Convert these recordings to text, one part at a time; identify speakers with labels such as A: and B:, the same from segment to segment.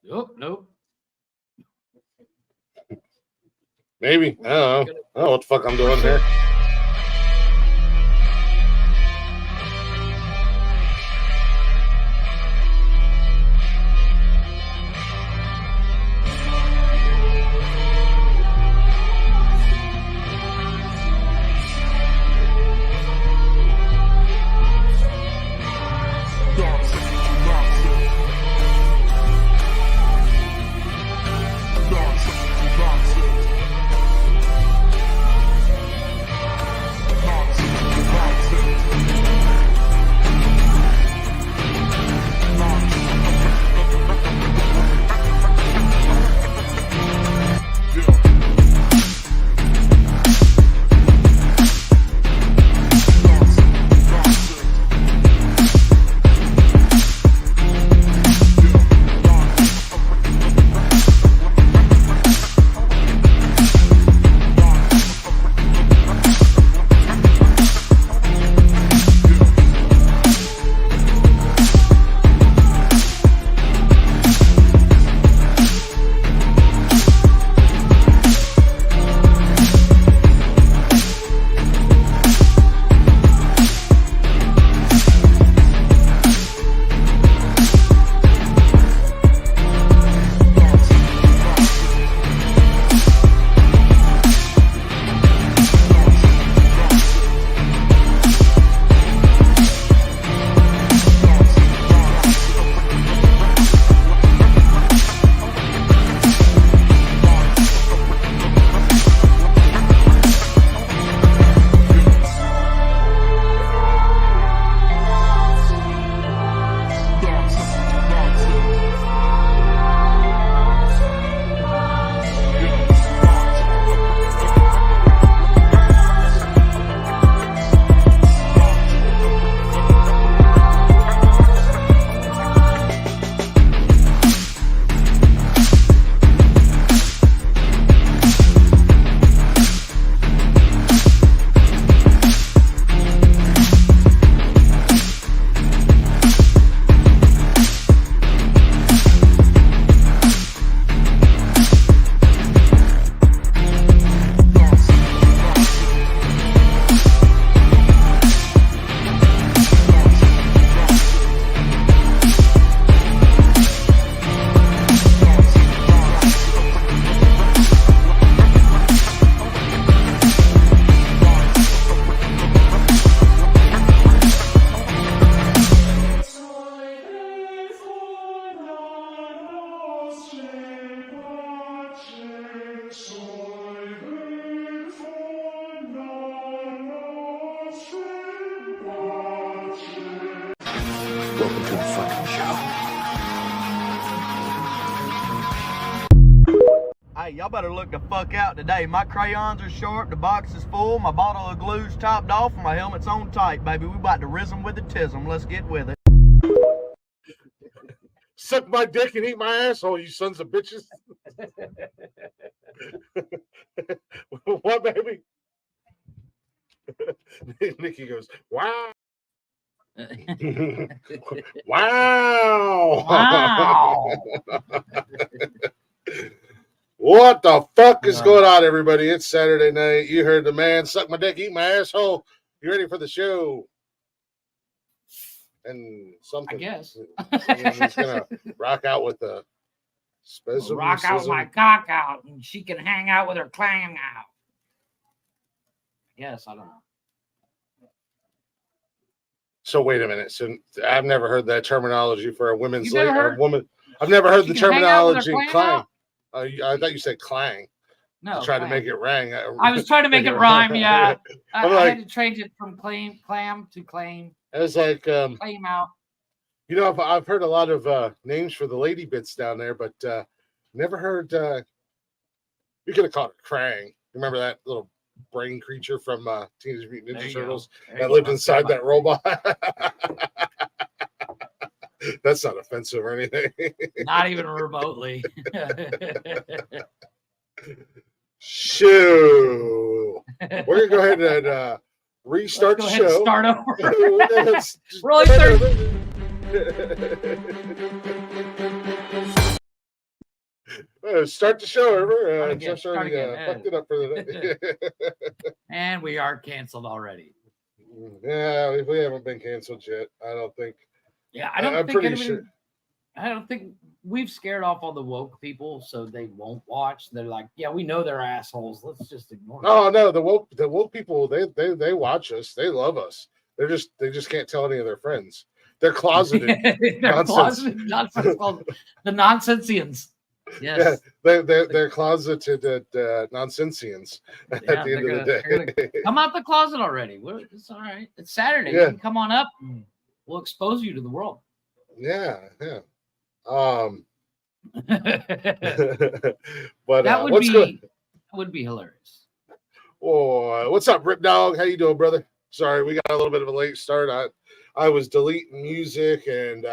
A: Nope.
B: Maybe. I don't know. I don't know what the fuck I'm doing here.
C: Welcome to the fucking show.
D: Hey, y'all better look the fuck out today. My crayons are sharp, the box is full, my bottle of glue's topped off, and my helmet's on tight, baby. We about to rism with the tism. Let's get with it.
B: Suck my dick and eat my asshole, you sons of bitches. What, baby? Nikki goes, wow. Wow. What the fuck is going on, everybody? It's Saturday night. You heard the man. Suck my dick, eat my asshole. You ready for the show? And something.
A: I guess.
D: He's going to rock out with the
A: special. Rock out my cock out, and she can hang out with her clang out. Yes, I don't know.
B: So wait a minute. So I've never heard that terminology for a women's woman. I've never heard the terminology clang. I thought you said clang.
A: No,
D: try to make it rang.
A: I was trying to make it rhyme. Yeah, I had to change it from clam to claim.
B: It was like
A: claim out.
B: You know, I've heard a lot of names for the lady bits down there, but never heard. You could have called it Krang. Remember that little brain creature from Teenage Mutant Ninja Turtles that lived inside that robot? That's not offensive or anything.
A: Not even remotely.
B: Shoo. We're gonna go ahead and restart the show.
A: Start over.
B: Start the show, Herbert.
A: Again,
B: Jeff's already fucked it up for the day.
A: And we are canceled already.
B: Yeah, we haven't been canceled yet. I don't think.
A: Yeah,
B: I'm pretty sure.
A: I don't think we've scared off all the woke people, so they won't watch. They're like, yeah, we know they're assholes. Let's just ignore them.
B: Oh no, the woke people, they watch us. They love us. They just can't tell any of their friends. They're closeted.
A: They're closeted nonsense called the Nonsensians. Yes.
B: Yeah, they're closeted nonsensians at the end of the day.
A: Come out the closet already. It's all right. It's Saturday.
B: Yeah.
A: You can come on up. We'll expose you to the world.
B: Yeah.
A: But
B: That
A: would be hilarious.
B: Oh, what's up, Rip Dog? How you doing, brother? Sorry, we got a little bit of a late start. I was deleting music and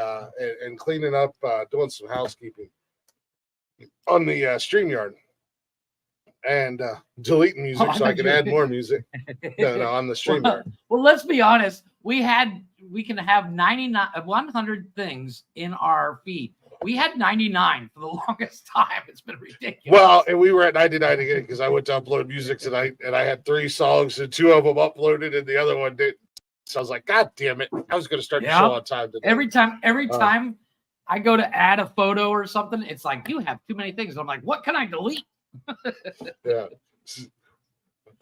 B: cleaning up, doing some housekeeping on the StreamYard, and deleting music so I can add more music. No, on the StreamYard.
A: Well, let's be honest. We can have 100 things in our feed. We had 99 for the longest time. It's been ridiculous.
B: Well, and we were at 99 again because I went to upload music tonight, and I had 3 songs, and 2 of them uploaded, and the other one didn't. So I was like, God damn it! I was going to start the show on time today.
A: Every time I go to add a photo or something, it's like you have too many things. I'm like, what can I delete?
B: Yeah,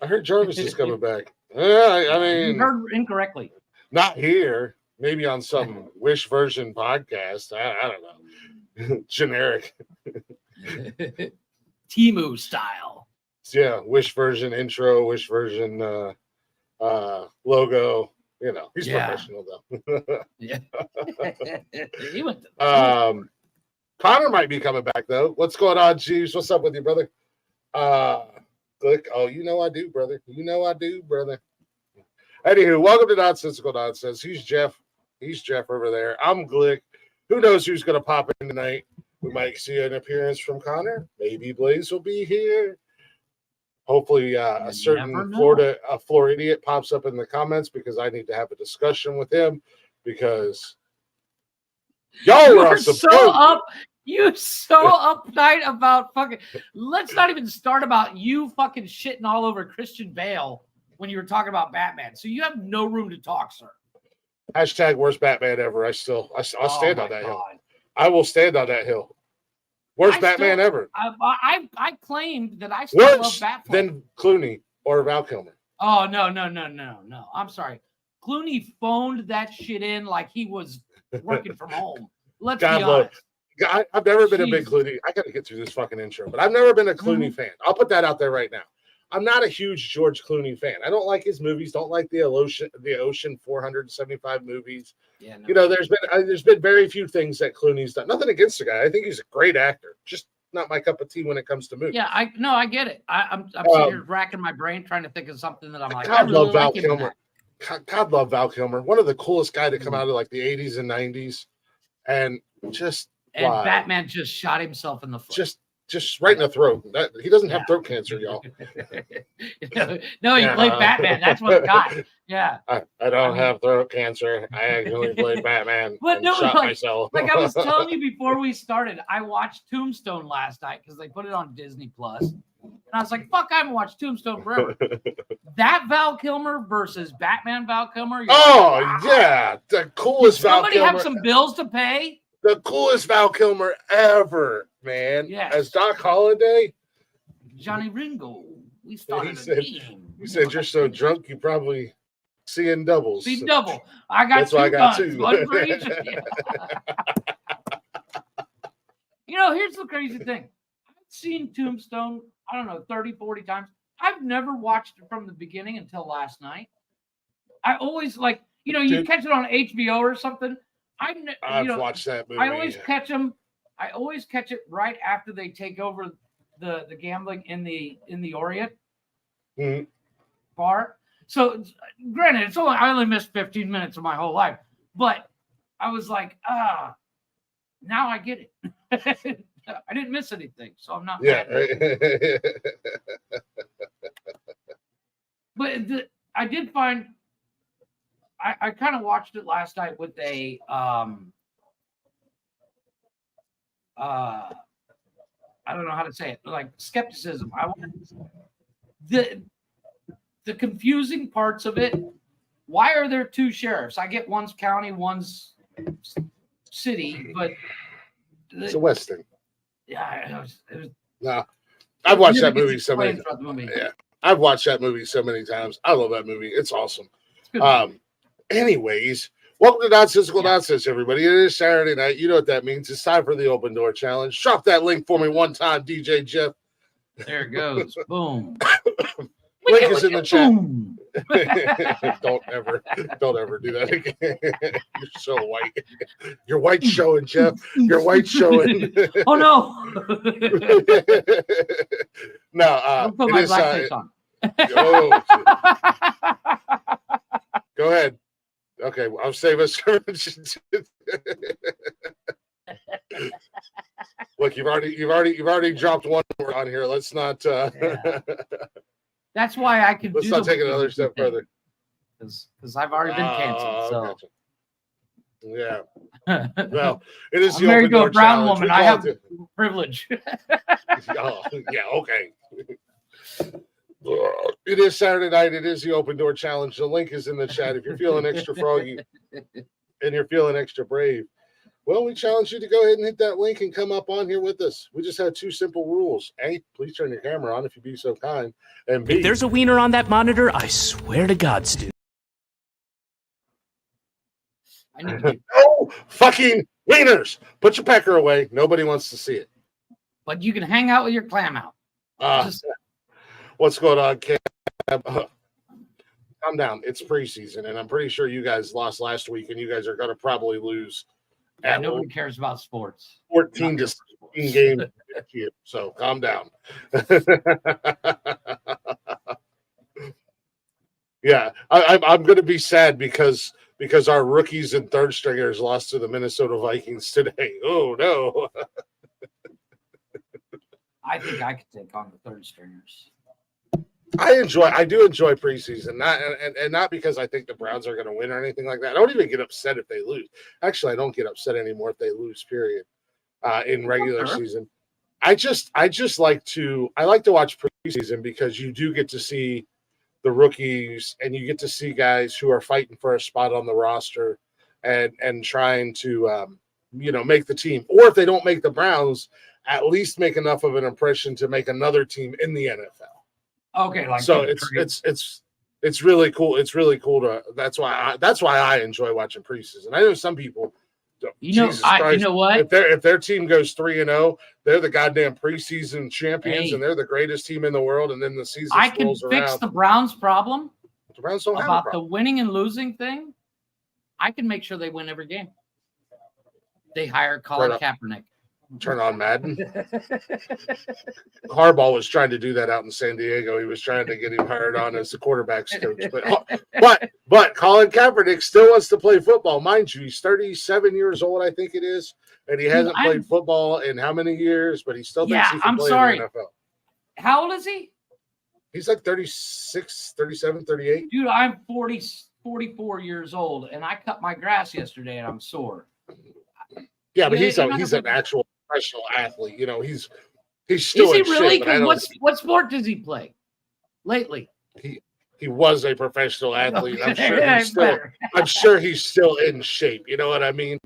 B: I heard Jarvis is coming back. Yeah, I mean,
A: you heard incorrectly.
B: Not here. Maybe on some Wish version podcast. I don't know. Generic.
A: Temu style.
B: Yeah, Wish version intro, Wish version logo. You know, he's professional though.
A: Yeah. He went
B: Connor might be coming back though. What's going on, Jeeves? What's up with you, brother? Click. Oh, you know I do, brother. You know I do, brother. Anywho, welcome to Nonsensical Nonsense. He's Jeff. He's Jeff over there. I'm Glick. Who knows who's going to pop in tonight? We might see an appearance from Connor. Maybe Blaze will be here. Hopefully, a certain Florida idiot pops up in the comments because I need to have a discussion with him because y'all are
A: You're so uptight about fucking. Let's not even start about you fucking shitting all over Christian Bale when you were talking about Batman. So you have no room to talk, sir.
B: Hashtag worst Batman ever. I'll stand on that hill. I will stand on that hill. Worst Batman ever.
A: I claimed that I still love Batman
B: than Clooney or Val Kilmer.
A: Oh no. I'm sorry. Clooney phoned that shit in like he was working from home. Let's be honest.
B: I've never been a big Clooney. I got to get through this fucking intro, but I've never been a Clooney fan. I'll put that out there right now. I'm not a huge George Clooney fan. I don't like his movies. Don't like the Ocean 475 movies. Yeah, no. You know, there's been very few things that Clooney's done. Nothing against the guy. I think he's a great actor. Just not my cup of tea when it comes to movies.
A: Yeah, I get it. I'm sitting here racking my brain trying to think of something that I'm like.
B: God love Val Kilmer. God love Val Kilmer. One of the coolest guy to come out of like the 80s and 90s, and just.
A: And Batman just shot himself in the foot.
B: Just right in the throat. He doesn't have throat cancer, y'all.
A: No, he played Batman. That's what it got. Yeah.
B: I don't have throat cancer. I actually played Batman and shot myself.
A: Like I was telling you before we started, I watched Tombstone last night because they put it on Disney Plus. And I was like, fuck, I haven't watched Tombstone forever. That Val Kilmer versus Batman Val Kilmer.
B: Yeah. The coolest Val Kilmer.
A: Somebody have some bills to pay?
B: The coolest Val Kilmer ever, man.
A: Yes.
B: As Doc Holliday.
A: Johnny Ringo. We started
B: He said, you're so drunk, you probably seeing doubles.
A: See double. I got two guns. One for each of you. You know, here's the crazy thing. I've seen Tombstone, I don't know, 30, 40 times. I've never watched it from the beginning until last night. I always you catch it on HBO or something. I've watched that movie. I always catch it right after they take over the gambling in the Orient bar. So granted, I only missed 15 minutes of my whole life, but I was like, now I get it. I didn't miss anything, so I'm not mad. But I did find I kind of watched it last night with a I don't know how to say it, like skepticism. I want the confusing parts of it. Why are there two sheriffs? I get one's county, one's city, but
B: It's a Western.
A: yeah, it was
B: No, I've watched
A: never
B: that movie
A: gets
B: so many.
A: explained throughout the movie.
B: Yeah, I've watched that movie so many times. I love that movie. It's awesome.
A: It's good.
B: Anyways, welcome to Nonsensical Nonsense, everybody. It is Saturday night. You know what that means. It's time for the open door challenge. Drop that link for me one time, DJ Jeff.
A: There it goes. Boom.
B: Link is in the chat.
A: Boom.
B: don't ever do that again. You're so white. Your white showing, Jeff. Your white showing.
A: Oh no.
B: No,
A: I'll put my blackface on.
B: Oh, go ahead. Okay, I'll save us. Look, you've already dropped one word on here. Let's not.
A: Yeah. That's why I can.
B: Let's not take it another step further.
A: Because I've already been canceled. So.
B: Gotcha. Yeah. Well, it is
A: I'm
B: the
A: married
B: open
A: to a
B: door
A: brown
B: challenge.
A: woman.
B: We
A: I
B: call
A: have
B: it
A: privilege.
B: Oh, yeah, okay. It is Saturday night. It is the open door challenge. The link is in the chat. If you're feeling extra froggy and you're feeling extra brave, well, we challenge you to go ahead and hit that link and come up on here with us. We just have two simple rules. A, please turn your camera on if you'd be so kind. And B,
E: If there's a wiener on that monitor, I swear to God, Stu.
A: I need to be,
B: no fucking wieners. Put your pecker away. Nobody wants to see it.
A: but you can hang out with your clam out. Just-
B: What's going on, Cam? Calm down. It's preseason, and I'm pretty sure you guys lost last week, and you guys are going to probably lose.
A: yeah, nobody cares about sports.
B: 14 to 16 games this year, so calm down. Yeah, I'm going to be sad because our rookies and third stringers lost to the Minnesota Vikings today. Oh no!
A: I think I could take on the third stringers.
B: I do enjoy preseason, not because I think the Browns are going to win or anything like that. I don't even get upset if they lose. Actually, I don't get upset anymore if they lose. Period. In regular season, I like to watch preseason because you do get to see the rookies and you get to see guys who are fighting for a spot on the roster and trying to make the team, or if they don't make the Browns, at least make enough of an impression to make another team in the NFL.
A: Okay, like
B: So it's really cool. It's really cool that's why I enjoy watching preseason. I know some people. Jesus Christ,
A: you know what?
B: If their team goes 3-0, they're the goddamn preseason champions, and they're the greatest team in the world. And then the season
A: I can
B: rolls
A: fix
B: around.
A: the Browns' problem
B: The Browns don't have a
A: about the
B: problem.
A: winning and losing thing. I can make sure they win every game. They hire Colin Kaepernick.
B: Turn on Madden. Harbaugh was trying to do that out in San Diego. He was trying to get him hired on as the quarterback's coach. But Colin Kaepernick still wants to play football. Mind you, he's 37 years old, I think it is. And he hasn't played football in how many years, but he still thinks he can play in the NFL.
A: How old is he?
B: He's like 36, 37, 38.
A: Dude, I'm 44 years old, and I cut my grass yesterday, and I'm sore.
B: Yeah, but he's an actual professional athlete. You know, he's still
A: is he
B: in
A: really?
B: shape,
A: What sport does he play lately?
B: He was a professional athlete.
A: Okay.
B: I'm sure he's still in shape. You know what I mean?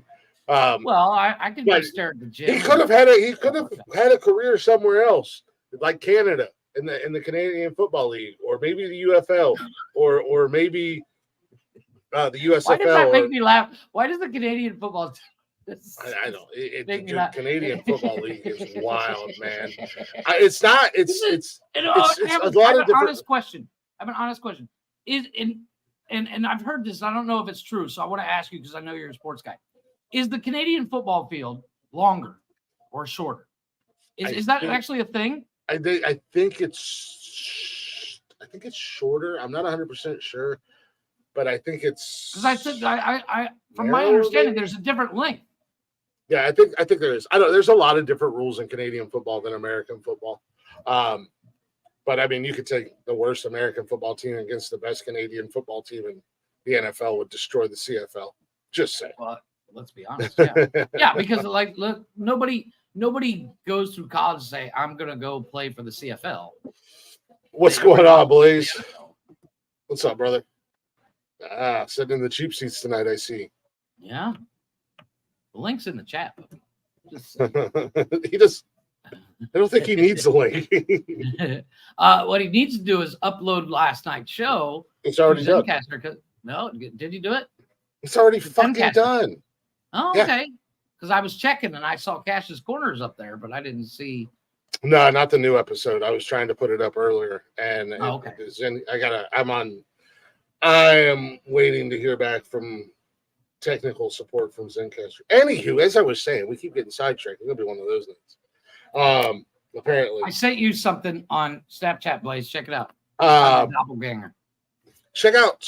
A: Well, I can just stare at the gym.
B: He could have had a career somewhere else, like Canada in the Canadian Football League, or maybe the UFL, or maybe the USFL.
A: Why does that make me laugh? Why does the Canadian football?
B: I know the Canadian Football League is wild, man. It's not. It's a lot of different.
A: Honest question. I have an honest question. And I've heard this. I don't know if it's true, so I want to ask you because I know you're a sports guy. Is the Canadian football field longer or shorter? Is that actually a thing?
B: I think it's shorter. I'm not 100% sure, but I think it's
A: because I said I from my understanding, there's a different length.
B: Yeah, I think there is. I know there's a lot of different rules in Canadian football than American football. But I mean, you could take the worst American football team against the best Canadian football team, and the NFL would destroy the CFL. Just saying.
A: Well, let's be honest. Yeah, because look, nobody nobody goes through college and say, I'm going to go play for the CFL.
B: What's
A: They go
B: going
A: to
B: on,
A: the
B: Blaze?
A: CFL.
B: What's up, brother? Sitting in the cheap seats tonight, I see.
A: Yeah. The link's in the chat. Just
B: He just, I don't think he needs the link.
A: what he needs to do is upload last night's show.
B: It's already done.
A: No, did you do it?
B: It's already fucking
A: Zencaster.
B: done.
A: Oh,
B: Yeah.
A: okay. Because I was checking and I saw Cash's Corners up there, but I didn't see.
B: No, not the new episode. I was trying to put it up earlier, and
A: Okay.
B: it is in, I am waiting to hear back from technical support from Zencaster. Anywho, as I was saying, we keep getting sidetracked. It's gonna be one of those nights. Apparently,
A: I sent you something on Snapchat, Blaze. Check it out. Doppelganger.
B: check out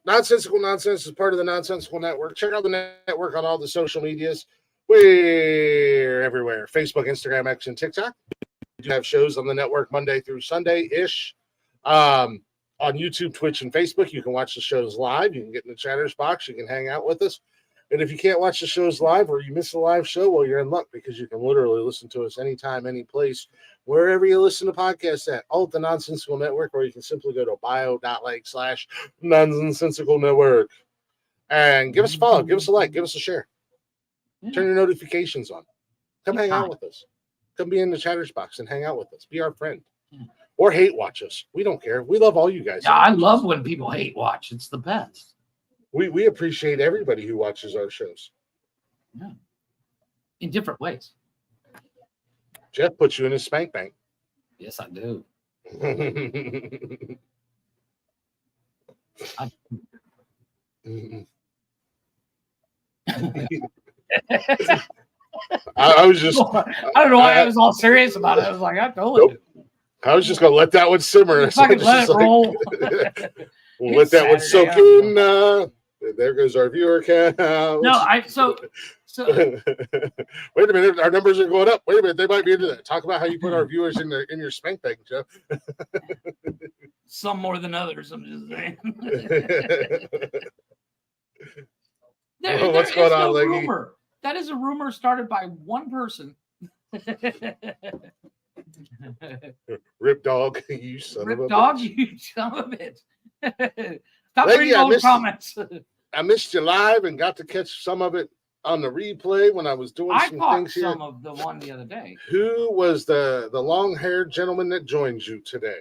B: Nonsensical Nonsense is part of the Nonsensical Network. Check out the network on all the social medias. We're everywhere: Facebook, Instagram, X, and TikTok. We do have shows on the network Monday through Sunday-ish. On YouTube, Twitch, and Facebook, you can watch the shows live. You can get in the chatters box. You can hang out with us. And if you can't watch the shows live or you miss a live show, well, you're in luck because you can literally listen to us anytime, any place, wherever you listen to podcasts at, all at the Nonsensical Network, or you can simply go to bio.like/Nonsensical Network and give us a follow, give us a like, give us a share. Turn your notifications on. Come hang out with us. Come be in the chatters box and hang out with us. Be our friend. Or hate watch us. We don't care. We love all you guys.
A: Yeah, I love when people hate watch. It's the best.
B: We appreciate everybody who watches our shows.
A: Yeah. In different ways.
B: Jeff puts you in his spank bank.
A: Yes, I do.
B: I was just
A: I don't know why I was all serious about it. I was like, I told you.
B: I was just gonna let that one simmer.
A: Fucking let it roll.
B: We'll let that one soak in. There goes our viewer count.
A: No, so
B: wait a minute, our numbers are going up. Wait a minute, they might be into that. Talk about how you put our viewers in your spank bank, Jeff.
A: Some more than others, I'm just saying.
B: What's going on, Leggy?
A: Rumor. That is a rumor started by one person.
B: Rip dog, you son of a
A: dog,
B: bitch.
A: you son of a bitch. Stop
B: Leggy,
A: reading those comments.
B: I missed you live and got to catch some of it on the replay when I was doing some things here.
A: Some of the one the other day.
B: Who was the long-haired gentleman that joined you today?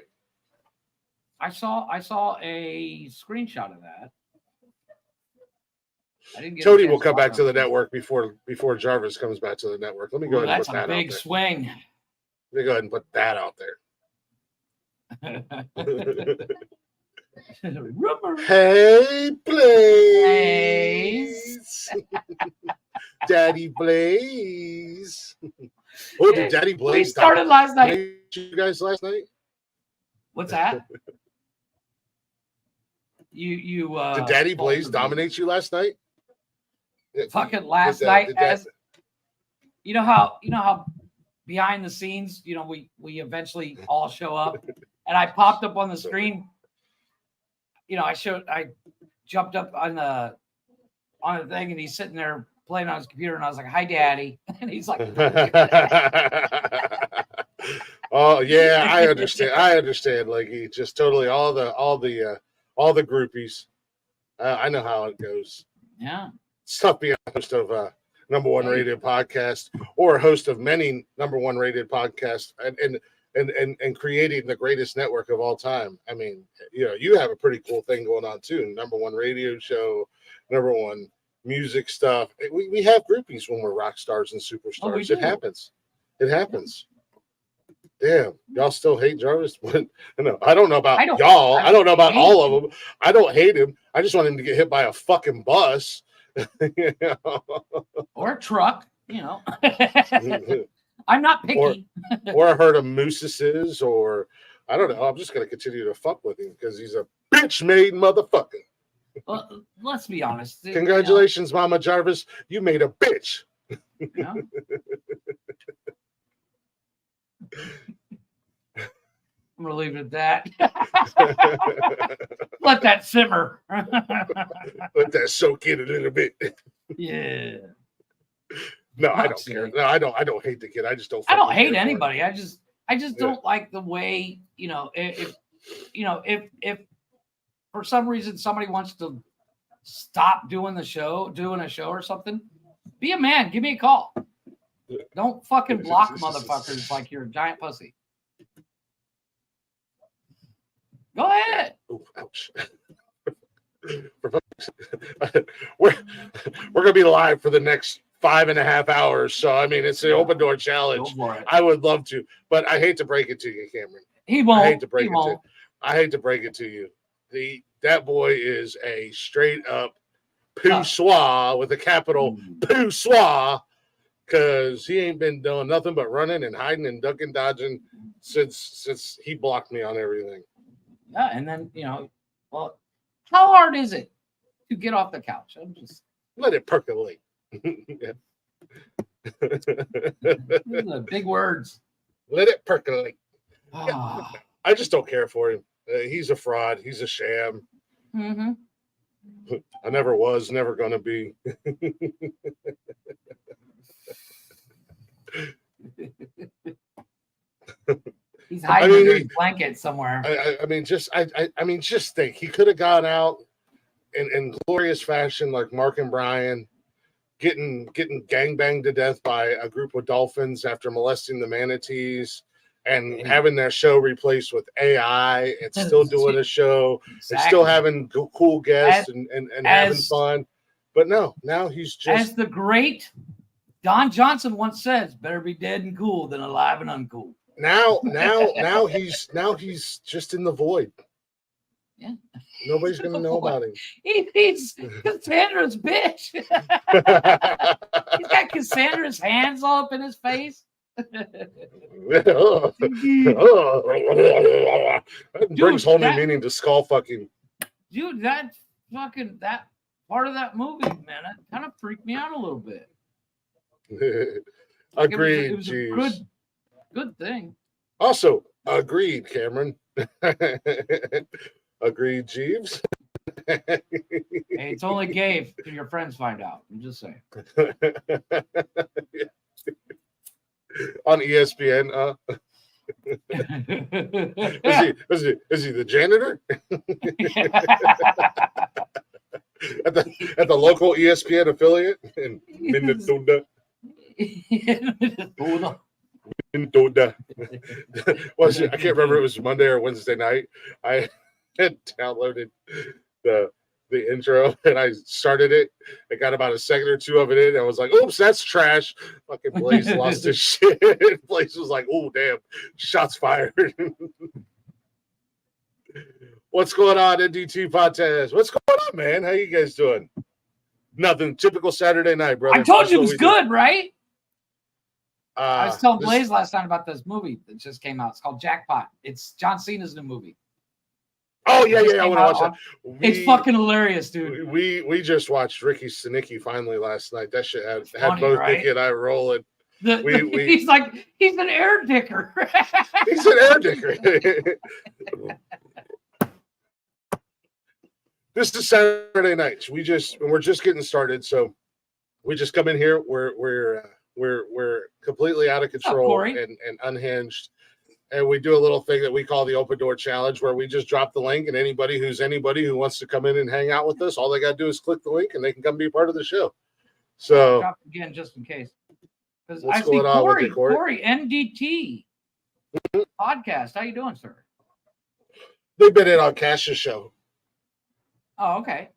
A: I saw a screenshot of that. I didn't get
B: Tony will come back to the network before Jarvis comes back to the network. Let me go ahead and
A: put that out there. That's a big swing.
B: Let me go ahead and put that out there. Hey, Blaze. Daddy Blaze. Oh, did Daddy Blaze
A: we started last night?
B: You guys last night?
A: What's that? You
B: did Daddy Blaze dominate you last night?
A: Fucking last night, as you know how behind the scenes, we eventually all show up, and I popped up on the screen. I jumped up on the thing, and he's sitting there playing on his computer, and I was like, "Hi, Daddy," and he's like,
B: "Oh yeah, I understand. Like he just totally all the groupies. I know how it goes.
A: Yeah,
B: it's tough being a host of a number one rated podcast or a host of many number one rated podcasts and creating the greatest network of all time. I mean, you have a pretty cool thing going on too. Number one radio show, number one music stuff. We have groupies when we're rock stars and superstars. It happens. Damn, y'all still hate Jarvis? No, I don't know about y'all. I don't know about all of them. I don't hate him. I just want him to get hit by a fucking bus.
A: Or a truck, I'm not picky.
B: or a herd of mooses, or I don't know. I'm just gonna continue to fuck with him because he's a bitch-made motherfucker.
A: Well, let's be honest.
B: Congratulations, Mama Jarvis. You made a bitch.
A: Yeah. I'm gonna leave it at that. Let that simmer.
B: Let that soak in a little bit.
A: Yeah.
B: No, I don't care. No, I don't hate the kid. I just don't.
A: I don't
B: fucking
A: hate
B: care for him.
A: anybody. I just don't like the way, if for some reason somebody wants to stop doing a show or something, be a man. Give me a call. Don't fucking block motherfuckers like you're a giant pussy. Go ahead.
B: Ooh, ouch. We're gonna be live for the next 5.5 hours. So I mean, it's the open door challenge.
A: Go for it.
B: I would love to, but I hate to break it to you, Cameron.
A: He won't.
B: I hate to break
A: He
B: it
A: won't.
B: I hate to break it to you. That boy is a straight up poussoir with a capital poussoir, because he ain't been doing nothing but running and hiding and ducking, dodging since he blocked me on everything.
A: Yeah, and then well, how hard is it to get off the couch? I'm just
B: Let it percolate.
A: these are big words.
B: Let it percolate.
A: Ah.
B: I just don't care for him. He's a fraud. He's a sham.
A: Mm-hmm.
B: I never was, never gonna be.
A: He's hiding under his blanket somewhere.
B: I mean, just think he could have gone out in glorious fashion like Mark and Brian, getting gangbanged to death by a group of dolphins after molesting the manatees, and having their show replaced with AI, and still doing a show, and still having cool guests and having fun. But no, now he's just,
A: as the great Don Johnson once says, better be dead and cool than alive and uncool.
B: now he's just in the void.
A: Yeah.
B: Nobody's gonna know about him.
A: He's Cassandra's bitch. He's got Cassandra's hands all up in his face.
B: That brings whole new meaning to skull fucking.
A: Dude, that part of that movie, man, it kind of freaked me out a little bit.
B: Agreed.
A: It was a good thing.
B: Also, agreed, Cameron. Agreed, Jeeves.
A: Hey, it's only gay if your friends find out. I'm just saying.
B: On ESPN, is he the janitor at the local ESPN affiliate in Minnesota? Was it? I can't remember. It was Monday or Wednesday night. I had downloaded the intro and I started it. I got about a second or two of it in. And I was like, "Oops, that's trash." Fucking Blaze lost his shit. Blaze was like, "Oh damn, shots fired." What's going on, NDT Podcast? What's going on, man? How you guys doing? Nothing. Typical Saturday night, brother.
A: I told you it was good, right? I was telling
B: this-
A: Blaze last night about this movie that just came out. It's called Jackpot. It's John Cena's new movie.
B: Oh yeah. I want to watch that.
A: It's fucking hilarious, dude.
B: We just watched Ricky Stenicki finally last night. That shit had
A: funny,
B: both
A: right?
B: Nicky and I rolling.
A: He's an air dicker.
B: He's an air dicker. This is Saturday nights. We're just getting started, so we just come in here. We're completely out of control and unhinged. And we do a little thing that we call the open door challenge, where we just drop the link, and anybody who wants to come in and hang out with us, all they got to do is click the link and they can come be part of the show. So
A: drop it again just in case. Because
B: what's
A: I see
B: going on with you, Corey?
A: Corey, NDT podcast. How you doing, sir?
B: They've been in on Cash's show.
A: Oh, okay.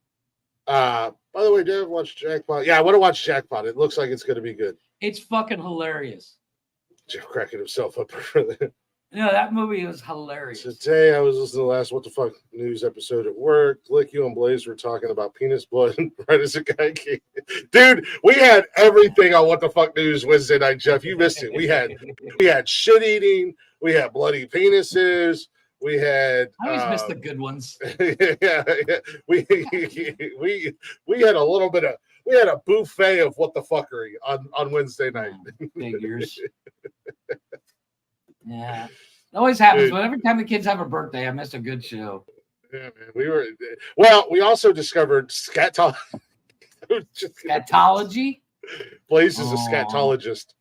B: By the way, do you ever watch Jackpot? Yeah, I want to watch Jackpot. It looks like it's going to be good.
A: It's fucking hilarious.
B: Jeff cracking himself up for that.
A: No, that movie was hilarious.
B: Today I was listening to the last What the Fuck News episode at work. Lick, you and Blaze were talking about penis blood right as a guy came. Dude, we had everything on What the Fuck News Wednesday night, Jeff. You missed it. We had shit eating, we had bloody penises, we had
A: I always miss the good ones.
B: yeah. We had a little bit of a buffet of what the fuckery on Wednesday night.
A: Figures. Yeah. It always happens,
B: Dude.
A: but every time the kids have a birthday, I miss a good show.
B: Yeah, man. We also discovered scatology.
A: Scatology?
B: Blaze is a
A: Oh.
B: scatologist.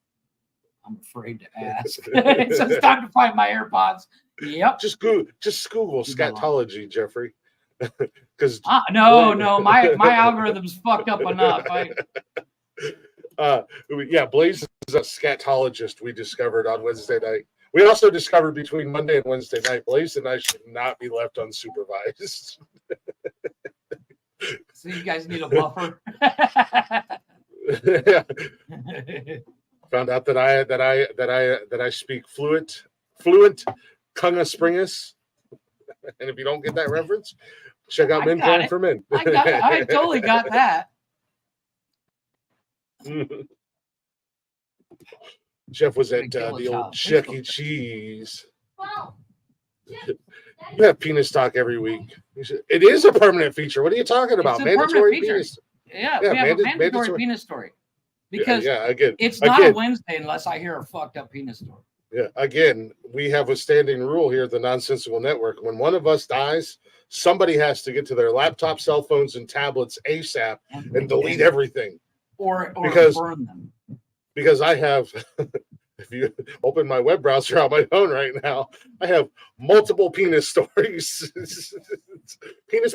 A: I'm afraid to ask. It says time to find my AirPods. Yep.
B: Just Google scatology, Jeffrey. Because
A: No, my algorithm's fucked up enough.
B: Blaze is a scatologist we discovered on Wednesday night. We also discovered between Monday and Wednesday night, Blaze and I should not be left unsupervised.
A: So you guys need a buffer.
B: Found out that I speak fluent Kunga Springus. And if you don't get that reference, check out Men Playing for Men.
A: I totally got that.
B: Jeff was at the old Chuck E. Cheese. You have penis talk every week. It is a permanent feature. What are you talking about? Mandatory penis.
A: Yeah, we have a mandatory penis story. Because it's not a Wednesday unless I hear a fucked up penis story.
B: Yeah, again, we have a standing rule here at the Nonsensical Network. When one of us dies, somebody has to get to their laptop, cell phones, and tablets ASAP and delete everything.
A: Or burn them.
B: Because I have, if you open my web browser on my phone right now, I have multiple penis stories. Penis.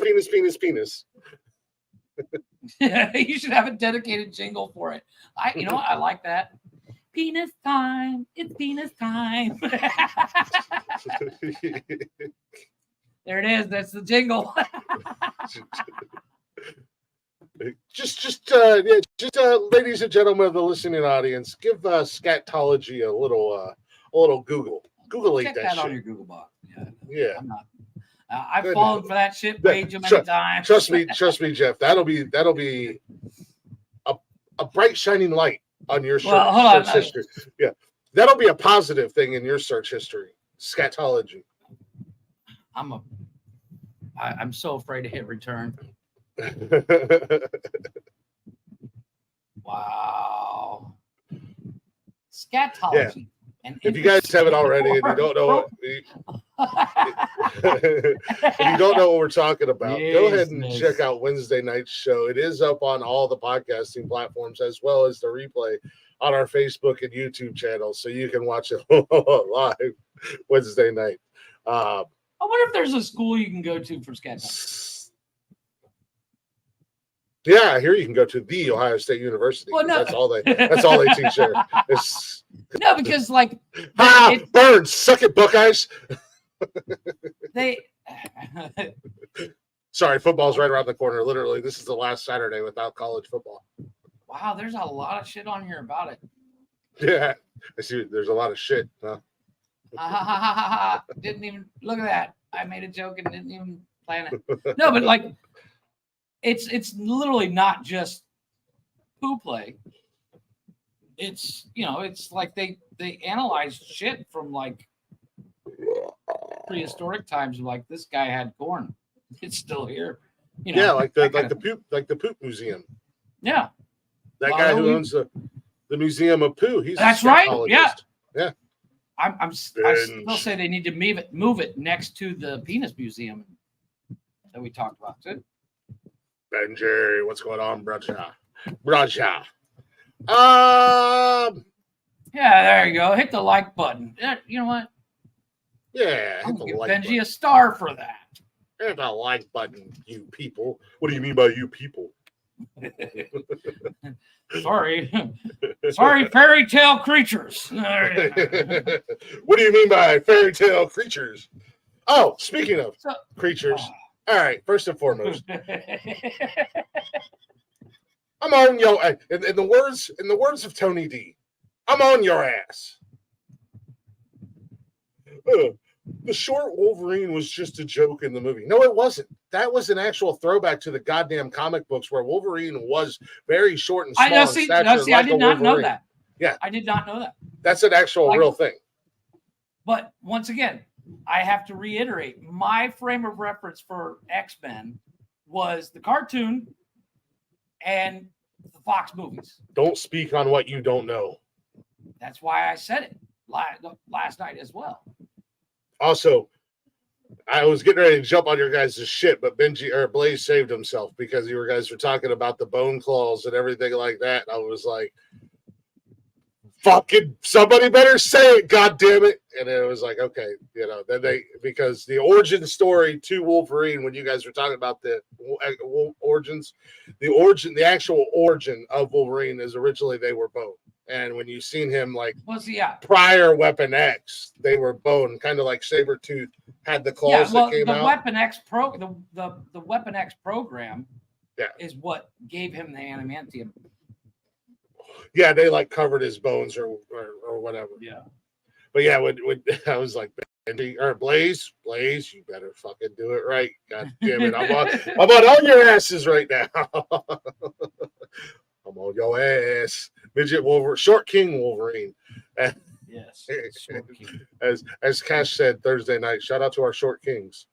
A: Yeah, you should have a dedicated jingle for it. I like that. Penis time. It's penis time. There it is. That's the jingle.
B: just ladies and gentlemen of the listening audience, give scatology a little Google.
A: Check that
B: shit
A: on your Google box.
B: Yeah.
A: I'm not. I've fallen for that shit way too many times.
B: Trust me, Jeff. That'll be a bright shining light on your search history. Yeah, that'll be a positive thing in your search history. Scatology.
A: I'm so afraid to hit return. Wow. Scatology. Yeah.
B: If you guys haven't already and you don't know what we're talking about, go ahead and check out Wednesday night's show. It is up on all the podcasting platforms as well as the replay on our Facebook and YouTube channels, so you can watch it live Wednesday night.
A: I wonder if there's a school you can go to for scatology.
B: Yeah, here you can go to the Ohio State University.
A: Well, no.
B: That's all they teach there.
A: No, because
B: Burns, suck it, Buckeyes. Sorry, football's right around the corner. Literally, this is the last Saturday without college football.
A: Wow, there's a lot of shit on here about it.
B: Yeah, I see. There's a lot of shit. Huh?
A: Didn't even look at that. I made a joke and didn't even plan it. No, but it's literally not just poo play. It's it's like they analyze shit from prehistoric times. Like this guy had corn. It's still here.
B: Yeah, like the poop museum.
A: Yeah.
B: That guy who owns the Museum of Poo.
A: That's right. Yeah.
B: Yeah.
A: I still say they need to move it next to the penis museum that we talked about too.
B: Ben Jerry, what's going on, Bradshaw?
A: Yeah, there you go. Hit the like button. You know what?
B: Yeah,
A: I'm gonna give Benji a star for that.
B: Hit the like button, you people. What do you mean by you people?
A: Sorry, fairy tale creatures.
B: What do you mean by fairy tale creatures? Oh, speaking of creatures. All right, first and foremost, I'm on your in the words of Tony D. I'm on your ass. The short Wolverine was just a joke in the movie. No, it wasn't. That was an actual throwback to the goddamn comic books where Wolverine was very short and small.
A: I did not know that.
B: Yeah,
A: I did not know that.
B: That's an actual real thing.
A: But once again, I have to reiterate, my frame of reference for X-Men was the cartoon and the Fox movies.
B: Don't speak on what you don't know.
A: That's why I said it last night as well.
B: Also, I was getting ready to jump on your guys' shit, but Blaze saved himself because you guys were talking about the bone claws and everything like that. And I was like, fucking somebody better say it, god damn it. And it was like, okay, because the origin story to Wolverine, when you guys were talking about the origins, the actual origin of Wolverine is originally they were bone. And when you seen him prior Weapon X, they were bone, kind of like Sabretooth had the claws that came out.
A: The Weapon X program is what gave him the adamantium.
B: Yeah, they like covered his bones or whatever.
A: Yeah.
B: But yeah, when I was like, Blaze, you better fucking do it right. God damn it. I'm on all your asses right now. I'm on your ass. Midget Wolverine, Short King Wolverine.
A: Yes.
B: As Cash said Thursday night, shout out to our Short Kings.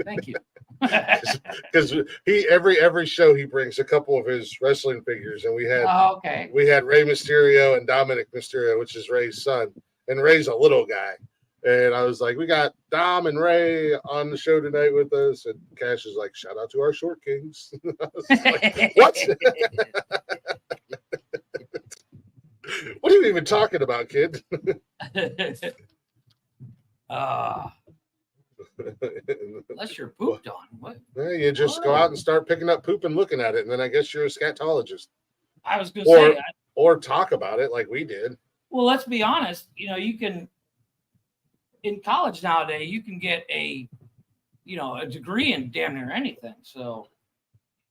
A: Thank you.
B: Because every show he brings a couple of his wrestling figures, and we had Rey Mysterio and Dominic Mysterio, which is Rey's son, and Rey's a little guy. And I was like, we got Dom and Ray on the show tonight with us, and Cash is like, shout out to our Short Kings. I was like, what? What are you even talking about, kid?
A: Unless you're pooped on. What?
B: Yeah, you just go out and start picking up poop and looking at it, and then I guess you're a scatologist.
A: I was going to say.
B: Or talk about it like we did.
A: Well, let's be honest. You can, in college nowadays, you can get a degree in damn near anything. So,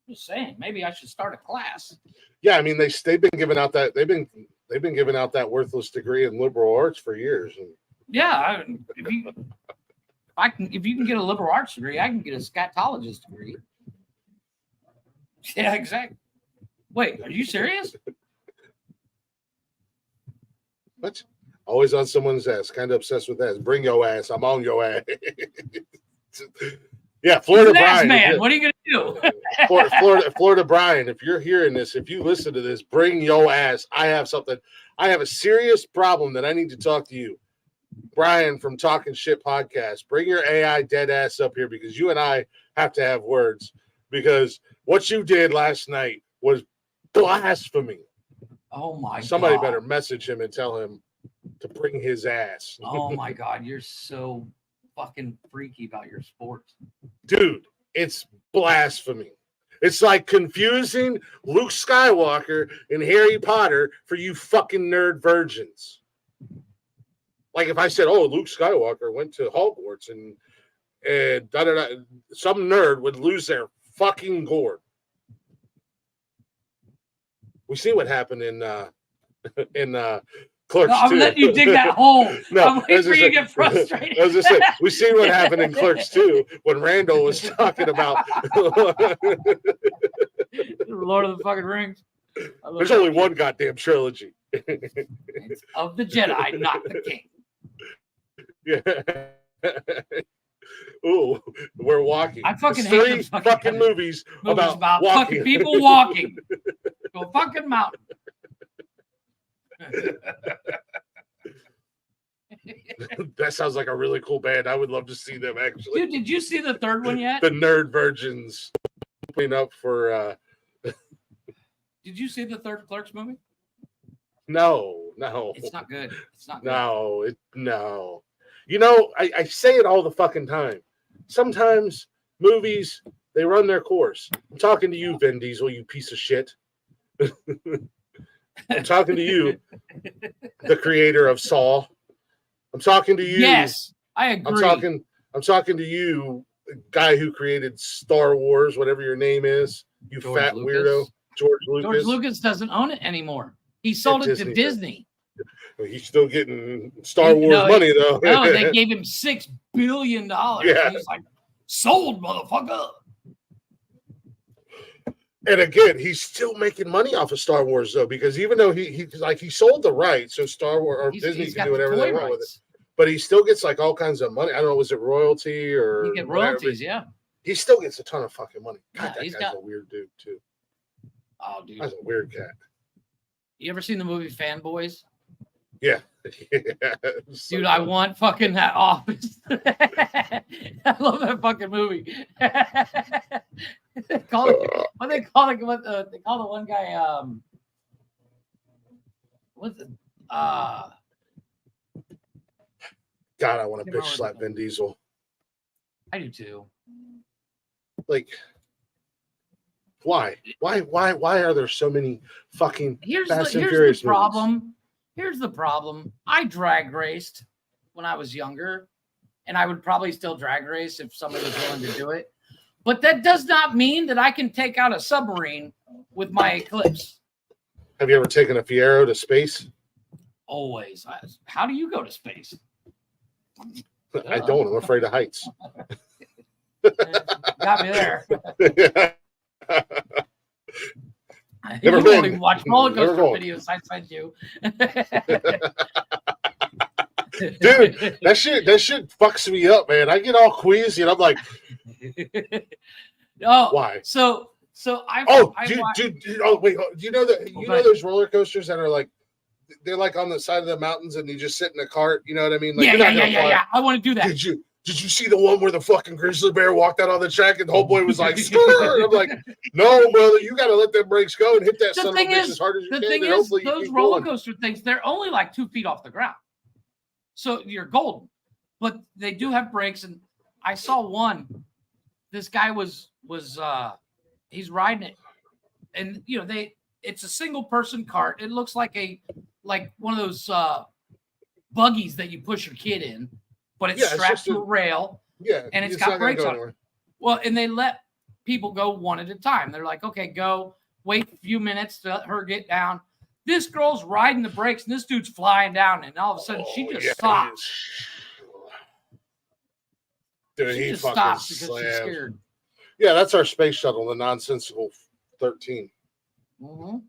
A: just saying, maybe I should start a class.
B: Yeah, I mean they've been giving out that they've been giving out that worthless degree in liberal arts for years. And
A: yeah, if you can get a liberal arts degree, I can get a scatologist degree. Yeah, exactly. Wait, are you serious?
B: What? Always on someone's ass. Kind of obsessed with that. Bring your ass. I'm on your ass. Yeah, Florida Brian.
A: Man, what are you gonna
B: do? Florida Brian, if you're hearing this, if you listen to this, bring your ass. I have a serious problem that I need to talk to you. Brian from Talking Shit Podcast, bring your AI dead ass up here because you and I have to have words because what you did last night was blasphemy.
A: Oh my
B: Somebody
A: God.
B: better message him and tell him to bring his ass.
A: Oh my God, you're so fucking freaky about your sports.
B: Dude, it's blasphemy. It's like confusing Luke Skywalker and Harry Potter for you fucking nerd virgins. Like if I said, oh, Luke Skywalker went to Hogwarts and some nerd would lose their fucking gourd. We see what happened in Clerks 2.
A: I'm letting you dig that hole.
B: No,
A: I'm waiting for you to get frustrated.
B: I was just saying, we see what happened in Clerks 2 when Randall was talking about
A: Lord of the fucking Rings.
B: There's only one goddamn trilogy.
A: It's of the Jedi, not the King.
B: Yeah. Ooh, we're walking.
A: I fucking
B: It's
A: hate
B: three fucking movies about walking.
A: fucking people walking to a fucking mountain.
B: That sounds like a really cool band. I would love to see them actually.
A: Dude, did you see the third one yet?
B: The Nerd Virgins opening up for
A: Did you see the third Clerks movie?
B: No.
A: It's not good. It's not good.
B: No. You know, I say it all the fucking time. Sometimes movies, they run their course. I'm talking to you, Vin Diesel, you piece of shit. I'm talking to you, the creator of Saw. I'm talking to you.
A: Yes, I agree.
B: I'm talking to you, guy who created Star Wars, whatever your name is. You
A: George
B: fat
A: Lucas.
B: weirdo. George Lucas.
A: George Lucas doesn't own it anymore. He sold it to Disney.
B: He's still getting Star Wars money, though.
A: No, they gave him $6 billion.
B: Yeah.
A: He's like, sold, motherfucker.
B: And again, he's still making money off of Star Wars, though, because even though he sold the rights, so Star Wars or Disney can do whatever they want with it. But he still gets like all kinds of money. I don't know, was it royalty or
A: he get royalties? Yeah.
B: He still gets a ton of fucking money. God,
A: Yeah,
B: that guy's a weird dude too.
A: Oh, dude.
B: That's a weird cat.
A: You ever seen the movie Fanboys?
B: Yeah.
A: Dude, I want fucking that Office. I love that fucking movie. They call it, what they call it? What they call the one guy? What's it?
B: God, I want to bitch slap Vin Diesel.
A: I do too.
B: Like, why? Why are there so many fucking Fast and Furious
A: the problem. Here's the problem. I drag raced when I was younger, and I would probably still drag race if somebody was willing to do it. But that does not mean that I can take out a submarine with my Eclipse.
B: Have you ever taken a Fiero to space?
A: Always. How do you go to space?
B: I don't. I'm afraid of heights.
A: Got me there.
B: Never
A: you
B: been.
A: won't even watch roller coaster
B: Never
A: videos I sent you.
B: Dude, that shit fucks me up, man. I get all queasy and I'm like,
A: oh,
B: why?
A: So I
B: dude, oh wait, do you know that know those roller coasters that are like they're like on the side of the mountains and you just sit in a cart, you know what I mean? Like,
A: yeah. I want to do that.
B: Did you see the one where the fucking grizzly bear walked out on the track and the whole boy was like, "Skrr!" I'm like, no, brother, you got to let them brakes go and hit that son of a bitch as hard as you can.
A: The thing is, those roller coaster things, they're only like 2 feet off the ground. So you're golden. But they do have brakes. And I saw one. This guy was he's riding it. And, you know, it's a single person cart. It looks like one of those buggies that you push your kid in. But it's strapped to a rail, and it's got brakes on it. Well, and they let people go one at a time. They're like, okay, go, wait a few minutes to let her get down. This girl's riding the brakes, and this dude's flying down, and all of a sudden she just stops.
B: Dude,
A: she just stops because she's scared.
B: Yeah, that's our space shuttle, the Nonsensical 13.
A: Mm-hmm.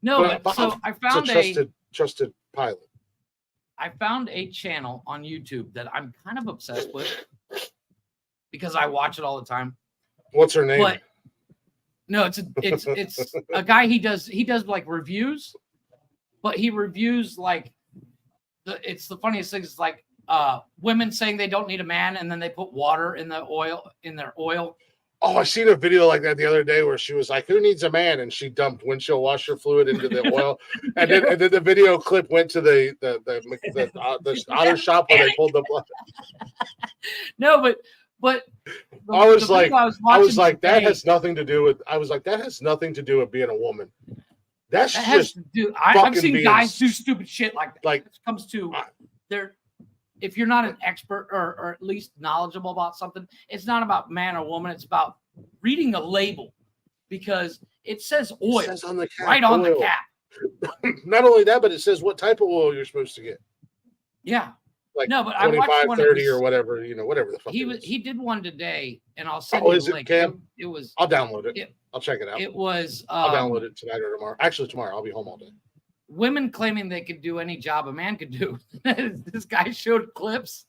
A: No, but so I found
B: a trusted pilot.
A: I found a channel on YouTube that I'm kind of obsessed with because I watch it all the time.
B: What's her name?
A: But no, it's a guy. He does like reviews, but he reviews like it's the funniest thing. It's like women saying they don't need a man, and then they put water in their oil.
B: Oh, I seen a video like that the other day where she was like, "Who needs a man?" and she dumped windshield washer fluid into the oil, and then the video clip went to the auto shop where they pulled the blood.
A: No, but
B: I was like, that has nothing to do with being a woman. I've
A: seen guys do stupid shit like that. Like it comes to if you're not an expert or at least knowledgeable about something, it's not about man or woman. It's about reading a label because it says oil. It says on the cap, on the cap.
B: Not only that, but it says what type of oil you're supposed to get.
A: Yeah.
B: Like
A: no, but
B: 25,
A: I watched
B: 30 or whatever, whatever the fuck.
A: He did one today, and I'll send you the link. It was.
B: I'll download it. I'll check it out.
A: It was.
B: I'll download it tonight or tomorrow. Actually, tomorrow. I'll be home all day.
A: Women claiming they could do any job a man could do. This guy showed clips.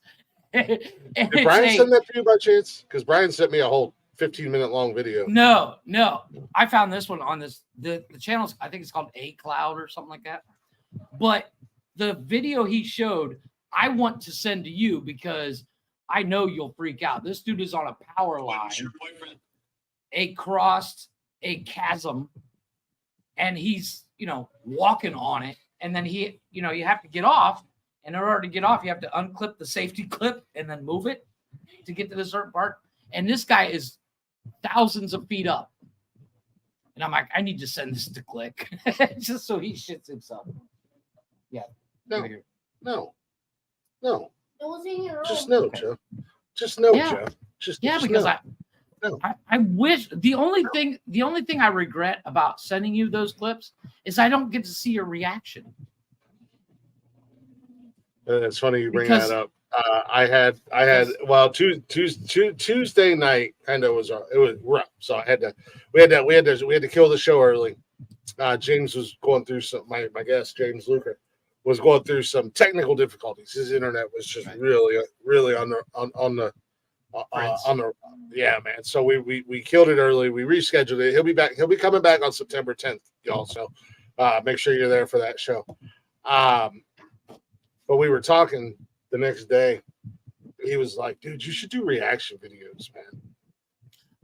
B: Did Brian send that to you by chance? Because Brian sent me a whole 15-minute long video.
A: No. I found this one on the channel. I think it's called A Cloud or something like that. But the video he showed, I want to send to you because I know you'll freak out. This dude is on a power line, across a chasm, and he's walking on it, and then you have to get off, and in order to get off, you have to unclip the safety clip and then move it to get to the certain part. And this guy is thousands of feet up, and I'm like, I need to send this to Click just so he shits himself. Yeah,
B: no. Just
A: no,
B: Joe. Just no, Joe. Just
A: because
B: no.
A: I wish the only thing I regret about sending you those clips is I don't get to see your reaction.
B: It's funny you bring that up. I had Tuesday night kind of was rough, so we had to kill the show early. James was going through my guest James Luker was going through some technical difficulties. His internet was just really on the yeah, man. So we killed it early. We rescheduled it. He'll be back. He'll be coming back on September 10th, y'all. So Make sure you're there for that show. But we were talking the next day. He was like, "Dude, you should do reaction videos, man."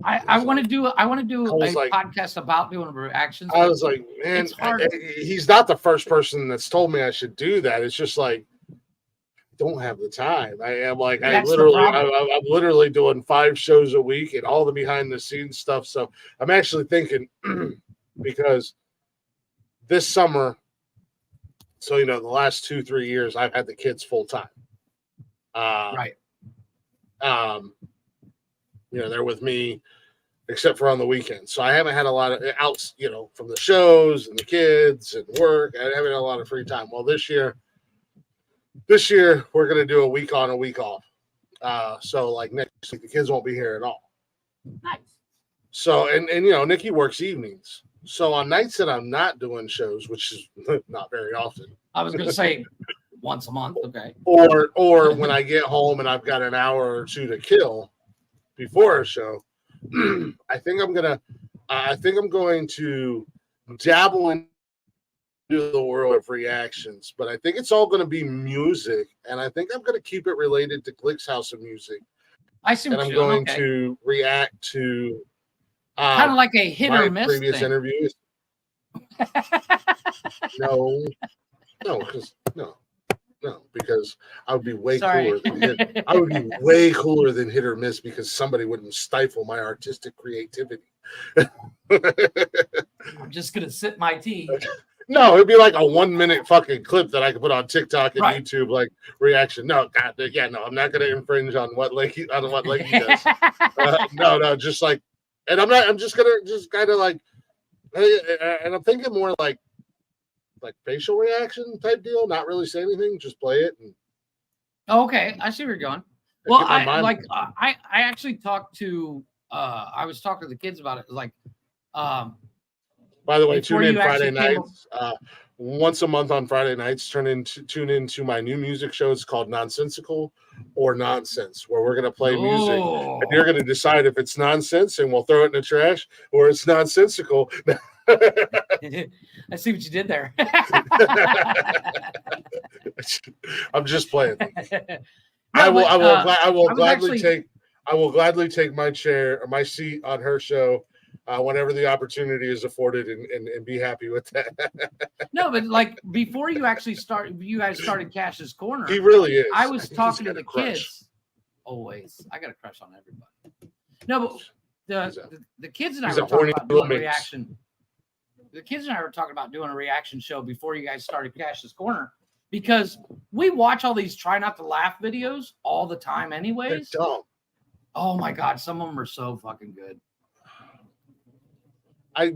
A: I want to do a
B: like,
A: podcast about doing reactions.
B: I was like, man,
A: it's hard.
B: He's not the first person that's told me I should do that. It's just like, I don't have the time. I am like, I'm literally doing 5 shows a week and all the behind the scenes stuff. So I'm actually thinking because this summer, so the last 2-3 years, I've had the kids full time.
A: Right.
B: They're with me except for on the weekends. So I haven't had a lot of outs, from the shows and the kids and work. I haven't had a lot of free time. Well, this year we're going to do a week on, a week off. So like next week, the kids won't be here at all.
A: Nice.
B: So, and Nikki works evenings. So on nights that I'm not doing shows, which is not very often.
A: I was going to say once a month. Okay.
B: Or when I get home and I've got an hour or two to kill before a show, I think I'm going to dabble into the world of reactions, but I think it's all going to be music, and I think I'm going to keep it related to Glick's House of Music.
A: I see.
B: And I'm going to react to
A: kind of like a hit or miss
B: previous
A: thing.
B: Interviews. No, because I would be way cooler than hit or miss because somebody wouldn't stifle my artistic creativity.
A: I'm just gonna sip my tea.
B: No, it'd be like a 1-minute fucking clip that I could put on TikTok and YouTube, like reaction. No, God, yeah, no, I'm not gonna infringe on what Lakey does. No, just like, and I'm just gonna kind of like, and I'm thinking more like facial reaction type deal, not really say anything, just play it. And
A: okay, I see where you're going. Well, I actually talked to I was talking to the kids about it. Like,
B: by the way, tune in Friday nights. Once a month on Friday nights, tune into my new music show. It's called Nonsensical or Nonsense, where we're gonna play music, and you're gonna decide if it's nonsense, and we'll throw it in the trash, or it's nonsensical.
A: I see what you did there.
B: I'm just playing. I will gladly take my chair or my seat on her show whenever the opportunity is afforded, and be happy with that.
A: No, but like before you guys started Cash's Corner.
B: He really is.
A: I was talking to the kids. Always, I got a crush on everybody. No, but the kids and I were talking about doing a reaction. The kids and I were talking about doing a reaction show before you guys started Cash's Corner, because we watch all these try not to laugh videos all the time anyways.
B: They're dumb.
A: Oh my God. Some of them are so fucking good.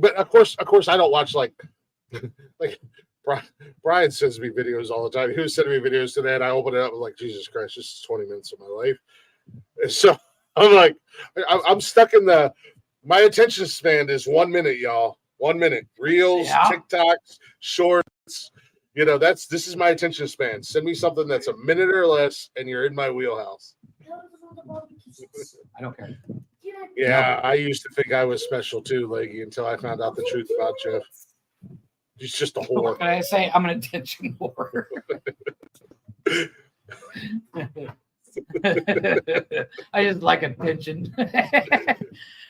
B: But of course I don't watch like Brian sends me videos all the time. He was sending me videos today and I open it up and like, Jesus Christ, this is 20 minutes of my life. And so I'm like, I'm stuck in my attention span is 1 minute, y'all. 1 minute. Reels, TikToks, shorts. This is my attention span. Send me something that's a minute or less, and you're in my wheelhouse.
A: I don't care.
B: Yeah, I used to think I was special too, Leggy, until I found out the truth about Jeff. He's just a whore.
A: What can I say? I'm an attention whore. I just like attention.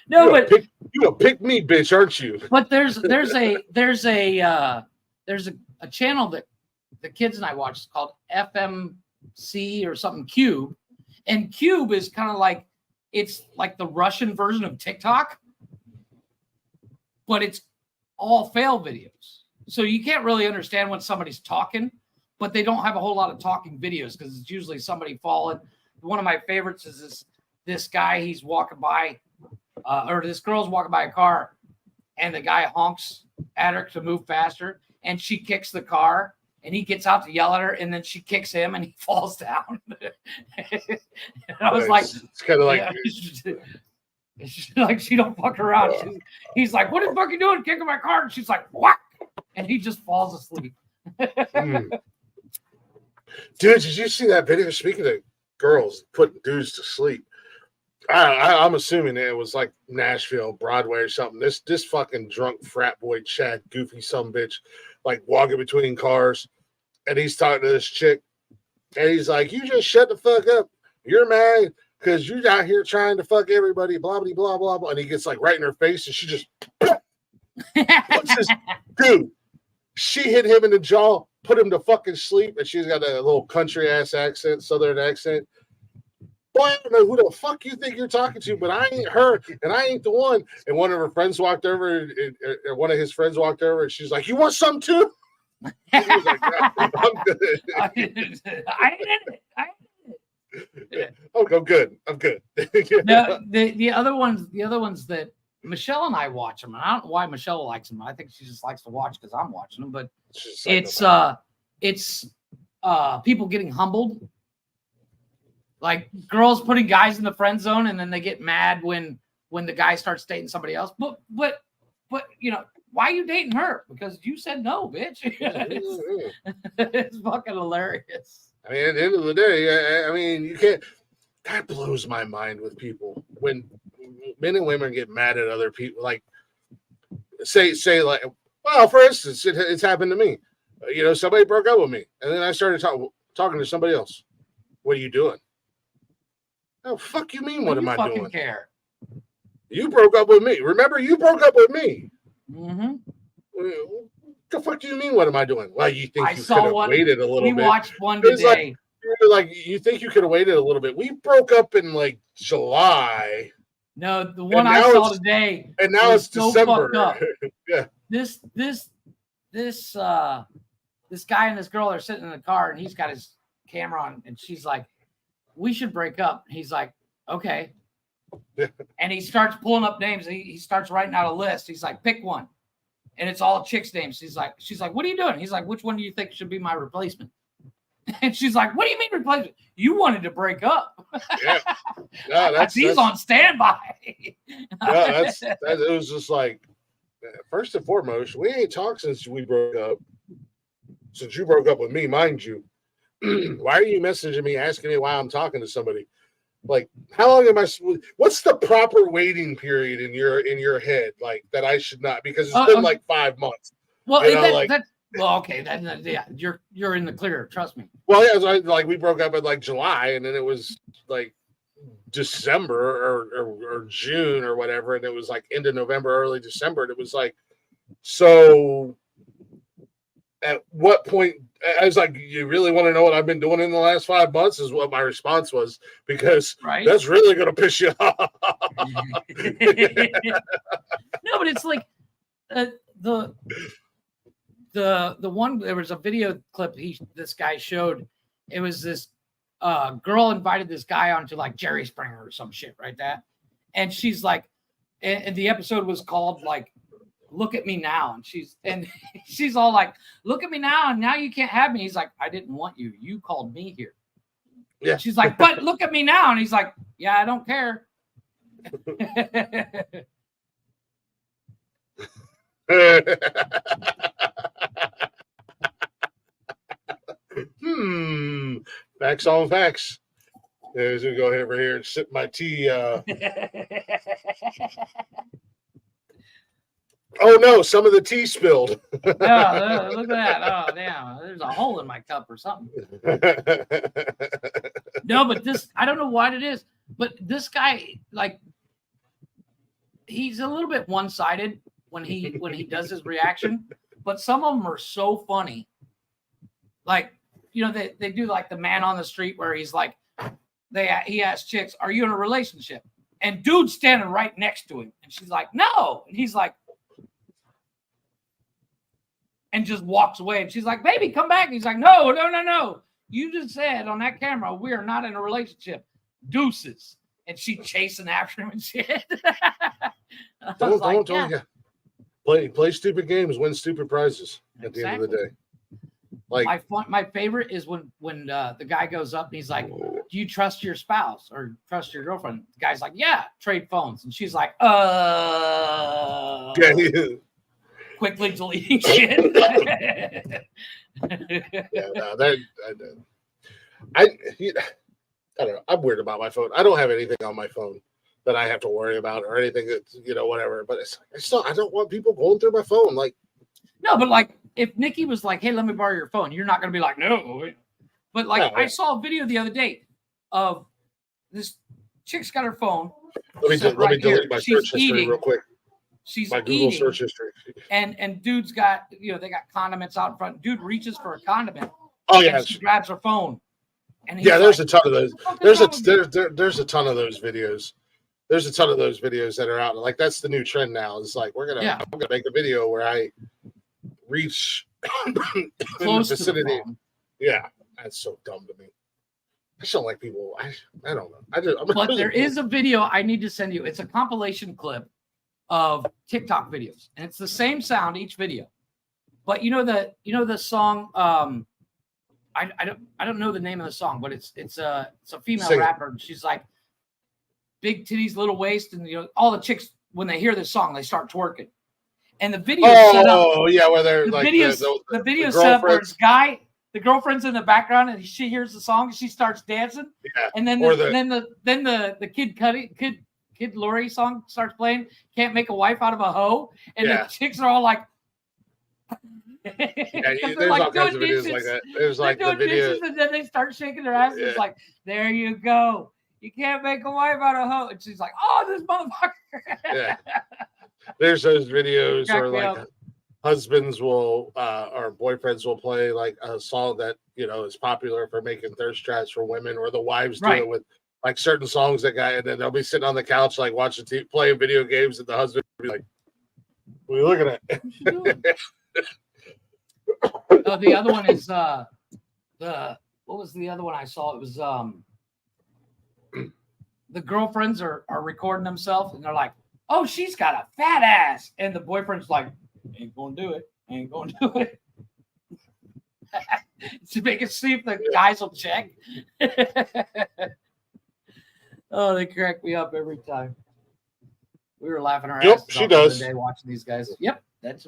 A: No, but
B: you pick me, bitch, aren't you?
A: But there's a channel that the kids and I watch. It's called FMC or something Cube, and Cube is kind of like, it's like the Russian version of TikTok, but it's all fail videos. So you can't really understand when somebody's talking, but they don't have a whole lot of talking videos because it's usually somebody falling. One of my favorites is this guy. He's walking by. Or this girl's walking by a car and the guy honks at her to move faster and she kicks the car and he gets out to yell at her and then she kicks him and he falls down. And I was like,
B: it's kind of like,
A: it's like she don't fuck around. He's like, what the fuck you doing kicking my car? And she's like, what? And he just falls asleep.
B: Dude, did you see that video? Speaking of girls putting dudes to sleep, I'm assuming it was like Nashville, Broadway or something. This fucking drunk frat boy Chad, goofy some bitch, like walking between cars, and he's talking to this chick, and he's like, "You just shut the fuck up. You're mad because you're out here trying to fuck everybody, blah blah blah blah blah." And he gets like right in her face, and she just puts his dude. She hit him in the jaw, put him to fucking sleep, and she's got a little country ass accent, southern accent. Boy, I don't know who the fuck you think you're talking to, but I ain't her, and I ain't the one. And one of her friends walked over, and one of his friends walked over, and she's like, "You want some too?" He was like, "No, I'm good.
A: I did it.
B: I'm good. I'm good."
A: No, the other ones that Michelle and I watch them, and I don't know why Michelle likes them. I think she just likes to watch because I'm watching them. But it's people getting humbled, like girls putting guys in the friend zone, and then they get mad when the guy starts dating somebody else. But you know, why are you dating her? Because you said no, bitch. It's fucking hilarious.
B: I mean, at the end of the day, I mean, you can't. That blows my mind with people when men and women get mad at other people. Like, say, like, well, for instance, it's happened to me. You know, somebody broke up with me, and then I started talking to somebody else. What are you doing? Oh, fuck you mean? What am I doing?
A: Care.
B: You broke up with me. Remember, you broke up with me.
A: Mm-hmm.
B: What the fuck do you mean? What am I doing? Well, you think you could have
A: one,
B: waited a little bit.
A: We watched one today.
B: Like you think you could have waited a little bit. We broke up in like July.
A: No, the one I saw today.
B: And now it's so December.
A: Fucked up.
B: Yeah.
A: This guy and this girl are sitting in the car, and he's got his camera on, and she's like, "We should break up." He's like, "Okay." And he starts pulling up names. He starts writing out a list. He's like, "Pick one," and it's all chicks' names. She's like, "What are you doing?" He's like, "Which one do you think should be my replacement?" And she's like, "What do you mean replacement? You wanted to break up."
B: Yeah, no,
A: he's on standby.
B: No, it was just like, first and foremost, we ain't talked since we broke up. Since you broke up with me, mind you. Why are you messaging me asking me why I'm talking to somebody? Like, how long am I? What's the proper waiting period in your head? Like that I should not, because it's been like 5 months.
A: Well, okay, yeah, you're in the clear. Trust me.
B: Well, yeah, like we broke up in like July, and then it was like December or June or whatever, and it was like end of November, early December, and it was like, so at what point? I was like, you really want to know what I've been doing in the last 5 months? Is what my response was, because that's really going to piss you off.
A: No, but it's like the one, there was a video clip this guy showed. It was this girl invited this guy onto like Jerry Springer or some shit, right? And she's like, and the episode was called like, "Look at Me Now," and she's all like, "Look at me now, and now you can't have me." He's like, "I didn't want you. You called me here." Yeah. And she's like, "But look at me now," and he's like, "Yeah, I don't care."
B: Facts on facts. Yeah, I'm gonna go over here and sip my tea. Oh no, some of the tea spilled.
A: Oh, look at that. Oh, damn. There's a hole in my cup or something. No, but this, I don't know what it is, but this guy, like, he's a little bit one-sided when he does his reaction, but some of them are so funny. Like, you know, they do like the man on the street where he's like, he asks chicks, "Are you in a relationship?" And dude's standing right next to him. And she's like, "No." And he's like, and just walks away. And she's like, "Baby, come back." And he's like, No. You just said on that camera, we are not in a relationship. Deuces. And she chasing after him and shit.
B: Don't play stupid games, win stupid prizes at the end of the day. Like
A: my favorite is when the guy goes up and he's like, "Do you trust your spouse or trust your girlfriend?" The guy's like, "Yeah, trade phones." And she's like, quickly deleting shit.
B: I don't know. I'm weird about my phone. I don't have anything on my phone that I have to worry about or anything that's, whatever. But I don't want people going through my phone. Like,
A: no, but like if Nikki was like, "Hey, let me borrow your phone," you're not gonna be like, "No." But like,
B: No,
A: I
B: yeah.
A: saw a video the other day of this chick's got her phone.
B: Let me
A: set
B: let me
A: right here.
B: delete my
A: She's
B: search history
A: eating.
B: real quick.
A: She's
B: My Google
A: eating,
B: search history.
A: and dude's got they got condiments out in front. Dude reaches for a condiment.
B: Oh yeah,
A: And she grabs her phone. And
B: yeah. There's
A: like,
B: a ton of those.
A: "What the fuck is wrong with you?"
B: There's a ton of those videos. There's a ton of those videos that are out. Like that's the new trend now. It's like I'm gonna make a video where I reach in the
A: Close to the
B: vicinity.
A: phone.
B: Yeah, that's so dumb to me. I just don't like people. I don't know.
A: But there is a video I need to send you. It's a compilation clip of TikTok videos, and it's the same sound each video. But you know the song. I don't know the name of the song, but it's a female
B: Sing it.
A: rapper, and she's like big titties, little waist, and all the chicks when they hear this song they start twerking. And the video set up.
B: Oh yeah, where they're
A: The
B: like
A: video set up where it's the girlfriend's in the background, and she hears the song, and she starts dancing.
B: Yeah.
A: And then the Kid Lori song starts playing. Can't make a wife out of a hoe, and the chicks are all like.
B: There's all kinds of videos like that. There's like the video,
A: and then they start shaking their ass. It's like, there you go. You can't make a wife out of a hoe, and she's like, oh, this motherfucker.
B: Yeah. There's those videos
A: Crack
B: where
A: me
B: like
A: up.
B: husbands will or boyfriends will play like a song that is popular for making thirst traps for women, or the wives do it with like certain songs that guy, and then they'll be sitting on the couch like watching TV, playing video games, and the husband will be like, "What are you looking at?"
A: Oh, the other one is what was the other one I saw? It was the girlfriends are recording themselves, and they're like, "Oh, she's got a fat ass," and the boyfriend's like, "Ain't gonna do it. Ain't gonna do it." To make it see if the guys will check. Oh, they crack me up every time. We were laughing our asses
B: she
A: off
B: does.
A: the other day watching these guys. Yep, that is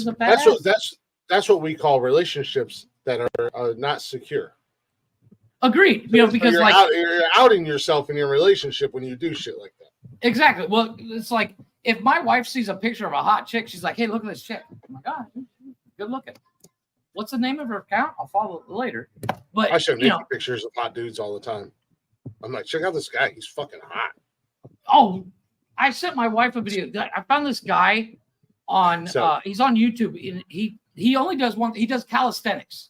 A: a fat ass.
B: That's what we call relationships that are not secure.
A: Agreed. Because
B: you're outing yourself in your relationship when you do shit like that.
A: Exactly. Well, it's like if my wife sees a picture of a hot chick, she's like, "Hey, look at this chick." I'm like, "God, good looking." What's the name of her account? I'll follow it later. But
B: I show Nikki pictures of hot dudes all the time. I'm like, check out this guy. He's fucking hot.
A: Oh, I sent my wife a video. I found this guy on. He's on YouTube. And he only does one. He does calisthenics,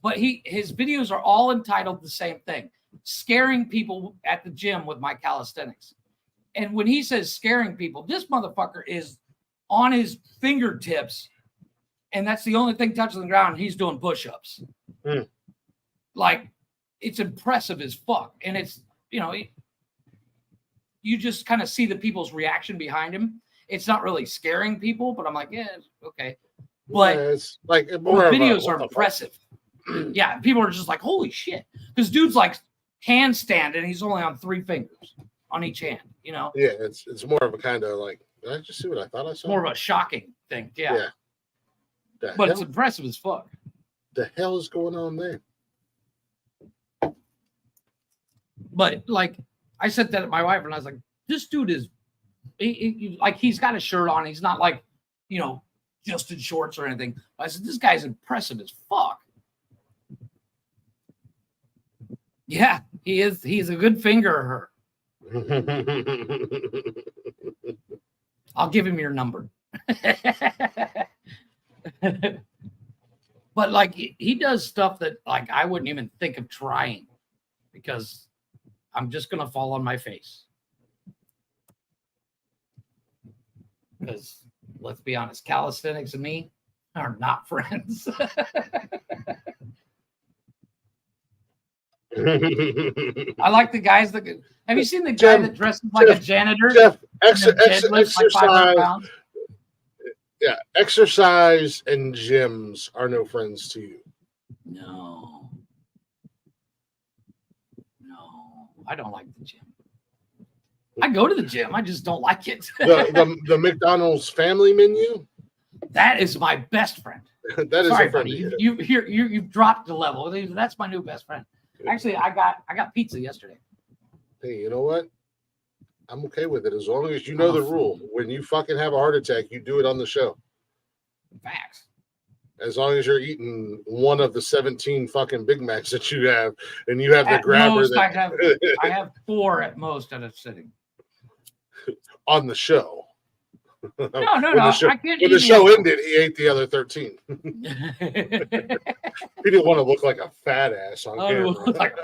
A: but his videos are all entitled the same thing: scaring people at the gym with my calisthenics. And when he says scaring people, this motherfucker is on his fingertips, and that's the only thing touching the ground. He's doing push-ups. Like, it's impressive as fuck. And it's, you just kind of see the people's reaction behind him. It's not really scaring people, but I'm like, yeah, okay. But
B: it's like
A: the videos are impressive. Yeah, people are just like, holy shit. Because dude's like handstand, and he's only on 3 fingers on each hand, Yeah,
B: it's more of a kind of like, did I just see what I thought I saw?
A: More of a shocking thing. Yeah. But it's impressive as fuck.
B: The hell is going on there?
A: But like, I said that to my wife, and I was like, this dude is like, he's got a shirt on. He's not like, just in shorts or anything. I said, this guy's impressive as fuck. Yeah, he is. He's a good fingerer. I'll give him your number. But like, he does stuff that like I wouldn't even think of trying, because I'm just gonna fall on my face. Because let's be honest, calisthenics and me are not friends. I like the guys that. Have you seen the guy that dresses like a janitor?
B: Jeff,
A: Exercise.
B: Like yeah, exercise and gyms are no friends to you.
A: No, I don't like the gym. I go to the gym. I just don't like it.
B: the McDonald's family menu.
A: That is my best friend.
B: That is
A: Sorry,
B: a friend.
A: buddy. You've dropped the level. That's my new best friend. Actually, I got pizza yesterday.
B: Hey, you know what? I'm okay with it as long as you know the rule. When you fucking have a heart attack, you do it on the show.
A: Facts.
B: as long as you're eating one of the 17 fucking Big Macs that you have, and you have the
A: At
B: grabber
A: most,
B: that
A: I have 4 at most at a sitting.
B: on the show.
A: No.
B: I can't when the show ended, he ate the other 13. He didn't want to look like a fat ass on camera.
A: Like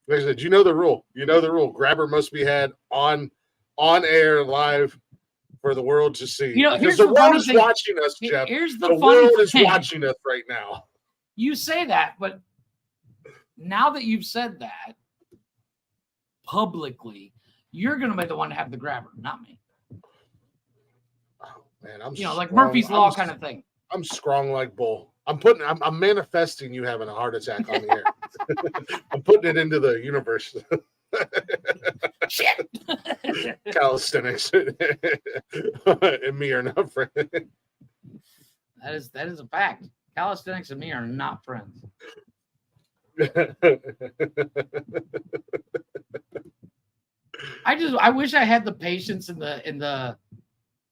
B: Like I said, you know the rule. You know the rule. Grabber must be had on air live for the world to see.
A: You know,
B: because the world is watching us, Jeff.
A: Here's
B: the world is watching us right now.
A: You say that, but now that you've said that publicly, you're going to be the one to have the grabber, not me.
B: Oh, man, I'm
A: like Murphy's Law kind of thing.
B: I'm strong like bull. I'm manifesting you having a heart attack on the air. I'm putting it into the universe.
A: Shit.
B: Calisthenics and me are not friends.
A: That is a fact. Calisthenics and me are not friends. I wish I had the patience and the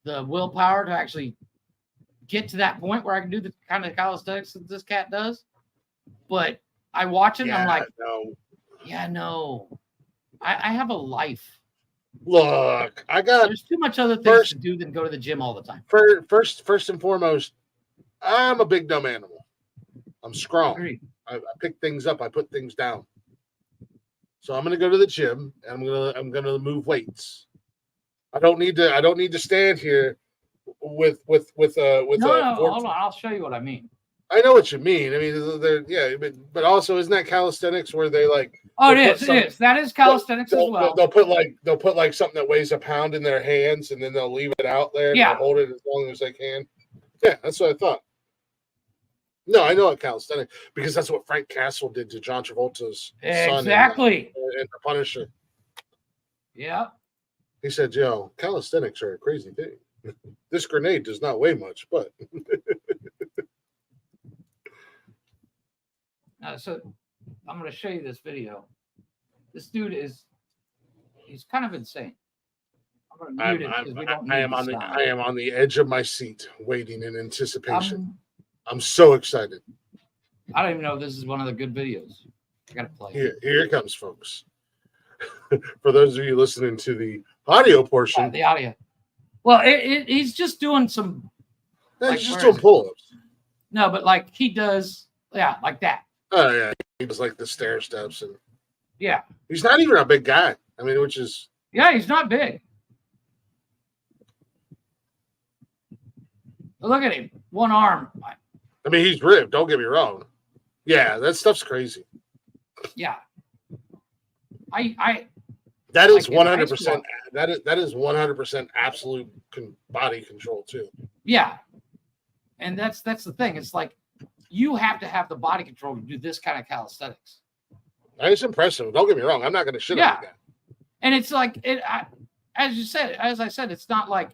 A: willpower to actually get to that point where I can do the kind of calisthenics that this cat does. But I watch it and I'm like, no. I have a life.
B: Look,
A: there's too much other things to do than go to the gym all the time.
B: First and foremost, I'm a big dumb animal. I'm strong. I pick things up. I put things down. So I'm going to go to the gym and I'm going to move weights. I don't need to stand here with
A: hold on. I'll show you what I mean.
B: I know what you mean. I mean, but also isn't that calisthenics where they like?
A: Oh, it is. That is calisthenics as well.
B: They'll put like something that weighs a pound in their hands, and then they'll leave it out there. And they'll hold it as long as they can. Yeah, that's what I thought. No, I know what calisthenics because that's what Frank Castle did to John Travolta's son.
A: Exactly.
B: In The Punisher.
A: Yeah.
B: He said, "Yo, calisthenics are a crazy thing. This grenade does not weigh much, but."
A: So I'm going to show you this video. This dude he's kind of insane. I'm going to mute it because we don't
B: I am on the edge of my seat, waiting in anticipation. I'm so excited.
A: I don't even know if this is one of the good videos. I got to play.
B: Here it comes, folks. For those of you listening to the audio portion.
A: Yeah, the audio. Well, he's just doing some.
B: He's just doing pull-ups.
A: No, but like he does, like that.
B: Oh yeah, he does like the stair steps and.
A: Yeah.
B: He's not even a big guy. I mean, which is.
A: Yeah, he's not big. Look at him, one arm.
B: I mean, he's ripped. Don't get me wrong. Yeah, that stuff's crazy.
A: Yeah.
B: That is 100%. That is 100% absolute body control too.
A: Yeah, and that's the thing. It's like you have to have the body control to do this kind of calisthenics.
B: It's impressive. Don't get me wrong. I'm not going to shit on the guy.
A: And it's like as I said, it's not like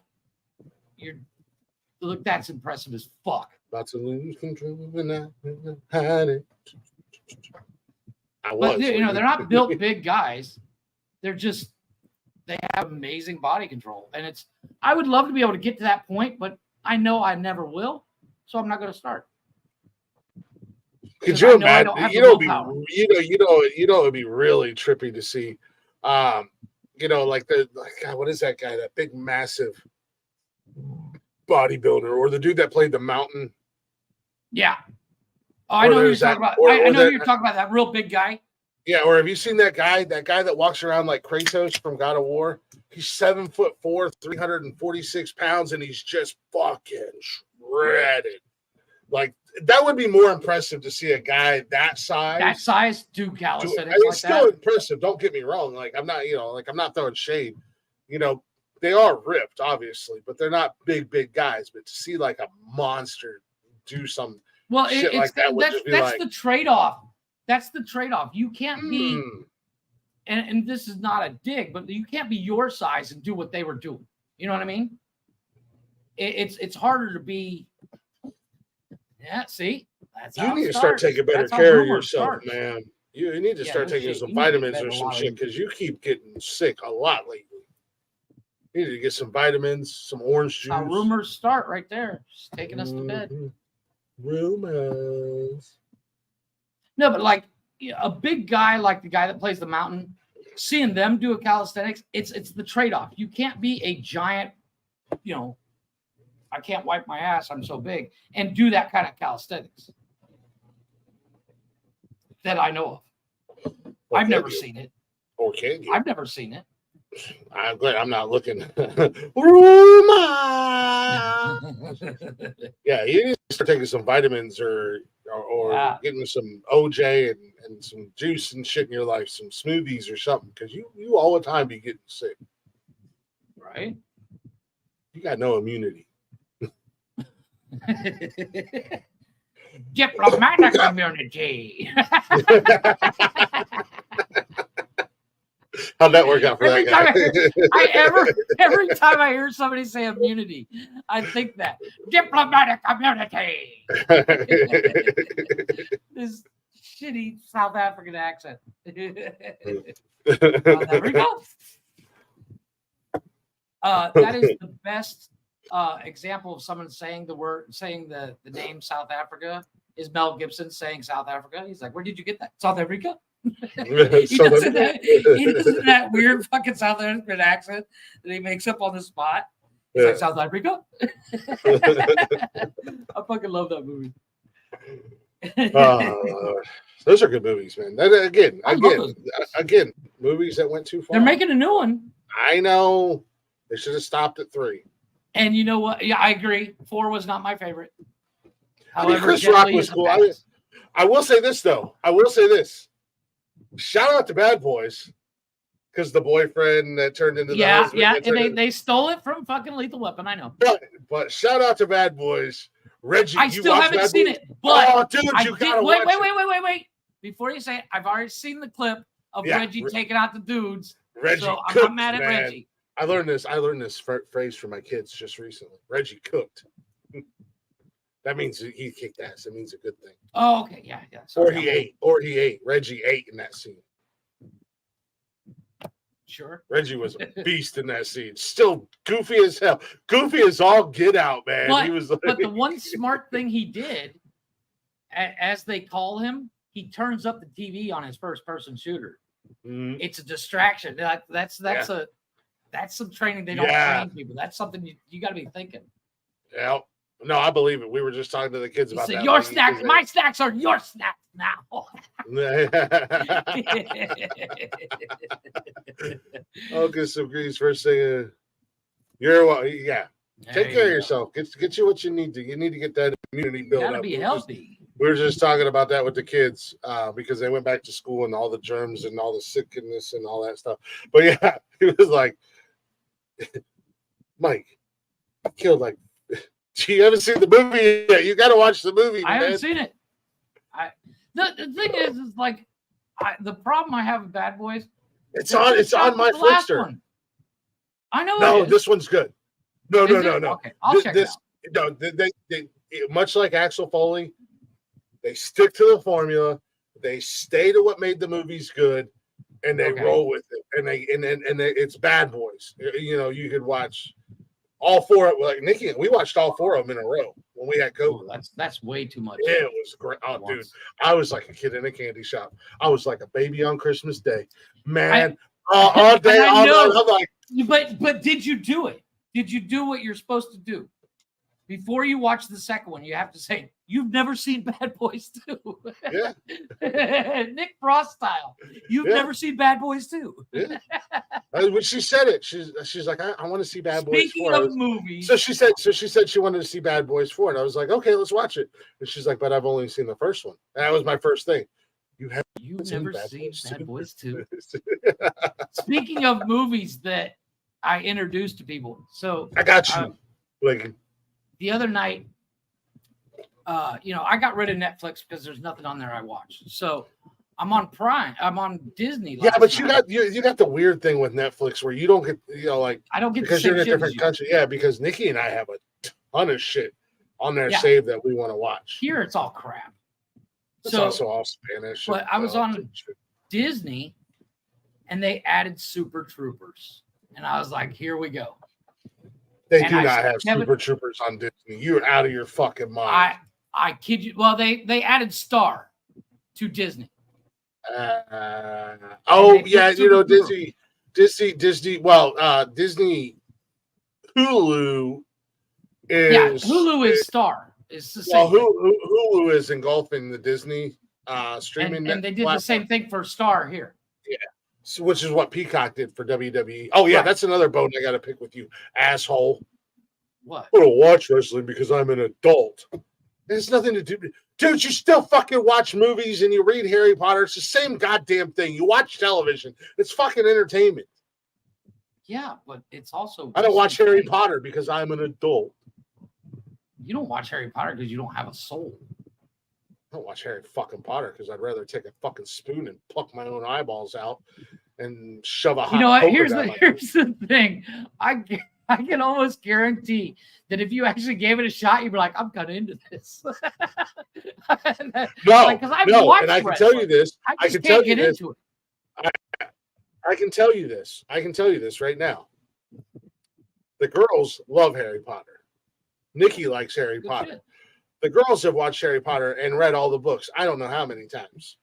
A: look. That's impressive as fuck.
B: About to lose control and I had it.
A: But they're not built big guys. They have amazing body control. And I would love to be able to get to that point, but I know I never will. So I'm not going to start.
B: Could you imagine? It'd be really trippy to see. God, what is that guy? That big, massive bodybuilder, or the dude that played the Mountain.
A: Yeah. Oh, I know who you're talking about. I know you're talking about that real big guy.
B: Yeah, or have you seen that guy that walks around like Kratos from God of War? He's 7'4", 346 pounds, and he's just fucking shredded. Like that would be more impressive to see a guy that size.
A: Do calisthenics.
B: I mean, it's still impressive. Don't get me wrong. Like I'm not throwing shade. They are ripped, obviously, but they're not big guys. But to see like a monster do some shit like that would just be
A: that's the trade-off. That's the trade-off. You can't be, and this is not a dig, but you can't be your size and do what they were doing. You know what I mean? It's harder to be. Yeah, see? That's
B: you need to start taking better care of yourself, man. You need to start taking some vitamins or some shit because you keep getting sick a lot lately. You need to get some vitamins, some orange juice.
A: How rumors start right there. Just taking us to bed.
B: Rumors.
A: No, but like a big guy like the guy that plays the mountain, seeing them do a calisthenics, it's the trade-off. You can't be a giant, I can't wipe my ass, I'm so big, and do that kind of calisthenics that I know of.
B: Or
A: I've never
B: can you?
A: seen it.
B: Or can you?
A: I've never seen it.
B: I'm glad I'm not looking. Rumors. Yeah, you need to start taking some vitamins or
A: Yeah.
B: getting some OJ and some juice and shit in your life, some smoothies or something, because you all the time be getting sick.
A: Right?
B: You got no immunity.
A: Diplomatic community.
B: How'd that work out for
A: Every
B: that guy?
A: every time I hear somebody say immunity, I think that diplomatic community. This shitty South African accent. Oh, there we go. That is the best example of someone saying the name South Africa is Mel Gibson saying South Africa. He's like, where did you get that? South Africa? he does that weird fucking South African accent that he makes up on the spot. He's like, South Africa. I fucking love that movie.
B: Those are good movies, man. Again, movies that went too far.
A: They're making a new one.
B: I know. They should have stopped at 3.
A: And you know what? Yeah, I agree. 4 was not my favorite.
B: Chris Rock was cool. I will say this, though. Shout out to Bad Boys, because the boyfriend that turned into the husband.
A: Yeah, and they stole it from fucking Lethal Weapon. I know.
B: But shout out to Bad Boys. Reggie,
A: I still haven't seen it, but
B: oh, dude, you gotta watch it.
A: Wait. Before you say it, I've already seen the clip of Reggie taking out the dudes.
B: Reggie,
A: so I'm
B: cooked,
A: not mad at
B: man.
A: Reggie.
B: I learned this phrase from my kids just recently. Reggie cooked. That means he kicked ass. It means a good thing.
A: Oh, okay, yeah.
B: Sorry, or he ate. Reggie ate in that scene.
A: Sure.
B: Reggie was a beast in that scene. Still goofy as hell. Goofy as all get out, man.
A: But,
B: he was like...
A: but the one smart thing he did, as they call him, he turns up the TV on his first-person shooter. Mm-hmm. It's a distraction. That's some training they don't train people. That's something you got to be thinking.
B: Yeah. No, I believe it. We were just talking to the kids about that.
A: Your snacks, my snacks are your snacks now.
B: I'll get some grease first thing. Take care of yourself. Get you what you need to. You need to get that immunity built up.
A: You gotta be healthy.
B: We were just talking about that with the kids because they went back to school and all the germs and all the sickness and all that stuff. But yeah, it was like, Mike, you killed like. You haven't seen the movie yet. You got to watch the movie.
A: I haven't seen it. The thing is like the problem I have with Bad Boys.
B: It's on my Flickster.
A: I know.
B: No, this one's good. No.
A: Okay, I'll check it out.
B: No, they much like Axel Foley, they stick to the formula. They stay to what made the movies good, and they roll with it. And it's Bad Boys. You could watch. All 4, like Nikki, we watched all 4 of them in a row when we had COVID.
A: Ooh, that's way too much.
B: Yeah, it was great. Oh, dude, I was like a kid in a candy shop. I was like a baby on Christmas Day, man. All day, all night. I'm like,
A: but did you do it? Did you do what you're supposed to do? Before you watch the second one, you have to say you've never seen Bad Boys 2.
B: Yeah,
A: Nick Frost style. You've never seen Bad Boys 2.
B: Yeah. When she said it, she's like, I want to see Bad Boys 4.
A: Speaking of movies,
B: so she said she wanted to see Bad Boys 4, and I was like, okay, let's watch it. And she's like, but I've only seen the first one. And that was my first thing. You've
A: never seen Bad Boys 2. Speaking of movies that I introduced to people, so
B: I got you.
A: The other night, I got rid of Netflix because there's nothing on there I watch. So I'm on Prime. I'm on Disney.
B: Yeah, but you got the weird thing with Netflix where you don't get
A: I don't get
B: because you're in a different country. Yeah, because Nikki and I have a ton of shit on there saved that we want to watch.
A: Here it's all crap.
B: It's also all Spanish.
A: But I was on Disney, and they added Super Troopers. And I was like, here we go.
B: They
A: And
B: do
A: I
B: not
A: said,
B: have
A: Kevin-
B: Super Troopers on Disney. You're out of your fucking mind.
A: I kid you. Well, they added Star to Disney.
B: Oh
A: they
B: yeah,
A: put
B: you know
A: Super Trooper.
B: Disney. Well, Disney Hulu is
A: Yeah, Hulu is Star. It's the
B: well,
A: same thing.
B: Hulu is engulfing the Disney streaming,
A: And they did the
B: platform.
A: same thing for Star here.
B: So, which is what Peacock did for WWE. Oh yeah,
A: Right.
B: that's another bone I got to pick with you, asshole.
A: What?
B: I don't watch wrestling because I'm an adult. It has nothing to do. Dude, you still fucking watch movies and you read Harry Potter. It's the same goddamn thing. You watch television. It's fucking entertainment.
A: Yeah, but it's also.
B: I don't watch Harry Potter because I'm an adult.
A: You don't watch Harry Potter because you don't have a soul.
B: I don't watch Harry fucking Potter because I'd rather take a fucking spoon and pluck my own eyeballs out and shove a hot
A: You know what?
B: poker
A: Here's
B: down
A: the
B: my-
A: here's the thing. I can almost guarantee that if you actually gave it a shot, you'd be like, I'm kind of into this.
B: No,
A: Like, 'cause I've
B: no,
A: watched
B: and I can tell you
A: wrestling.
B: this.
A: I
B: I
A: just
B: can tell
A: can't
B: you
A: get
B: this.
A: into it.
B: I can tell you this. I can tell you this right now. The girls love Harry Potter. Nikki likes Harry
A: Good
B: Potter.
A: shit.
B: The girls have watched Harry Potter and read all the books. I don't know how many times.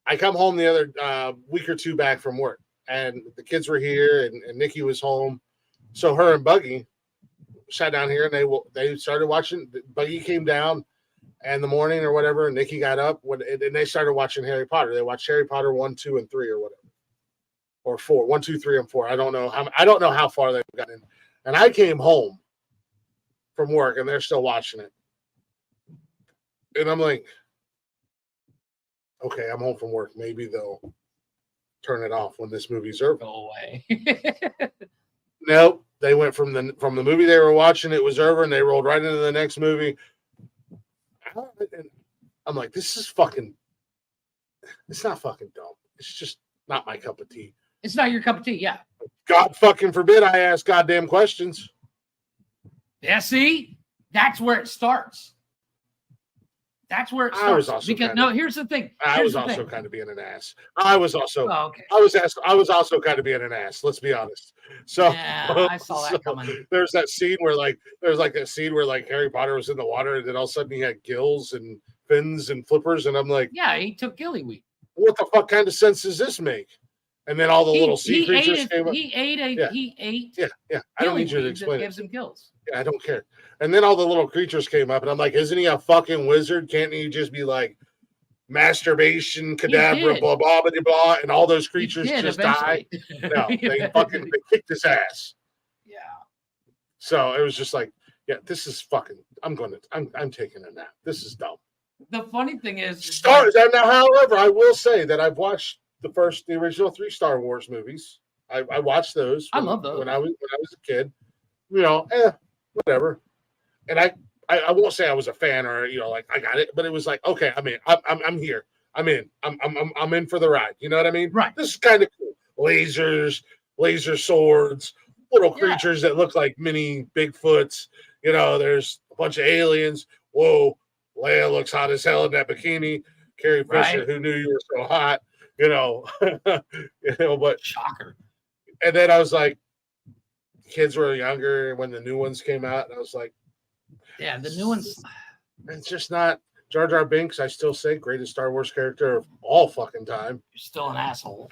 B: I come home the other week or two back from work, and the kids were here, and Nikki was home. So her and Buggy sat down here, and they started watching. Buggy came down in the morning or whatever, and Nikki got up and they started watching Harry Potter. They watched Harry Potter 1, 2, and 3 or whatever, or 4, 1, 2, 3, and 4. I don't know how far they've gotten. And I came home from work, and they're still watching it. And I'm like, okay, I'm home from work. Maybe they'll turn it off when this movie's over.
A: Go away.
B: Nope. They went from the movie they were watching, it was over, and they rolled right into the next movie. And I'm like, this is fucking, it's not fucking dumb. It's just not my cup of tea.
A: It's not your cup of tea, yeah.
B: God fucking forbid I ask goddamn questions.
A: Yeah, see? That's where it starts. That's where it
B: I was
A: starts.
B: also
A: Because
B: kinda-
A: no, here's the thing.
B: I
A: Here's
B: was
A: the
B: also
A: thing.
B: kind of being an ass. I was also
A: Oh, okay.
B: I was also kind of being an ass. Let's be honest. So
A: Yeah, I saw that
B: so
A: coming.
B: There's that scene where Harry Potter was in the water, and then all of a sudden he had gills and fins and flippers, and I'm like,
A: Yeah, he took gillyweed.
B: what the fuck kind of sense does this make? And then all the little sea creatures
A: ate
B: came up.
A: He ate
B: Yeah.
A: He ate
B: Yeah. I don't need you to
A: gillyweed that
B: explain it.
A: gives him gills.
B: Yeah, I don't care. And then all the little creatures came up, and I'm like, isn't he a fucking wizard? Can't he just be like masturbation, cadabra,
A: did.
B: blah, blah, blah, blah, and all those
A: He
B: creatures
A: did
B: just die?
A: eventually.
B: No, they kicked his ass.
A: Yeah.
B: So it was just like, yeah, this is fucking. I'm taking a nap. This is dumb.
A: The funny thing is,
B: Now, however, I will say that I've watched the original 3 Star Wars movies. I watched those.
A: I love those.
B: when I was a kid. You know, whatever. And I won't say I was a fan or like I got it, but it was like, okay, I'm in. I'm here. I'm in. I'm in for the ride. You know what I mean?
A: Right.
B: This is kind of cool. Lasers, laser swords, little
A: Yeah.
B: creatures that look like mini Bigfoots. There's a bunch of aliens. Whoa, Leia looks hot as hell in that bikini. Carrie Fisher,
A: Right.
B: who knew you were so hot? But
A: shocker.
B: and then I was like, kids were younger when the new ones came out, and I was like,
A: Yeah, the new ones.
B: it's just not Jar Jar Binks. I still say greatest Star Wars character of all fucking time.
A: You're still an asshole.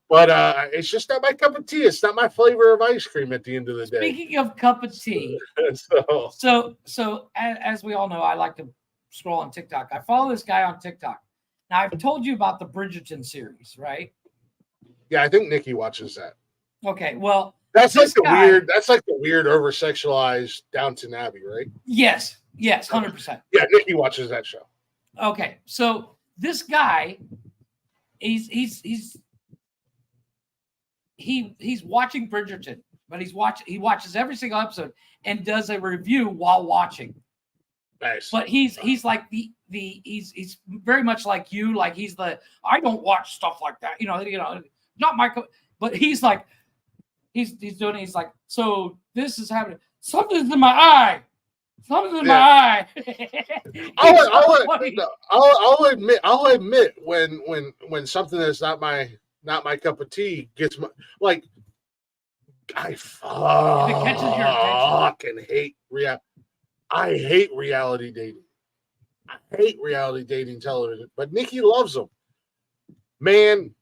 B: But it's just not my cup of tea. It's not my flavor of ice cream at the end of the day.
A: Speaking of cup of tea, so as we all know, I like to scroll on TikTok. I follow this guy on TikTok. Now I've told you about the Bridgerton series, right?
B: Yeah, I think Nikki watches that.
A: Okay, well,
B: That's like
A: this
B: the
A: guy-
B: weird. That's like the weird over sexualized Downton Abbey, right?
A: yes, 100%.
B: Yeah, Nikki watches that show.
A: Okay, so this guy, he's watching Bridgerton, but he watches every single episode and does a review while watching.
B: Nice.
A: But he's like he's very much like you, like he's the I don't watch stuff like that, not my but he's like he's doing it, he's like, so this is happening. Something's in my eye. Something's in my eye.
B: I'll admit when something that's not my not my cup of tea gets my like. I
A: If it catches your attention.
B: fucking hate I hate reality dating. I hate reality dating television, but Nikki loves them. Man,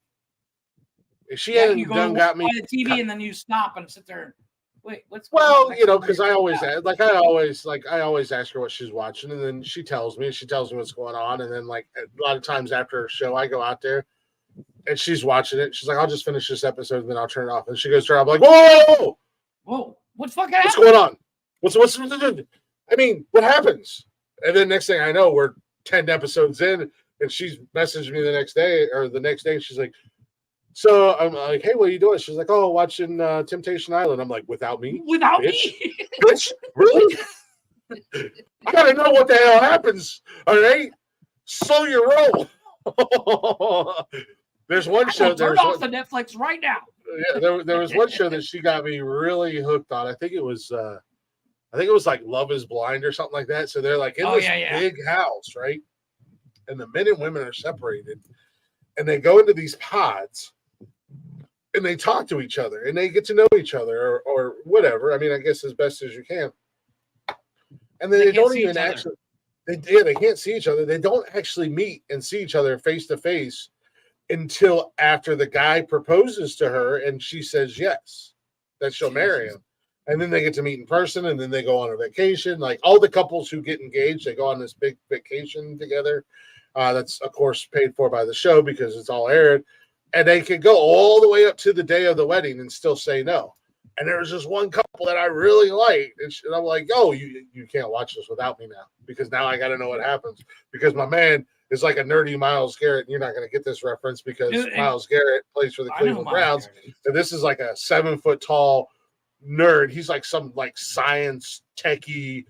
B: if she
A: You
B: hadn't
A: go
B: done got me.
A: by the TV and then you stop and sit there. Wait, what's
B: Well,
A: going
B: you know,
A: on?
B: because I always ask her what she's watching, and then she tells me what's going on, and then like a lot of times after a show, I go out there and she's watching it. She's like, "I'll just finish this episode, and then I'll turn it off." And she goes to her, I'm like, "Whoa,
A: Whoa, what's fucking
B: what's
A: happening?
B: going on? What's I mean, what happens?" And then next thing I know, we're 10 episodes in, and she's messaged me the next day. She's like, "So," I'm like, "Hey, what are you doing?" She's like, "Oh, watching Temptation Island." I'm like, "Without me?
A: Without
B: Bitch.
A: me?
B: Bitch, really? I gotta know what the hell happens. All right, slow your roll." There's one show.
A: Turn off the Netflix right now.
B: Yeah, there was one show that she got me really hooked on. I think it was like Love Is Blind or something like that. So they're like in this big house, right? And the men and women are separated, and they go into these pods, and they talk to each other, and they get to know each other, or whatever. I mean, I guess as best as you can. And then they don't even actually. They can't see each other. They don't actually meet and see each other face to face until after the guy proposes to her and she says yes, that she'll marry him. And then they get to meet in person, and then they go on a vacation. Like all the couples who get engaged, they go on this big vacation together. That's, of course, paid for by the show because it's all aired. And they could go all the way up to the day of the wedding and still say no. And there was just one couple that I really liked. And I'm like, "Oh, you can't watch this without me now, because now I got to know what happens." Because my man is like a nerdy Myles Garrett. And you're not going to get this reference because Myles Garrett plays for the Cleveland Browns. And this is like a 7 foot tall nerd. He's like some like science techie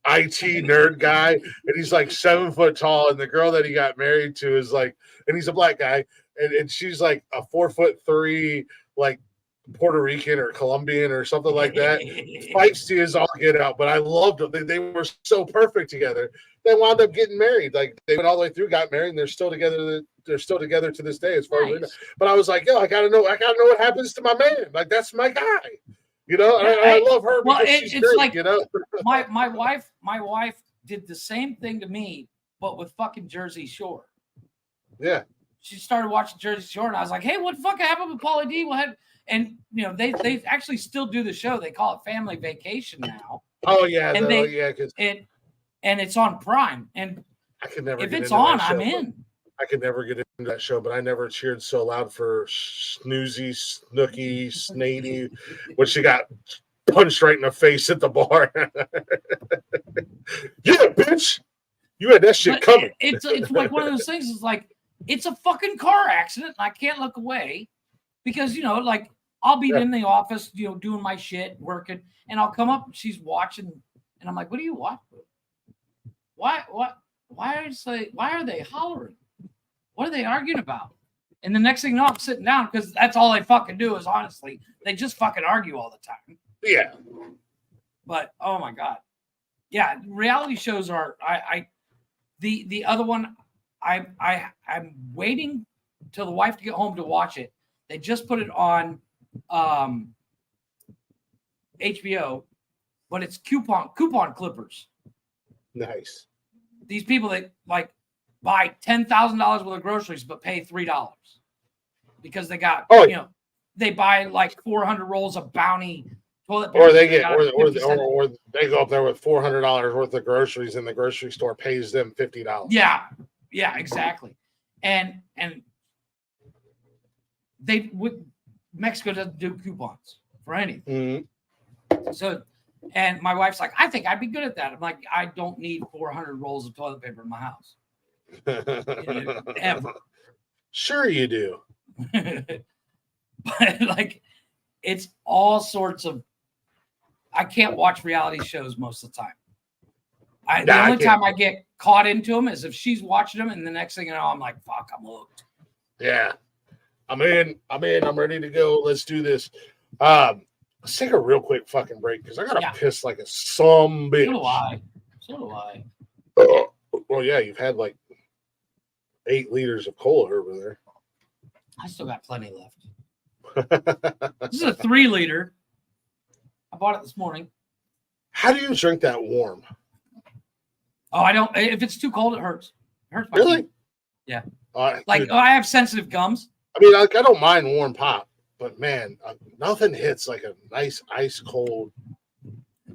B: IT nerd guy. And he's like 7 foot tall. And the girl that he got married to is like, and he's a black guy. And she's like a 4'3", like Puerto Rican or Colombian or something like that. Feisty as all get out, but I loved them. They were so perfect together. They wound up getting married. Like they went all the way through, got married, and they're still together. They're still together to this day, as far as we know. But I was like, "Yo, I gotta know what happens to my man. Like that's my guy." You know, I love her because she's great.
A: Like,
B: you know,
A: my wife did the same thing to me, but with fucking Jersey Shore.
B: Yeah.
A: She started watching Jersey Shore, and I was like, "Hey, what the fuck happened with Pauly D? What?" And you know, they actually still do the show. They call it Family Vacation now.
B: Oh yeah,
A: and and it's on Prime. And
B: I could never.
A: If it's on, I'm in.
B: I could never get into that show, but I never cheered so loud for Snoozy, Snooky, Snady when she got punched right in the face at the bar. Yeah, bitch, you had that shit coming.
A: It's like one of those things. It's like it's a fucking car accident, and I can't look away because you know, like I'll be in the office, you know, doing my shit, working, and I'll come up and she's watching, and I'm like, "What are you watching? Why are they hollering? What are they arguing about?" And the next thing you know, I'm sitting down because that's all they fucking do is honestly, they just fucking argue all the time.
B: Yeah.
A: But oh my God. Yeah, reality shows are the other one I'm waiting till the wife to get home to watch it. They just put it on HBO, but it's coupon clippers.
B: Nice.
A: These people that like buy $10,000 worth of groceries but pay $3 because they got you know, they buy like 400 rolls of Bounty toilet paper.
B: Or they get or they go up there with $400 worth of groceries and the grocery store pays them $50.
A: Yeah, exactly. And they would Mexico doesn't do coupons for anything.
B: Mm-hmm.
A: So, and my wife's like, "I think I'd be good at that." I'm like, "I don't need 400 rolls of toilet paper in my house." Ever.
B: Sure you do.
A: But like, it's all sorts of. I can't watch reality shows most of the time. The only time I get caught into them is if she's watching them, and the next thing you know, I'm like, "Fuck, I'm hooked."
B: Yeah, I'm in. I'm ready to go. Let's do this. Let's take a real quick fucking break because I gotta piss like a some bitch.
A: So do I.
B: Well, yeah, you've had like 8 liters of cola over there.
A: I still got plenty left. This is a 3-liter. I bought it this morning.
B: How do you drink that warm?
A: Oh, I don't. If it's too cold, it hurts. It hurts my
B: Really?
A: teeth. Yeah.
B: Dude,
A: I have sensitive gums.
B: I mean, I don't mind warm pop, but man, nothing hits like a nice ice cold.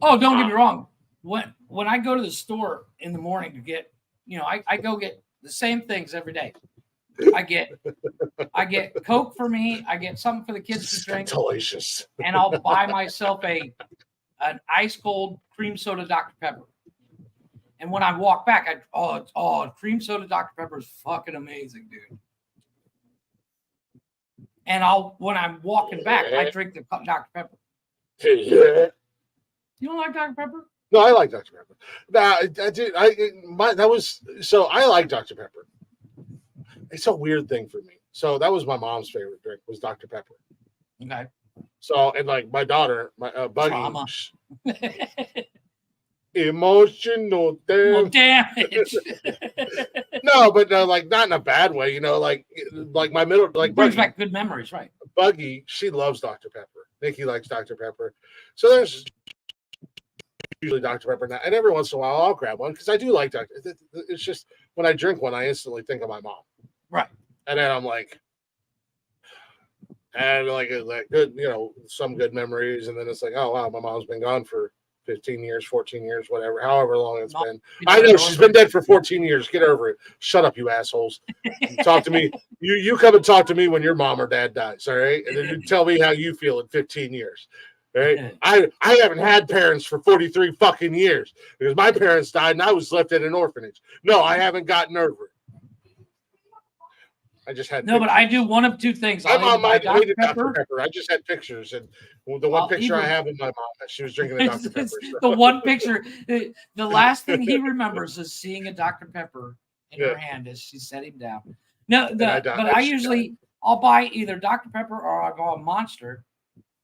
A: Oh, don't get me wrong. When I go to the store in the morning to get, I go get the same things every day. I get Coke for me. I get something for the kids to drink.
B: Delicious.
A: And I'll buy myself an ice cold cream soda Dr. Pepper. And when I walk back, cream soda Dr. Pepper is fucking amazing, dude. And when I'm walking back, I drink the Dr. Pepper.
B: Yeah.
A: You don't like Dr. Pepper?
B: No, I like Dr. Pepper. Nah, I did. I like Dr. Pepper. It's a weird thing for me. So that was my mom's favorite drink was Dr. Pepper.
A: Okay.
B: So and like my daughter, my Buggy, emotional damn.
A: Well, damn it.
B: No, but like not in a bad way, like my middle like
A: brings
B: Buggy,
A: back good memories, right?
B: Buggy, she loves Dr. Pepper. Nikki likes Dr. Pepper. So there's usually Dr. Pepper now, and every once in a while I'll grab one because I do like Dr. It's just when I drink one, I instantly think of my mom.
A: Right.
B: And then I'm like, and like good, some good memories, and then it's like, oh wow, my mom's been gone for 15 years, 14 years, whatever, however long it's been. I know she's been dead for 14 years. Get over it. Shut up, you assholes. Talk to me. You come and talk to me when your mom or dad dies, all right? And then you tell me how you feel in 15 years. All right? I haven't had parents for 43 fucking years because my parents died and I was left in an orphanage. No, I haven't gotten over it. I just had
A: no, but I do one of two things.
B: My mom might have hated
A: Dr.
B: Pepper. I just had pictures, and the one picture I have of my mom, she was drinking a Dr. Pepper. So.
A: The one picture, the last thing he remembers is seeing a Dr. Pepper in her hand as she set him down. No, I'll buy either Dr. Pepper or I'll buy a Monster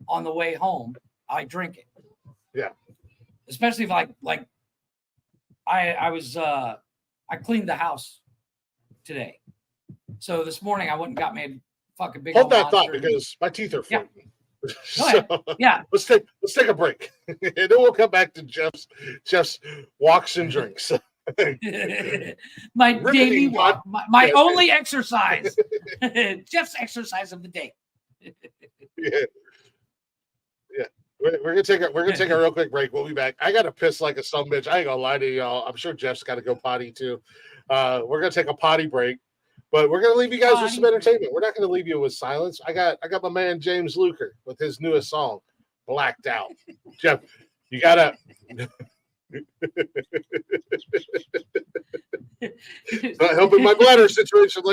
A: on the way home. I drink it.
B: Yeah.
A: Especially if I cleaned the house today. So this morning I went and got me a fucking big.
B: Hold that thought because my teeth are floating.
A: Yeah. Yeah.
B: Let's take a break, and then we'll come back to Jeff's walks and drinks.
A: My daily walk, my only exercise. Jeff's exercise of the day.
B: Yeah. We're gonna take a real quick break. We'll be back. I gotta piss like a son bitch. I ain't gonna lie to y'all. I'm sure Jeff's got to go potty too. We're gonna take a potty break. But we're going to leave you guys with some entertainment. We're not going to leave you with silence. I got my man James Luker with his newest song, Blacked Out. Jeff, you got to not helping my bladder situation.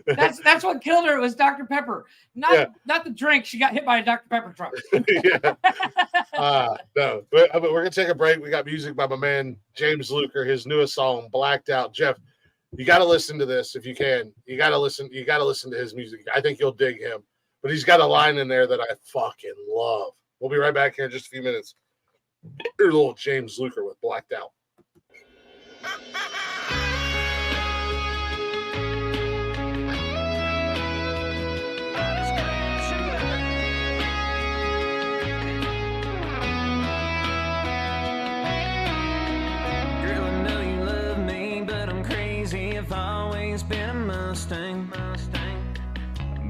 A: That's what killed her. It was Dr. Pepper. Not the drink. She got hit by a Dr. Pepper truck.
B: Yeah. No. But we're going to take a break. We got music by my man James Luker, his newest song, Blacked Out. Jeff, you got to listen to this if you can. You got to listen to his music. I think you'll dig him. But he's got a line in there that I fucking love. We'll be right back here in just a few minutes. Here's little James Luker with Blacked Out.
F: Always been a Mustang.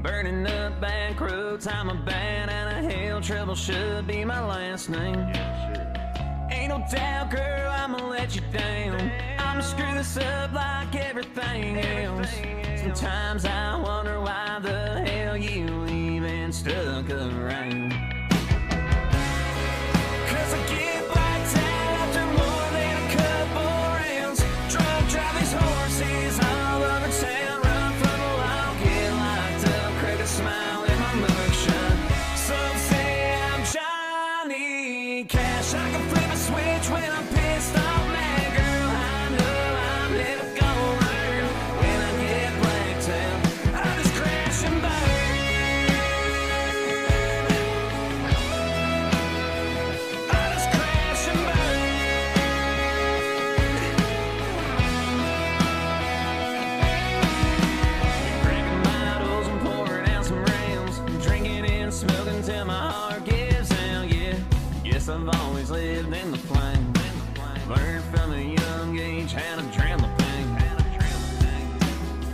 F: Burning up back roads, I'm a bad out of hell. Trouble should be my last name. Ain't no doubt, girl, I'ma let you down. I'ma screw this up like everything else. Sometimes I wonder why the hell you even stuck around. Cause I get blacked out after more than a couple rounds. Drunk drive these horses all over town. Run from the law, get locked up, crack a smile in my mugshot. Some say I'm Johnny Cash. I can flip a switch when I'm pissed off, man. Girl, I know I'm never gonna learn. When I get blacked out, I just crash and burn. young age had a dream of pain.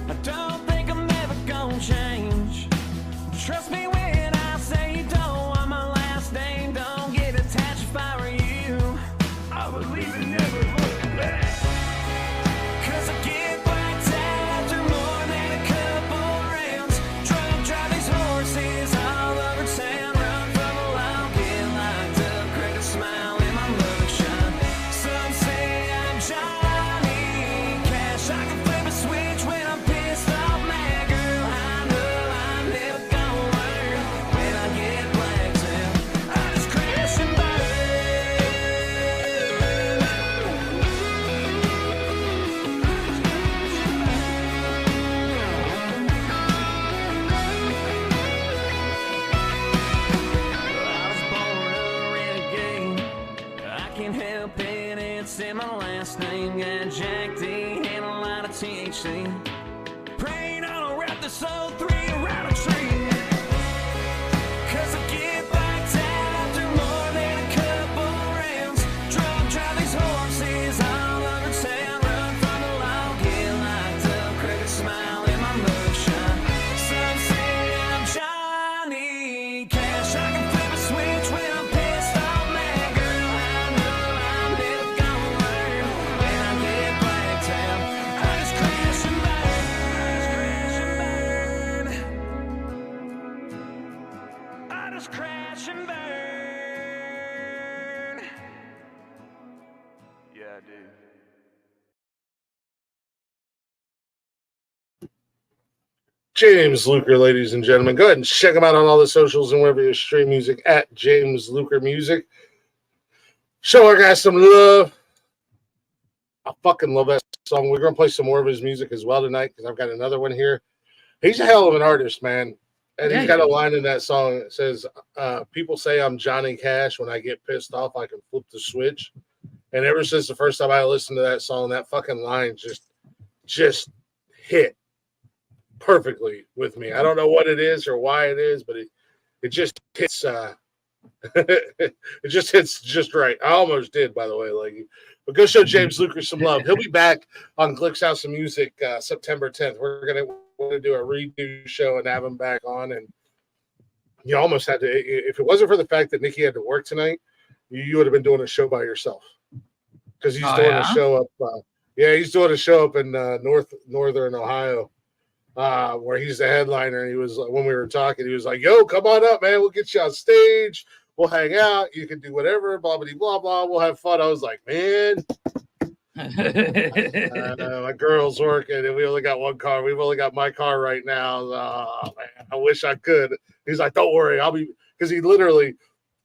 F: I don't think I'm ever gonna change. Trust me when I say you don't want my last name. Don't get attached if I were you. I would leave and never look back. 'Cause I get blacked out after more than a couple rounds. Drunk drive these horses all over town. Run from the law, get locked up, crack a smile in my mugshot. Some say I'm Johnny Cash. I can flip a switch when I'm pissed off, mad girl. I know I'm never gonna learn. When I get blacked out, I just crash and burn. I was born a renegade. I can't help it, it's in my last name. Got Jack D and a lot of THC. Praying I'll wrap this old three around a tree. 'Cause I get blacked out after more than a couple rounds. Drunk drive these horses all over town. Run from the law, get locked up, crack a smile in my mugshot. Some say I'm Johnny Cash. I can flip a switch when I'm pissed off, mad girl. I know I'm never gonna learn. When I get blacked out, I just crash and burn. I just crash and burn. Yeah, I do.
B: James Luker, ladies and gentlemen. Go ahead and check him out on all the socials and wherever you stream music at James Luker Music. Show our guy some love. I fucking love that song. We're going to play some more of his music as well tonight because I've got another one here. He's a hell of an artist, man. And he's got a line in that song that says, people say I'm Johnny Cash. When I get pissed off, I can flip the switch. And ever since the first time I listened to that song, that fucking line just hit perfectly with me. I don't know what it is or why it is, but it just hits it just hits just right. I almost did, by the way. But go show James Luker some love. He'll be back on Glick's House of Music September 10th. We're gonna do a redo show and have him back on. And you almost had to, if it wasn't for the fact that Nikki had to work tonight, you would have been doing a show by yourself. Because he's doing a show up he's doing a show up in northern Ohio. Where he's the headliner, and he was when we were talking, he was like, "Yo, come on up, man. We'll get you on stage. We'll hang out. You can do whatever. Blah blah blah blah. We'll have fun." I was like, "Man, my girl's working, and we only got one car. We've only got my car right now. Oh, man, I wish I could." He's like, "Don't worry, I'll be," because he literally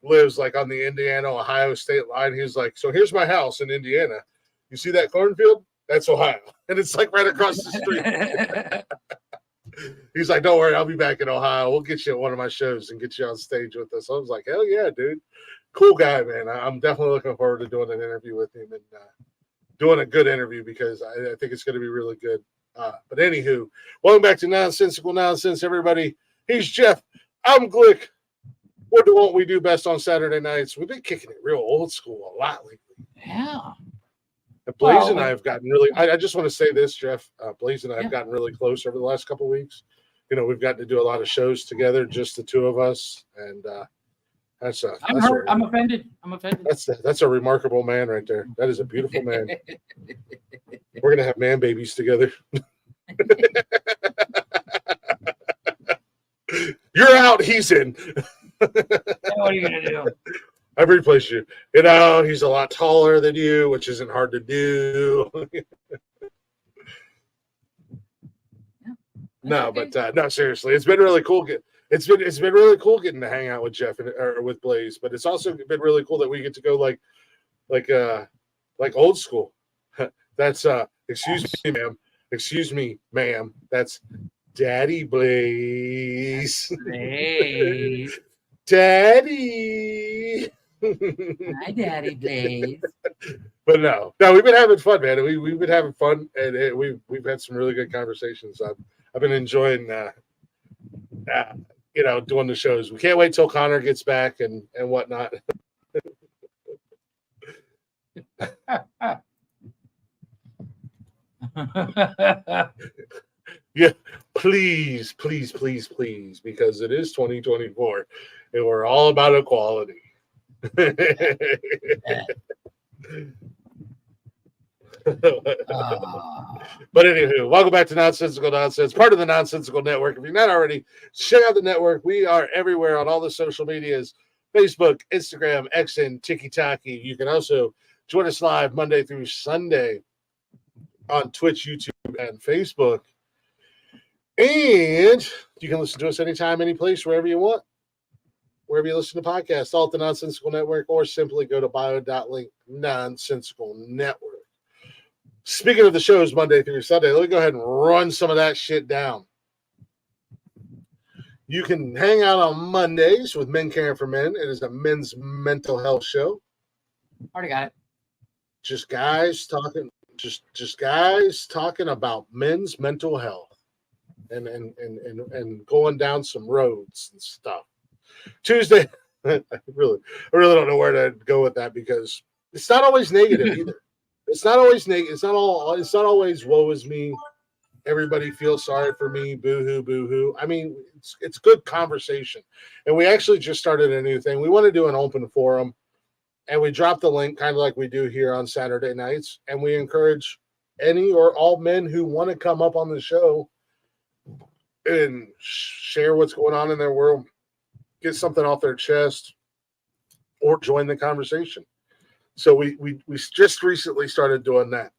B: lives like on the Indiana-Ohio state line. He was like, "So here's my house in Indiana. You see that cornfield? That's Ohio, and it's like right across the street." He's like, "Don't worry, I'll be back in Ohio. We'll get you at one of my shows and get you on stage with us." I was like, "Hell yeah, dude. Cool guy, man." I'm definitely looking forward to doing an interview with him and doing a good interview because I think it's going to be really good. But anywho, welcome back to Nonsensical Nonsense, everybody. He's Jeff. I'm Glick. What won't we do best on Saturday nights? We've been kicking it real old school a lot lately.
A: Yeah.
B: And Blaze and I have gotten really, I just want to say this, Jeff. Blaze and I have gotten really close over the last couple of weeks. You know, we've gotten to do a lot of shows together, just the two of us. And
A: I'm hurt. I'm offended.
B: That's a remarkable man right there. That is a beautiful man. We're going to have man babies together. You're out. He's in.
A: What are you going to do?
B: I've replaced you. You know, he's a lot taller than you, which isn't hard to do. No, but no, seriously, it's been really cool. It's been really cool getting to hang out with Jeff or with Blaze, but it's also been really cool that we get to go like old school. That's excuse me, ma'am. That's Daddy Blaze.
A: Hey.
B: Daddy.
A: Hi, Daddy Blaze.
B: But no, we've been having fun, man. We've been having fun, and we've had some really good conversations. I've been enjoying, doing the shows. We can't wait till Connor gets back and whatnot. Yeah, please, please, please, please, because it is 2024 and we're all about equality. But anywho, welcome back to Nonsensical Nonsense, part of the Nonsensical Network. If you're not already, check out the network. We are everywhere on all the social medias, Facebook, Instagram, X, and TikTok. You can also join us live Monday through Sunday on Twitch, YouTube, and Facebook. And you can listen to us anytime, any place, wherever you want. Wherever you listen to podcasts, all at the Nonsensical Network, or simply go to bio.link Nonsensical Network. Speaking of the shows Monday through Sunday, let me go ahead and run some of that shit down. You can hang out on Mondays with Men Caring for Men. It is a men's mental health show.
A: Already got it.
B: Just guys talking, just guys talking about men's mental health and going down some roads and stuff. Tuesday, I really don't know where to go with that because it's not always negative either. It's not always negative. It's not always woe is me. Everybody feels sorry for me. Boo hoo, boo hoo. I mean, it's good conversation. And we actually just started a new thing. We want to do an open forum, and we dropped the link kind of like we do here on Saturday nights. And we encourage any or all men who want to come up on the show and share what's going on in their world, get something off their chest, or join the conversation. So we just recently started doing that.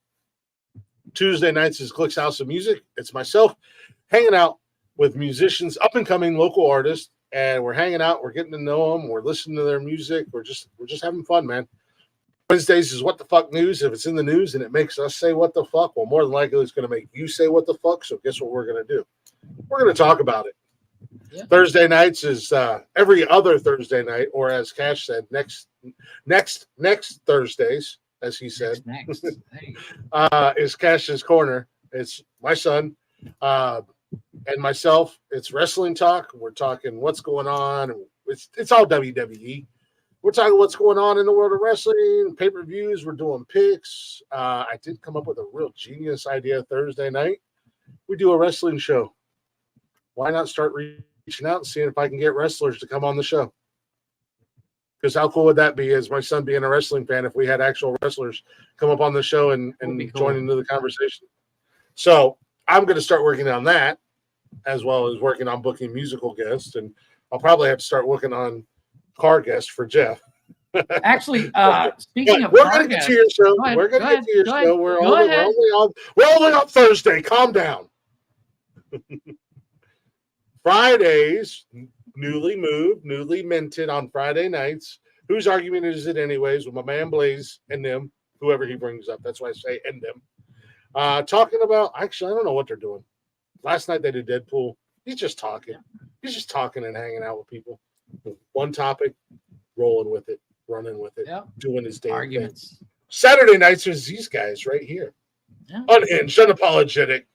B: Tuesday nights is Glick's House of Music. It's myself hanging out with musicians, up and coming local artists, and we're hanging out. We're getting to know them. We're listening to their music. We're just having fun, man. Wednesdays is What the Fuck News. If it's in the news and it makes us say what the fuck, well, more than likely it's going to make you say what the fuck. So guess what we're going to do? We're going to talk about it.
A: Yeah.
B: Thursday nights is every other Thursday night, or as Cash said, next Thursdays, as he said,
A: Next. Hey.
B: is Cash's Corner. It's my son and myself. It's wrestling talk. We're talking what's going on. It's all WWE. We're talking what's going on in the world of wrestling, pay-per-views. We're doing picks. I did come up with a real genius idea Thursday night. We do a wrestling show. Why not start reaching out and seeing if I can get wrestlers to come on the show? Because how cool would that be, as my son being a wrestling fan, if we had actual wrestlers come up on the show and
A: Cool.
B: join into the conversation? So I'm going to start working on that, as well as working on booking musical guests. And I'll probably have to start working on car guests for Jeff.
A: Actually, speaking of
B: we're going to get to your show. We're going to get to your show. We're only on Thursday. Calm down. Fridays, newly moved, newly minted on Friday nights. Whose argument is it anyways? With my man Blaze and them, whoever he brings up. That's why I say and them. Talking about, actually, I don't know what they're doing. Last night they did Deadpool. He's just talking. He's just talking and hanging out with people. One topic, rolling with it, running with it, doing his damn
A: arguments.
B: thing. Saturday nights is these guys right here.
A: Yeah.
B: Unhinged, unapologetic,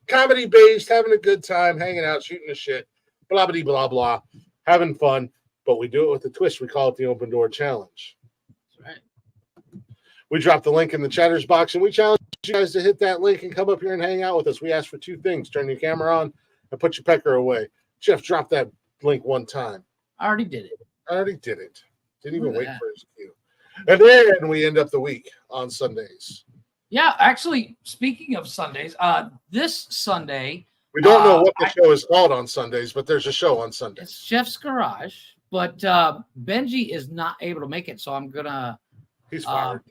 B: comedy based, having a good time, hanging out, shooting the shit, blah, blah, blah, blah, having fun. But we do it with a twist. We call it the Open Door Challenge.
A: That's right.
B: We drop the link in the chatters box, and we challenge you guys to hit that link and come up here and hang out with us. We ask for two things: turn your camera on and put your pecker away. Jeff, drop that link one time.
A: I already did it.
B: Didn't even wait for his cue. And then we end up the week on Sundays.
A: Yeah, actually, speaking of Sundays, this Sunday
B: We don't know what the show is called on Sundays, but there's a show on Sundays.
A: it's Chef's Garage, but Benji is not able to make it, so I'm gonna.
B: He's fired.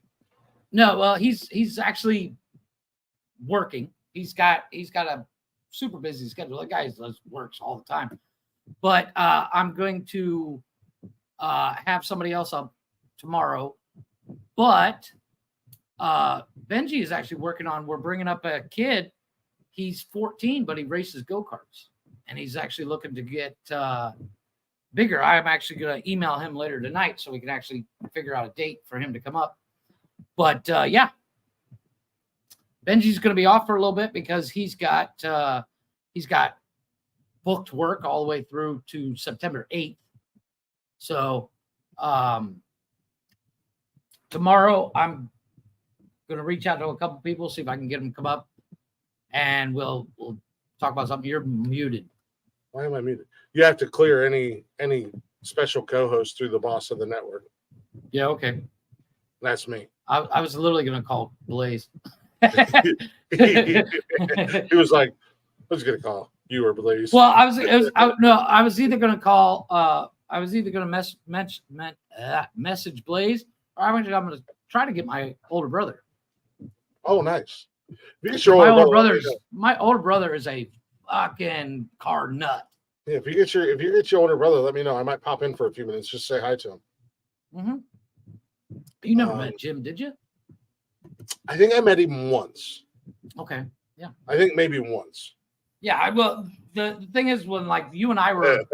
A: No, well, he's actually working. He's got a super busy schedule. That guy works all the time. But I'm going to have somebody else up tomorrow. But Benji is actually working on. We're bringing up a kid. He's 14, but he races go-karts, and he's actually looking to get bigger. I'm actually going to email him later tonight so we can actually figure out a date for him to come up. But yeah, Benji's going to be off for a little bit because he's got booked work all the way through to September 8th. So tomorrow I'm going to reach out to a couple people, see if I can get them to come up and we'll talk about something. You're muted.
B: Why am I muted? You have to clear any special co-host through the boss of the network.
A: Yeah, okay.
B: That's me.
A: I was literally going to call Blaze.
B: He was like, I was going to call you or Blaze.
A: Well, I was either going to call. I was either going to message Blaze, or I'm going to try to get my older brother.
B: Oh, nice. You get your older brother.
A: My older brother is a fucking car nut.
B: Yeah, if you get your older brother, let me know. I might pop in for a few minutes. Just say hi to him.
A: Mm-hmm. You never met Jim, did you?
B: I think I met him once.
A: Okay. Yeah.
B: I think maybe once.
A: Yeah. Well, the thing is, when like you and I were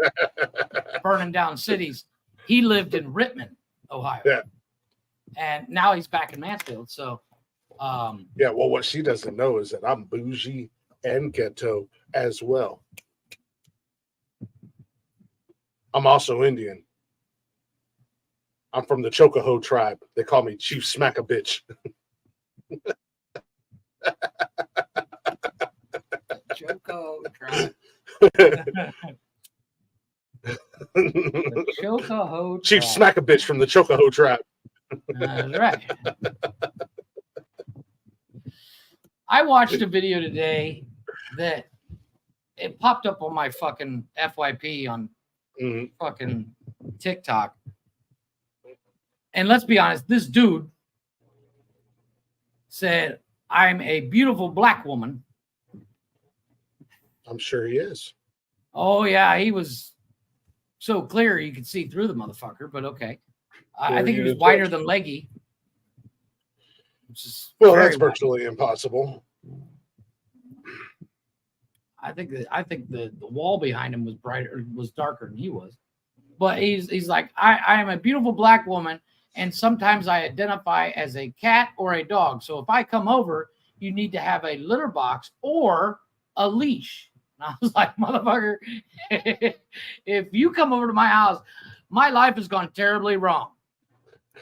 A: burning down cities, he lived in Rittman, Ohio.
B: Yeah.
A: And now he's back in Mansfield. So.
B: Yeah. Well, what she doesn't know is that I'm bougie and ghetto as well. I'm also Indian. I'm from the Chocoho tribe. They call me Chief Smack a Bitch.
A: Choco tribe. Chocoho tribe.
B: Chief Smack a Bitch from the Chocoho tribe.
A: That's right. I watched a video today that it popped up on my fucking FYP on fucking TikTok. And let's be honest, this dude said, I'm a beautiful black woman.
B: I'm sure he is.
A: Oh, yeah, he was so clear you could see through the motherfucker, but okay. I think he was whiter than leggy.
B: Well, that's virtually impossible.
A: I think the wall behind him was darker than he was. But he's like, I am a beautiful black woman, and sometimes I identify as a cat or a dog. So if I come over, you need to have a litter box or a leash. And I was like, motherfucker, if you come over to my house, my life has gone terribly wrong.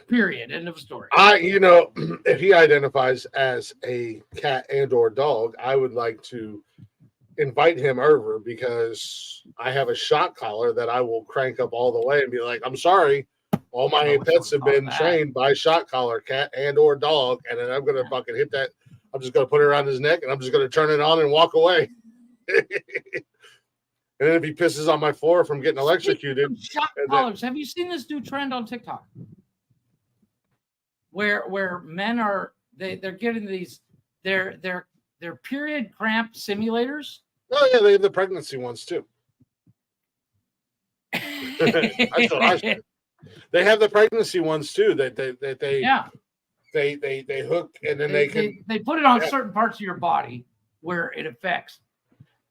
A: Period. End of story.
B: If he identifies as a cat and or dog, I would like to invite him over because I have a shot collar that I will crank up all the way and be like, I'm sorry, all my pets have been trained by shot collar, cat and or dog, and then I'm gonna fucking hit that. I'm just gonna put it around his neck and I'm just gonna turn it on and walk away. And then if he pisses on my floor from getting electrocuted,
A: shot collars. Have you seen this new trend on TikTok? Where men are they're getting these they're period cramp simulators.
B: Oh yeah, they have the pregnancy ones too. That's what I said. They have the pregnancy ones too. They hook and then they
A: put it on certain parts of your body where it affects.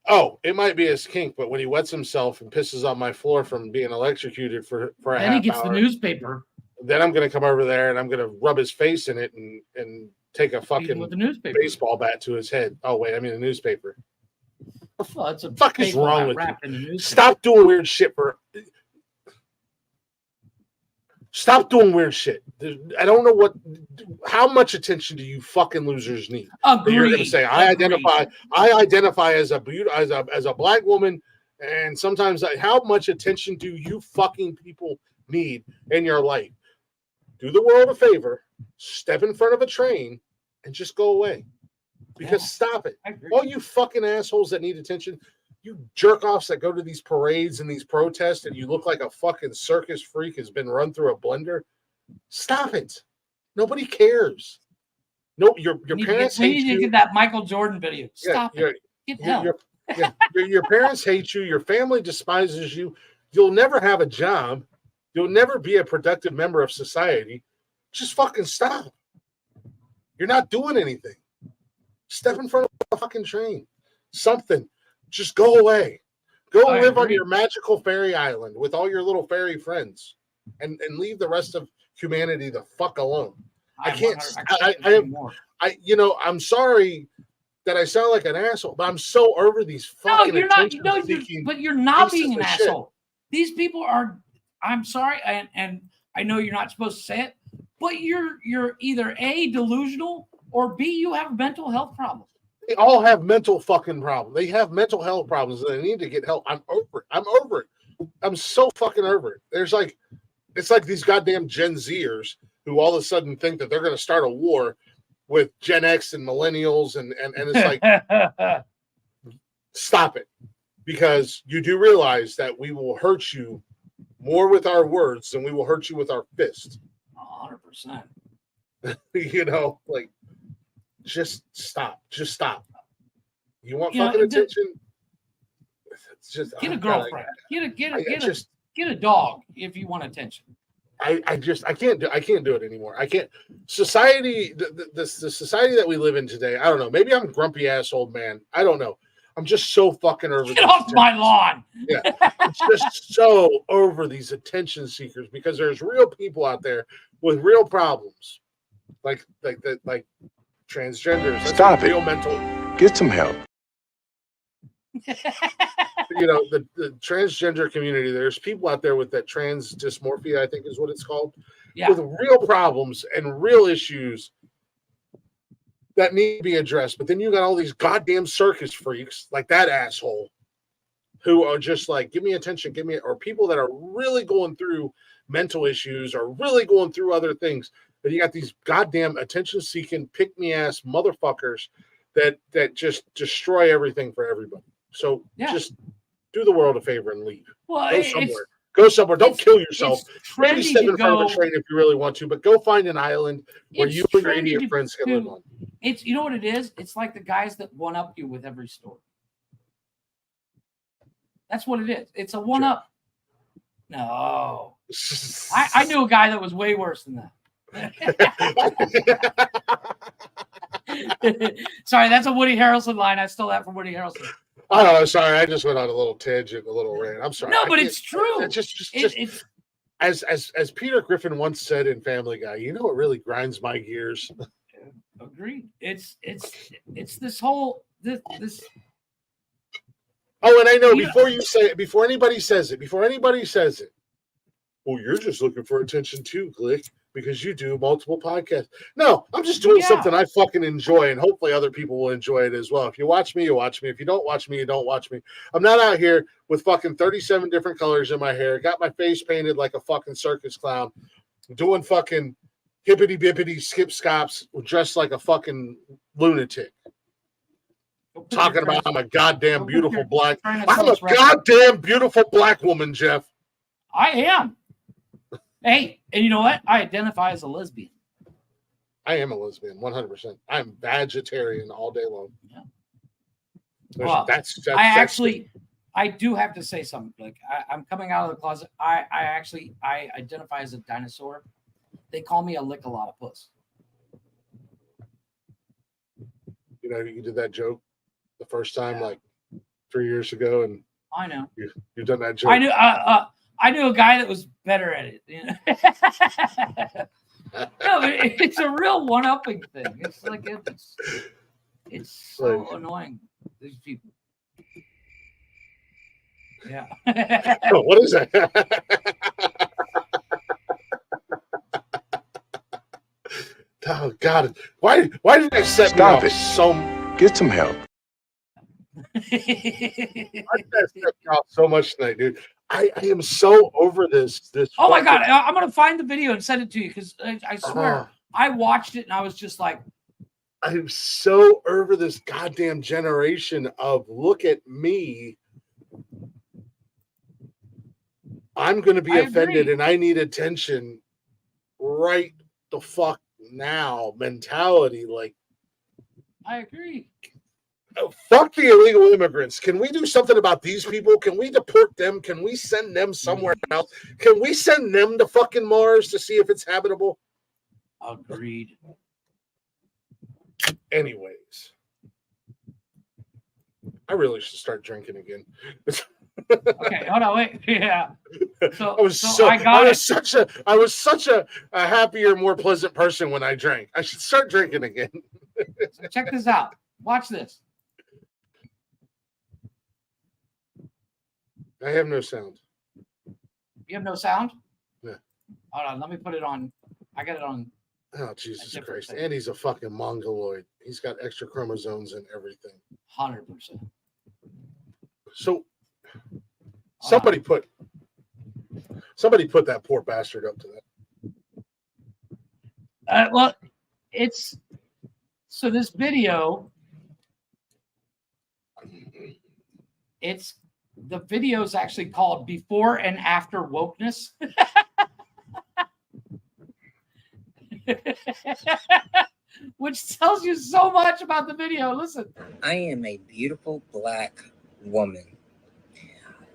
B: Oh, it might be his kink, but when he wets himself and pisses on my floor from being electrocuted for a half hour,
A: then he gets the newspaper.
B: Then I'm going to come over there and I'm going to rub his face in it and take a fucking baseball bat to his head. Oh, wait, I mean a newspaper.
A: Well, it's a
B: fuck is wrong with you?
A: Stop
B: doing weird shit Stop doing weird shit. I don't know how much attention do you fucking losers need?
A: Agreed.
B: You're going to say, I identify as a black woman, and sometimes how much attention do you fucking people need in your life? Do the world a favor, step in front of a train, and just go away. Because stop it. All you fucking assholes that need attention, you jerk-offs that go to these parades and these protests and you look like a fucking circus freak has been run through a blender, stop it. Nobody cares. No, your parents hate you.
A: We need to get that Michael Jordan video. Stop it. Get help.
B: Your parents hate you. Your family despises you. You'll never have a job. You'll never be a productive member of society. Just fucking stop. You're not doing anything. Step in front of a fucking train. Something. Just go away. Go live on your magical fairy island with all your little fairy friends and leave the rest of humanity the fuck alone. I can't. I'm sorry that I sound like an asshole, but I'm so over these fucking
A: but you're not being an asshole. These people are, I'm sorry, and I know you're not supposed to say it, but you're either A, delusional, or B, you have a mental health problem.
B: They all have mental fucking problems. They have mental health problems and they need to get help. I'm over it. I'm over it. I'm so fucking over it. It's like these goddamn Gen Zers who all of a sudden think that they're going to start a war with Gen X and millennials. And it's like, stop it. Because you do realize that we will hurt you more with our words than we will hurt you with our fist.
A: 100%.
B: You know, like, just stop. Just stop. You want
A: You know,
B: fucking attention? It's just
A: Get a
B: God,
A: girlfriend. Get a dog if you want attention.
B: I can't do it anymore. I can't. Society, the society that we live in today. I don't know. Maybe I'm a grumpy ass old man. I don't know. I'm just so fucking over.
A: Get off my lawn.
B: Yeah, I'm just so over these attention seekers because there's real people out there with real problems, like transgenders. That's
C: Stop it.
B: real mental.
C: Get some help.
B: You know, the transgender community. There's people out there with that trans dysmorphia, I think is what it's called,
A: Yeah.
B: with real problems and real issues that need to be addressed. But then you got all these goddamn circus freaks like that asshole who are just like, give me attention, give me, or people that are really going through mental issues or really going through other things. But you got these goddamn attention-seeking, pick-me-ass motherfuckers that just destroy everything for everybody. So just do the world a favor and leave.
A: Well,
B: Go somewhere. Go somewhere. Don't kill yourself.
A: It's
B: Maybe
A: trendy
B: step
A: to
B: in front of
A: go.
B: a train if you really want to, but go find an island where
A: It's
B: you and your
A: trendy
B: idiot
A: to-
B: friends can live on.
A: It's, you know what it is? It's like the guys that one up you with every story. That's what it is. It's a one up. No, I knew a guy that was way worse than that. Sorry, that's a Woody Harrelson line. I stole that from Woody Harrelson.
B: Oh, sorry. I just went on a little tangent, a little rant. I'm sorry.
A: No,
B: I
A: but
B: can't-
A: it's true.
B: It's just
A: It's
B: as Peter Griffin once said in Family Guy, you know what really grinds my gears?
A: agreed. It's this whole this.
B: Oh, and I know
A: Yeah.
B: before you say it, before anybody says it, well, you're just looking for attention too, Glick, because you do multiple podcasts. No, I'm just doing
A: Yeah.
B: something I fucking enjoy, and hopefully other people will enjoy it as well. If you watch me, you watch me. If you don't watch me, you don't watch me. I'm not out here with fucking 37 different colors in my hair, got my face painted like a fucking circus clown, doing fucking hippity bippity skip scops, dressed like a fucking lunatic. Talking about I'm a goddamn beautiful black. I'm a goddamn beautiful black woman, Jeff.
A: I am. Hey, and you know what? I identify as a lesbian.
B: I am a lesbian, 100%. I'm vegetarian all day long.
A: Yeah.
B: Well,
A: I do have to say something. Like I'm coming out of the closet. I identify as a dinosaur. They call me a lick-a-lot-of-puss.
B: You know, you did that joke the first time, like 3 years ago, and
A: I know.
B: You've done that joke.
A: I knew a guy that was better at it. You know? No, but it's a real one-upping thing. It's like it's so annoying. These people. Yeah.
B: Oh, what is that? Oh God! Why did that set me off so?
C: Get some help.
B: Why did that set me off so much tonight, dude? I am so over this.
A: Oh my God! I'm gonna find the video and send it to you because I swear I watched it and I was just like,
B: I'm so over this goddamn generation of look at me. I'm going to be offended and I need attention right the fuck now mentality. Like,
A: I agree.
B: Fuck the illegal immigrants. Can we do something about these people? Can we deport them? Can we send them somewhere else? Can we send them to fucking Mars to see if it's habitable?
A: Agreed.
B: Anyways, I really should start drinking again.
A: Okay, hold on, wait. Yeah. So
B: I was such a happier, more pleasant person when I drank. I should start drinking again.
A: So check this out. Watch this.
B: I have no sound.
A: You have no sound?
B: Yeah.
A: Hold on, let me put it on. I got it on.
B: Oh, Jesus Christ. Andy's a fucking mongoloid. He's got extra chromosomes and everything.
A: 100%.
B: So somebody put that poor bastard up to that.
A: Well, it's so this video. It's the video is actually called "Before and After Wokeness." Which tells you so much about the video. Listen.
G: I am a beautiful black woman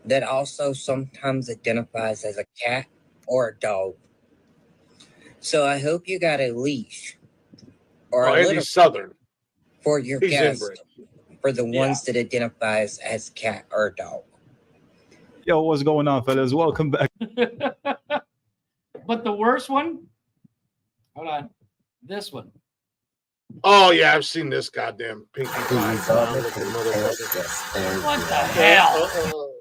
G: that also sometimes identifies as a cat or a dog. So I hope you got a leash or a
B: And
G: little
B: he's Southern.
G: for your
B: He's
G: guests,
B: inbred.
G: for the ones that identifies as cat or dog.
H: Yo, what's going on, fellas? Welcome back.
A: But the worst one, hold on, this one.
B: Oh yeah, I've seen this goddamn Pinkie Pie clown looking motherfucker.
A: What the hell?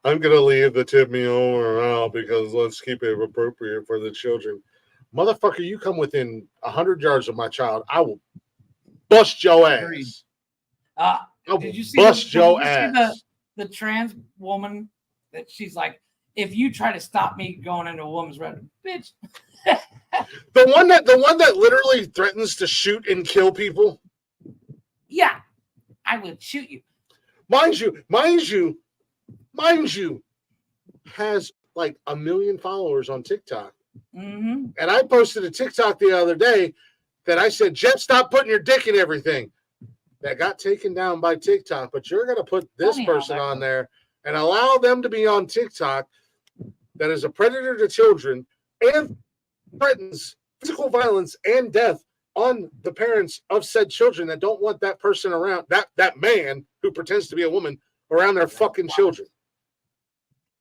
B: I'm gonna leave the tip me over out because let's keep it appropriate for the children. Motherfucker, you come within 100 yards of my child, I will bust your ass. I will
A: Did you see
B: bust your ass.
A: The trans woman that she's like, if you try to stop me going into a woman's red, bitch.
B: The one that literally threatens to shoot and kill people.
A: Yeah, I would shoot you.
B: Mind you, has like 1 million followers on TikTok.
A: Mm-hmm.
B: And I posted a TikTok the other day that I said, Jeff, stop putting your dick in everything. That got taken down by TikTok, but you're going to put this person on there and allow them to be on TikTok that is a predator to children and threatens physical violence and death on the parents of said children that don't want that person around, that man who pretends to be a woman around their fucking children.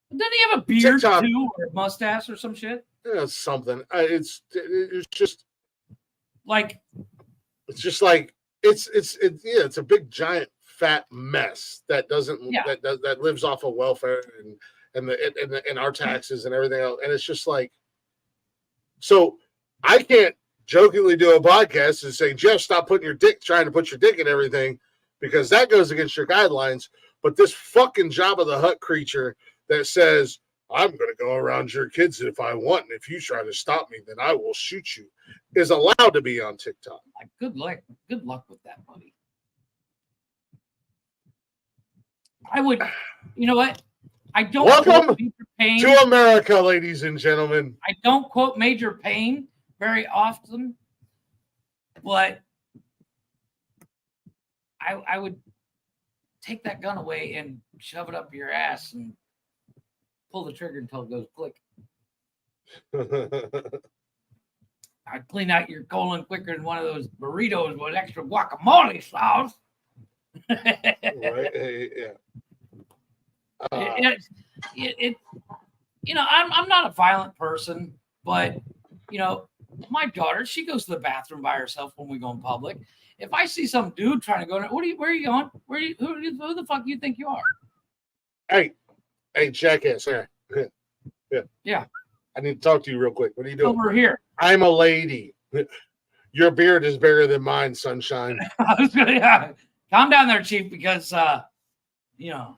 A: Doesn't he have a beard
B: TikTok.
A: too, or a mustache or some shit?
B: Yeah, something. It's just
A: like
B: it's a big giant fat mess that that lives off of welfare and our taxes and everything else. And it's just like, so I can't jokingly do a podcast and say, Jeff, stop trying to put your dick in everything, because that goes against your guidelines. But this fucking Jabba the Hutt creature that says, I'm going to go around your kids if I want, and if you try to stop me, then I will shoot you, is allowed to be on TikTok.
A: Like, good luck with that, buddy. I would, you know what? I don't
B: Welcome
A: quote Major Payne
B: to America, ladies and gentlemen.
A: I don't quote Major Payne very often, but I would take that gun away and shove it up your ass and pull the trigger until it goes click. I'd clean out your colon quicker than one of those burritos with extra guacamole sauce.
B: Right? Yeah.
A: You know, I'm not a violent person, but you know, my daughter, she goes to the bathroom by herself when we go in public. If I see some dude trying to go, where are you going? Who the fuck do you think you are?
B: Hey, jackass. Yeah. I need to talk to you real quick. What are you doing?
A: Over here.
B: I'm a lady. Your beard is bigger than mine, sunshine.
A: Calm down there, Chief, because you know.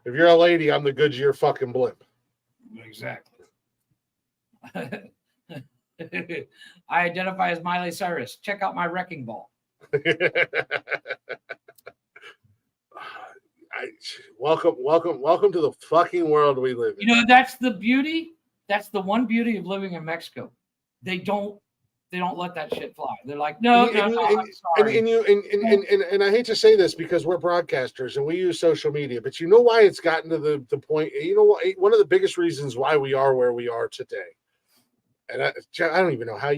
B: If you're a lady, I'm the Goodyear fucking blimp.
A: Exactly. I identify as Miley Cyrus. Check out my wrecking ball. Welcome to the fucking world we live in. You know, that's the beauty. That's the one beauty of living in Mexico. They don't let that shit fly. They're like, no, I'm sorry.
B: And I hate to say this because we're broadcasters and we use social media, but you know why it's gotten to the point. You know what? One of the biggest reasons why we are where we are today. And I don't even know how.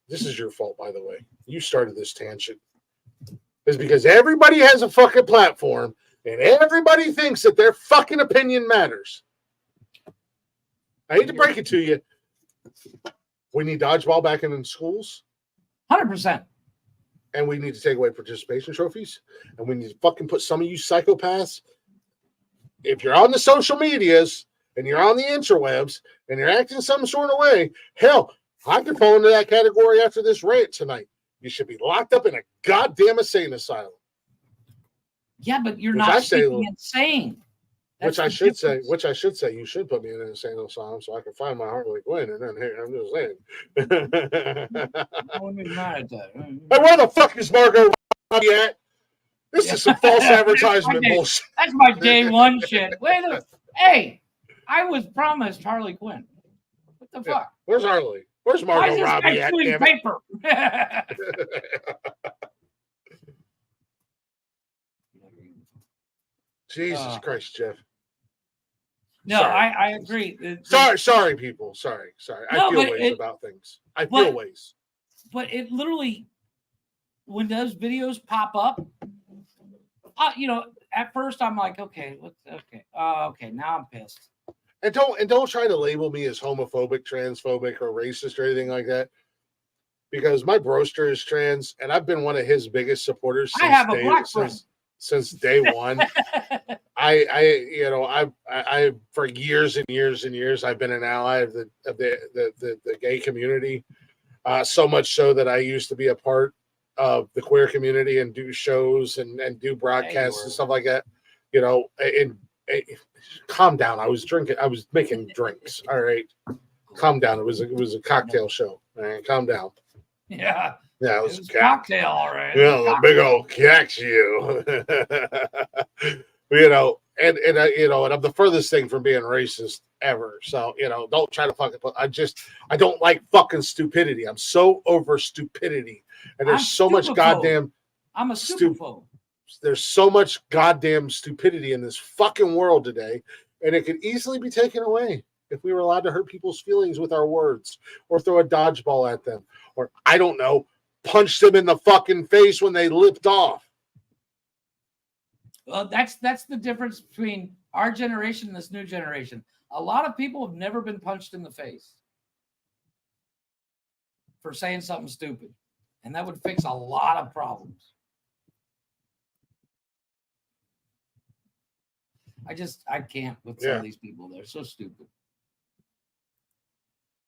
B: This is your fault, by the way. You started this tangent. Is because everybody has a fucking platform and everybody thinks that their fucking opinion matters. I hate to break it to you. We need dodgeball back in schools.
A: 100%.
B: And we need to take away participation trophies. And we need to fucking put some of you psychopaths. If you're on the social medias and you're on the interwebs and you're acting some sort of way, hell, I could fall into that category after this rant tonight. You should be locked up in a goddamn insane asylum.
A: Yeah, but you're
B: Which
A: not
B: I say-
A: speaking insane.
B: Which
A: That's
B: I
A: the
B: should say,
A: difference.
B: which I should say, you should put me in an insane asylum so I can find my Harley Quinn. And then, hey, I'm just saying.
A: I wouldn't be mad at that.
B: Hey, where the fuck is Margot Robbie at? This is some false advertisement
A: Okay.
B: bullshit.
A: That's my day one shit. Hey, I was promised Harley Quinn. What the
B: Yeah.
A: fuck?
B: Where's Harley? Where's
A: Why
B: Margot
A: is this
B: Robbie
A: guy
B: at?
A: chewing
B: Damn it.
A: paper?
B: Jesus Christ, Jeff.
A: No,
B: Sorry.
A: I agree.
B: Sorry, people. Sorry. I
A: No,
B: feel
A: but
B: ways about things. I feel ways.
A: But it literally, when those videos pop up, at first I'm like, okay, okay, now I'm pissed.
B: And don't try to label me as homophobic, transphobic, or racist or anything like that. Because my broster is trans, and I've been one of his biggest supporters
A: I have a black friend.
B: since day one. I for years and years and years I've been an ally of the gay community. So much so that I used to be a part of the queer community and do shows and do broadcasts and stuff like that. And calm down. I was making drinks. All right. Calm down. It was a cocktail show. All right, calm down.
A: Yeah.
B: Yeah,
A: It was a cocktail, all right.
B: Yeah, the big old catch you. And I'm the furthest thing from being racist ever. So, don't try to fucking I don't like fucking stupidity. I'm so over stupidity. And there's so much goddamn
A: I'm a stupophobe.
B: There's so much goddamn stupidity in this fucking world today, and it could easily be taken away if we were allowed to hurt people's feelings with our words, or throw a dodgeball at them, or I don't know, punch them in the fucking face when they lipped off.
A: Well, that's the difference between our generation and this new generation. A lot of people have never been punched in the face for saying something stupid, and that would fix a lot of problems. I can't with some of these people. They're so stupid.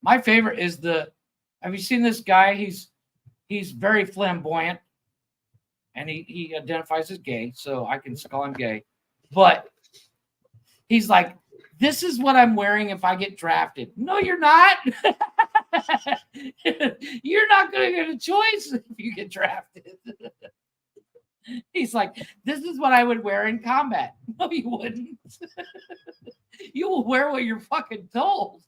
A: My favorite is have you seen this guy? He's very flamboyant, and he identifies as gay, so I can call him gay. But he's like, this is what I'm wearing if I get drafted. No, you're not. You're not going to get a choice if you get drafted. He's like, this is what I would wear in combat. No, you wouldn't. You will wear what you're fucking told.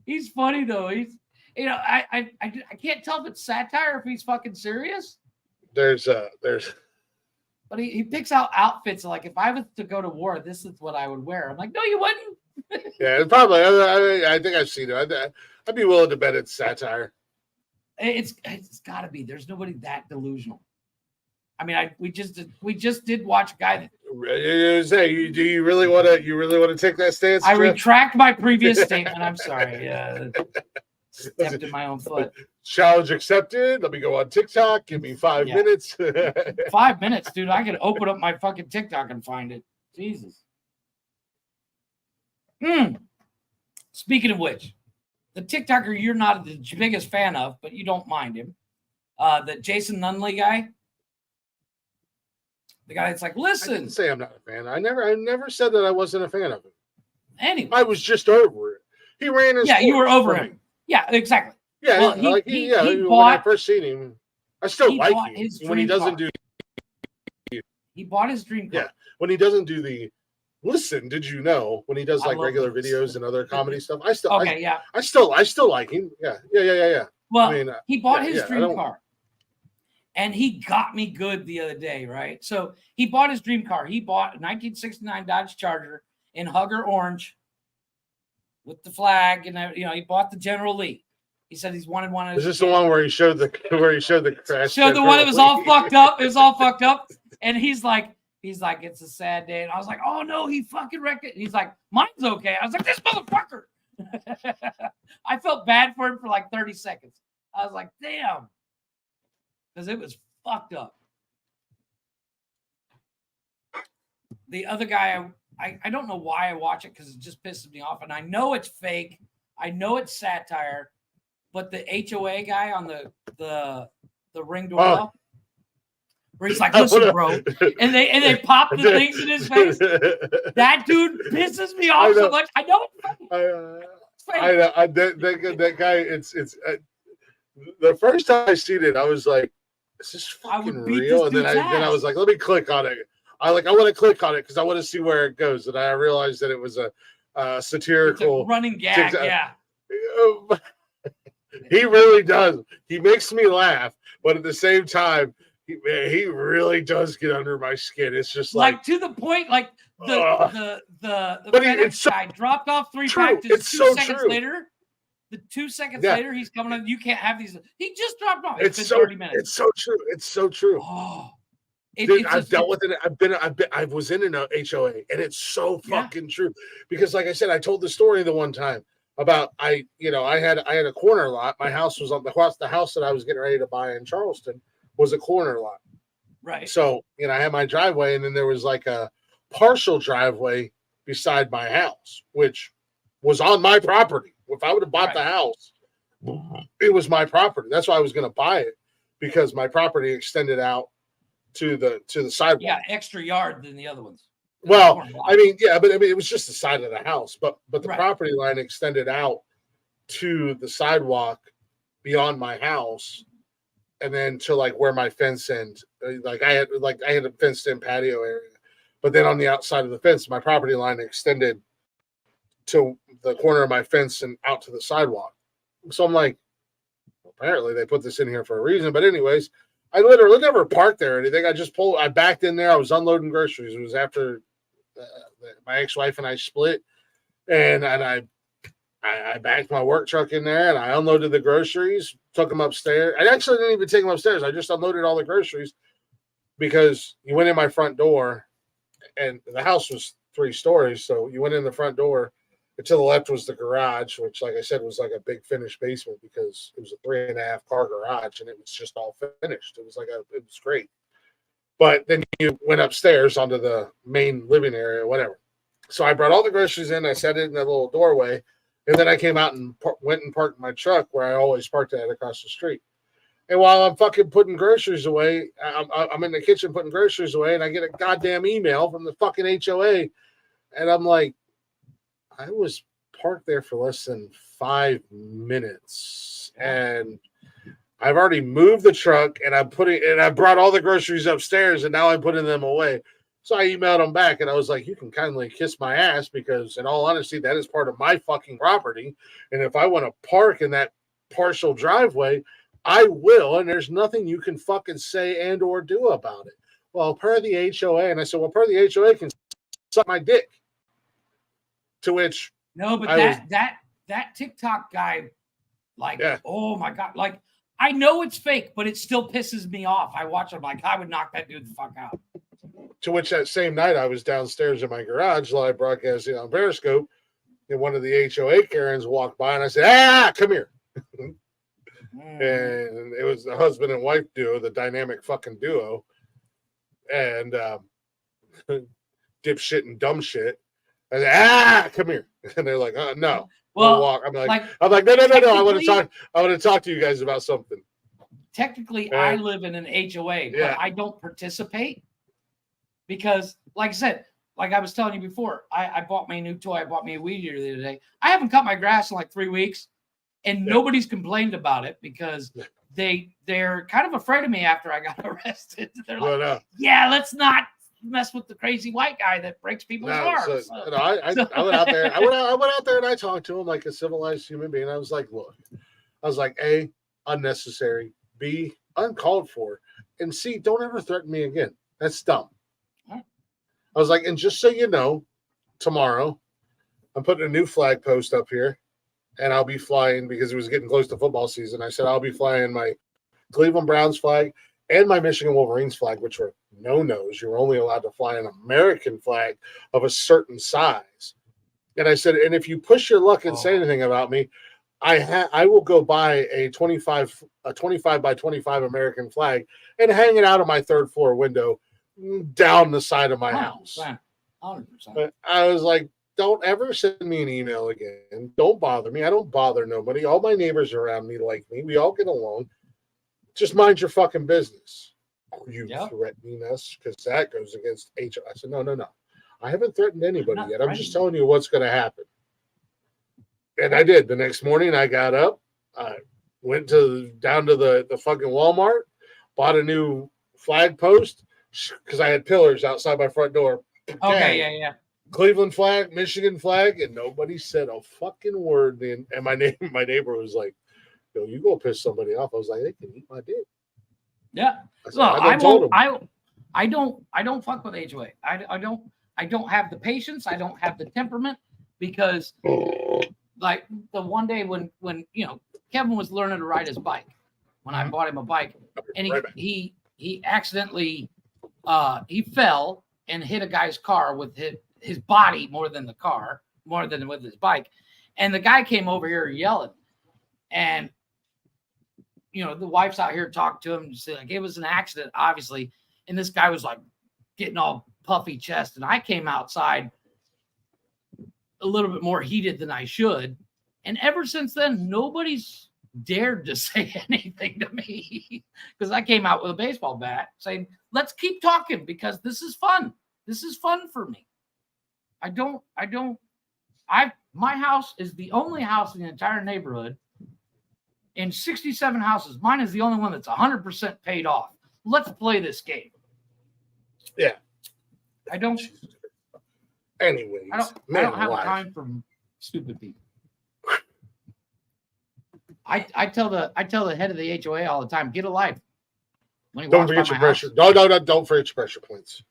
A: He's funny though. I can't tell if it's satire or if he's fucking serious.
B: There's
A: But he picks out outfits like, if I was to go to war, this is what I would wear. I'm like, no, you wouldn't.
B: Yeah, probably. I think I've seen it. I'd be willing to bet it's satire.
A: It's got to be. There's nobody that delusional. I mean, we just did watch a guy that.
B: Say, do you really want to take that stance?
A: I
B: Jeff?
A: retract my previous statement. I'm sorry. Stepped in my own foot.
B: Challenge accepted. Let me go on TikTok. Give me 5 minutes.
A: 5 minutes, dude. I can open up my fucking TikTok and find it. Jesus. Speaking of which, the TikToker you're not the biggest fan of, but you don't mind him. The Jason Nunley guy. The guy that's like, listen.
B: I didn't say I'm not a fan. I never said that I wasn't a fan of him.
A: Anyway.
B: I was just over it. He ran his.
A: Yeah, you were over
B: for
A: him.
B: me.
A: Yeah, exactly.
B: Yeah,
A: well,
B: when I first seen him, I still like him when he doesn't do.
A: He bought his dream car.
B: Yeah, when he doesn't do the. Listen, did you know? When he does like regular videos and other comedy stuff, I still I still like him. Yeah.
A: Well,
B: I mean,
A: he bought his dream car, and he got me good the other day, right? So he bought his dream car. He bought a 1969 Dodge Charger in Hugger orange with the flag, and he bought the General Lee. He said he's wanted one of his.
B: Is this the one where he showed the crash?
A: Showed the one that was all fucked up. It was all fucked up, and he's like, it's a sad day. And I was like, oh no, he fucking wrecked it. And he's like, mine's okay. I was like, this motherfucker. I felt bad for him for like 30 seconds. I was like, damn. Because it was fucked up. The other guy, I don't know why I watch it, because it just pisses me off. And I know it's fake. I know it's satire. but the HOA guy on the ring doorbell, where he's like, "Listen, bro," and they pop the things in his face. That dude pisses me off so much. I know it's fake.
B: That guy. It's the first time I seen it, I was like, "Is this fucking real?" And then I was like, "Let me click on it." I want to click on it because I want to see where it goes. And I realized that it was a satirical
A: running gag. Yeah,
B: he really does. He makes me laugh, but at the same time, he really does get under my skin. It's just like
A: to the point, like the FedEx guy dropped off 3 packages.
B: It's
A: 2
B: so
A: seconds
B: true.
A: later. The 2 seconds later, he's coming on. You can't have these. He just dropped off. It's been
B: so
A: 30 minutes.
B: It's so true. It's so true.
A: Oh,
B: dude, I've dealt with it. I was in an HOA, and it's so fucking true. Because, like I said, I told the story the one time about I had a corner lot. My house was on the house that I was getting ready to buy in Charleston was a corner lot.
A: Right.
B: So I had my driveway, and then there was like a partial driveway beside my house, which was on my property. If I would have bought the house, it was my property. That's why I was going to buy it, because my property extended out to the sidewalk.
A: Yeah, extra yard than the other ones.
B: Well, it was just the side of the house, but the property line extended out to the sidewalk beyond my house, and then to like where my fence end. Like I had a fenced in patio area, but then on the outside of the fence, my property line extended to the corner of my fence and out to the sidewalk. So I'm like, apparently they put this in here for a reason. But anyways, I literally never parked there or anything. I backed in there. I was unloading groceries. It was after my ex-wife and I split, and I backed my work truck in there and I unloaded the groceries, took them upstairs. I actually didn't even take them upstairs. I just unloaded all the groceries because you went in my front door, and the house was 3 stories. So you went in the front door, and to the left was the garage, which, like I said, was like a big finished basement because it was a 3.5 car garage, and it was just all finished. It was great. But then you went upstairs onto the main living area, whatever. So I brought all the groceries in. I set it in that little doorway, and then I came out and went and parked my truck where I always parked at across the street. And while I'm fucking putting groceries away, I'm in the kitchen putting groceries away, and I get a goddamn email from the fucking HOA, and I'm like, I was parked there for less than 5 minutes, and I've already moved the truck, and I brought all the groceries upstairs, and now I'm putting them away. So I emailed them back, and I was like, you can kindly kiss my ass, because in all honesty, that is part of my fucking property. And if I want to park in that partial driveway, I will, and there's nothing you can fucking say and or do about it. Well, per the HOA, and I said, well, per the HOA can suck my dick. To which
A: no, but that TikTok guy, oh my God, like I know it's fake, but it still pisses me off. I watch it, like I would knock that dude the fuck out.
B: To which that same night I was downstairs in my garage live broadcasting on Periscope, and one of the HOA Karens walked by, and I said, come here. And it was the husband and wife duo, the dynamic fucking duo, and dipshit and dumb shit. I said, come here. And they're like, no.
A: Well,
B: walk. I'm like, no. I want to talk to you guys about something.
A: Technically, I live in an HOA, but I don't participate because, like I said, like I was telling you before, I bought me a new toy. I bought me a weed eater the other day. I haven't cut my grass in like 3 weeks, and nobody's complained about it because they're kind of afraid of me after I got arrested. They're like, let's not mess with the crazy white guy that breaks people's arms.
B: I went out there. I went out there and I talked to him like a civilized human being. I was like, look, A, unnecessary, B, uncalled for, and C, don't ever threaten me again. That's dumb. I was like, and just so you know, tomorrow I'm putting a new flag post up here, and I'll be flying, because it was getting close to football season. I said I'll be flying my Cleveland Browns flag and my Michigan Wolverines flag, which were no-nos. You're only allowed to fly an American flag of a certain size. And I said, and if you push your luck and say anything about me, I will go buy a 25 by 25 American flag and hang it out of my 3rd floor window down the side of my house.
A: 100%.
B: I was like, don't ever send me an email again. Don't bother me. I don't bother nobody. All my neighbors around me like me. We all get along. Just mind your fucking business. Are you threatening us? Because that goes against HR. I said, no. I haven't threatened anybody yet. I'm just telling you what's going to happen. And I did. The next morning, I got up. I went down to the fucking Walmart, bought a new flag post because I had pillars outside my front door.
A: Okay, yeah.
B: Cleveland flag, Michigan flag, and nobody said a fucking word. And my neighbor was like, "Yo, you go piss somebody off." I was like, "They can eat my dick."
A: Yeah.
B: I said,
A: Look, I don't fuck with HOA. I don't have the patience. I don't have the temperament because, like the one day when Kevin was learning to ride his bike, when I bought him a bike, and he accidentally he fell and hit a guy's car with his body more than with his bike, and the guy came over here yelling, and the wife's out here talking to him and said, like, it was an accident, obviously. And this guy was like getting all puffy chest. And I came outside a little bit more heated than I should. And ever since then, nobody's dared to say anything to me because I came out with a baseball bat saying, let's keep talking because this is fun. This is fun for me. My house is the only house in the entire neighborhood. In 67 houses, mine is the only one that's 100% paid off. Let's play this game.
B: Yeah.
A: Anyways, I don't have time for stupid people. I tell the head of the HOA all the time, get a life.
B: Don't forget your pressure. No, don't forget your pressure points.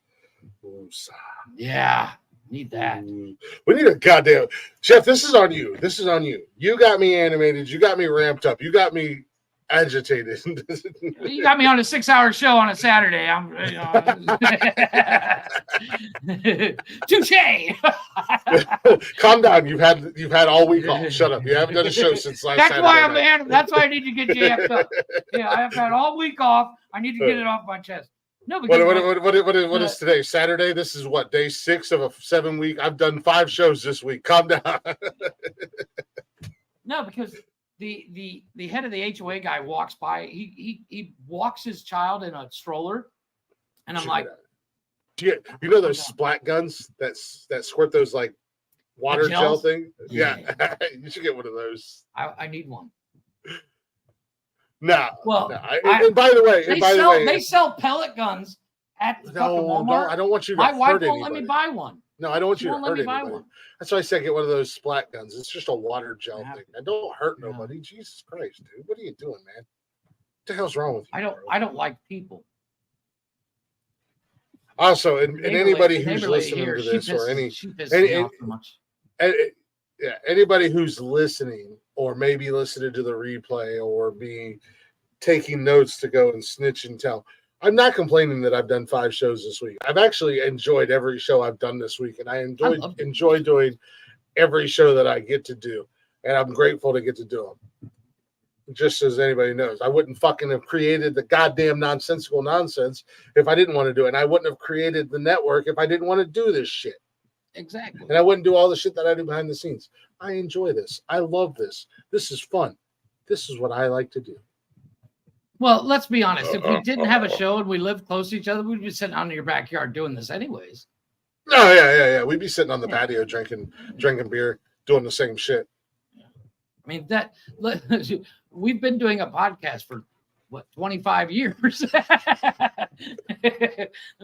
A: Yeah. Need that.
B: We need a goddamn Jeff. This is on you. You got me animated. You got me ramped up. You got me agitated.
A: You got me on a 6-hour show on a Saturday. Touche.
B: Calm down. You've had all week off. Shut up. You haven't done a show since last Saturday.
A: That's why I need to get jacked up. Yeah, I have had all week off. I need to get it off my chest. No,
B: what is today? Saturday? This is what, day 6 of a 7-week? I've done 5 shows this week. Calm down.
A: No, because the head of the HOA guy walks by. He walks his child in a stroller, and I'm like,
B: you know those splat guns that squirt those like water gel thing? Yeah. You should get one of those.
A: I need one.
B: No.
A: Well,
B: and by the way,
A: they sell pellet guns at the fucking Walmart.
B: I don't want you to
A: My wife
B: hurt
A: won't
B: anybody.
A: let me buy one.
B: No, I don't want you to hurt anybody.
A: Buy one.
B: That's why I said get one of those splat guns. It's just a water gel thing. And don't hurt nobody. Jesus Christ, dude. What are you doing, man? What the hell's wrong with you?
A: I don't like people.
B: Also, and anybody who's listening to this anybody who's listening or maybe listening to the replay or taking notes to go and snitch and tell. I'm not complaining that I've done 5 shows this week. I've actually enjoyed every show I've done this week, and I enjoy doing every show that I get to do, and I'm grateful to get to do them. Just as anybody knows, I wouldn't fucking have created the goddamn nonsensical nonsense if I didn't want to do it, and I wouldn't have created the network if I didn't want to do this shit.
A: Exactly.
B: And I wouldn't do all the shit that I do behind the scenes. I enjoy this. I love this. This is fun. This is what I like to do.
A: Well, let's be honest. If we didn't have a show and we lived close to each other, we'd be sitting out in your backyard doing this anyways.
B: No, yeah. We'd be sitting on the patio drinking beer, doing the same shit.
A: I mean, we've been doing a podcast for 25 years.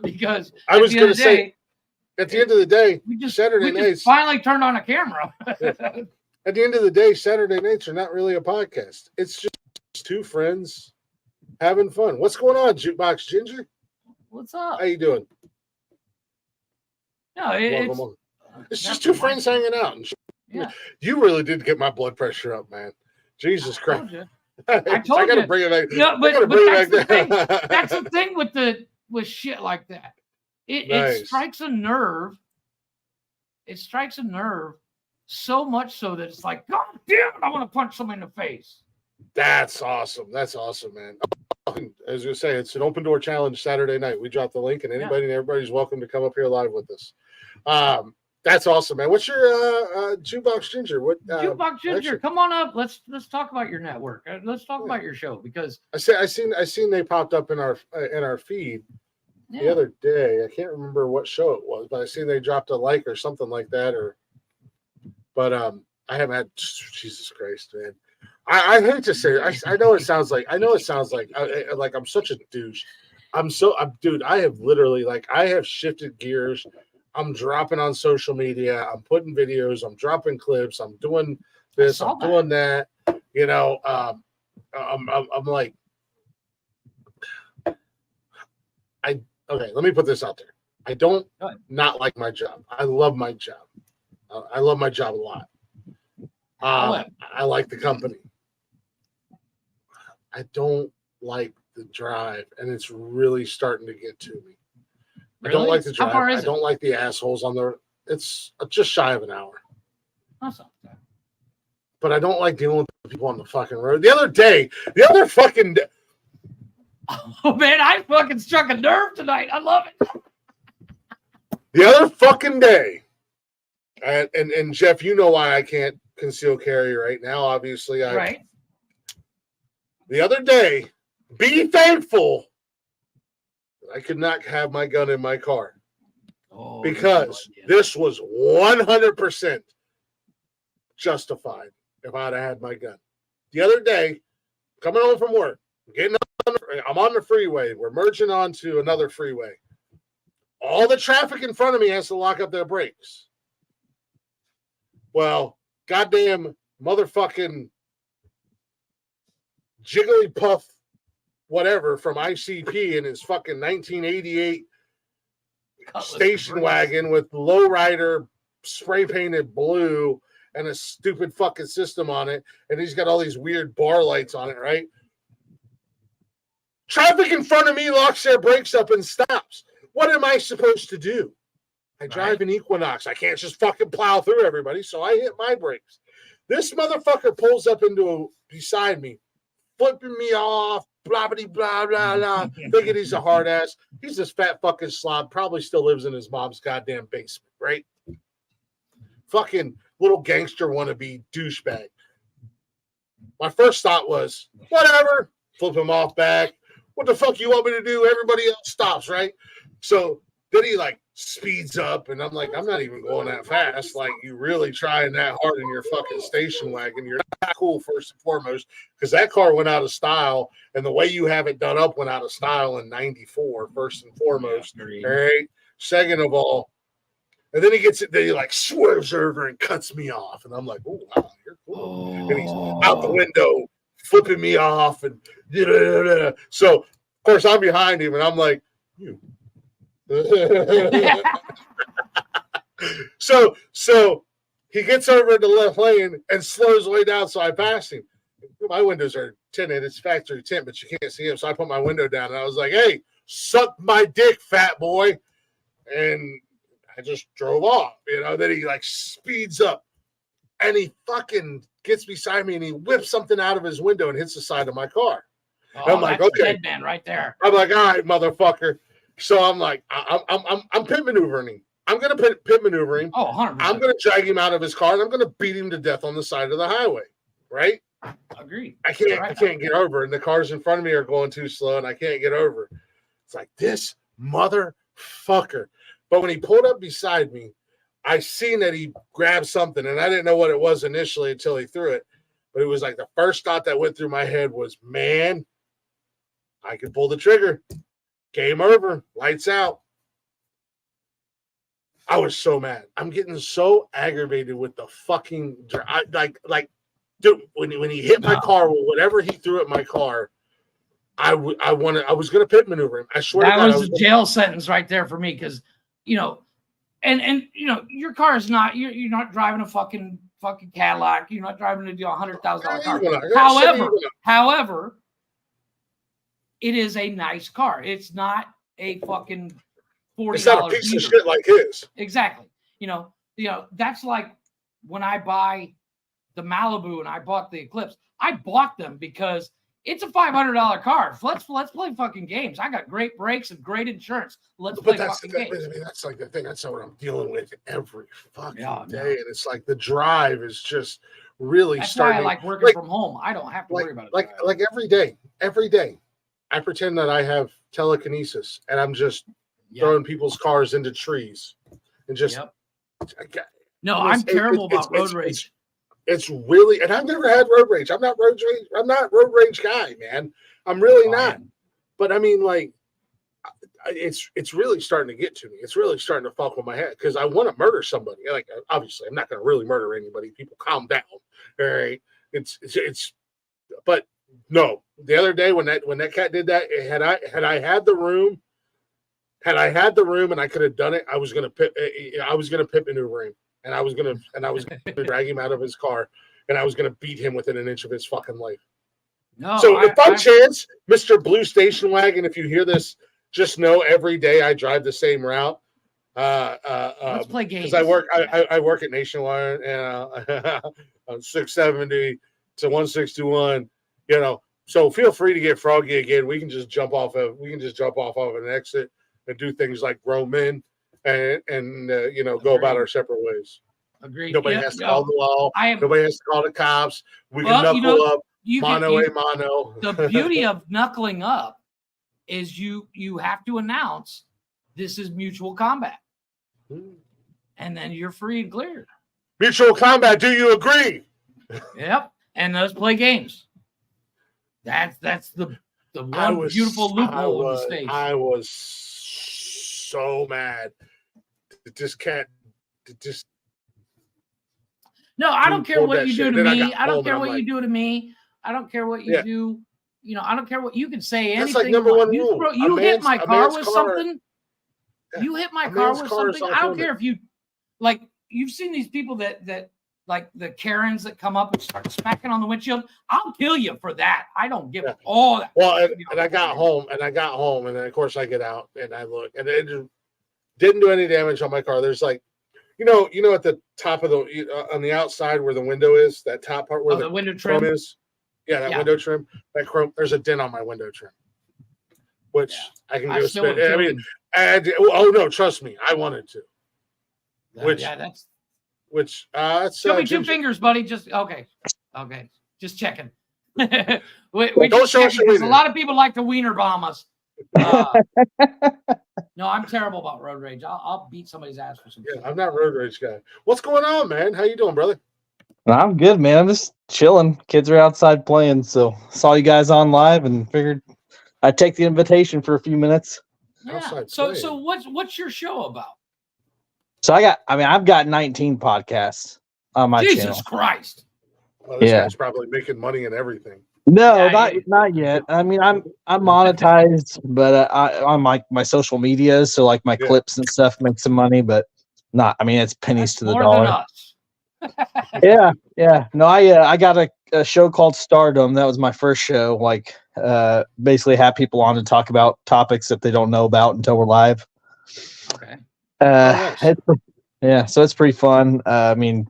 A: Because
B: I was going to say, at the end of the day, Saturday nights
A: finally turned on a camera.
B: At the end of the day, Saturday nights are not really a podcast. It's just 2 friends having fun. What's going on, Jukebox Ginger?
A: What's up?
B: How you doing?
A: No,
B: it's just 2 friends hanging out.
A: Yeah.
B: You really did get my blood pressure up, man. Jesus Christ.
A: I told you.
B: I gotta bring it back.
A: No, but that's the thing. That's the thing with shit like that. It strikes a nerve. It strikes a nerve so much so that it's like, God damn it, I want to punch someone in the face.
B: That's awesome. That's awesome, man. As you say, it's an open door challenge Saturday night. We drop the link, and anybody and everybody's welcome to come up here live with us. That's awesome, man. What's your Jukebox Ginger? What
A: Jukebox Ginger,
B: actually,
A: come on up. Let's talk about your network. Let's talk about your show because
B: I seen they popped up in our feed the other day. I can't remember what show it was, but I seen they dropped a like or something like that. But I haven't had. Jesus Christ, man. I hate to say it. I know it sounds like like I'm such a douche. Dude. I have literally I have shifted gears. I'm dropping on social media. I'm putting videos. I'm dropping clips. I'm doing this. I'm doing that. You know, I'm like, okay. Let me put this out there. I don't not like my job. I love my job. I love my job a lot. I like the company. I don't like the drive, and it's really starting to get to me. I don't like the drive. I don't like the assholes on the. It's just shy of an hour.
A: That's not bad.
B: But I don't like dealing with people on the fucking road. The other fucking day.
A: Oh man, I fucking struck a nerve tonight. I love it.
B: The other fucking day, and Jeff, you know why I can't conceal carry right now. Obviously,
A: right.
B: The other day, be thankful I could not have my gun in my car because this was 100% justified if I'd have had my gun. The other day, coming home from work, I'm on the freeway. We're merging onto another freeway. All the traffic in front of me has to lock up their brakes. Well, goddamn motherfucking Jigglypuff whatever from ICP in his fucking 1988 station wagon with lowrider spray painted blue and a stupid fucking system on it, and he's got all these weird bar lights on it, right? Traffic in front of me locks their brakes up and stops. What am I supposed to do? I drive an Equinox. I can't just fucking plow through everybody, so I hit my brakes. This motherfucker pulls up beside me, flipping me off, blah, blah, blah, blah, blah, thinking he's a hard ass. He's this fat fucking slob, probably still lives in his mom's goddamn basement, right? Fucking little gangster wannabe douchebag. My first thought was, whatever, flip him off back. What the fuck you want me to do? Everybody else stops, right? So then he speeds up, and I'm like, I'm not even going that fast. Like, you really trying that hard in your fucking station wagon. You're not cool, first and foremost, because that car went out of style, and the way you have it done up went out of style in 94, first and foremost. All right. Second of all, and then he gets it, then he swerves over and cuts me off. And I'm like, oh, wow, you're cool. And he's out the window, flipping me off. And so, of course, I'm behind him, and I'm like, you. So he gets over in the left lane and slows way down, so I passed him. My windows are tinted, it's factory tint, but you can't see him, so I put my window down and I was like, hey, suck my dick, fat boy. And I just drove off, then he speeds up and he fucking gets beside me and he whips something out of his window and hits the side of my car. I'm like, okay,
A: dead man right there.
B: I'm like, all right, motherfucker. So I'm like, I'm pit maneuvering him. I'm gonna pit maneuver him.
A: Oh, 100%.
B: I'm gonna drag him out of his car and I'm gonna beat him to death on the side of the highway. Right?
A: Agreed.
B: I can't get over, and the cars in front of me are going too slow, and I can't get over. It's like, this motherfucker. But when he pulled up beside me, I seen that he grabbed something, and I didn't know what it was initially until he threw it. But it was the first thought that went through my head was, man, I could pull the trigger. Game over. Lights out. I was so mad. I'm getting so aggravated with the fucking dude. When he hit my car with whatever he threw at my car, I was gonna pit maneuver him. I swear
A: that
B: to God,
A: was a jail sentence right there for me because and your car is not you're not driving a fucking Cadillac. You're not driving a $100,000 car. However, it is a nice car. It's not a fucking $40.
B: It's not a piece of shit like his.
A: Exactly. That's like when I buy the Malibu and I bought the Eclipse. I bought them because It's a $500 car. Let's play fucking games. I got great brakes and great insurance. Let's play
B: But that's
A: fucking
B: the thing.
A: games.
B: I mean, that's like the thing. That's what I'm dealing with every fucking
A: Yeah,
B: day, and it's like the drive is just really
A: That's why I
B: starting.
A: like working from home. I don't have to worry about it.
B: Like every day, I pretend that I have telekinesis, and I'm just throwing people's cars into trees, and just.
A: No, I'm terrible about road rage.
B: It's really, and I've never had road rage. I'm not road rage guy, man. I'm really not. But I mean, like, it's really starting to get to me. It's really starting to fuck with my head because I want to murder somebody. Like, obviously, I'm not going to really murder anybody. People, calm down. All right. But no. The other day when that cat did that, had I had the room, and I could have done it, I was gonna pip maneuver him. And I was gonna drag him out of his car, and I was gonna beat him within an inch of his fucking life.
A: No,
B: so by chance, Mr. Blue Station Wagon, if you hear this, just know every day I drive the same route.
A: Let's play games.
B: Because I work at Nationwide and on 670 to 161. You know, so feel free to get froggy again. We can just jump off of an exit and do things like grown men. And go about our separate ways.
A: Agreed.
B: Nobody has to call the law. Nobody has to call the cops. We can knuckle up, mano a mano.
A: The beauty of knuckling up is you have to announce this is mutual combat, and then you're free and clear.
B: Mutual combat. Do you agree?
A: Yep. And let's play games. That's the one beautiful loophole in the state.
B: I was so mad.
A: No, I don't care what you do to me. I don't care what you do to me. I don't care what you do. I don't care what you can say. Anything.
B: That's like number one rule.
A: You hit my car with something. You hit my car with something. I don't care if you like. You've seen these people that like the Karens that come up and start smacking on the windshield. I'll kill you for that. I don't give all that.
B: Well, and I got home, and then of course I get out and I look, and it didn't do any damage on my car. There's like, at the top of on the outside where the window is, that top part where
A: the window trim
B: is. Yeah, that window trim, that chrome. There's a dent on my window trim, which I can do a spin. I mean, no, trust me, I wanted to. That's
A: show me 2 fingers, buddy. Just okay, just checking. we
B: don't show us
A: because a lot of people like to wiener bomb us. No, I'm terrible about road rage. I'll beat somebody's ass for some.
B: Yeah, I'm not road rage guy. What's going on, man? How you doing, brother?
I: I'm good, man. I'm just chilling. Kids are outside playing, so saw you guys on live and figured I'd take the invitation for a few minutes.
A: Yeah. So what's your show about?
I: So I've got 19 podcasts on my channel.
A: Jesus Christ.
B: Well, this guy's probably making money and everything.
I: No, not yet. I mean, I'm monetized, but on my social media, so like my clips and stuff make some money, but not. I mean, it's pennies to the dollar. Yeah. No, I got a show called Stardom. That was my first show. Like, basically have people on to talk about topics that they don't know about until we're live.
A: Okay.
I: So it's pretty fun. I mean,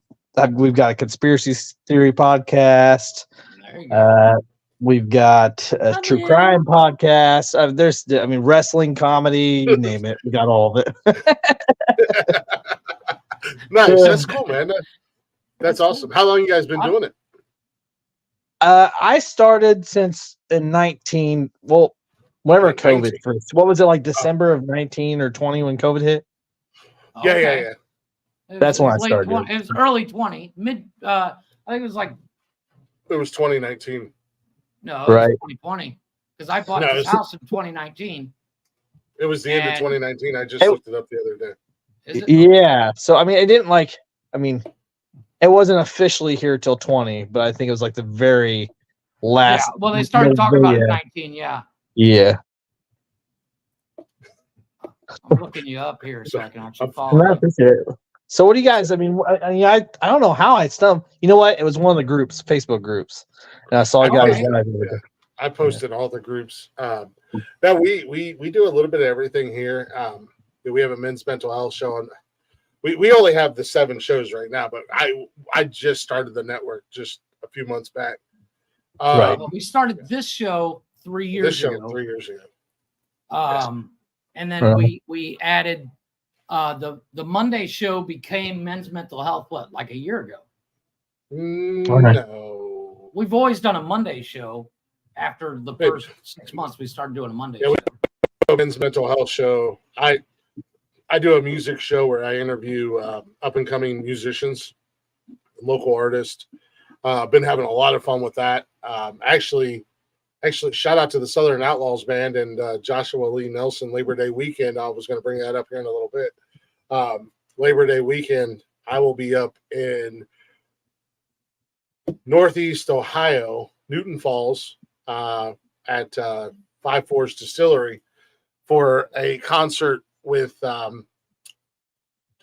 I: we've got a conspiracy theory podcast.
A: There you go.
I: We've got a true crime podcast. There's wrestling, comedy, you name it. We got all of it.
B: Nice. That's cool, man. That's awesome. How long you guys been doing it?
I: I started since in 19. Well, whenever COVID first. What was it, like December of 19 or 20 when COVID hit?
B: Yeah.
I: That's when I started.
A: It was early 20, mid. I think it was like.
B: It was 2019.
A: No, it was 2020 because I bought this house in 2019.
B: It was the end of 2019. I just looked it up the other day.
I: Yeah. So it didn't it wasn't officially here till 20, but I think it was like the very last.
A: Yeah. Well, they started talking about it in 19. Yeah.
I: Yeah.
A: I'm looking you up here so I can actually follow.
I: So what do you guys? I don't know how I stumbled. You know what? It was one of the groups, Facebook groups, and I saw you guys.
B: I posted all the groups. Now we do a little bit of everything here. We have a men's mental health show on. We only have the 7 shows right now, but I just started the network just a few months back.
I: Right.
A: We started this show 3 years ago.
B: 3 years ago.
A: And then we added the Monday show became Men's Mental Health like a year ago.
B: No.
A: We've always done a Monday show. After the first 6 months, we started doing a Monday show.
B: Men's Mental Health show. I do a music show where I interview up and coming musicians, local artists. Been having a lot of fun with that. Actually, shout out to the Southern Outlaws band and Joshua Lee Nelson. Labor Day weekend. I was going to bring that up here in a little bit. Labor Day weekend, I will be up in Northeast Ohio, Newton Falls, at Five Fours Distillery for a concert with.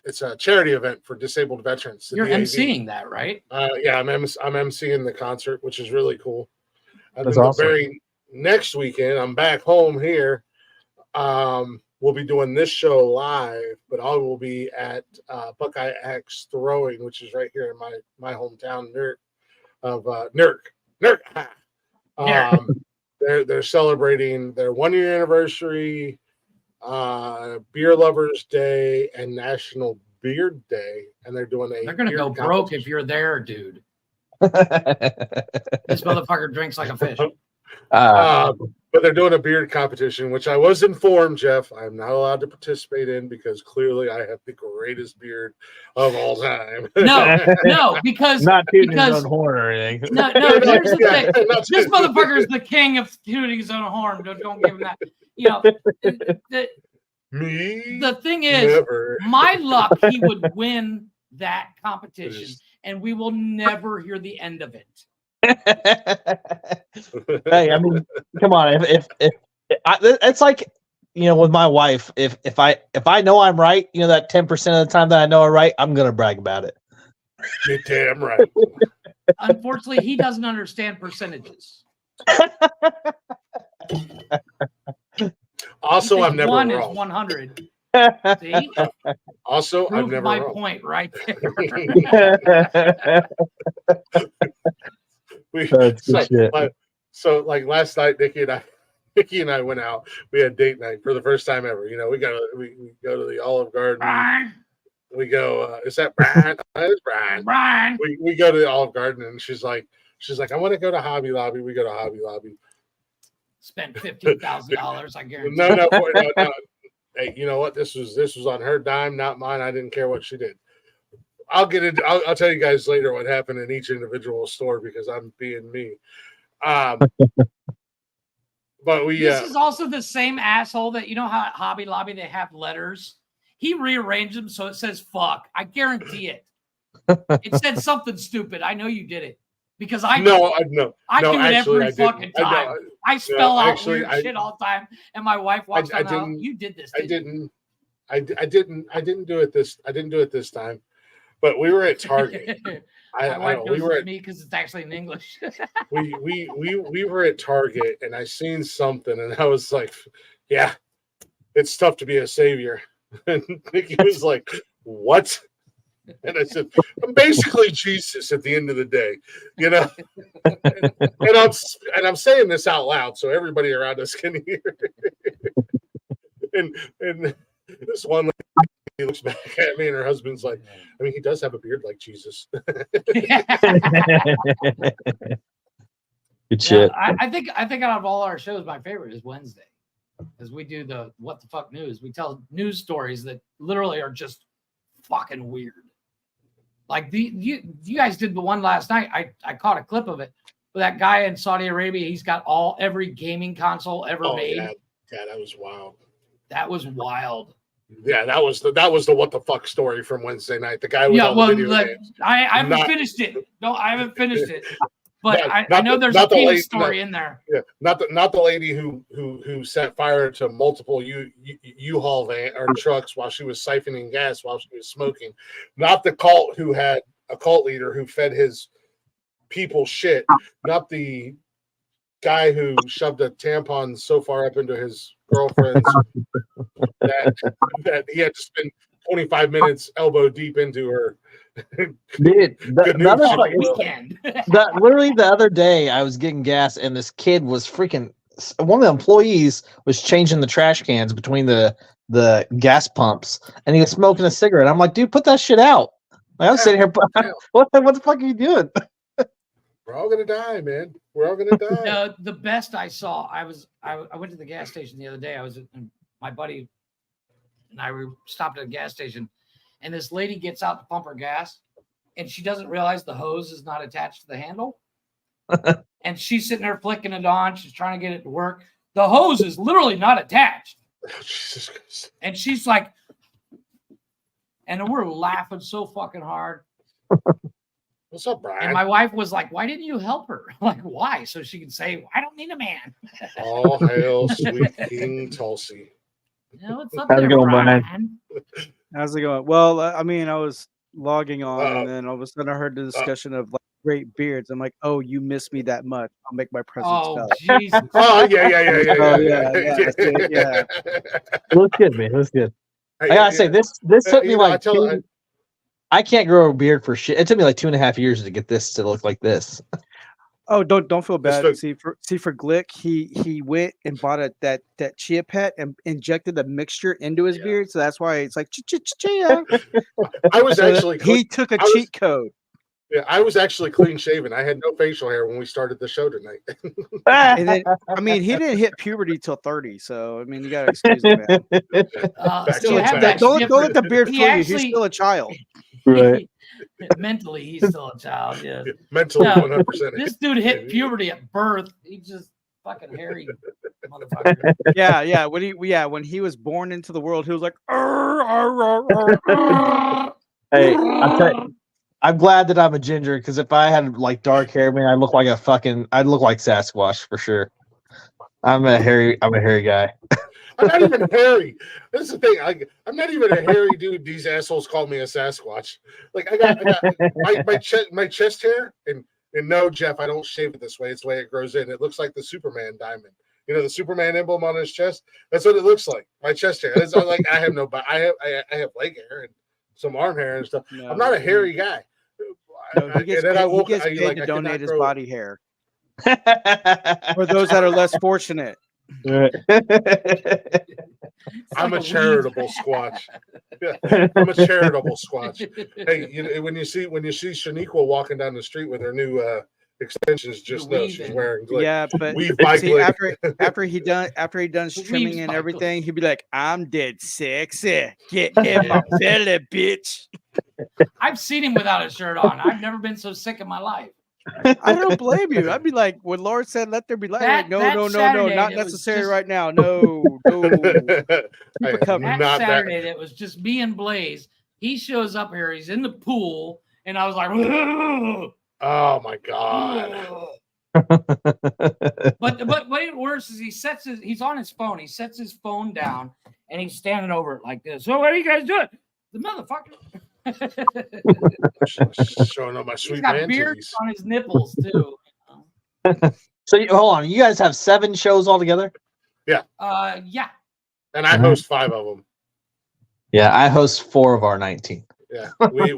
B: It's a charity event for disabled veterans.
A: You're emceeing that, right?
B: Yeah, I'm emceeing the concert, which is really cool. And
I: That's
B: then
I: awesome.
B: the very next weekend, I'm back home here. We'll be doing this show live, but I will be at Buckeye Axe Throwing, which is right here in my hometown, Newark. They're celebrating their 1 year anniversary, Beer Lovers Day, and National Beard Day, and they're doing
A: They're gonna go broke if you're there, dude. This motherfucker drinks like a fish.
B: But they're doing a beard competition, which I was informed, Jeff, I'm not allowed to participate in because clearly I have the greatest beard of all time.
A: No, because
I: not tooting his own horn or anything.
A: No, here's the thing. This motherfucker is the king of tooting his own horn. Don't give him that. You know, the thing is,
B: never.
A: My luck, he would win that competition, and we will never hear the end of it.
I: Hey, I mean, come on. If it's like, you know, with my wife, if I know I'm right, you know, that 10% of the time that I know I'm right, I'm gonna brag about it.
B: You're damn right.
A: Unfortunately, he doesn't understand percentages.
B: Also, I'm never
A: one
B: wrong.
A: Is 100. See?
B: Also, I'm never
A: my
B: wrong.
A: point right there.
B: So like last night, Nikki and I went out. We had date night for the first time ever. You know, we go to the Olive Garden.
A: Brian.
B: We go. Is that Brian? It's Brian.
A: Brian.
B: We go to the Olive Garden, and she's like, I want to go to Hobby Lobby. We go to Hobby Lobby.
A: Spent $15,000. I guarantee.
B: No. Hey, you know what? This was on her dime, not mine. I didn't care what she did. I'll get it. I'll tell you guys later what happened in each individual store because I'm being me. But
A: this is also the same asshole that, you know how at Hobby Lobby they have letters. He rearranged them so it says "fuck." I guarantee it. It said something stupid. I know you did it because I do it every fucking time. I spell out weird shit all the time, and my wife walks down. You did this.
B: I didn't do it this. I didn't do it this time. But we were at Target.
A: My wife knows it's me because it's actually in English.
B: we were at Target, and I seen something, and I was like, "Yeah, it's tough to be a savior." And Nikki was like, "What?" And I said, "I'm basically Jesus at the end of the day, you know." and I'm saying this out loud so everybody around us can hear. and this one lady looks back at me, and her husband's like, "I mean, he does have a beard like Jesus."
I: Good shit.
A: I think out of all our shows, my favorite is Wednesday, because we do the what the fuck news. We tell news stories that literally are just fucking weird. Like you guys did the one last night. I caught a clip of it. But that guy in Saudi Arabia, he's got every gaming console ever made.
B: Yeah, that was wild.
A: That was wild.
B: Yeah, that was the what the fuck story from Wednesday night. The guy with all the video games.
A: I haven't finished it. No, I haven't finished it. But I know there's a penis story in there.
B: Yeah, not the lady who set fire to multiple U-Haul van or trucks while she was siphoning gas while she was smoking. Not the cult who had a cult leader who fed his people shit. Not the guy who shoved a tampon so far up into his girlfriend's that he had to spend 25 minutes elbow deep into her.
I: Dude,
B: Good
I: the
B: news.
I: other
A: On
I: fucking-
A: the weekend.
I: literally the other day I was getting gas and this kid was freaking one of the employees was changing the trash cans between the gas pumps and he was smoking a cigarette. I'm like, dude, put that shit out. Like, I'm sitting here, what the fuck are you doing?
B: We're all gonna die, man. We're all gonna die.
A: The best I saw, I went to the gas station the other day. My buddy and I stopped at a gas station, and this lady gets out to pump her gas, and she doesn't realize the hose is not attached to the handle. And she's sitting there flicking it on. She's trying to get it to work. The hose is literally not attached.
B: Oh, Jesus Christ.
A: And she's like, and we're laughing so fucking hard.
B: What's up, Brian?
A: And my wife was like, why didn't you help her? Like, why? So she can say, I don't need a man.
B: All hail sweet King Tulsi.
A: What's up
I: How's it
A: there,
I: going,
A: Brian?
J: How's it going? Well, I mean, I was logging on,
B: Uh-oh.
J: and then all of a sudden I heard the discussion of like great beards. I'm like, oh, you miss me that much? I'll make my presence
A: Oh,
J: felt.
A: Jesus.
B: Oh, yeah.
J: Oh, yeah.
I: It looks good, man. It looks good. I gotta say, this took me
B: You know,
I: like I can't grow a beard for shit. It took me like 2.5 years to get this to look like this.
J: Oh, don't feel bad.
B: look-
J: See for Glick, he went and bought that chia pet and injected the mixture into his beard, so that's why it's like chia.
B: I was
J: So
B: actually
J: he took a
B: I was-
J: cheat code.
B: Yeah, I was actually clean shaven. I had no facial hair when we started the show tonight.
J: And then, I mean, he didn't hit puberty till 30. So I mean, you gotta excuse him, man.
B: Back
A: See,
B: to
A: that-
B: back.
A: that's
J: Don't let
A: different.
J: the beard
A: He
J: fool you.
A: actually-
J: He's still a child.
I: Right.
A: Mentally, he's still a child. Yeah.
B: Mentally,
A: No,
B: 100%.
A: This dude hit puberty at birth. He just fucking hairy motherfucker.
J: Yeah. When he was born into the world, he was like, "Arr, arr, arr, arr, arr."
I: Hey, I'm glad that I'm a ginger because if I had like dark hair, man, I'd look like Sasquatch for sure. I'm a hairy guy.
B: I'm not even hairy. That's the thing. I'm not even a hairy dude. These assholes call me a Sasquatch. Like I got my chest hair, and no, Jeff, I don't shave it this way. It's the way it grows in. It looks like the Superman diamond. You know, the Superman emblem on his chest. That's what it looks like. My chest hair. It's not like I have no. I have leg hair and some arm hair and stuff.
J: No,
B: I'm not a hairy guy.
J: No, he gets paid to donate his body hair for those that are less fortunate.
B: I'm a charitable squatch. Yeah, I'm a charitable squatch. Hey, when you see Shaniqua walking down the street with her new extensions, just know she's wearing glick.
J: Yeah, but
B: Weave by
J: see,
B: glick.
J: after he done trimming
A: Weaves
J: and
A: by
J: everything, he'd be like, "I'm dead sexy. Get in my belly, bitch."
A: I've seen him without a shirt on. I've never been so sick in my life.
J: I don't blame you. I'd be like, when Lord said, "Let there be light,"
A: That
J: no,
A: Saturday,
J: not
A: it was
J: necessary
A: just-
J: right now. No.
B: Hey,
J: covered.
A: That
B: not
A: Saturday, that was just me and Blaze. He shows up here. He's in the pool, and I was like,
B: Oh my god.
A: but what even worse is he's on his phone. He sets his phone down, and he's standing over it like this. So what are you guys doing? The motherfucker.
B: Showing up my
A: He's
B: sweet
A: got
B: man
A: beard
B: titties.
A: on his nipples too.
I: So hold on, you guys have 7 shows altogether?
A: Yeah.
B: And I host 5 of them.
I: Yeah, I host 4 of our 19.
B: Yeah, we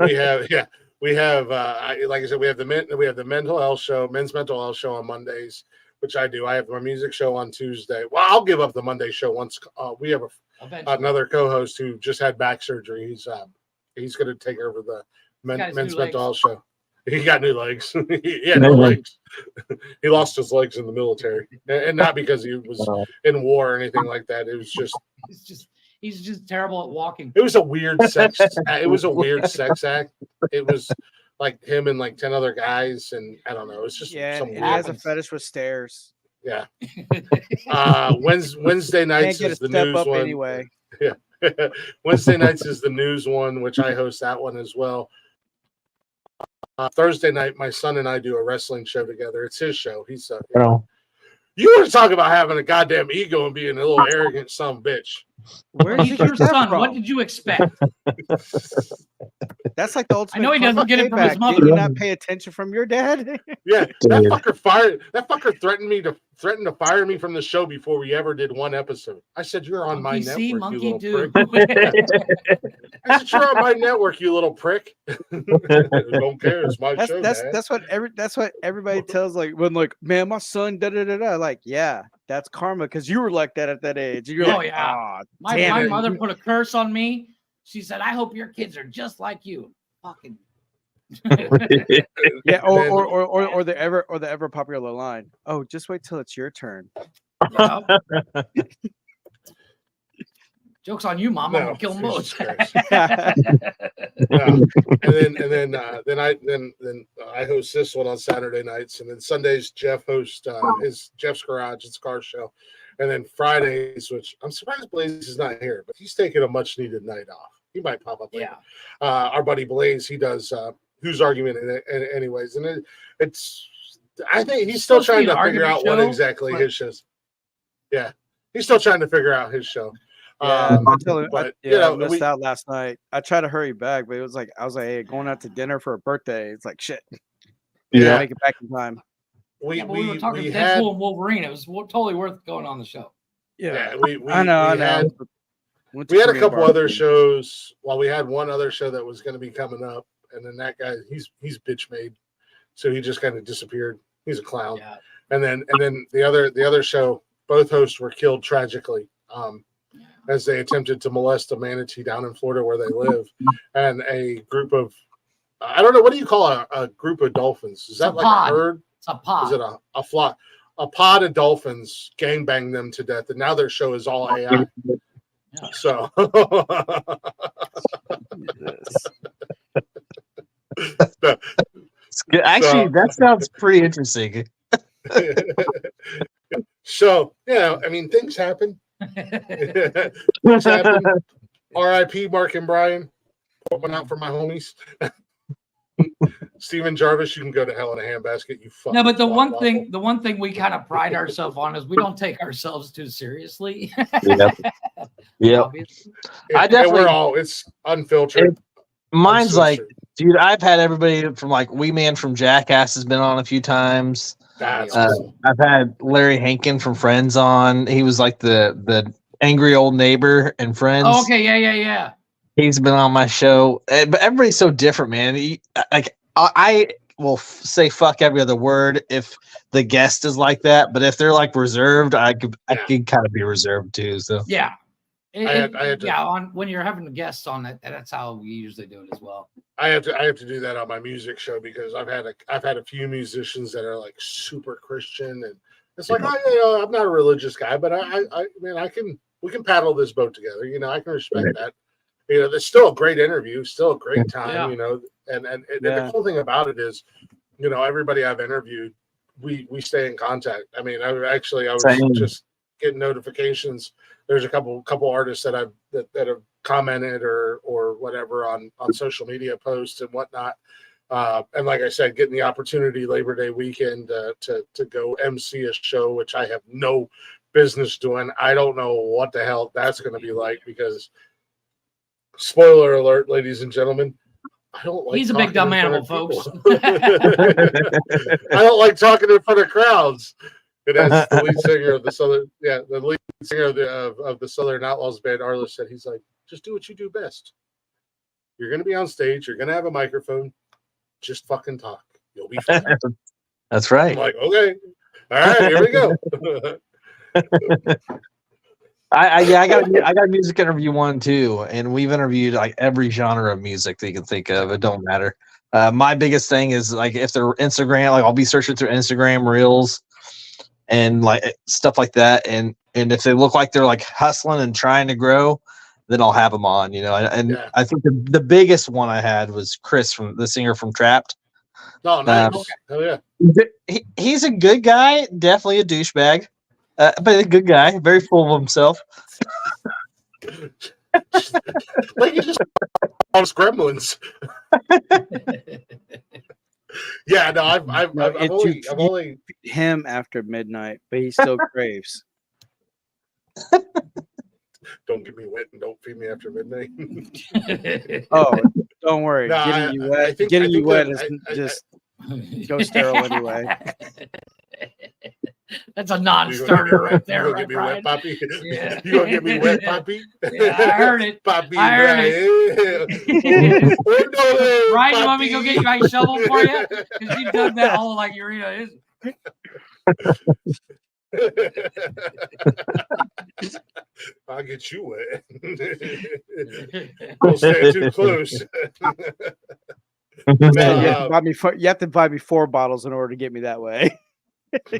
B: have like I said, we have the mental health show, men's mental health show on Mondays, which I do. I have my music show on Tuesday. Well, I'll give up the Monday show once we have another co-host who just had back surgery. He's going to take over the men's mental health show. He got new legs. He had no legs. He lost his legs in the military, and not because he was in war or anything like that. It was just
A: he's just terrible at walking.
B: It was a weird sex. It was a weird sex act. It was like him and like 10 other guys, and I don't know. It's just some
J: and he
B: weird.
J: has a fetish with stairs.
B: Yeah. Wednesday nights
J: Can't get
B: is
J: a
B: the
J: step
B: news
J: up
B: one.
J: anyway.
B: Yeah. Wednesday nights is the news one, which I host that one as well. Thursday night, my son and I do a wrestling show together. It's his show. He's you want to talk about having a goddamn ego and being a little arrogant son of a bitch.
J: Where did you
A: He's
J: get
A: your
J: that
A: son.
J: from?
A: What did you expect?
J: That's like the ultimate.
A: know he doesn't
J: karma
A: get it from his
J: payback.
A: mother.
J: Did you not pay attention from your dad?
B: Yeah, that
I: Dude.
B: fucker fired. That fucker threatened to fire me from the show before we ever did one episode. I said, "You're on my
A: Monkey see,
B: network, you
A: monkey
B: little
A: do.
B: prick." I said, "You're on my network, you little prick." Don't care. It's my show, Dad.
J: That's what everybody tells, like, when, like, man, my son da da da da. Like, yeah, that's karma because you were like that at that age. You're
A: Oh,
J: like,
A: yeah.
J: ah,
A: My
J: damn it.
A: mother put a curse on me. She said, "I hope your kids are just like you." Fucking.
J: Yeah, or the ever popular line. Oh, just wait till it's your turn.
A: Yeah. Joke's on you, Mom. I'm
B: No,
A: gonna kill them both.
B: Jesus Christ. And then I host this one on Saturday nights, and then Sundays Jeff hosts Jeff's Garage. It's a car show, and then Fridays, which I'm surprised Blaze is not here, but he's taking a much needed night off. He might pop up later.
A: Yeah.
B: Our buddy Blaze, he does Who's Argument anyways, and it's I think he's still trying to figure out what exactly his show's. Yeah, he's still trying to figure out his show.
J: Yeah, I missed
B: we,
J: out last night. I tried to hurry back, but it was like I was like, hey, going out to dinner for a birthday. It's like shit.
B: Yeah,
J: make it back in time.
A: We were talking Deadpool and Wolverine. It was totally worth going on the show.
B: Yeah,
J: I know.
B: We had a couple other shows. Well, we had one other show that was going to be coming up, and then that guy, he's bitch made, so he just kind of disappeared. He's a clown.
A: Yeah.
B: And then the other show, both hosts were killed tragically, as they attempted to molest a manatee down in Florida where they live, and a group of, I don't know, what do you call a group of dolphins? Is that like a herd?
A: It's a pod.
B: Is it a flock? A pod of dolphins gangbanged them to death, and now their show is all AI. Yeah. So
I: actually, that sounds pretty interesting.
B: So, I mean, things happen. Things happen. R.I.P. Mark and Brian. Put one out for my homies. Steven Jarvis, you can go to hell in a handbasket. You fucking.
A: No, but the one thing we kind of pride ourselves on is we don't take ourselves too seriously.
I: Yeah. I definitely.
B: It's unfiltered.
I: Mine's like, dude, I've had everybody from like Wee Man from Jackass has been on a few times.
B: That's cool.
I: I've had Larry Hankin from Friends on. He was like the angry old neighbor in Friends.
A: Oh, okay, yeah.
I: He's been on my show, but everybody's so different, man. I will say fuck every other word if the guest is like that, but if they're like reserved, I could kind of be reserved too. So
A: yeah.
B: On
A: when you're having guests on it, that's how we usually do it as well.
B: I have to do that on my music show because I've had a few musicians that are like super Christian, and it's like, I'm not a religious guy, but we can paddle this boat together. I can respect that. There's still a great interview, still a great time. And the cool thing about it is, everybody I've interviewed, we stay in contact. I mean, I was just getting notifications. There's a couple artists that have commented or whatever on social media posts and whatnot. And like I said, getting the opportunity Labor Day weekend to go MC a show, which I have no business doing. I don't know what the hell that's going to be like because, spoiler alert, ladies and gentlemen, I don't like.
A: He's a big dumb animal, folks.
B: I don't like talking in front of crowds. It has the lead singer of the Southern Outlaws band, Arliss, said he's like, just do what you do best. You're going to be on stage. You're going to have a microphone. Just fucking talk. You'll be fine.
I: That's right.
B: I'm like, okay. All right, here we go.
I: I got a music interview one too, and we've interviewed like every genre of music that you can think of. It don't matter. My biggest thing is like if they're Instagram, like I'll be searching through Instagram Reels and like stuff like that, and if they look like they're like hustling and trying to grow, then I'll have them on. I think the biggest one I had was Chris from the singer from Trapped.
B: Oh, nice. Oh yeah.
I: He's a good guy, definitely a douchebag. But a good guy, very full of himself.
B: Like you just on Gremlins. Yeah, no, I've only
J: him after midnight, but he still craves.
B: Don't get me wet and don't feed me after midnight.
J: Oh, don't worry.
B: No,
J: Getting you wet, getting you wet is just go sterile anyway.
A: That's a non-starter right there,
B: You
A: right,
B: gonna get me wet,
A: Brian?
B: Poppy?
A: Yeah.
B: You gonna get me wet, Poppy?
A: Yeah, I heard it.
B: Poppy,
A: I heard
B: it.
A: Brian, you want me to go get my shovel for you? Because you dug that hole like Urena is.
B: I'll get you wet. Don't stand too close.
J: Man, you have to buy me 4 bottles in order to get me that way.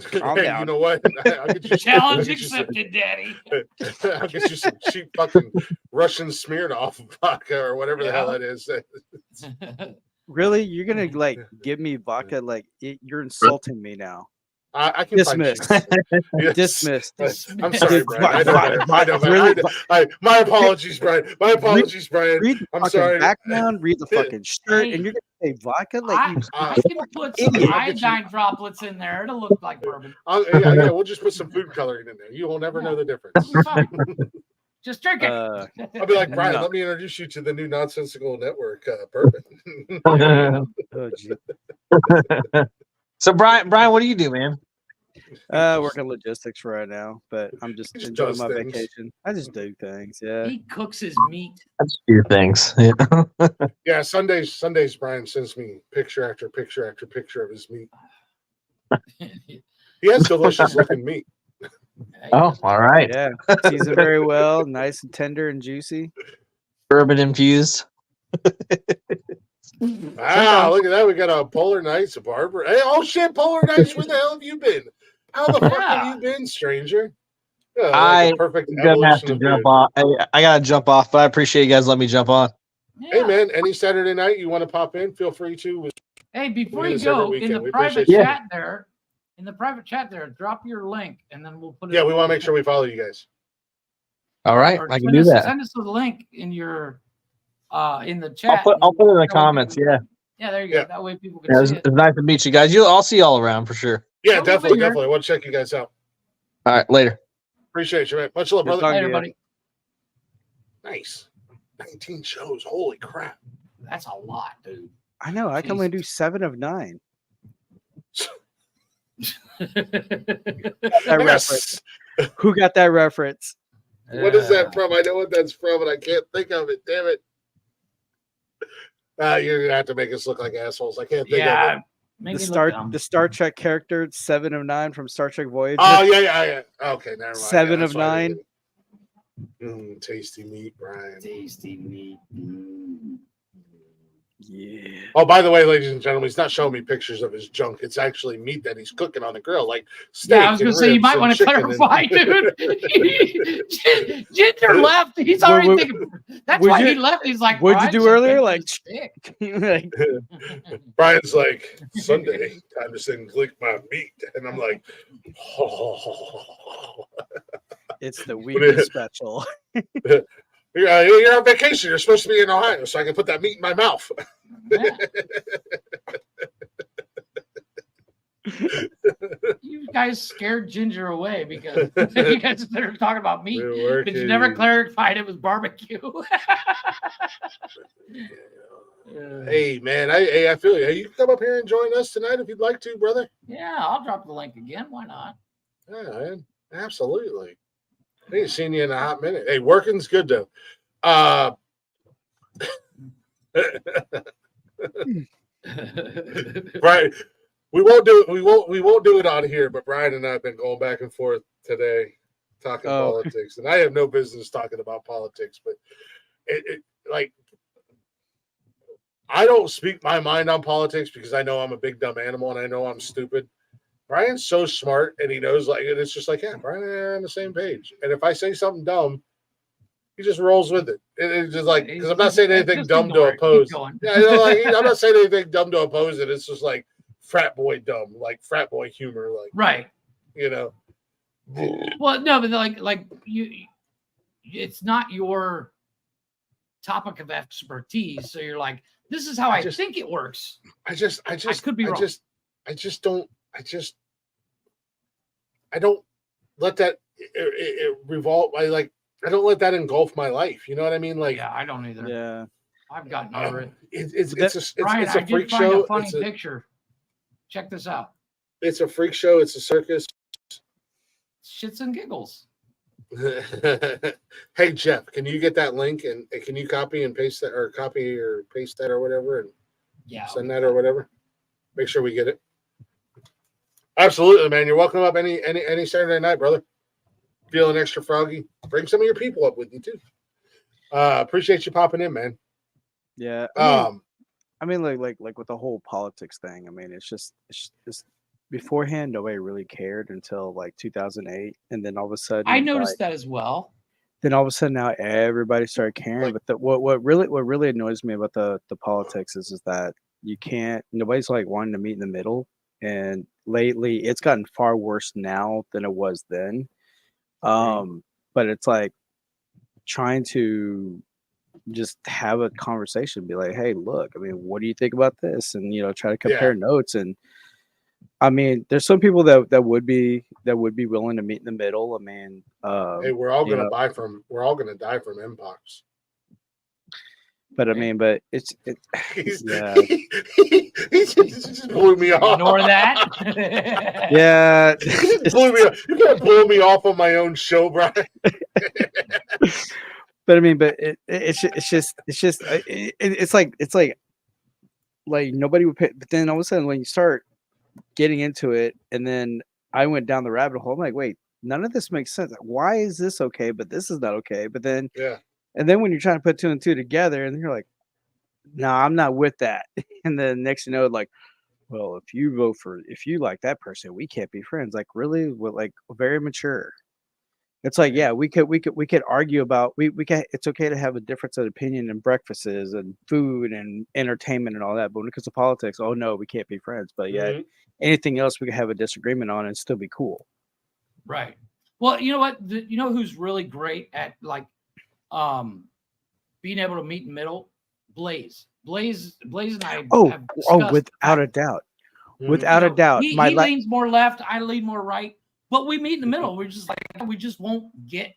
J: Calm
B: Hey,
J: down.
B: you know what? I'll get you
A: Challenge accepted, Daddy.
B: I'll get you some cheap fucking Russian Smirnoff vodka or whatever the hell that is.
J: Really? You're gonna like give me vodka? Like you're insulting me now.
B: I can
J: Dismissed.
B: Yes.
J: Dismissed.
B: I'm sorry, Brian. My apologies, Brian. My apologies, Brian.
J: Read the
B: I'm
J: fucking
B: sorry.
J: background, read the fucking shirt, and you're gonna say vodka? Like
A: I can put some iodine droplets in there to look like bourbon.
B: Yeah, we'll just put some food coloring in there. You will never know the difference.
A: Just drink it.
B: I'll be like, Brian, let me introduce you to the new Nonsensical Network bourbon.
J: Oh, gee.
I: So Brian, what do you do, man?
J: Working logistics right now, but I'm just
B: He
J: enjoying
B: does
J: my
B: things.
J: vacation. I just do things, yeah.
A: He cooks his meat.
I: That's your things. Yeah.
B: Yeah, Sundays, Brian sends me picture after picture after picture of his meat. He has delicious looking meat.
I: Oh, all right.
J: Yeah, seasoned very well, nice and tender and juicy.
I: Bourbon infused.
B: Ah, look at that. We got a Polar Nights, a barber. Hey, oh shit, Polar Nights, where the hell have you been? How the fuck have you been, stranger? Yeah, like a perfect
I: gonna have to
B: evolution of
I: jump
B: beard.
I: off. I gotta jump off, but I appreciate you guys letting me jump on.
B: Hey man, any Saturday night you want to pop in, feel free to.
A: Hey, before
B: We do
A: you
B: this every
A: go, in
B: weekend.
A: the
B: We
A: private
B: appreciate you.
A: chat there, drop your link, and then we'll put it.
B: Yeah, we want to make sure we follow you guys.
I: All right,
A: or
I: I can
A: send
I: do
A: us-
I: that.
A: Send us the link in your in the chat.
I: I'll put it in the
A: That way
I: comments.
A: people-
I: Yeah.
A: Yeah, there you go. That way people can
I: Yeah,
A: see it.
I: it's nice to meet you guys. I'll see you all around for sure.
B: Yeah,
A: Come over
B: definitely,
A: here.
B: definitely. We'll check you guys out.
I: All right, later.
B: Appreciate you, man. Much love,
J: Good
B: brother.
J: talking
A: Later,
J: to you.
A: buddy.
B: Nice. 19 shows. Holy crap.
A: That's a lot, dude.
J: I know. I can only do 7 of 9. That reference. Who got that reference?
B: What is that from? I know what that's from, and I can't think of it. Damn it. You're gonna have to make us look like assholes. I can't think of it.
J: The Star Trek character 7 of 9 from Star Trek Voyager.
B: Oh yeah. Okay, never mind.
J: 7
B: Yeah,
J: of
B: that's why I
J: 9.
B: did it. Tasty meat, Brian.
A: Tasty meat.
J: Yeah.
B: Oh, by the way, ladies and gentlemen, he's not showing me pictures of his junk. It's actually meat that he's cooking on the grill, like steak.
A: Yeah, I was going to say, you might want to clarify, dude. Ginger left. He's already thinking. That's why he left. He's like,
J: what'd you do earlier? Like,
B: like Brian's like, Sunday, time to send Glick my meat. And I'm like, oh.
J: It's the weekend special.
B: You're on vacation. You're supposed to be in Ohio, so I can put that meat in my mouth.
A: You guys scared Ginger away because you guys started talking about meat,
B: We're
A: but you never
B: working.
A: clarified it was barbecue.
B: Hey, man, I feel you. You can come up here and join us tonight if you'd like to, brother.
A: Yeah, I'll drop the link again. Why not?
B: Yeah, man, absolutely. I ain't seen you in a hot minute. Hey, working's good though. Brian, we won't do it. We won't do it on here. But Brian and I have been going back and forth today, talking politics, and I have no business talking about politics. But it like I don't speak my mind on politics because I know I'm a big dumb animal and I know I'm stupid. Brian's so smart and he knows, like, and it's just like, yeah, Brian and I are on the same page. And if I say something dumb, he just rolls with it. And it's just like, because I'm not saying anything dumb to oppose. Yeah, you know, like, I'm not saying anything dumb to oppose it. It's just like frat boy dumb, like frat boy humor, like,
A: right.
B: You know.
A: Well, no, but like you, it's not your topic of expertise. So you're like, this is how I think it works.
B: I
A: could be wrong.
B: I don't let that it revolve. I like I don't let that engulf my life. You know what I mean? Like,
A: Yeah, I don't either.
J: Yeah.
A: I've gotten over it.
B: It's
A: Brian,
B: a
A: I did
B: freak
A: find
B: show.
A: a funny picture. Check this out.
B: It's a freak show. It's a circus.
A: Shits and giggles.
B: Hey Jeff, can you get that link and can you copy and paste that, or copy or paste that or whatever, and send that or whatever? Make sure we get it. Absolutely, man. You're welcome up any Saturday night, brother. Feeling extra froggy? Bring some of your people up with you too. Appreciate you popping in, man.
J: Yeah. I mean, like with the whole politics thing. I mean, it's beforehand nobody really cared until like 2008, and then all of a sudden
A: I noticed that as well.
J: Then all of a sudden now everybody started caring. But what really annoys me about the politics is that nobody's like wanting to meet in the middle. And lately it's gotten far worse now than it was then. But it's like trying to just have a conversation, be like, hey, look, I mean, what do you think about this? And try to compare notes. And I mean, there's some people that would be willing to meet in the middle. I mean,
B: hey, we're all gonna die from mpox.
J: But I mean, but it's yeah.
B: He just blew me off.
A: Ignore that.
J: Yeah.
B: Blew me off. You can't blow me off on my own show, Brian.
J: But I mean, but it's like nobody would pay. But then all of a sudden, when you start getting into it, and then I went down the rabbit hole. I'm like, wait, none of this makes sense. Why is this okay, but this is not okay? But then, and then when you're trying to put two and two together, and you're like, no, I'm not with that. And then next you know, like, well, if you like that person, we can't be friends. Like, really? Well, like, very mature. It's like, yeah, we could argue about we can. It's okay to have a difference of opinion in breakfasts and food and entertainment and all that. But when it comes to politics, oh no, we can't be friends. But yet anything else we can have a disagreement on and still be cool.
A: Right. Well, you know what? You know who's really great at like being able to meet in the middle? Blaze and I.
J: Without a doubt. Without a doubt.
A: He leans more left. I lean more right. But we meet in the middle. We're just like, we just won't get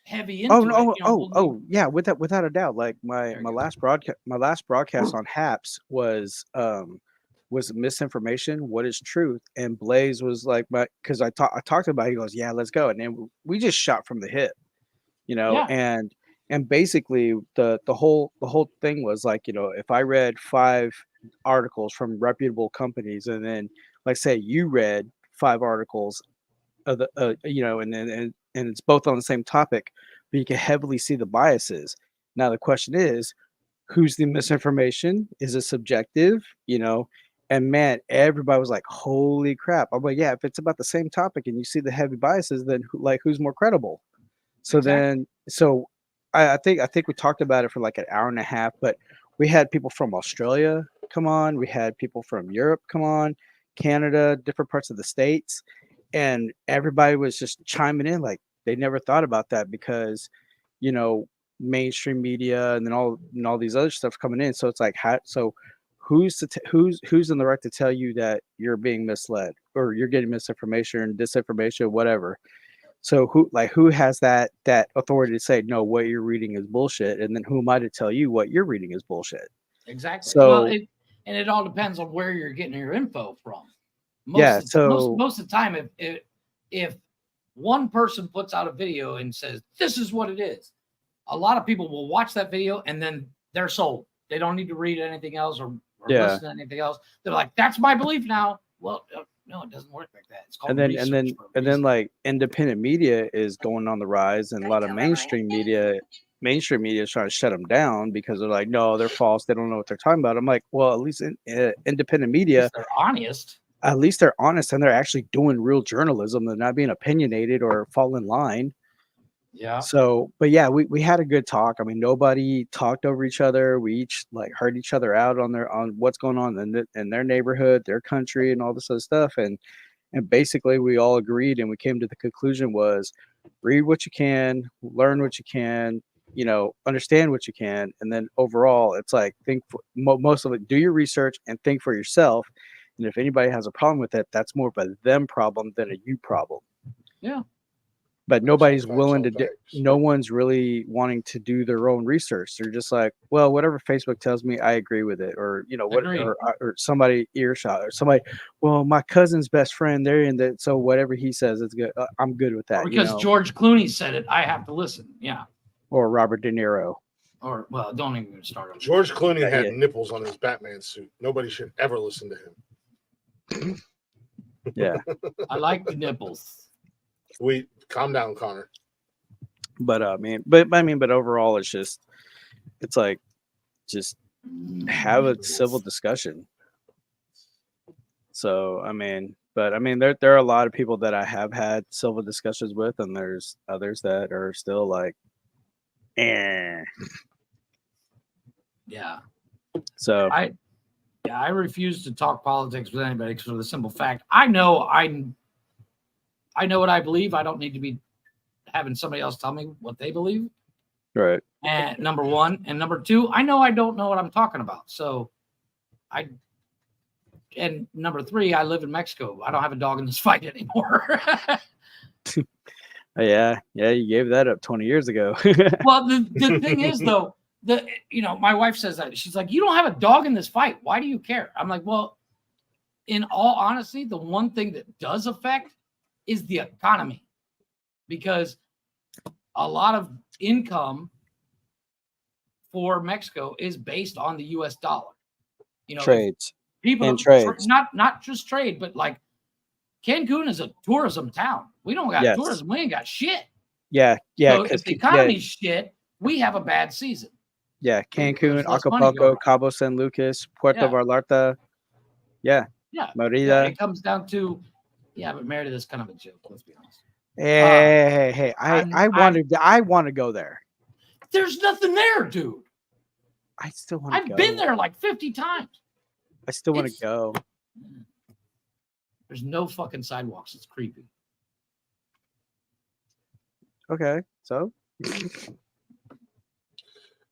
A: heavy into it.
J: Yeah, without a doubt. Like my last broadcast on Haps was misinformation. What is truth? And Blaze was like, because I talked about it, he goes, yeah, let's go. And then we just shot from the hip, and basically the whole thing was like, if I read 5 articles from reputable companies, and then like say you read 5 articles of the and it's both on the same topic, but you can heavily see the biases. Now the question is, who's the misinformation? Is it subjective? And man, everybody was like, holy crap. I'm like, yeah, if it's about the same topic and you see the heavy biases, then who's more credible? So I think we talked about it for like an hour and a half, but we had people from Australia come on, we had people from Europe come on, Canada, different parts of the States, and everybody was just chiming in like they never thought about that because mainstream media and then all these other stuff coming in. So it's like, who's in the right to tell you that you're being misled or you're getting misinformation, disinformation, whatever? So who has that authority to say no, what you're reading is bullshit, and then who am I to tell you what you're reading is bullshit?
A: Exactly.
J: So
A: and it all depends on where you're getting your info from. Most of the time, if one person puts out a video and says this is what it is, a lot of people will watch that video and then they're sold. They don't need to read anything else or listen to anything else. They're like, that's my belief now. Well, no, it doesn't work like that. It's called
J: and then like independent media is going on the rise, and a lot of mainstream media is trying to shut them down because they're like, no, they're false. They don't know what they're talking about. I'm like, well, at least independent media,
A: they're honest.
J: At least they're honest and they're actually doing real journalism. They're not being opinionated or fall in line.
A: Yeah.
J: So, but yeah, we had a good talk. I mean, nobody talked over each other. We each like heard each other out on what's going on in their neighborhood, their country, and all this other stuff. And basically, we all agreed, and we came to the conclusion was read what you can, learn what you can, understand what you can, and then overall, it's like most of it. Do your research and think for yourself. And if anybody has a problem with it, that's more of a them problem than a you problem.
A: Yeah.
J: but nobody's
B: Facts
J: willing
B: on
J: to do.
B: facts.
J: No one's really wanting to do their own research. They're just like, well, whatever Facebook tells me, I agree with it, or what,
A: Agreed.
J: or somebody earshot, or somebody. Well, my cousin's best friend, they're in that, so whatever he says, it's good. I'm good with that.
A: Or because George Clooney said it, I have to listen. Yeah.
J: Or Robert De Niro.
A: Or well, don't even start on
B: George Clooney had
J: yeah.
B: nipples on his Batman suit. Nobody should ever listen to him.
J: Yeah.
A: I like the nipples.
B: Calm down, Connor.
J: But but overall, it's like, just have a civil discussion. So there are a lot of people that I have had civil discussions with, and there's others that are still like, eh.
A: Yeah.
J: So
A: I refuse to talk politics with anybody for the simple fact I know what I believe. I don't need to be having somebody else tell me what they believe.
J: Right.
A: And number one, and number two, I know I don't know what I'm talking about. So and number three, I live in Mexico. I don't have a dog in this fight anymore.
J: Yeah, you gave that up 20 years ago.
A: Well, the thing is though, my wife says that. She's like, you don't have a dog in this fight. Why do you care? I'm like, well, in all honesty, the one thing that does affect is the economy, because a lot of income for Mexico is based on the US dollar.
J: Trades.
A: People
J: and trades.
A: Not just trade, but like Cancun is a tourism town. We don't got tourism. We ain't got shit.
J: Yeah.
A: So if the economy's shit, we have a bad season.
J: Yeah, Cancun,
A: There's less money
J: Acapulco,
A: going
J: Cabo San Lucas, Puerto Vallarta. Yeah.
A: Yeah.
J: Merida.
A: Yeah, it comes down to, but Merida is kind of a joke, let's be honest.
J: Hey, I want to go there.
A: There's nothing there, dude.
J: I still want to go.
A: I've been there like 50 times.
J: I still want to go.
A: There's no fucking sidewalks. It's creepy.
J: Okay, so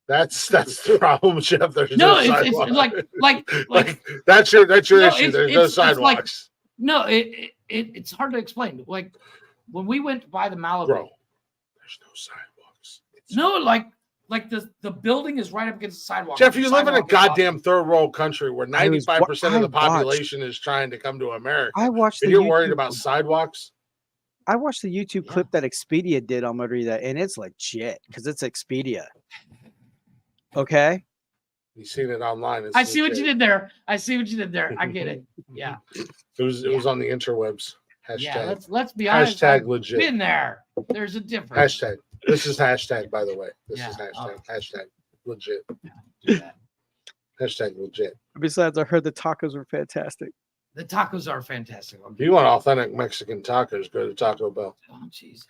B: that's the problem, Jeff. There's
A: no
B: sidewalks.
A: It's like
B: that's your issue. There's no sidewalks.
A: It's hard to explain. Like when we went to buy the Malibu,
B: bro, there's no sidewalks.
A: The building is right up against the sidewalk.
B: Jeff, you live in a goddamn third world country where 95% of the population is trying to come to America.
J: I watched.
B: And you're worried about sidewalks?
J: I watched the YouTube clip that Expedia did on Merida, and it's legit because it's Expedia. Okay.
B: You seen it online?
A: I see what you did there. I get it. Yeah.
B: It was on the interwebs. Hashtag.
A: Yeah. Let's be honest.
B: Hashtag legit.
A: Been there. There's a difference.
B: Hashtag. This is hashtag, by the way. This is hashtag.
A: Oh.
B: Hashtag legit.
A: Yeah.
B: Hashtag legit.
J: Besides, I heard the tacos were fantastic.
A: The tacos are fantastic.
B: If you want authentic Mexican tacos, go to Taco Bell.
A: Oh, Jesus.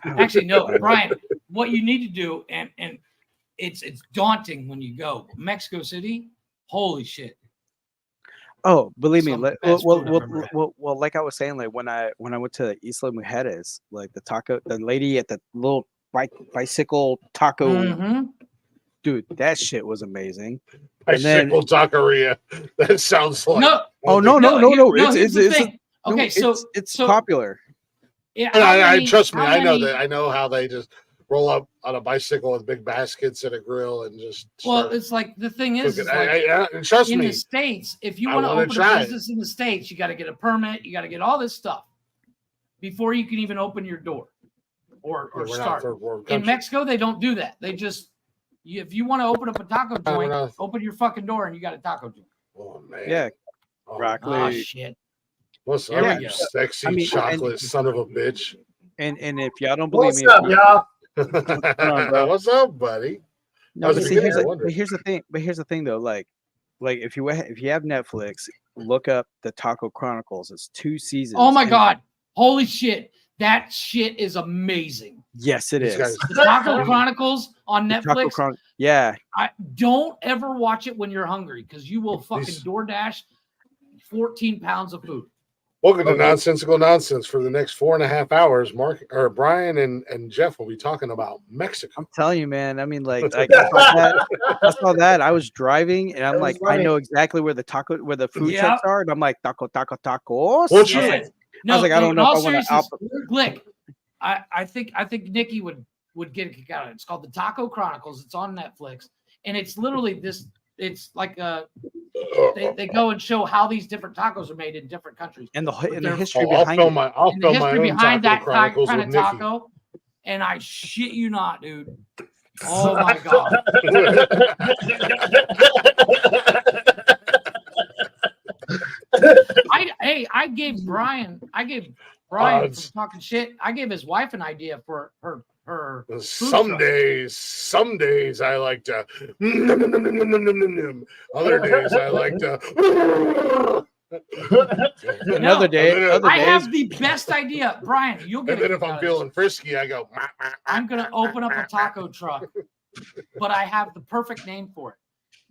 A: Actually, no, Brian, what you need to do, and it's daunting when you go. Mexico City, holy shit.
J: Oh, believe me.
A: Some of the best food I've ever had.
J: Well, like I was saying, like when I went to Isla Mujeres, like the lady at the little bicycle taco, dude, that shit was amazing.
B: Bicycle taqueria. That sounds like
J: no. It's popular.
A: Yeah,
B: trust me. I know that. I know how they just roll up on a bicycle with big baskets and a grill and just.
A: It's like the thing is,
B: trust
A: in
B: me.
A: the States, if you want to open a business in the States, you got to get a permit. You got to get all this stuff before you can even open your door or start. In Mexico, they don't do that. They just, if you want to open up a taco joint, open your fucking door and you got a taco joint.
B: Oh man.
J: Yeah.
B: Broccoli.
A: Oh shit.
B: What's up, you sexy chocolate son of a bitch?
J: And if y'all don't believe me,
B: y'all? What's up, buddy?
J: No, but here's the thing though. Like if you have Netflix, look up the Taco Chronicles. It's 2 seasons.
A: Oh my god! Holy shit! That shit is amazing.
J: Yes, it is.
A: The Taco Chronicles on Netflix.
J: Yeah.
A: I don't ever watch it when you're hungry because you will fucking DoorDash 14 pounds of food.
B: Welcome to Nonsensical Nonsense. For the next 4.5 hours, Brian and Jeff will be talking about Mexico.
J: I'm telling you, man. I mean, like I saw that. I was driving, and I'm like, I know exactly where the food trucks are, and I'm like, tacos.
A: I don't know if I want to. Glick, I think Nikki would get a kick out of it. It's called the Taco Chronicles. It's on Netflix, and it's literally this. It's like they go and show how these different tacos are made in different countries
J: And the
A: they're-
J: history
B: I'll
J: behind
B: film
J: it.
B: my I'll
A: and the
B: film my
A: history
B: own
A: behind
B: Taco
A: that
B: Chronicles
A: kind
B: with
A: of
B: Nikki.
A: taco. And I shit you not, dude. Oh my god. I gave Brian from talking shit. I gave his wife an idea for her food
B: Some
A: truck.
B: days I like to. Other days I like to.
J: Another day, other
A: I
J: days,
A: have the best idea, Brian. You'll get
B: And then
A: a
B: if
A: kick
B: I'm
A: out of this.
B: feeling frisky, I go.
A: I'm gonna open up a taco truck, but I have the perfect name for it.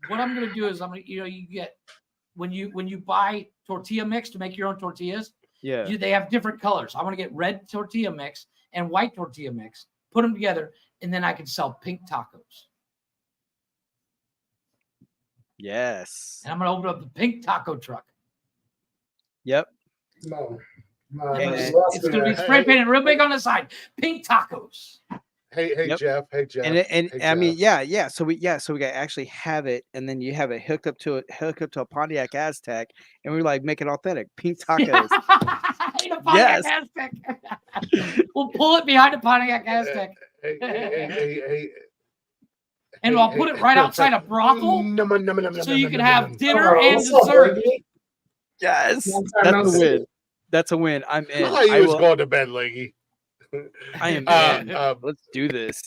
A: What I'm gonna do is you get when you buy tortilla mix to make your own tortillas.
J: yeah.
A: They have different colors. I want to get red tortilla mix and white tortilla mix, put them together, and then I can sell pink tacos.
J: Yes.
A: And I'm gonna open up the pink taco truck.
J: Yep.
K: No.
J: And
A: It's gonna be spray painted real big on the side. Pink tacos.
B: Hey
J: Yep.
B: Jeff. Hey Jeff.
J: And
B: Hey,
J: I mean,
B: Jeff.
J: yeah. So we can actually have it, and then you have it hooked up to a Pontiac Aztec, and we like make it authentic. Pink tacos.
A: In a Pontiac
J: Yes.
A: Aztec. We'll pull it behind a Pontiac Aztec.
B: Hey,
A: And I'll put it right outside a brothel so you can have dinner and
K: What's up,
A: dessert.
K: Leggy?
J: Yes.
K: Long time no
J: That's a
K: see.
J: win. That's a win. I'm in.
B: I thought you
J: I
B: was
J: will-
B: going to bed, Leggy.
J: I am in. Let's do this.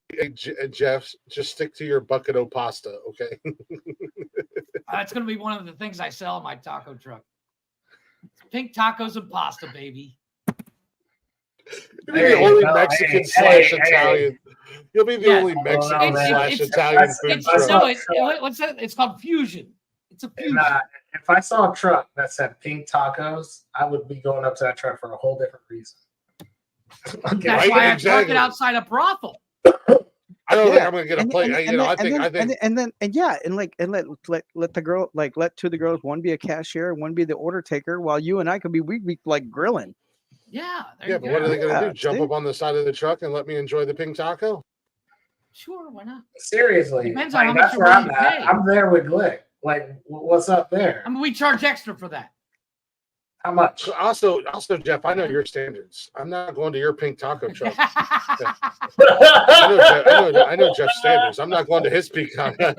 B: Hey, Jeff, just stick to your bucket of pasta, okay?
A: That's going to be one of the things I sell in my taco truck. Pink tacos and pasta, baby.
B: You'll be the only Mexican slash Italian. You'll be the only Mexican slash Italian food truck.
A: What's that? It's called fusion. It's a fusion.
K: And, if I saw a truck that said pink tacos, I would be going up to that truck for a whole different reason. Okay.
A: That's why I park it outside a brothel.
B: I don't think I'm gonna get a plate. I think
J: let the girl let two of the girls, one be a cashier and one be the order taker, while you and I could be we'd be like grilling.
A: Yeah.
B: Yeah, but what are they gonna do? Jump up on the side of the truck and let me enjoy the pink taco?
A: Sure, why not?
K: Seriously,
A: Depends on
K: like,
A: how much
K: that's
A: you're
K: where I'm
A: willing to
K: at.
A: pay.
K: I'm there with Glick. Like, what's up there?
A: I mean, we charge extra for that.
K: How much?
B: Also, Jeff, I know your standards. I'm not going to your pink taco truck. I know Jeff's standards. I'm not going to his pink taco.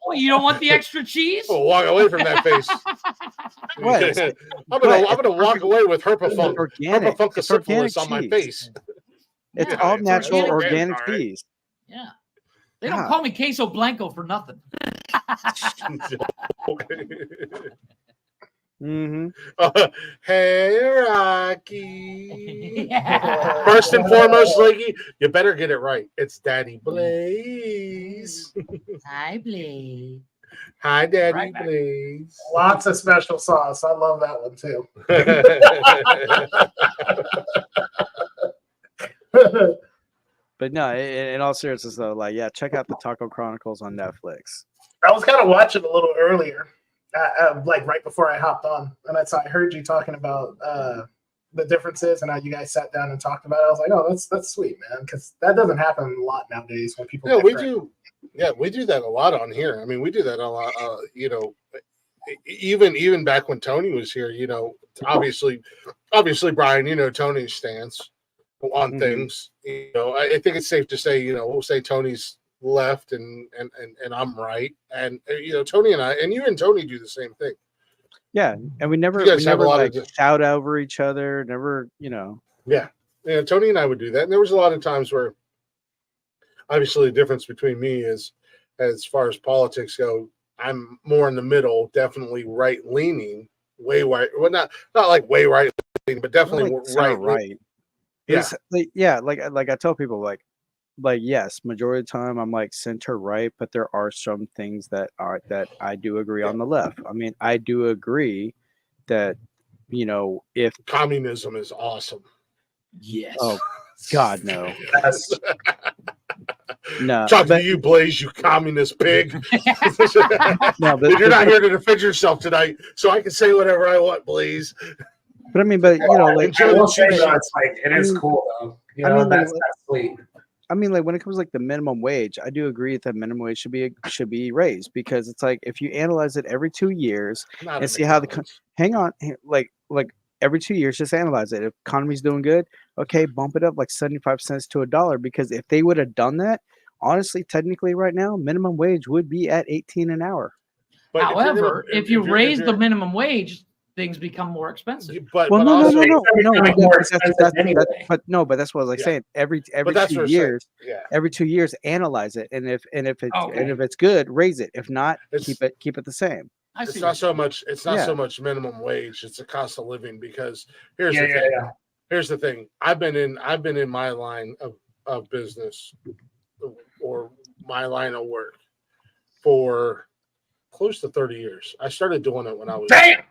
A: Well, you don't want the extra cheese?
B: Oh, walk away from that face.
J: What?
B: I'm gonna walk away with herpafunk.
J: Organic.
B: Herpafunk
J: It's organic
B: syphilis on my
J: cheese.
B: face.
J: It's
A: Yeah,
J: all
A: it's
J: natural
A: organic.
J: organic cheese.
A: Yeah. They don't call me Queso Blanco for nothing.
J: Mm-hmm.
B: Hey, Rocky. First and foremost, Leggy, you better get it right. It's Daddy Blaze.
A: Hi, Blaze.
B: Hi, Daddy
A: Right back.
B: Blaze.
K: Lots of special sauce. I love that one too.
J: But no, in all seriousness though, like check out the Taco Chronicles on Netflix.
K: I was kind of watching a little earlier, like right before I hopped on, and I heard you talking about the differences and how you guys sat down and talked about it. I was like, oh, that's sweet, man, because that doesn't happen a lot nowadays when people.
B: Yeah, we
K: differ.
B: do. Yeah, we do that a lot on here. I mean, we do that a lot. Even back when Tony was here, obviously, Brian, Tony's stance on things. I think it's safe to say, we'll say Tony's left and I'm right, and Tony and I, and you and Tony do the same thing.
J: Yeah, and we never shout over each other. Never,
B: Yeah, Tony and I would do that, and there was a lot of times where, obviously, the difference between me is, as far as politics go, I'm more in the middle, definitely right leaning, way right. Well, not like way right leaning, but definitely right.
J: Yeah, like I tell people, like yes, majority of the time I'm like center right, but there are some things that I do agree on the left. I mean, I do agree that if
B: communism is awesome.
A: Yes.
J: Oh God, no.
K: Yes.
J: No.
B: Talking to you, Blaze, you communist pig.
J: No, but
B: you're not here to defend yourself tonight, so I can say whatever I want, Blaze.
J: But I mean, but you know, like
K: I will say though, it's like it is
J: mean-
K: cool though. You
J: I
K: know,
J: mean, like,
K: that's sweet.
J: I mean, like when it comes to, like the minimum wage, I do agree that minimum wage should be raised because it's like if you analyze it every 2 years
B: Not
J: and
B: a
J: see how the
B: McDonald's.
J: hang on, like every 2 years, just analyze it. If economy's doing good, okay, bump it up like 75 cents to $1 because if they would have done that, honestly, technically, right now, minimum wage would be at 18 an hour.
B: But
A: However, if you raise the
B: you're-
A: minimum wage, things become more expensive.
B: but
J: Well,
B: but
J: no,
B: also,
J: no.
K: becoming more expensive anyway.
J: But no, but that's what I was like
B: Yeah.
J: saying. Every
B: But that's
J: 2
B: what I'm saying.
J: years,
B: Yeah.
J: every 2 years, analyze it, and if
A: Okay.
J: it's good, raise it. If not,
B: It's-
J: keep it the same.
A: I
B: It's
A: see.
B: not so much. It's not
J: Yeah.
B: so much minimum wage. It's a cost of living because here's
K: Yeah,
B: the thing.
K: yeah.
B: Here's the thing. I've been in my line of business or my line of work for close to 30 years. I started doing it when I was
K: Damn.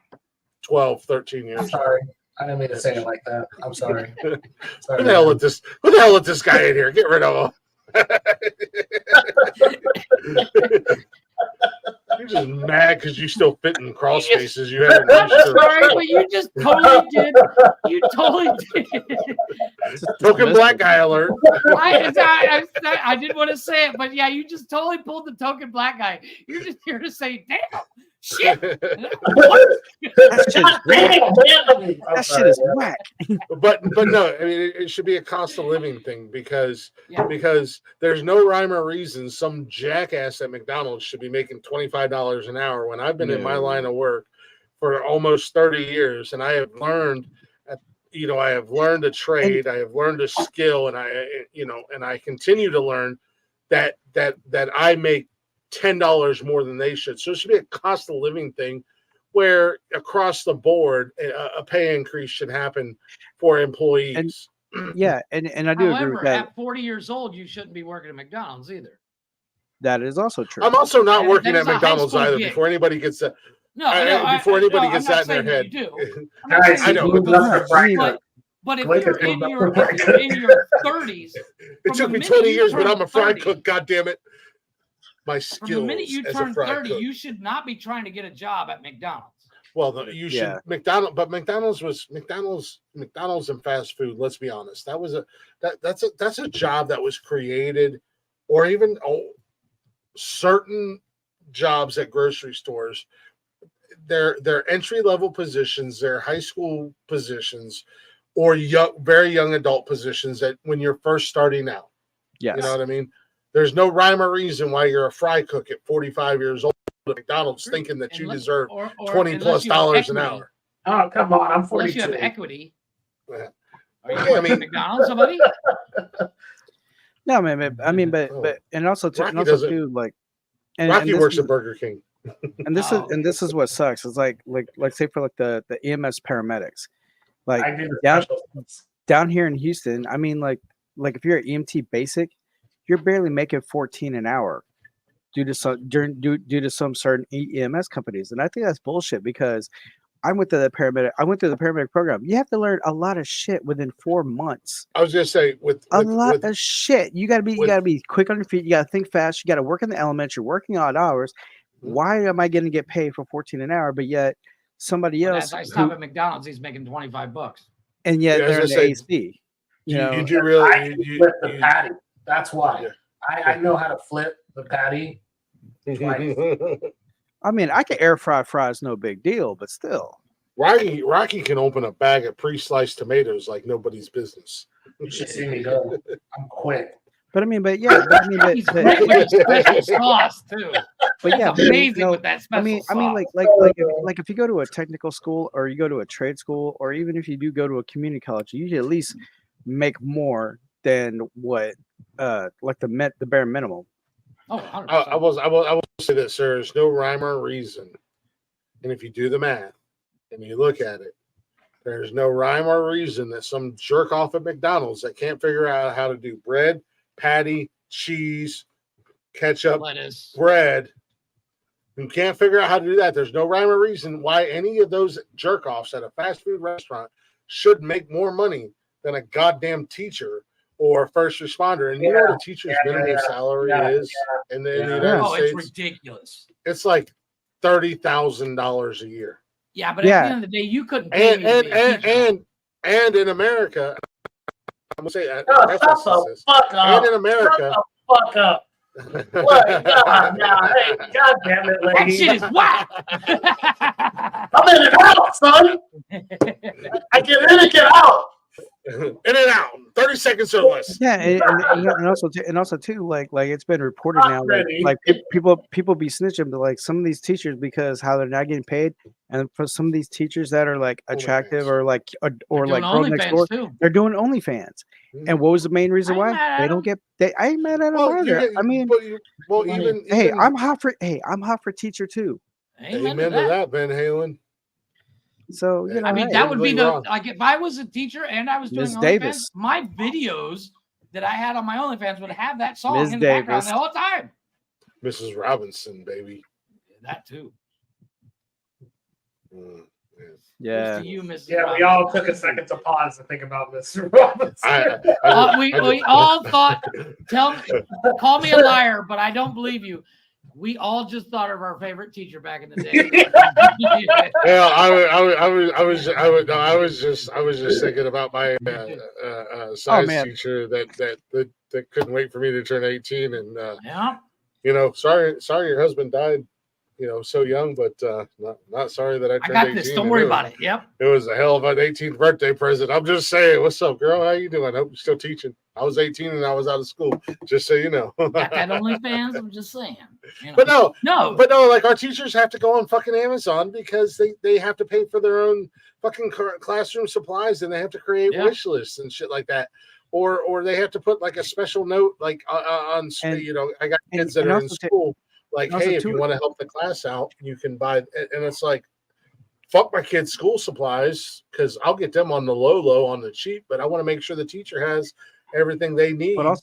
B: 12, 13
K: I'm
B: years.
K: sorry. I didn't mean to say it like that. I'm sorry.
B: Who
K: Sorry,
B: the hell
K: man.
B: let this guy in here? Get rid of him. You're just mad because you still fit in crawl spaces. You haven't
A: I'm
B: reached your
A: sorry, but you just totally did. You totally did.
B: token black guy alert.
A: I didn't want to say it, but yeah, you just totally pulled the token black guy. You're just here to say, damn, shit.
J: That shit is whack. That shit is whack.
B: but no, I mean it should be a cost of living thing because
A: Yeah.
B: there's no rhyme or reason some jackass at McDonald's should be making $25 an hour when I've been in my
J: No.
B: line of work for almost 30 years and I have learned I have learned a trade, I have learned a skill, and I continue to learn that I make $10 more than they should. So it should be a cost of living thing where across the board a pay increase should happen for employees.
J: Yeah, and I do agree
A: However,
J: with that.
A: at 40 years old, you shouldn't be working at McDonald's either.
J: That is also true.
B: I'm also not
A: And
B: working
A: that
B: at
A: is a high
B: McDonald's
A: school
B: either.
A: gig.
B: Before anybody gets that,
A: No, no,
B: before anybody gets
A: I'm not
B: that in their
A: saying that
B: head.
A: you do. I'm not
K: Guys,
A: saying
B: I know,
A: you
B: but
A: do.
K: that's right.
A: But if
K: Blake
A: you're
K: is
A: in
K: doing
A: your
K: that.
A: if you're in your 30s,
B: It
A: from
B: took
A: the
B: me
A: minute
B: 20
A: you
B: years, but
A: turn
B: I'm a fry
A: 30
B: cook. God damn it! My
A: From the minute
B: skills
A: you
B: as a
A: turn
B: fry
A: 30,
B: cook.
A: you should not be trying to get a job at McDonald's.
B: Well, you should
J: Yeah.
B: McDonald's and fast food. Let's be honest. That's a job that was created, or even certain jobs at grocery stores. They're entry level positions. They're high school positions, or very young adult positions that when you're first starting out.
J: Yes.
B: You know what I mean? There's no rhyme or reason why you're a fry cook at 45 years old at McDonald's thinking that you deserve
A: or
B: $20
A: unless
B: plus
A: you have
B: dollars an
A: equity.
B: hour.
K: Oh, come on. I'm
A: Unless
K: 42.
A: you have equity.
B: Yeah.
A: Are you
B: Yeah,
A: working
B: I mean-
A: at McDonald's, somebody?
J: No, man. I mean, but and also
B: Rocky doesn't-
J: too, like,
B: Rocky
J: this
B: works
J: is-
B: at Burger King.
J: and this is what sucks. It's like say for like the EMS paramedics, like
K: I do the
J: down
K: special ones.
J: down here in Houston. I mean, like if you're at EMT basic, you're barely making 14 an hour due to some certain EMS companies, and I think that's bullshit because I went through the paramedic program. You have to learn a lot of shit within 4 months.
B: I was gonna say with
J: A lot of shit. You gotta be quick on your feet. You gotta think fast. You gotta work in the elements. You're working odd hours. Why am I going to get paid for 14 an hour, but yet somebody
A: When
J: else,
A: I stop at McDonald's, he's making $25.
J: and yet
B: Yeah, I was
J: they're in the
B: gonna say,
J: AC? You know,
B: you do really
K: I can flip the patty. That's why.
B: Yeah.
K: I know how to flip the patty. Twice.
J: I mean, I can air fry fries, no big deal, but still.
B: Rocky can open a bag of pre-sliced tomatoes like nobody's business.
K: You should see me go. I'm quick.
J: But I mean,
A: He's great with his special sauce too.
J: but yeah,
A: It's amazing with that special
J: I mean,
A: sauce.
J: like if you go to a technical school or you go to a trade school or even if you do go to a community college, you should at least make more than what like the bare minimum.
A: Oh, 100%.
B: I will say this: there's no rhyme or reason, and if you do the math and you look at it, there's no rhyme or reason that some jerk off at McDonald's that can't figure out how to do bread, patty, cheese, ketchup,
A: lettuce,
B: bread, who can't figure out how to do that. There's no rhyme or reason why any of those jerk offs at a fast food restaurant should make more money than a goddamn teacher or first responder. And you know what a teacher's minimum salary is in the United
A: Oh,
B: States?
A: it's ridiculous.
B: It's like $30,000 a year.
A: Yeah, but at the end of the day, you couldn't pay me to be a teacher.
B: And in America, I'm gonna say
K: shut the fuck up.
B: And in America,
K: shut the fuck up. Look, God, nah, hey, God damn it, lady.
A: That shit is whack.
K: I'm in and out, son. I get in and get out.
B: In and out, 30 seconds or less.
J: Yeah, and also too, like it's been reported now, like people be snitching, but like some of these teachers, because how they're not getting paid, and for some of these teachers that are like attractive or like or like girl next door, they're doing OnlyFans. And what was the main reason why they don't get? I ain't mad at them either. I mean, hey, I'm hot for teacher too.
B: Amen to that, Van Halen.
J: So you know,
A: I mean, that would be like if I was a teacher and I was doing
J: Ms.
A: OnlyFans,
J: Davis.
A: my videos that I had on my OnlyFans would have that song
J: Ms.
A: in the background
J: Davis.
A: the whole time.
B: Mrs. Robinson, baby.
A: That too.
J: Yeah.
A: To you, Mrs.
K: Yeah,
A: Robinson.
K: we all took a second to pause and think about Mr. Robinson.
A: We all thought, call me a liar, but I don't believe you. We all just thought of our favorite teacher back in the day.
B: Yeah, I was just thinking about my science teacher that couldn't wait for me to turn 18, and
A: yeah,
B: you know, sorry your husband died, you know, so young, but not sorry that I turned 18.
A: I got this. Don't worry about it. Yep.
B: It was a hell of an 18th birthday present. I'm just saying, what's up, girl? How you doing? I hope you're still teaching. I was 18 and I was out of school. Just so you know.
A: Got that OnlyFans? I'm just saying. You know.
B: But no, like our teachers have to go on fucking Amazon because they have to pay for their own fucking classroom supplies, and they have to create wish lists and shit like that. Or they have to put like a special note like on you know, I got kids that are in school. Like, hey, if you want to help the class out, you can buy. And it's like, fuck my kids' school supplies because I'll get them on the low on the cheap. But I want to make sure the teacher has everything they need for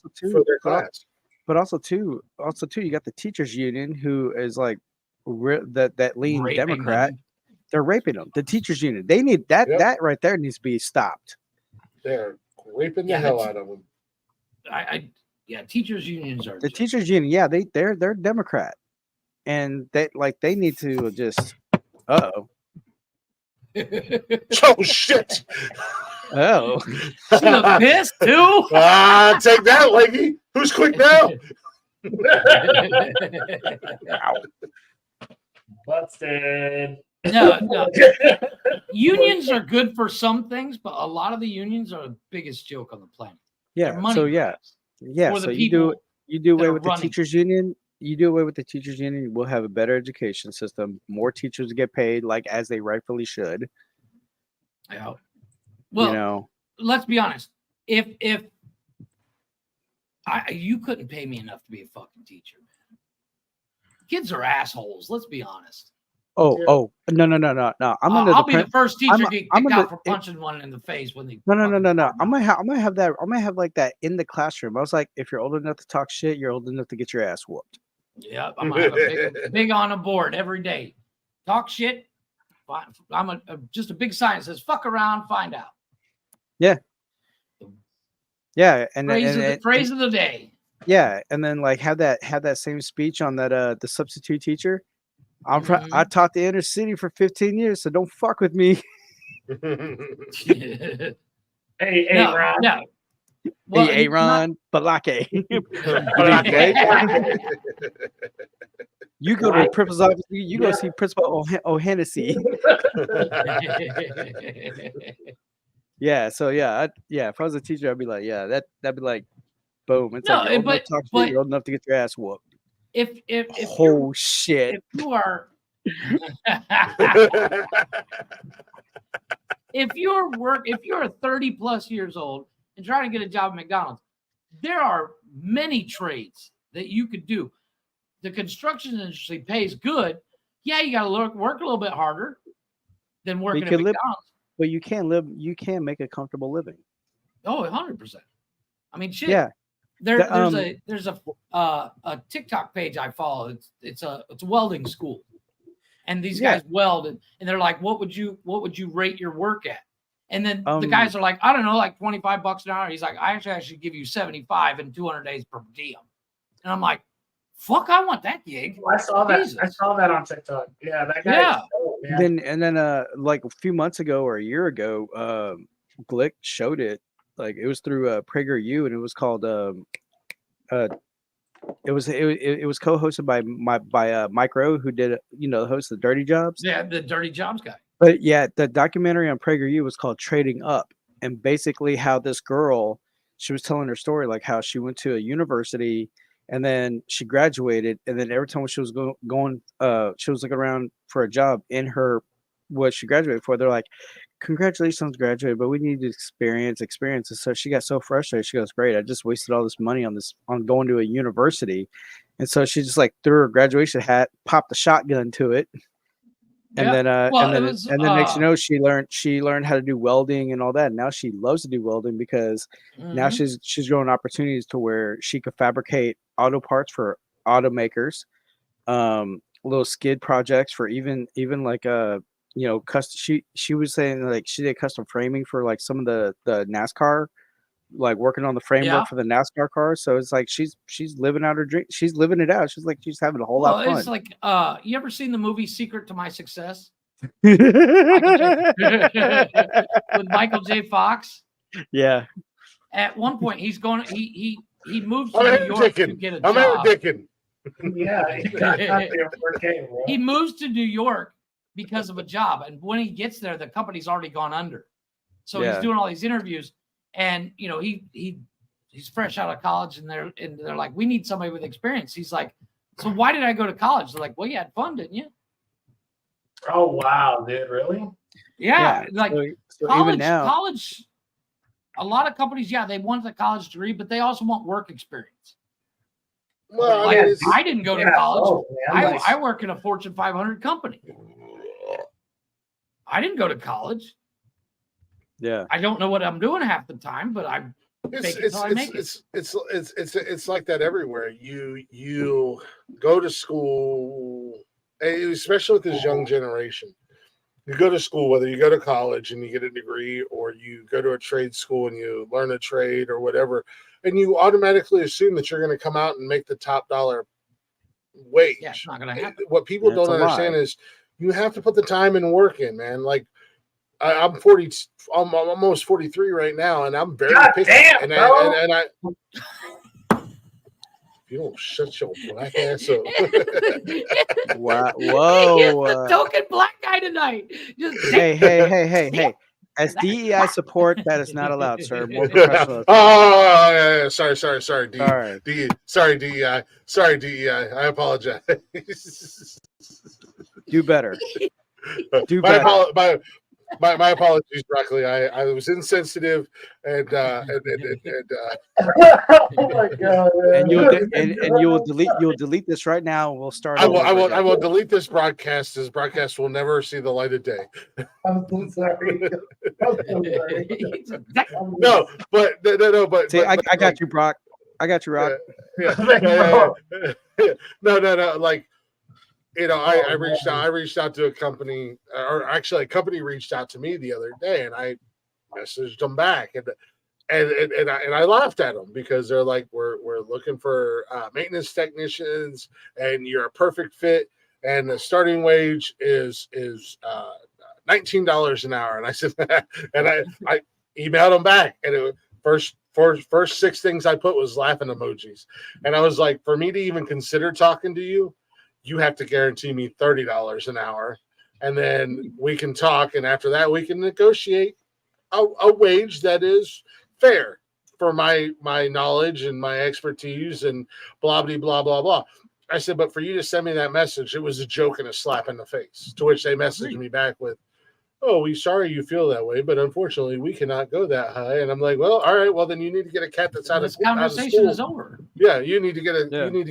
B: their class.
J: But also too, you got the teachers union who is like that lean
A: raping
J: Democrat.
A: them.
J: They're raping them. The teachers union. They need that. That right there needs to be stopped.
B: They're raping the hell out of them.
A: Teachers unions are
J: the teachers union. Yeah, they're Democrat. And they need to just
B: oh shit.
J: Oh.
A: She look pissed too.
B: Take that, Leggy. Who's quick now?
K: Busted.
A: No. Unions are good for some things, but a lot of the unions are the biggest joke on the planet.
J: Yeah. So so you do away with the teachers union. You do away with the teachers union, we'll have a better education system. More teachers get paid like as they rightfully should.
A: Yeah. Well, you know, let's be honest. If you couldn't pay me enough to be a fucking teacher, man. Kids are assholes. Let's be honest.
J: No.
A: I'll be the first teacher to get kicked out for punching one in the face when they.
J: No. I might have that. I might have like that in the classroom. I was like, if you're old enough to talk shit, you're old enough to get your ass whooped.
A: Yeah, I'm gonna have a big on a board every day. Talk shit. I'm just a big sign that says "fuck around, find out."
J: Yeah. Yeah, and
A: phrase of the day.
J: Yeah, and then like have that same speech on that the substitute teacher. I taught the inner city for 15 years, so don't fuck with me.
K: Hey, Ron.
A: No.
J: Well, hey, Ron, Balake. You go to the principal's office. You go see Principal O'Hennessy. Yeah. So if I was a teacher, I'd be like, that'd be like, boom. It's like you're old enough to get your ass whooped.
A: If
J: shit.
A: If you are if you're 30 plus years old and trying to get a job at McDonald's, there are many trades that you could do. The construction industry pays good. Yeah, you got to work a little bit harder than working at McDonald's.
J: But you can make a comfortable living.
A: Oh, 100%. I mean, shit.
J: Yeah.
A: There's a TikTok page I follow. It's a welding school, and these guys weld, and they're like, what would you rate your work at? And then the guys are like, I don't know, like $25 an hour. He's like, I should give you 75 and 200 days per diem. And I'm like, fuck, I want that gig.
K: I saw that.
A: Jesus.
K: I saw that on TikTok. Yeah, that guy.
A: Yeah.
K: Is dope, man.
J: Then like a few months ago or a year ago, Glick showed it. Like it was through PragerU, and it was called it was co-hosted by Mike Rowe, who did the host of Dirty Jobs.
A: Yeah, the Dirty Jobs guy.
J: But yeah, the documentary on PragerU was called Trading Up, and basically how this girl, she was telling her story, like how she went to a university and then she graduated, and then every time she was going, she was looking around for a job in her what she graduated for. They're like, "Congratulations, graduated, but we need to experience." And so she got so frustrated. She goes, "Great, I just wasted all this money on going to a university," and so she just like threw her graduation hat, popped a shotgun to it. And
A: Yep.
J: then,
A: Well, it was,
J: and then next you know, she learned how to do welding and all that. And now she loves to do welding because now she's growing opportunities to where she could fabricate auto parts for automakers, little skid projects for even like custom. She was saying like she did custom framing for like some of the NASCAR, like working on the framework for the NASCAR cars. So it's like she's living out her dream. She's living it out. She's like she's having a whole lot of fun.
A: It's like you ever seen the movie Secret to My Success
J: With
A: with Michael J. Fox?
J: Yeah.
A: At one point, he's going. He moves to
B: I'm
A: New York to get a job.
K: Yeah, he got there before it came, bro.
A: He moves to New York because of a job, and when he gets there, the company's already gone under. So he's doing all these interviews, and he's fresh out of college, and they're like, "We need somebody with experience." He's like, "So why did I go to college?" They're like, "Well, you had fun, didn't you?"
K: Oh wow, dude, really?
A: Yeah, like
J: so
A: college.
J: even now,
A: College. A lot of companies, they want the college degree, but they also want work experience.
B: Well,
A: Like,
B: I mean,
A: I didn't go to college.
K: Oh, man,
A: I work in a Fortune 500 company. I didn't go to college.
J: yeah.
A: I don't know what I'm doing half the time, but I make it till I make it.
B: it's like that everywhere. You go to school, especially with this young generation. You go to school, whether you go to college and you get a degree, or you go to a trade school and you learn a trade or whatever, and you automatically assume that you're going to come out and make the top dollar wage.
A: Yeah, it's not going to happen.
B: What people don't understand is you have to put the time and work in, man. Like I'm 40, I'm almost 43 right now, and I'm very
K: God
B: picky.
K: damn,
B: And
K: bro.
B: I you don't shut your black ass up.
J: Wow.
A: He is
J: Whoa.
A: the token black guy tonight. Just
J: Hey. As DEI support, that is not allowed, sir. More professional.
B: Yeah. Sorry,
J: Sorry.
B: Sorry, DEI. Sorry, DEI. I apologize.
J: Do better. Do
B: my,
J: better.
B: my apologies, Broccoli. I was insensitive and
K: Oh my god!
J: And you'll delete this right now. We'll start.
B: I
J: over
B: will
J: again.
B: delete this broadcast. This broadcast will never see the light of day.
K: I'm so sorry. I'm so sorry.
B: No, but
J: See, I got you, Brock. I got you, Rock.
B: Yeah. No. Like, I reached out to a company, or actually a company reached out to me the other day, and I messaged them back, and I laughed at them because they're like, we're looking for maintenance technicians, and you're a perfect fit, and the starting wage is $19 an hour. And I said, and I emailed them back, and it was first 6 things I put was laughing emojis, and I was like, for me to even consider talking to you, you have to guarantee me $30 an hour, and then we can talk, and after that we can negotiate a wage that is fair for my knowledge and my expertise and blah blah blah blah. I said, but for you to send me that message, it was a joke and a slap in the face. To which they messaged me back with, "Oh, we're sorry you feel that way, but unfortunately we cannot go that high." And I'm like, well, all right, well then you need to get a cat that's out of school.
A: Conversation is over.
B: Yeah, you need to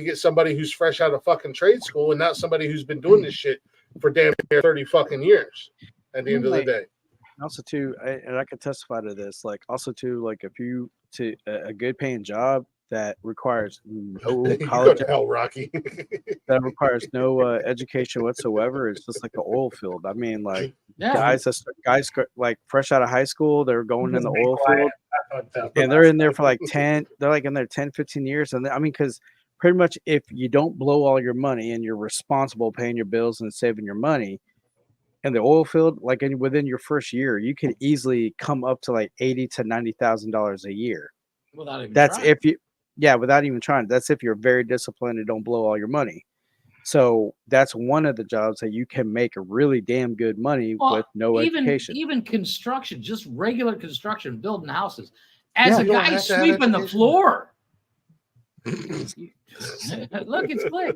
B: get somebody who's fresh out of fucking trade school and not somebody who's been doing this shit for damn near 30 fucking years at the end of the day.
J: Also, too, and I can testify to this. Like, also, too, like if you to a good paying job that requires no
B: You go
J: college,
B: to hell, Rocky.
J: that requires no education whatsoever. It's just like an oil field. I mean, like guys like fresh out of high school, they're going in the oil field, and they're in there for like 10. They're like in there 10, 15 years, and I mean, because pretty much if you don't blow all your money and you're responsible paying your bills and saving your money in the oil field, like within your first year, you can easily come up to like $80,000 to $90,000 a year.
A: Without even
J: That's
A: trying.
J: if you, yeah, without even trying. That's if you're very disciplined and don't blow all your money. So that's one of the jobs that you can make really damn good money with no education.
A: Even construction, just regular construction, building houses. As a
B: You don't
A: guy
B: have to have
A: sweeping the
B: education.
A: floor. Look, it's Click.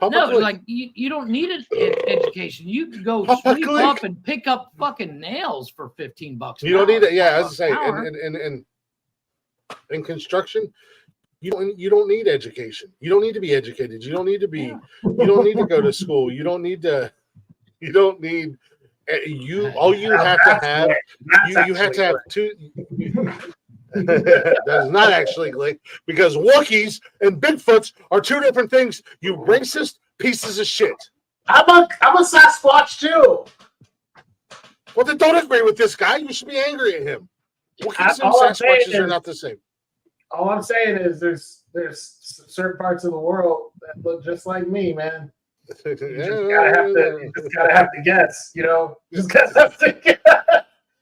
A: No,
B: Click.
A: like you don't need an education. You can go
B: Papa
A: sweep
B: Click.
A: up and pick up fucking nails for $15.
B: You don't need it. Yeah, as I say,
A: an hour.
B: and in construction, you don't need education. You don't need to be educated. You don't need to be. You don't need to go to school. You don't need to. You don't need. All you have to have. You have to have two. That is not actually Glick, because Wookiees and Bigfoots are two different things. You racist pieces of shit.
K: I'm a Sasquatch too.
B: Well, then don't agree with this guy. You should be angry at him. Wookiees and
K: all I'm saying
B: Sasquatches are
K: is-
B: not the same.
K: All I'm saying is there's certain parts of the world that look just like me, man. You just gotta have to guess, you know. You just gotta have to guess.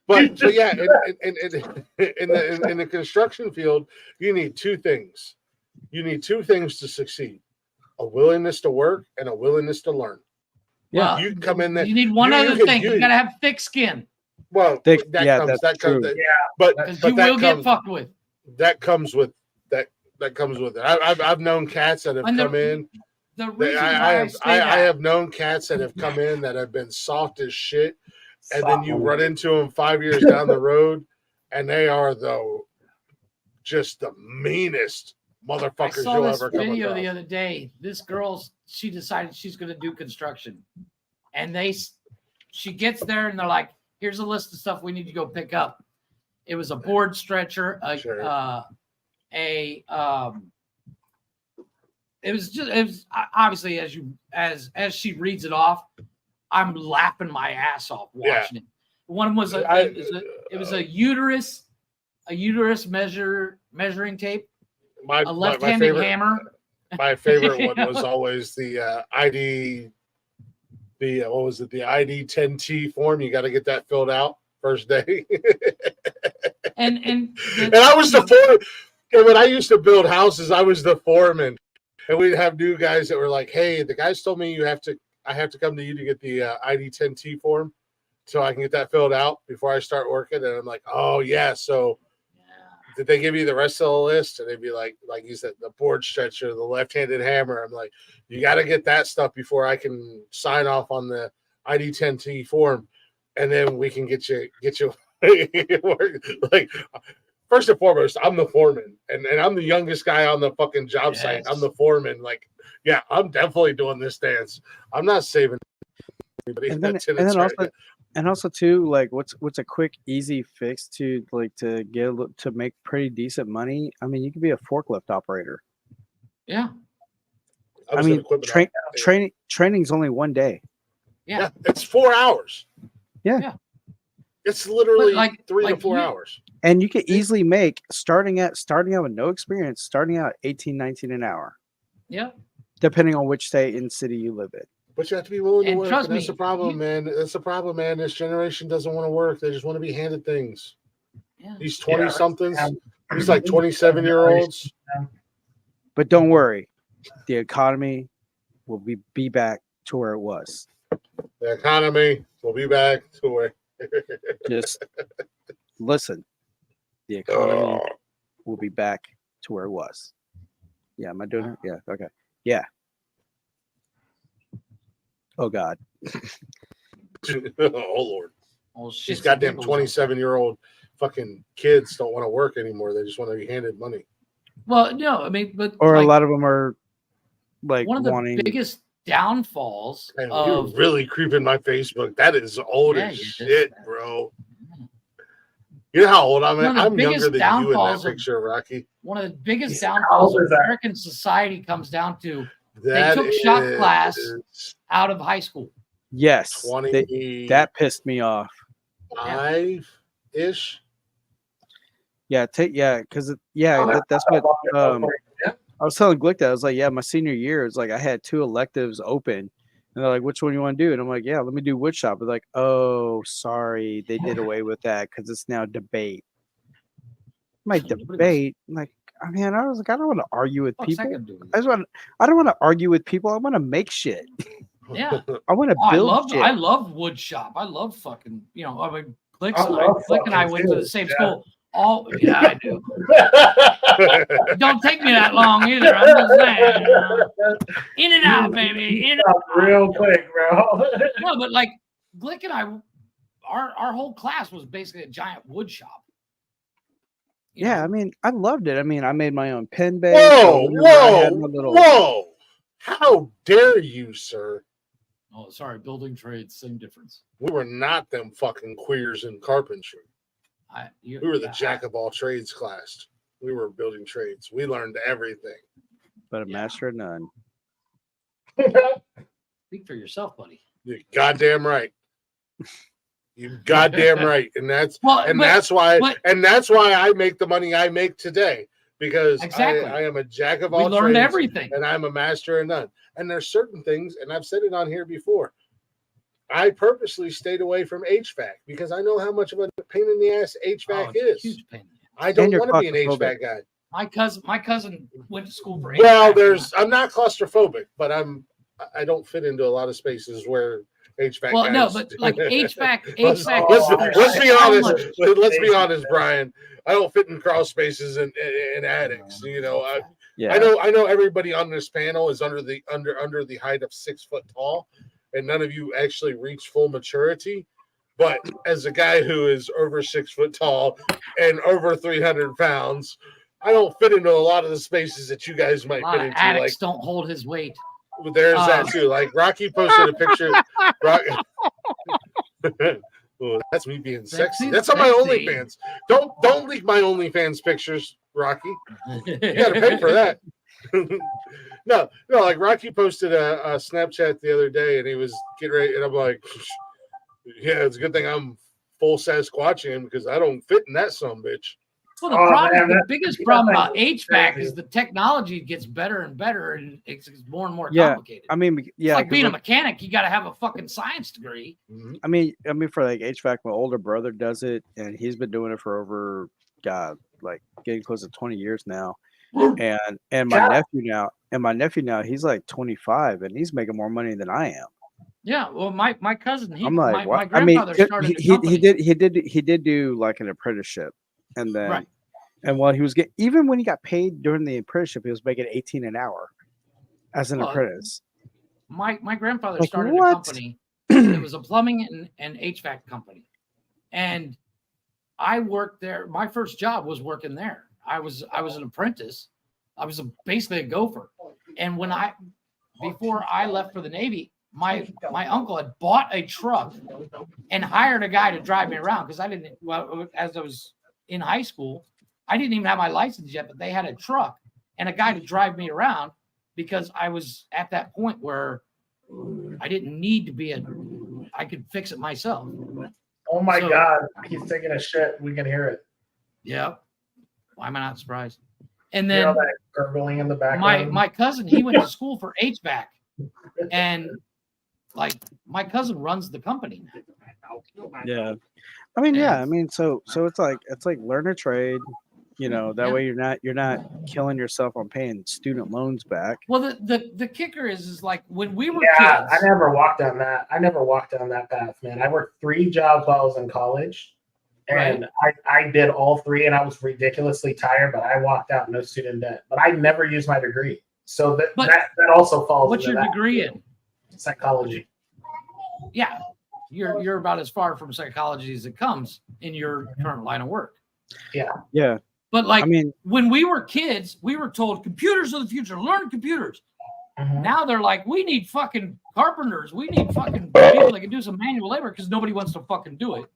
B: But yeah, in the construction field, you need two things. You need two things to succeed: a willingness to work and a willingness to learn.
A: Yeah,
B: you can come in there.
A: You need one other thing. You gotta have thick skin.
B: Well,
J: Thick,
B: that
J: yeah,
B: comes.
J: that's
B: That comes.
J: true.
B: But
A: Because
B: but
A: you
B: that
A: will get
B: comes-
A: fucked with.
B: That comes with that. That comes with it. I've known cats that have
A: And
B: come in.
A: The reason why
B: I have known cats that have come in that have been soft as shit, and then you run into them 5 years down the road, and they are just the meanest
A: I
B: motherfuckers
A: saw
B: you'll
A: this
B: ever come
A: video
B: across.
A: the other day. This girl, she decided she's going to do construction, and she gets there, and they're like, "Here's a list of stuff we need to go pick up." It was a board stretcher, it was obviously as she reads it off, I'm laughing my ass off watching it. One was it was a uterus measuring tape, a left-handed
B: favorite,
A: hammer.
B: My favorite
A: You
B: one
A: know?
B: was always the ID. What was it? The ID 10T form. You got to get that filled out first day.
A: and
B: I was the foreman. And when I used to build houses, I was the foreman. And we'd have new guys that were like, "Hey, the guys told me I have to come to you to get the ID 10T form, so I can get that filled out before I start working." And I'm like, "Oh yeah." So did they give you the rest of the list? And they'd be like you said, the board stretcher, the left-handed hammer. I'm like, you got to get that stuff before I can sign off on the ID 10T form, and then we can get you like. First and foremost, I'm the foreman, and I'm the youngest guy on the fucking job site. I'm the foreman. Like, yeah, I'm definitely doing this dance. I'm not saving anybody.
J: And also too, like, what's a quick, easy fix to make pretty decent money? I mean, you could be a forklift operator.
A: Yeah.
J: I mean, training's only one day.
A: Yeah.
B: It's 4 hours.
J: Yeah.
B: It's literally
A: like
B: 3 to 4 hours.
J: And you could easily make starting out with no experience, starting out 18, 19 an hour.
A: Yeah.
J: Depending on which state and city you live in.
B: But you have to be willing to
A: And
B: work.
A: trust
B: And that's
A: me,
B: the problem, man. That's the problem, man. This generation doesn't want to work. They just want to be handed things.
A: Yeah.
B: These 20-somethings, these like 27-year-olds.
J: But don't worry, the economy will be back to where it was.
B: The economy will be back to where.
J: Just listen. The economy will be back to where it was. Yeah, am I doing it? Yeah. Okay. Yeah. Oh God.
B: Oh Lord.
A: Oh,
B: These goddamn 27-year-old fucking kids don't want to work anymore. They just want to be handed money.
A: Well, no, I mean, but
J: Or
A: like,
J: a lot of them are like
A: one of the
J: wanting.
A: biggest downfalls
B: Man,
A: of
B: you're really creeping my Facebook. That is old
A: Yeah,
B: as
A: you're just-
B: shit, bro. You know how old I'm?
A: One of the
B: I'm younger
A: biggest
B: than you in that
A: downfalls of-
B: picture, Rocky.
A: one of the biggest
K: How
A: downfalls
K: old
A: of
K: is that?
A: American society comes down to
B: That
A: took shop
B: is
A: class out of high school.
J: Yes.
B: 20
J: That pissed me off.
B: 5-ish.
J: because that's what I was telling Glick that. I was like, yeah, my senior year is like I had 2 electives open, and they're like, which one you want to do? And I'm like, yeah, let me do wood shop. They're like, oh, sorry, they did away with that because it's now debate. My debate, like, I mean, I was like, I don't want to argue with people. I don't want to argue with people. I want to make shit.
A: Yeah,
J: I want to build shit.
A: I love wood shop. I love fucking. I mean, Glick and I went to the same school. Yeah, I do. It don't take me that long either. I'm just saying. In and out, baby. In and out.
K: Real quick, bro.
A: No, but like Glick and I, our whole class was basically a giant wood shop.
J: Yeah, I mean, I loved it. I mean, I made my own pen base.
B: Whoa! How dare you, sir?
A: Oh, sorry. Building trades, same difference.
B: We were not them fucking queers in carpentry. We were the jack of all trades class. We were building trades. We learned everything.
J: But a master of none.
A: Speak for yourself, buddy.
B: You're goddamn right. You goddamn right. And that's why I make the money I make today. Because I am a jack of all trades.
A: We learned everything.
B: And I'm a master of none. And there's certain things, and I've said it on here before. I purposely stayed away from HVAC because I know how much of a pain in the ass HVAC is.
A: Huge pain.
B: I don't want to be an HVAC guy.
A: My cousin went to school for HVAC.
B: Well, I'm not claustrophobic, but I don't fit into a lot of spaces where HVAC.
A: Well,
B: guys
A: no, but like HVAC.
B: Let's be honest. Let's be honest, Brian. I don't fit in crawl spaces and attics. I know everybody on this panel is under the height of 6 foot tall, and none of you actually reach full maturity. But as a guy who is over 6 foot tall and over 300 pounds, I don't fit into a lot of the spaces that you guys might fit into.
A: Addicts don't hold his weight.
B: There's that too. Like Rocky posted a picture. Well, that's me being sexy. That's on my OnlyFans. Don't leak my OnlyFans pictures, Rocky. You gotta pay for that. No, like Rocky posted a Snapchat the other day and he was getting ready, and I'm like, yeah, it's a good thing I'm full Sasquatchian because I don't fit in that bitch.
A: Well, the biggest problem about HVAC is the technology gets better and better, and it's more and more complicated.
J: I mean,
A: it's like being a mechanic. You got to have a fucking science degree.
B: Mm-hmm.
J: I mean, for like HVAC, my older brother does it, and he's been doing it for over, like getting close to 20 years now. And my nephew now, he's like 25, and he's making more money than I am.
A: Yeah, well, my cousin,
J: my
A: grandfather started a company.
J: he did do like an apprenticeship. And then, and while he was even when he got paid during the apprenticeship, he was making $18 an hour as an apprentice.
A: My grandfather started a company. It was a plumbing and HVAC company, and I worked there. My first job was working there. I was an apprentice. I was basically a gopher. And before I left for the Navy, my uncle had bought a truck and hired a guy to drive me around because as I was in high school, I didn't even have my license yet, but they had a truck and a guy to drive me around because I was at that point where I didn't need to be I could fix it myself.
K: Oh my God. He's taking a shit. We can hear it.
A: Yeah. Why am I not surprised? And then
K: that gurgling in the background.
A: My cousin, he went to school for HVAC, and like my cousin runs the company now.
J: Yeah. I mean, I mean, so it's like learn a trade, that way you're not killing yourself on paying student loans back.
A: Well, the kicker is like when we were
K: kids.
A: I
K: never walked down that. I never walked down that path, man. I worked 3 jobs while I was in college, and I did all 3, and I was ridiculously tired, but I walked out no student debt. But I never used my degree, so that also falls.
A: What's your degree in?
K: Psychology.
A: Yeah. You're about as far from psychology as it comes in your current line of work.
K: Yeah.
J: Yeah.
A: But like, when we were kids, we were told computers are the future, learn computers. Mm-hmm. Now they're like, we need fucking carpenters. We need fucking people that can do some manual labor because nobody wants to fucking do it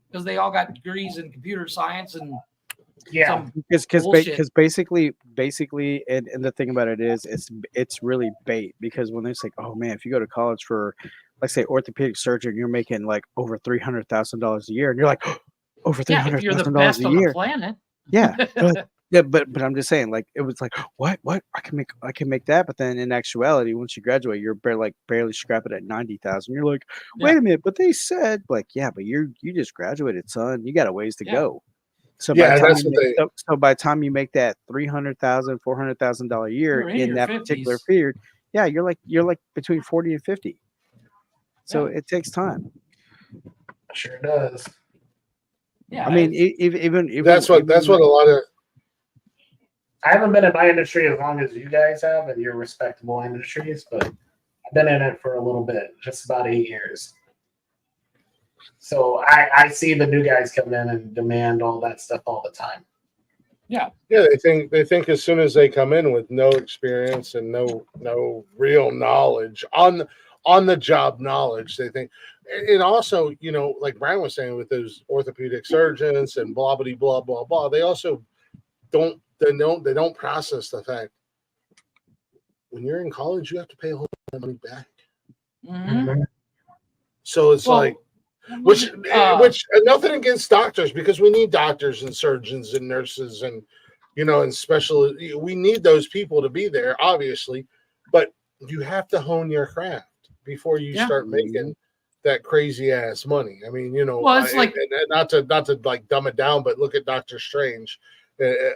A: because they all got degrees in computer science and
J: because basically, and the thing about it is, it's really bait because when it's like, oh man, if you go to college for, like say orthopedic surgeon, you're making like over $300,000 a year, and you're like, oh, over $300,000 a year.
A: If you're the best on the planet.
J: Yeah, but I'm just saying, like, it was like, what I can make that, but then in actuality, once you graduate, you're barely scrapping at 90,000. You're like, wait a minute, but they said, like, yeah, but you just graduated, son. You got a ways to go. So by the time you make that $300,000, $400,000 a year
A: You're in
J: in
A: your
J: that
A: 50s.
J: particular period, yeah, you're like between 40 and 50. So it takes time.
K: Sure does.
A: Yeah,
J: I mean, even
B: that's what a lot of.
K: I haven't been in my industry as long as you guys have, and your respectable industries, but I've been in it for a little bit, just about 8 years. So I see the new guys come in and demand all that stuff all the time.
A: Yeah.
B: Yeah, they think as soon as they come in with no experience and no real knowledge on the job knowledge, they think. And also, you know, like Brian was saying with those orthopedic surgeons and blah blah blah blah blah, they also don't process the fact when you're in college you have to pay a whole lot of money back.
A: Mm-hmm.
B: So it's which nothing against doctors, because we need doctors and surgeons and nurses and, you know, and we need those people to be there, obviously, but you have to hone your craft before you start making that crazy ass money. I mean, you know,
A: well, it's like
B: not to like dumb it down, but look at Doctor Strange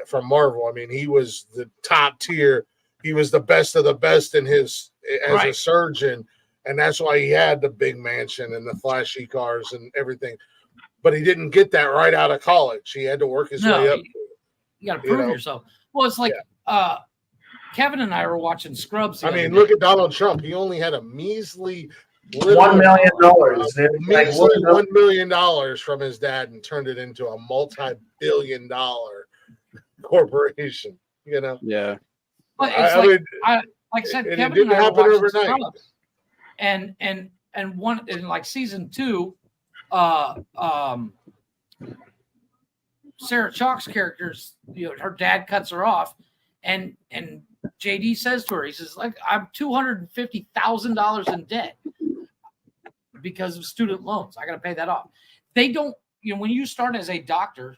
B: from Marvel. I mean, he was the top tier. He was the best of the best in his as a surgeon. And that's why he had the big mansion and the flashy cars and everything. But he didn't get that right out of college. He had to work his way up.
A: You got to prove yourself. Well, it's like Kevin and I were watching Scrubs.
B: I mean, look at Donald Trump. He only had a measly
K: $1 million.
B: Measly $1 million from his dad and turned it into a multi-billion-dollar corporation. You know?
A: Yeah. But it's like I said, Kevin and I were watching Scrubs. And one in like season 2, Sarah Chalk's character's, you know, her dad cuts her off, and JD says to her, he says, like, I'm $250,000 in debt because of student loans. I got to pay that off. They don't, you know, when you start as a doctor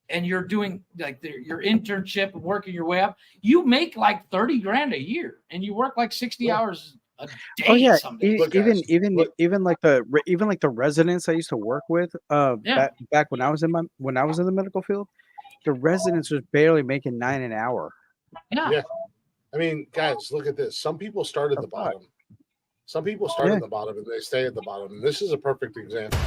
A: and you're doing like your internship and working your way up, you make like 30 grand a year and you work like 60 hours a day.
J: Oh yeah, even like the residents I used to work with back when I was in the medical field, the residents was barely making $9 an hour.
B: Yeah. I mean, guys, look at this. Some people start at the bottom. Some people start at the bottom and they stay at the bottom. And this is a perfect example.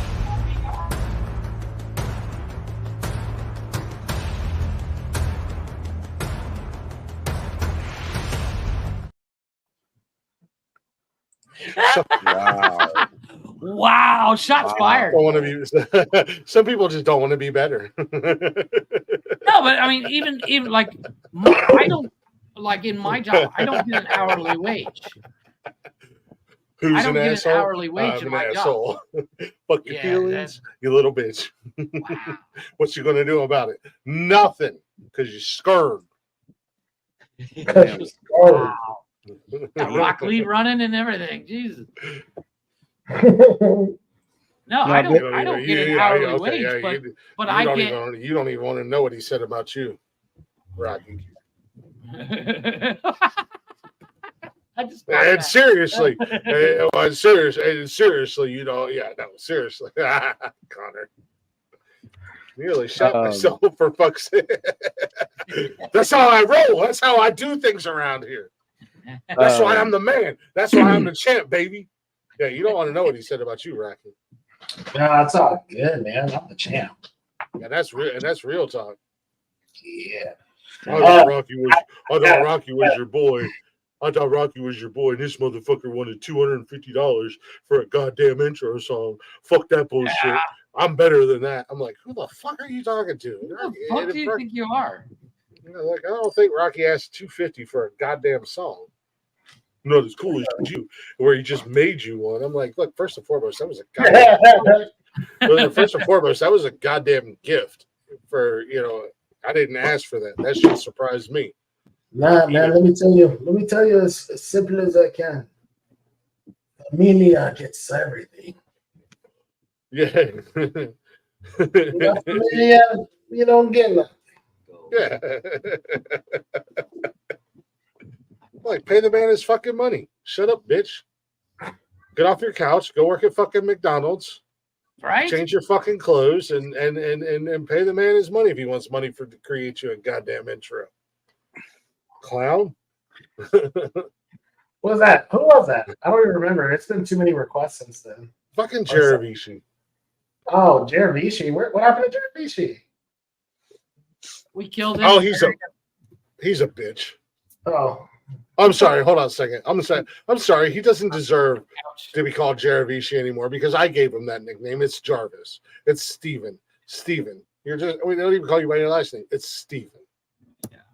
A: Wow, shots fired.
B: Don't want to be, some people just don't want to be better.
A: No, but I mean, even like I don't, like in my job, I don't get an hourly wage.
B: Who's
A: I don't
B: an
A: get
B: asshole?
A: an hourly wage in my
B: asshole.
A: job.
B: Fuck your feelings, you little bitch. Wow. What you gonna do about it? Nothing, because you're scared.
A: Wow. Got Rock Lee running and everything. Jesus. No, I don't get an hourly wage, but I get.
B: You don't even want to know what he said about you, Rocky. And seriously, seriously, you know, seriously, Connor. Nearly shot myself for fuck's sake. That's how I roll. That's how I do things around here. That's why I'm the man. That's why I'm the champ, baby. Yeah, you don't want to know what he said about you, Rocky.
K: No, that's all good, man. I'm the champ.
B: Yeah, that's real, and that's real talk.
K: Yeah.
B: I thought Rocky was your boy. I thought Rocky was your boy, and this motherfucker wanted $250 for a goddamn intro song. Fuck that bullshit. Yeah. I'm better than that. I'm like, who the fuck are you talking to?
A: Who the fuck do you think you are?
B: You know, like, I don't think Rocky asked $250 for a goddamn song. Not as cool as you, where he just made you one. I'm like, look, first and foremost, that was a goddamn gift for, you know, I didn't ask for that. That shit surprised me.
K: Nah, man, let me tell you as simple as I can. Amelia gets everything.
B: Yeah.
K: Amelia, You don't get nothing.
B: Yeah. Like, pay the man his fucking money. Shut up, bitch. Get off your couch. Go work at fucking McDonald's.
A: Right?
B: Change your fucking clothes and pay the man his money if he wants money to create you a goddamn intro. Clown.
K: What was that? Who was that? I don't even remember. It's been too many requests since then.
B: Fucking Jaravici.
K: Oh, Jaravici. What happened to Jaravici?
A: We killed him.
B: Oh, he's a bitch.
K: Oh.
B: I'm sorry. Hold on a second. I'm sorry. He doesn't deserve to be called Jaravici anymore because I gave him that nickname. It's Jarvis. It's Steven. Steven. We don't even call you by your last name. It's Steven.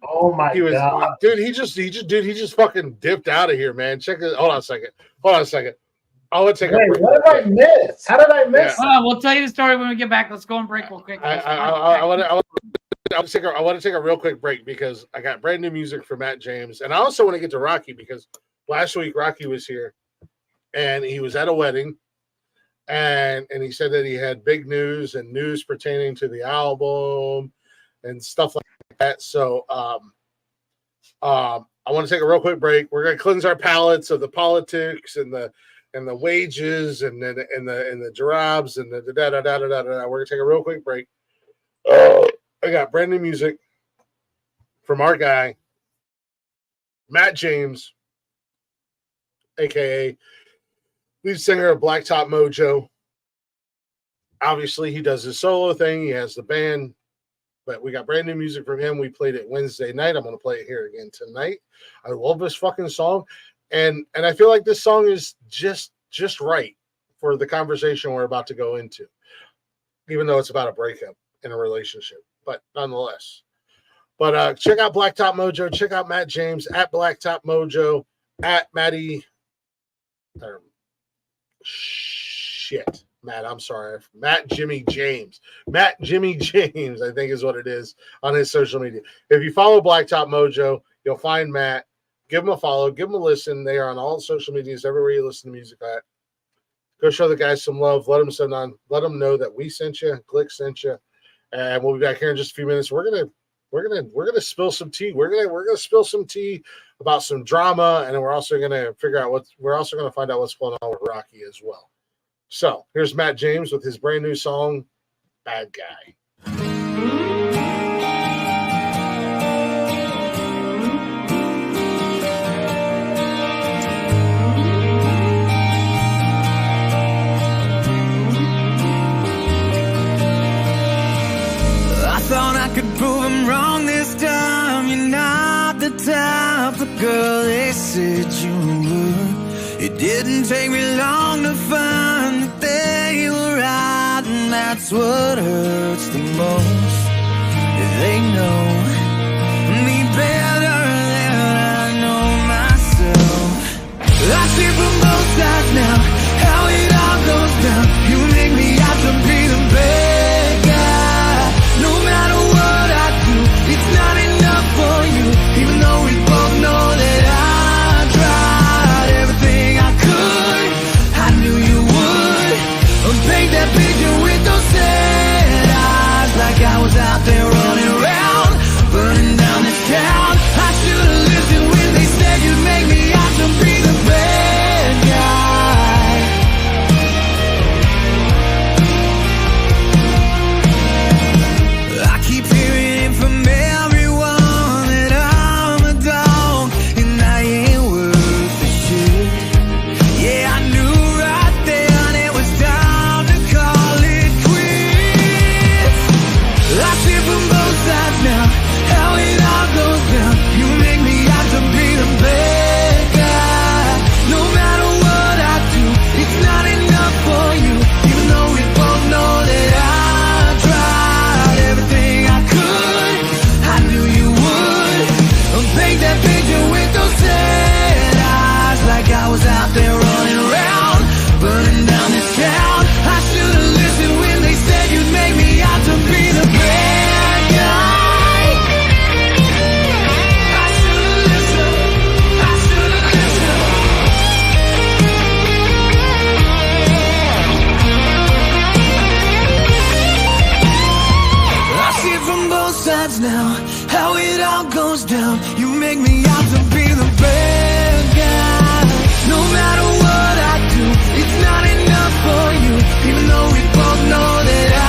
K: Oh my god.
B: Dude, he just fucking dipped out of here, man. Check it. Hold on a second. I want to take a break.
K: What did I miss? How did I miss?
A: Hold on, we'll tell you the story when we get back. Let's go and break real quick.
B: I want to take a real quick break because I got brand new music for Matt James, and I also want to get to Rocky because last week Rocky was here, and he was at a wedding, and he said that he had big news and news pertaining to the album and stuff like that. So I want to take a real quick break. We're gonna cleanse our palates of the politics and the wages and the jobs and the da da da da da da. We're gonna take a real quick break. I got brand new music from our guy, Matt James, aka lead singer of Blacktop Mojo. Obviously, he does his solo thing. He has the band, but we got brand new music from him. We played it Wednesday night. I'm going to play it here again tonight. I love this fucking song, and I feel like this song is just right for the conversation we're about to go into, even though it's about a breakup in a relationship. But nonetheless, check out Blacktop Mojo. Check out Matt James at Blacktop Mojo at Matty. Matt, I'm sorry. Matt Jimmy James. Matt Jimmy James, I think is what it is on his social media. If you follow Blacktop Mojo, you'll find Matt. Give him a follow. Give him a listen. They are on all the social medias, everywhere you listen to music at. Go show the guys some love. Let them know that we sent you. Click sent you. And we'll be back here in just a few minutes. We're gonna spill some tea. We're gonna spill some tea about some drama, and then we're also gonna find out what's going on with Rocky as well. So here's Matt James with his brand new song, "Bad Guy."
F: Thought I could prove them wrong this time. You're not the type of girl they said you would. It didn't take me long to find that they were right, and that's what hurts the most. They know me better than I know myself. I see from both sides now how it all goes down. You make me out to be the bad guy. No matter what I do, it's not enough for you. Even though we both know that I tried everything I could. I knew you would. Paint that picture with those sad eyes, like I was out there running around cards now, how it all goes down. You make me out to be the bad guy. No matter what I do, it's not enough for you. Even though we both know that I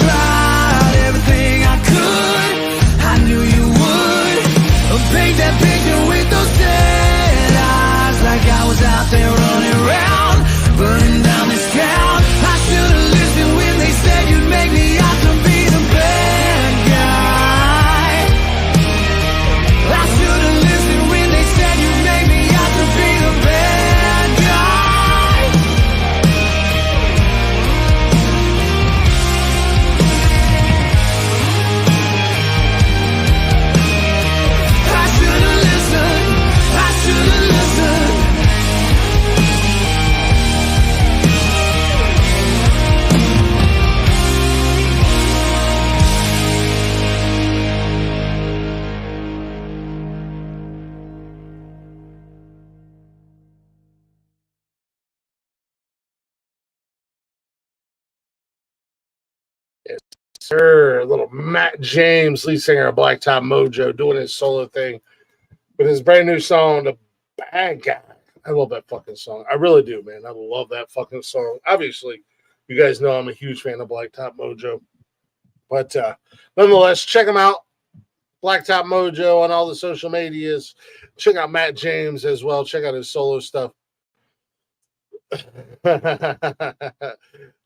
F: tried everything I could, I knew you would. Paint that picture with those dead eyes, like I was out there running around, burning down this town. I should've listened when they said you'd make me out to be the bad guy. I should've listened when they said you'd make me out to be the bad guy. I should've listened. I should've listened.
B: Sir, little Matt James, lead singer of Blacktop Mojo, doing his solo thing with his brand new song, The Bad Guy. I love that fucking song. I really do, man. I love that fucking song. Obviously, you guys know I'm a huge fan of Blacktop Mojo. But nonetheless, check him out. Blacktop Mojo on all the social medias. Check out Matt James as well. Check out his solo stuff.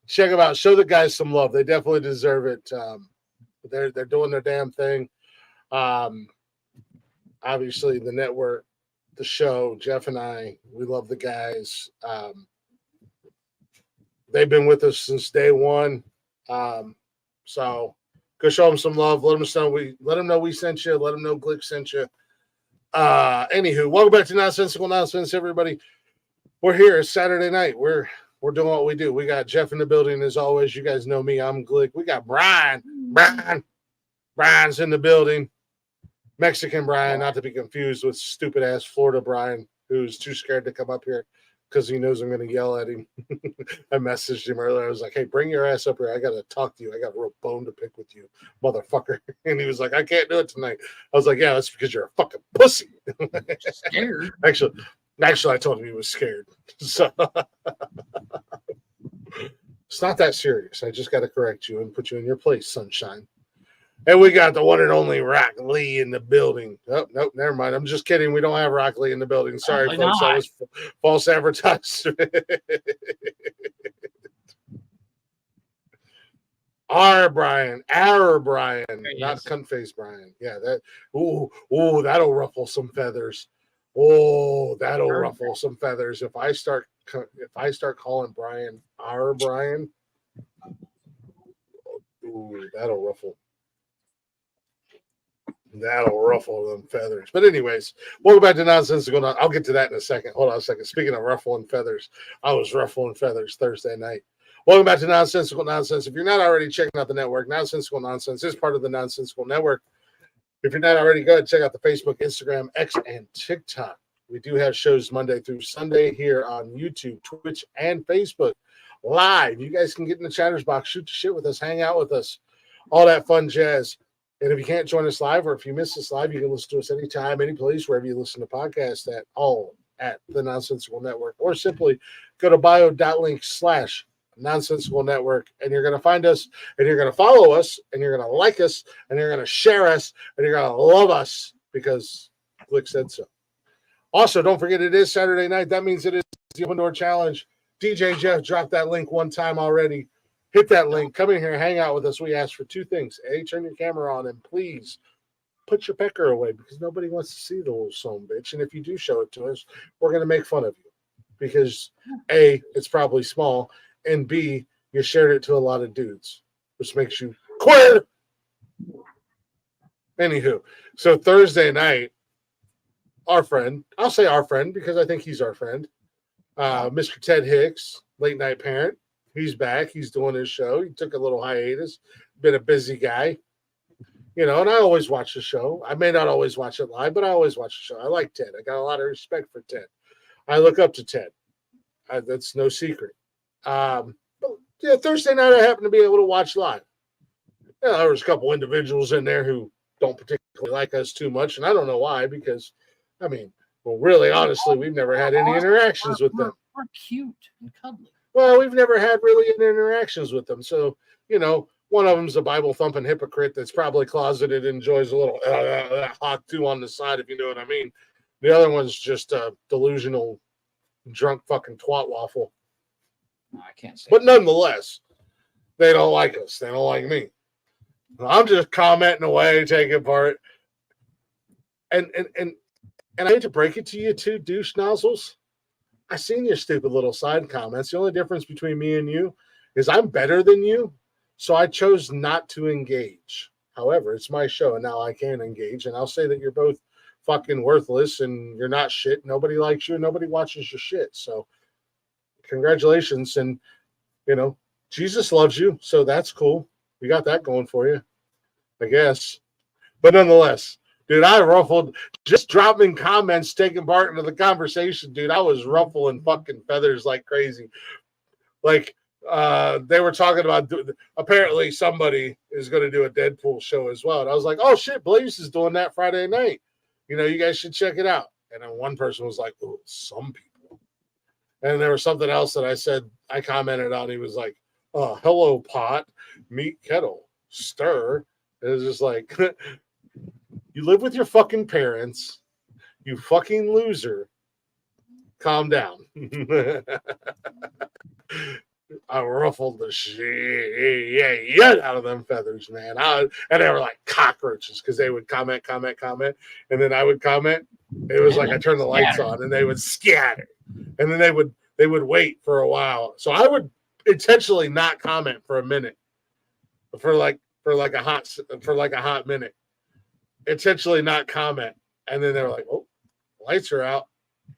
B: Check them out. Show the guys some love. They definitely deserve it. They're doing their damn thing. Obviously, the network, the show, Jeff and I, we love the guys. They've been with us since day one. So go show them some love. Let them know we sent you. Let them know Glick sent you. Anywho, welcome back to Nonsensical Nonsense, everybody. We're here. It's Saturday night. We're doing what we do. We got Jeff in the building as always. You guys know me. I'm Glick. We got Brian. Brian's in the building. Mexican Brian, not to be confused with stupid ass Florida Brian, who's too scared to come up here because he knows I'm going to yell at him. I messaged him earlier. I was like, hey, bring your ass up here. I got to talk to you. I got a real bone to pick with you, motherfucker. And he was like, I can't do it tonight. I was like, yeah, that's because you're a fucking pussy.
A: Scared.
B: Actually, I told him he was scared. So it's not that serious. I just got to correct you and put you in your place, sunshine. And we got the one and only Rock Lee in the building. Oh, nope, never mind. I'm just kidding. We don't have Rock Lee in the building. Sorry, folks. That was false advertisement. Our Brian, not cunt face Brian. Yeah, that. Ooh, that'll ruffle some feathers. Oh, that'll ruffle some feathers. If I start calling Brian our Brian, ooh, that'll ruffle them feathers. But anyways, welcome back to Nonsensical. I'll get to that in a second. Hold on a second. Speaking of ruffling feathers, I was ruffling feathers Thursday night. Welcome back to Nonsensical Nonsense. If you're not already checking out the network, Nonsensical Nonsense is part of the Nonsensical Network. If you're not already, go ahead and check out the Facebook, Instagram, X, and TikTok. We do have shows Monday through Sunday here on YouTube, Twitch, and Facebook live. You guys can get in the chatters box, shoot the shit with us, hang out with us, all that fun jazz. And if you can't join us live, or if you miss us live, you can listen to us anytime, any place, wherever you listen to podcasts at the Nonsensical Network, or simply go to bio.link/Nonsensical Network, and you're going to find us, and you're going to follow us, and you're going to like us, and you're going to share us, and you're going to love us because Glick said so. Also, don't forget it is Saturday night. That means it is the Open Door Challenge. DJ Jeff dropped that link one time already. Hit that link. Come in here, hang out with us. We ask for two things. A, turn your camera on, and please put your pecker away because nobody wants to see the little son bitch. And if you do show it to us, we're going to make fun of you because A, it's probably small, and B, you shared it to a lot of dudes, which makes you queer. Anywho, so Thursday night, our friend, I'll say our friend because I think he's our friend, Mr. Ted Hicks, late night parent. He's back. He's doing his show. He took a little hiatus. Been a busy guy. You know, and I always watch the show. I may not always watch it live, but I always watch the show. I like Ted. I got a lot of respect for Ted. I look up to Ted. That's no secret. But yeah, Thursday night I happened to be able to watch live. Yeah, there was a couple individuals in there who don't particularly like us too much, and I don't know why, because, I mean, well, really, honestly, we've never had any interactions with them.
A: We're cute and cuddly.
B: Well, we've never had really any interactions with them. So, you know, one of them's a Bible thumping hypocrite that's probably closeted, enjoys a little hawk too on the side, if you know what I mean. The other one's just a delusional, drunk fucking twat waffle.
A: I can't say.
B: But nonetheless, they don't like us. They don't like me. I'm just commenting away, taking part. And I hate to break it to you two douche nozzles. I seen your stupid little side comments. The only difference between me and you is I'm better than you, so I chose not to engage. However, it's my show, and now I can engage, and I'll say that you're both fucking worthless, and you're not shit. Nobody likes you, and nobody watches your shit. So congratulations, and, you know, Jesus loves you, so that's cool. You got that going for you, I guess. But nonetheless, dude, I ruffled, just dropping comments, taking part into the conversation, dude. I was ruffling fucking feathers like crazy. Like, they were talking about, apparently somebody is going to do a Deadpool show as well. And I was like, oh shit, Blaze is doing that Friday night. You know, you guys should check it out. And then one person was like, oh, some people. And there was something else that I said, I commented on. He was like, oh, hello, pot, meet kettle, stir. It was just like, you live with your fucking parents, you fucking loser. Calm down. I ruffled the shit out of them feathers, man. And they were like cockroaches because they would comment, and then I would comment. It was like I turned the lights on, and they would scatter, and then they would wait for a while. So I would intentionally not comment for a minute, for like a hot minute, intentionally not comment, and then they were like, "Oh, lights are out,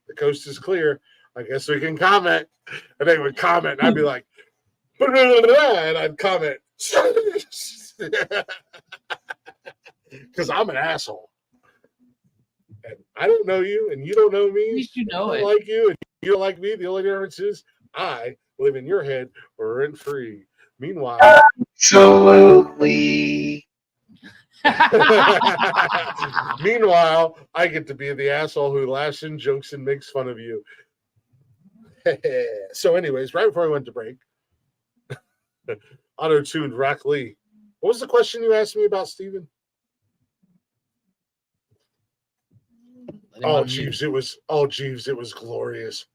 B: the coast is clear. I guess we can comment." And they would comment, and I'd be like, and I'd comment because I'm an asshole, and I don't know you, and you don't know me.
A: At least you know
B: I
A: it.
B: don't like you, and you don't like me. The only difference is I live in your head rent free. Meanwhile,
C: Absolutely.
B: meanwhile, I get to be the asshole who laughs and jokes and makes fun of you. So, anyways, right before I went to break, auto-tuned Rock Lee. What was the question you asked me about, Steven? Oh, Jeeves, it was glorious.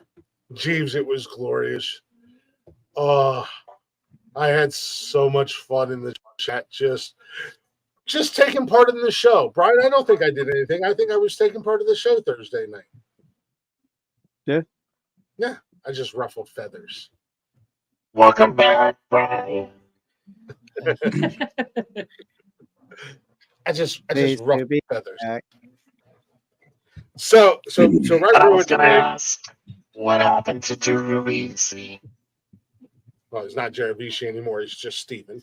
B: Jeeves, it was glorious. Oh, I had so much fun in the chat just taking part in the show. Brian, I don't think I did anything. I think I was taking part of the show Thursday night.
J: Yeah.
B: Yeah, I just ruffled feathers.
C: Welcome back, Brian.
B: I just
J: Please
B: ruffled
J: be
B: feathers.
J: back.
B: So right
C: I
B: before we
C: was
B: went to
C: gonna
B: break.
C: ask, what happened to Jeruvisi?
B: Well, he's not Jaravici anymore. He's just Steven.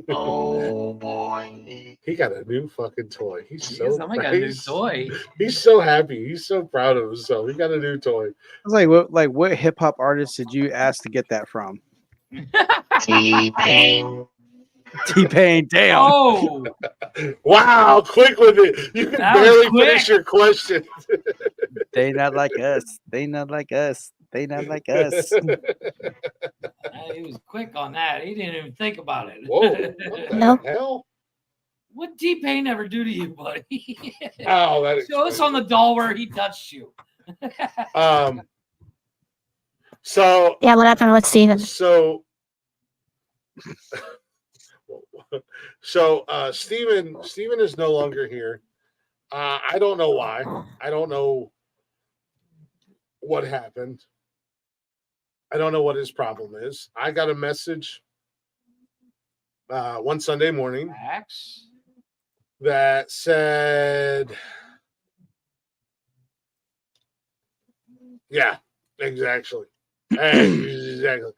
C: Oh boy.
B: He got a new fucking toy. He's so
A: Somebody got a new toy.
B: He's so happy. He's so proud of himself. He got a new toy.
J: I was like, what hip hop artist did you ask to get that from?
C: T-Pain.
J: T-Pain, damn.
A: Oh,
B: Wow, quick with it. You can
A: That was
B: barely
A: quick.
B: finish your question.
J: They not like us. They not like us. They not like us.
A: he was quick on that. He didn't even think about it.
B: Whoa. What the
L: Nope.
B: hell?
A: What T-Pain ever do to you, buddy?
B: Oh, that
A: Show us on the doll where he touched you.
B: So
L: Yeah, what happened with Steven?
B: So Steven is no longer here. I don't know why. I don't know what happened. I don't know what his problem is. I got a message one Sunday morning
A: Max?
B: that said, yeah, exactly. Exactly.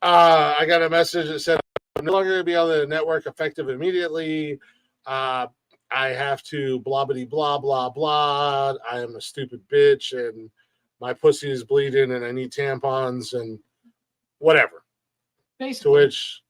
B: I got a message that said, I'm no longer going to be on the network effective immediately. I have to blah, blah, blah, blah. I am a stupid bitch and my pussy is bleeding and I need tampons and whatever.
A: Basically.
B: To which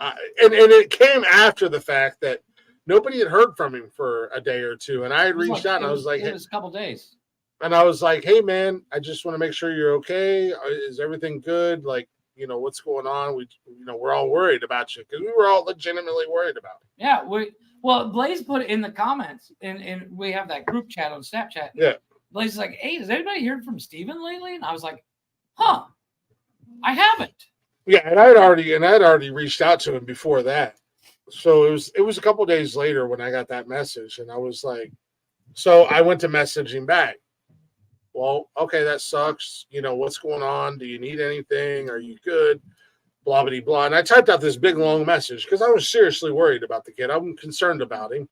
B: and it came after the fact that nobody had heard from him for a day or two, and I had reached out and I was like,
A: it was a couple days.
B: And I was like, hey, man, I just want to make sure you're okay. Is everything good? Like, what's going on? We're all worried about you because we were all legitimately worried about it.
A: Yeah. Well, Blaze put it in the comments, and we have that group chat on Snapchat.
B: Yeah.
A: Blaze is like, hey, has anybody heard from Steven lately? And I was like, huh, I haven't.
B: Yeah, and I had already reached out to him before that. So it was a couple days later when I got that message, and I was like, so I went to message him back. Well, okay, that sucks. What's going on? Do you need anything? Are you good? Blah, blah, blah. And I typed out this big, long message because I was seriously worried about the kid. I'm concerned about him,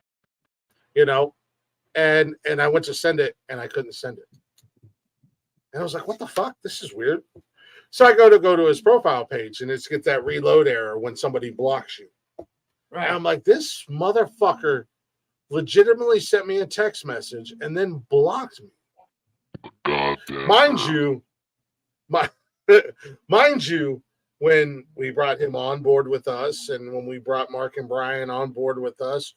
B: and I went to send it, and I couldn't send it. And I was like, what the fuck? This is weird. So I go to his profile page, and it's get that reload error when somebody blocks you.
A: Right.
B: And I'm like, this motherfucker legitimately sent me a text message and then blocked me. Mind you, when we brought him on board with us, and when we brought Mark and Brian on board with us,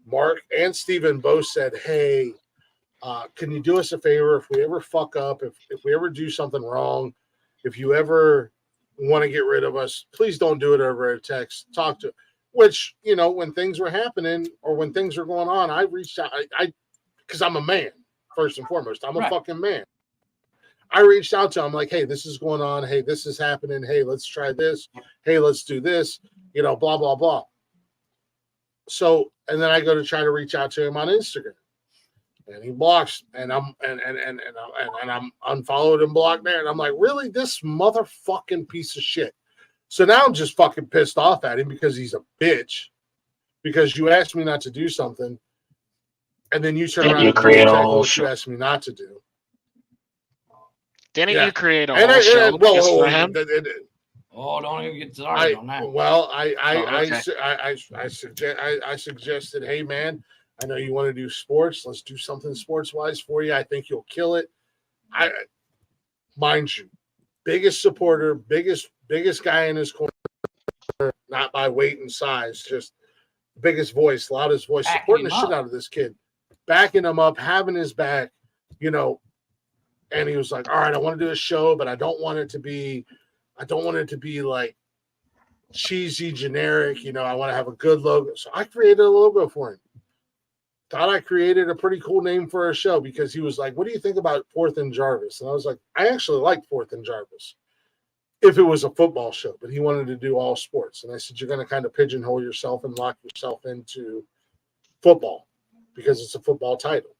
B: Mark and Steven both said, hey, can you do us a favor? If we ever fuck up, if we ever do something wrong, if you ever want to get rid of us, please don't do it over a text. Talk to, which, when things were happening or when things were going on, I reached out, because I'm a man, first and foremost. I'm a fucking man. I reached out to him like, hey, this is going on. Hey, this is happening. Hey, let's try this. Hey, let's do this. Blah, blah, blah. So, and then I go to try to reach out to him on Instagram, and he blocks, and I'm unfollowed and blocked there. And I'm like, really, this motherfucking piece of shit. So now I'm just fucking pissed off at him because he's a bitch. Because you asked me not to do something, and then you turn around and do exactly what you asked me not to do.
L: Didn't you create a whole show just for him?
A: Oh, don't even get started on that.
B: Well, I suggested, hey man, I know you want to do sports. Let's do something sports wise for you. I think you'll kill it. Mind you, biggest supporter, biggest guy in his corner, not by weight and size, just biggest voice, loudest voice, supporting the shit out of this kid, backing him up, having his back, And he was like, all right, I want to do a show, but I don't want it to be like cheesy, generic. I want to have a good logo. So I created a logo for him. Thought I created a pretty cool name for a show because he was like, what do you think about 4th and Jarvis? And I was like, I actually like 4th and Jarvis if it was a football show, but he wanted to do all sports. And I said, you're going to kind of pigeonhole yourself and lock yourself into football because it's a football title.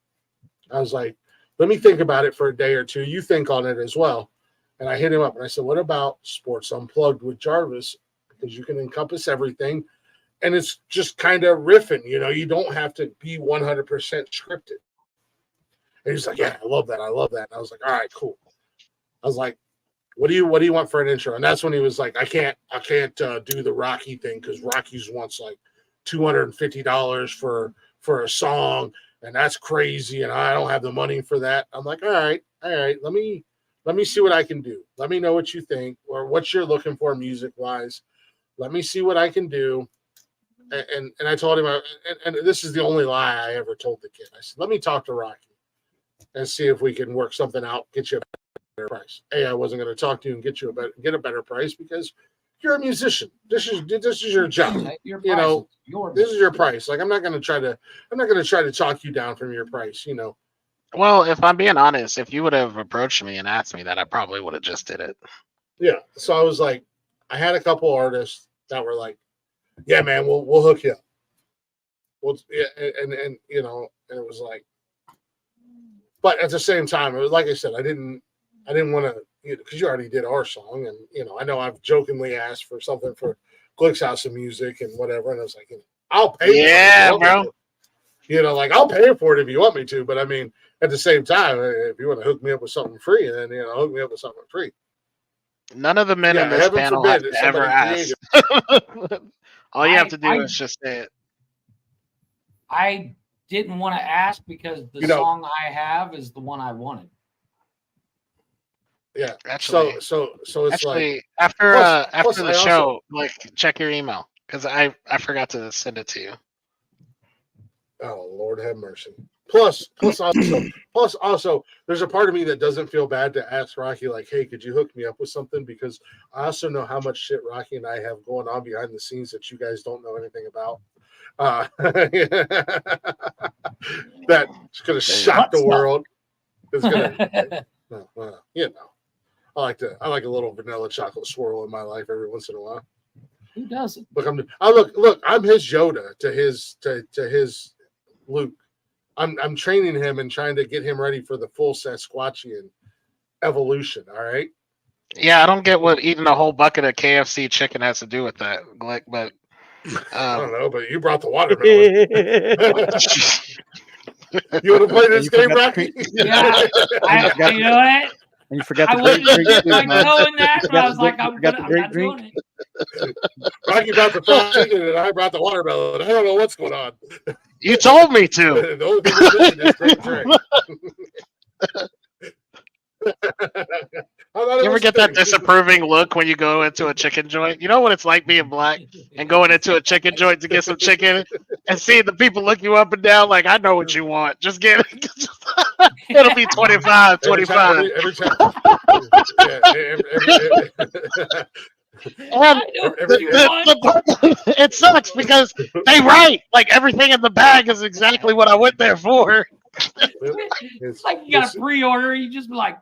B: I was like, let me think about it for a day or two. You think on it as well. And I hit him up and I said, what about Sports Unplugged with Jarvis? Because you can encompass everything. And it's just kind of riffing, you don't have to be 100% scripted. And he's like, yeah, I love that. And I was like, all right, cool. I was like, what do you want for an intro? And that's when he was like, I can't do the Rocky thing because Rocky's wants like $250 for a song. And that's crazy, and I don't have the money for that. I'm like, all right. Let me see what I can do. Let me know what you think or what you're looking for music-wise. Let me see what I can do. And I told him, and this is the only lie I ever told the kid. I said, let me talk to Rocky and see if we can work something out, get you a better price. Hey, I wasn't going to talk to you and get a better price because you're a musician. This is your job. This is your price. Like I'm not going to try to talk you down from your price,
L: Well, if I'm being honest, if you would have approached me and asked me that, I probably would have just did it.
B: Yeah. So I was like, I had a couple artists that were like, yeah, man, we'll hook you up. Well, yeah, and and it was like, but at the same time, it was like I said, I didn't want to, because you already did our song, and I know I've jokingly asked for something for Glick's House of Music and whatever, and I was like, I'll pay.
L: Yeah, bro.
B: Like I'll pay for it if you want me to, but I mean, at the same time, if you want to hook me up with something free, then hook me up with something free.
L: None of the men in this panel have to ever ask. All you have to do is just say it.
A: I didn't want to ask because the song I have is the one I wanted.
B: Yeah.
L: Actually,
B: so it's
L: actually,
B: like
L: after the show, like check your email because I forgot to send it to you.
B: Oh, Lord have mercy. Plus, also, there's a part of me that doesn't feel bad to ask Rocky, like, hey, could you hook me up with something? Because I also know how much shit Rocky and I have going on behind the scenes that you guys don't know anything about. That's going to shock the world. It's going to, you know, I like a little vanilla chocolate swirl in my life every once in a while.
A: Who doesn't?
B: Look, I'm his Yoda to his Luke. I'm training him and trying to get him ready for the full Sasquatchian evolution. All right.
L: Yeah, I don't get what eating a whole bucket of KFC chicken has to do with that, Glick, but
B: I don't know. But you brought the watermelon. You want to play this game, Rocky?
A: Yeah, you know what?
J: And you forgot
A: I
J: the
A: wasn't
J: grape juice,
A: like
J: man.
A: knowing that,
J: You
A: but I
J: forgot
A: was
J: the
A: like,
J: grape-
A: I'm
J: you forgot the
A: not
J: grape
A: doing it.
B: Rocky brought the fried chicken and I brought the watermelon. I don't know what's going on.
L: You told me to.
B: The only thing we're missing is grape drink.
L: You ever get that disapproving look when you go into a chicken joint? You know what it's like being black and going into a chicken joint to get some chicken and seeing the people look you up and down like, I know what you want. Just get it. It'll be 25, 25.
B: Every time.
L: And it sucks because they write like everything in the bag is exactly what I went there for.
A: It's like you got a pre-order. You just be like,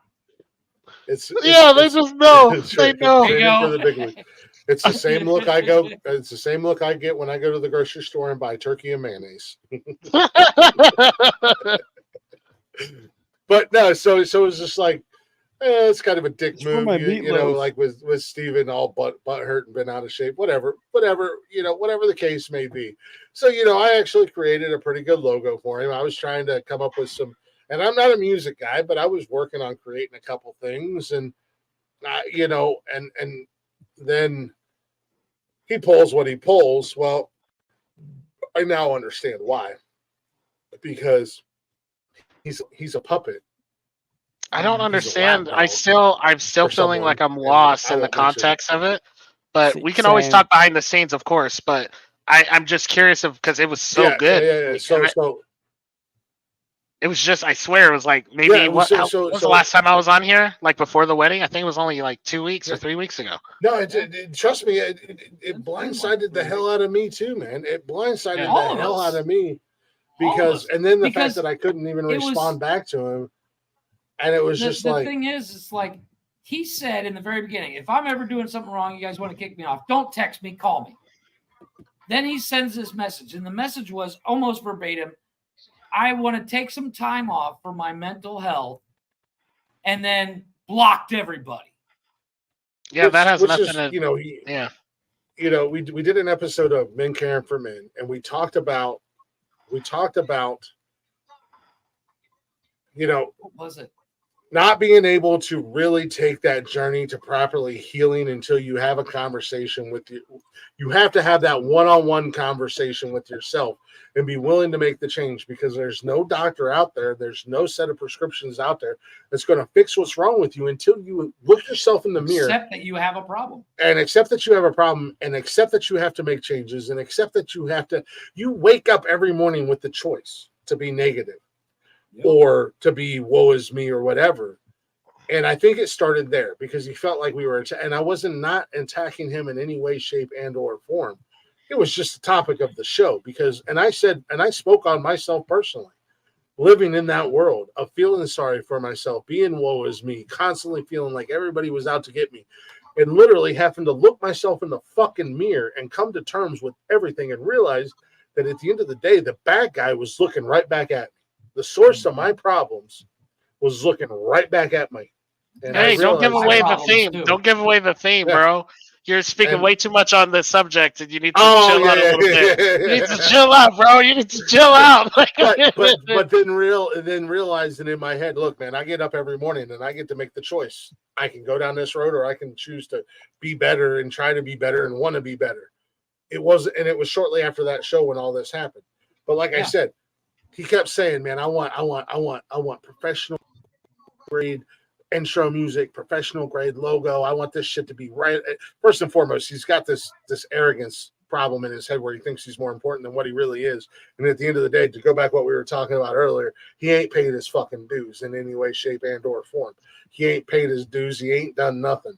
L: they just know. They know.
B: For the big league. It's the same look I go. It's the same look I get when I go to the grocery store and buy turkey and mayonnaise. But no, so it's just like it's kind of a dick move, you know, like with Steven all butt hurt and been out of shape, whatever, you know, whatever the case may be. So, you know, I actually created a pretty good logo for him. I was trying to come up with some, and I'm not a music guy, but I was working on creating a couple things, and you know, and then he pulls what he pulls. Well, I now understand why, because he's a puppet.
L: I don't understand. I'm still feeling like I'm lost in the context of it. But we can always talk behind the scenes, of course. But I'm just curious because it was so good.
B: Yeah. So
L: it was just, I swear, it was like maybe what was the last time I was on here? Like before the wedding? I think it was only like 2 weeks or 3 weeks ago.
B: No, trust me, it blindsided the hell out of me too, man. It blindsided the hell out of me because the fact that I couldn't even respond back to him. And it was just like,
A: the thing is, it's like he said in the very beginning, if I'm ever doing something wrong, you guys want to kick me off, don't text me, call me. Then he sends this message, and the message was almost verbatim, I want to take some time off for my mental health, and then blocked everybody.
L: Yeah, that has nothing to,
B: you know, you know, we did an episode of Men Caring for Men, and we talked about, you know,
A: what was it?
B: Not being able to really take that journey to properly healing until you have a conversation with you. You have to have that one-on-one conversation with yourself and be willing to make the change, because there's no doctor out there. There's no set of prescriptions out there that's going to fix what's wrong with you until you look yourself in the mirror.
A: Accept that you have a problem.
B: And accept that you have a problem, and accept that you have to make changes, and accept that you wake up every morning with the choice to be negative. Or to be woe is me or whatever. And I think it started there because he felt like we were, and I wasn't not attacking him in any way, shape, and or form. It was just the topic of the show because, and I said, and I spoke on myself personally, living in that world of feeling sorry for myself, being woe is me, constantly feeling like everybody was out to get me, and literally having to look myself in the fucking mirror and come to terms with everything and realize that at the end of the day, the bad guy was looking right back at me. The source of my problems was looking right back at me. And
L: hey, don't give away the theme. Don't give away the theme, bro. You're speaking way too much on this subject, and you need to chill out a little bit. You need to chill out, bro. You need to chill out.
B: but then realizing in my head, look, man, I get up every morning and I get to make the choice. I can go down this road, or I can choose to be better and try to be better and want to be better. It was shortly after that show when all this happened. But like I said, he kept saying, man, I want professional grade intro music, professional grade logo. I want this shit to be right. First and foremost, he's got this arrogance problem in his head where he thinks he's more important than what he really is. And at the end of the day, to go back what we were talking about earlier, he ain't paid his fucking dues in any way, shape, and or form. He ain't paid his dues. He ain't done nothing.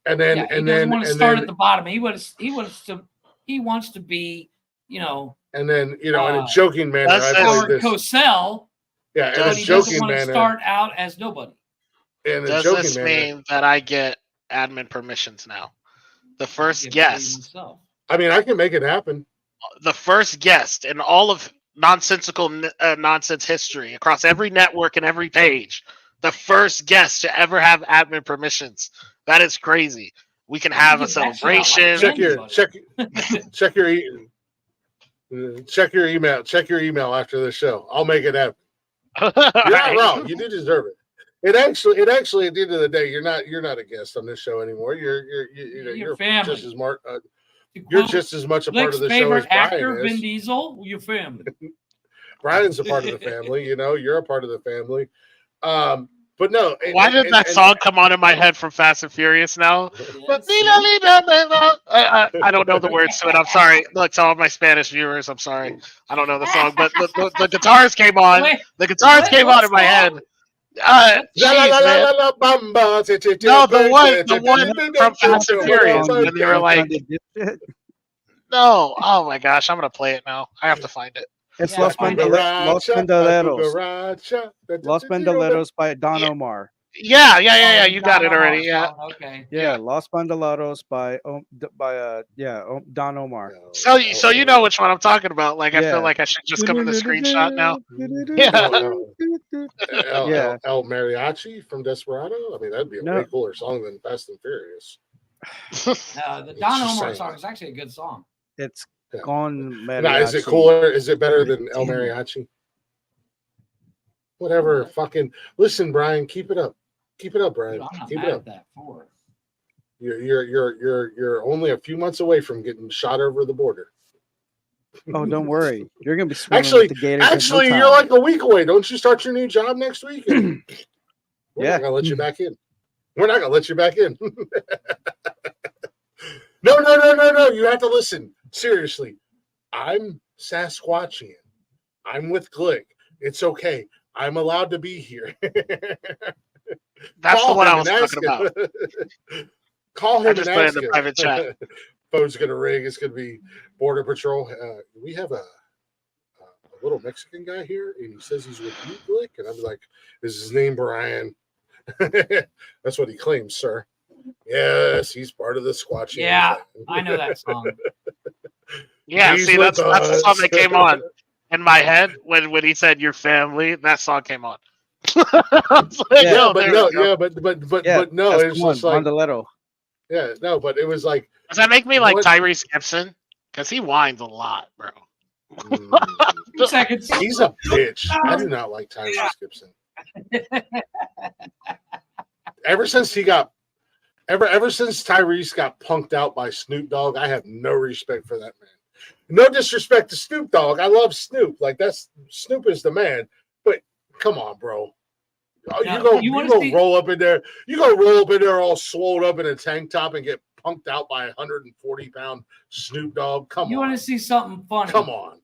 B: And then
A: Yeah, he
B: and
A: doesn't
B: then
A: want to
B: and
A: start
B: then
A: at the bottom. He wants to be,
B: and then in a joking manner,
L: Does
B: I
L: this-
B: played
A: Howard
B: this.
A: Cosell,
B: Yeah, in a
A: but he doesn't
B: joking
A: want to
B: manner.
A: start out as nobody.
B: In a
L: Does
B: joking
L: this
B: manner.
L: mean that I get admin permissions now? The first
A: Give it to
L: guest,
A: myself.
B: I mean, I can make it happen.
L: the first guest in all of nonsensical nonsense history across every network and every page, the first guest to ever have admin permissions. That is crazy. We can have a
A: Give that shit out like
L: celebration.
B: Check your email. Check your email after the show. I'll make it happen. You're not wrong. You do deserve it. It actually, at the end of the day, you're not a guest on this show anymore. You're
A: family.
B: just as you're just as much a part
A: Blake's
B: of the show
A: favorite
B: as Brian
A: actor,
B: is.
A: Vin Diesel, your family.
B: Brian's a part of the family. You're a part of the family. But no.
L: Why did that song come on in my head from Fast and Furious now? I don't know the words to it. I'm sorry. Look, to all my Spanish viewers, I'm sorry. I don't know the song, but the guitars came on.
A: Wait,
L: The guitars came on in my head. Jeez, man. No, the one from Fast and Furious, when they were like, no. Oh my gosh, I'm gonna play it now. I have to find it.
J: It's
A: Yeah,
J: Los
A: find it.
J: Bandoleros. Los Bandoleros by Don Omar.
L: Yeah. You got it already. Yeah.
A: Okay.
J: Yeah, Los Bandoleros by Don Omar.
L: So you know which one I'm talking about. Like I
J: Yeah.
L: feel like I should just come to the screenshot now. Yeah.
J: Yeah.
B: El Mariachi from Desperado. I mean, that'd be a
J: No.
B: way cooler song than Fast and Furious.
A: The Don
B: just
A: Omar
B: saying.
A: song is actually a good song.
J: It's
B: Yeah.
J: gone
B: Now, is it
J: mariachi.
B: cooler? Is it better than El Mariachi? Whatever. Fucking listen, Brian. Keep it up. Keep it up, Brian.
A: Dude, I'm not
B: Keep
A: mad
B: it
A: at
B: up.
A: that for.
B: You're only a few months away from getting shot over the border.
J: Oh, don't worry. You're gonna be swimming
B: Actually,
J: with the gators. in no
B: actually,
J: time.
B: you're like a week away. Don't you start your new job next week? We're
J: Yeah.
B: not gonna let you back in. We're not gonna let you back in. No. You have to listen. Seriously. I'm Sasquatchian. I'm with Glick. It's okay. I'm allowed to be here.
L: That's the
B: Call
L: one
B: him
L: I was
B: and ask
L: talking about.
B: him. Call him
L: I
B: and
L: just put it
B: ask
L: in the
B: him.
L: private chat.
B: Phone's gonna ring. It's gonna be Border Patrol. We have a little Mexican guy here, and he says he's with you, Glick. And I'm like, is his name Brian? That's what he claims, sir. Yes, he's part of the Squatch.
A: Yeah, I know that song.
L: Yeah,
B: He's
L: see,
B: with
L: that's the song
B: us.
L: that came on in my head when he said your family. That song came on. I was like,
J: Yeah,
L: oh,
B: but
L: there
B: no,
L: we go.
B: yeah, but
J: Yeah,
B: no,
J: that's
B: it's
J: the one,
B: just like
J: Bandolero.
B: yeah, no, but it was like
L: Does that make me like
B: What?
L: Tyrese Gibson? Because he whines a lot, bro.
A: 2 seconds.
B: he's a bitch. I do not like Tyrese Gibson. Ever since Tyrese got punked out by Snoop Dogg, I have no respect for that man. No disrespect to Snoop Dogg. I love Snoop. Like Snoop is the man. But come on, bro.
A: Now,
B: You
A: wanna
B: go
A: see-
B: roll up in there. You go roll up in there all swole up in a tank top and get punked out by a 140-pound Snoop Dogg. Come
A: You
B: on.
A: want to see something funny?
B: Come on.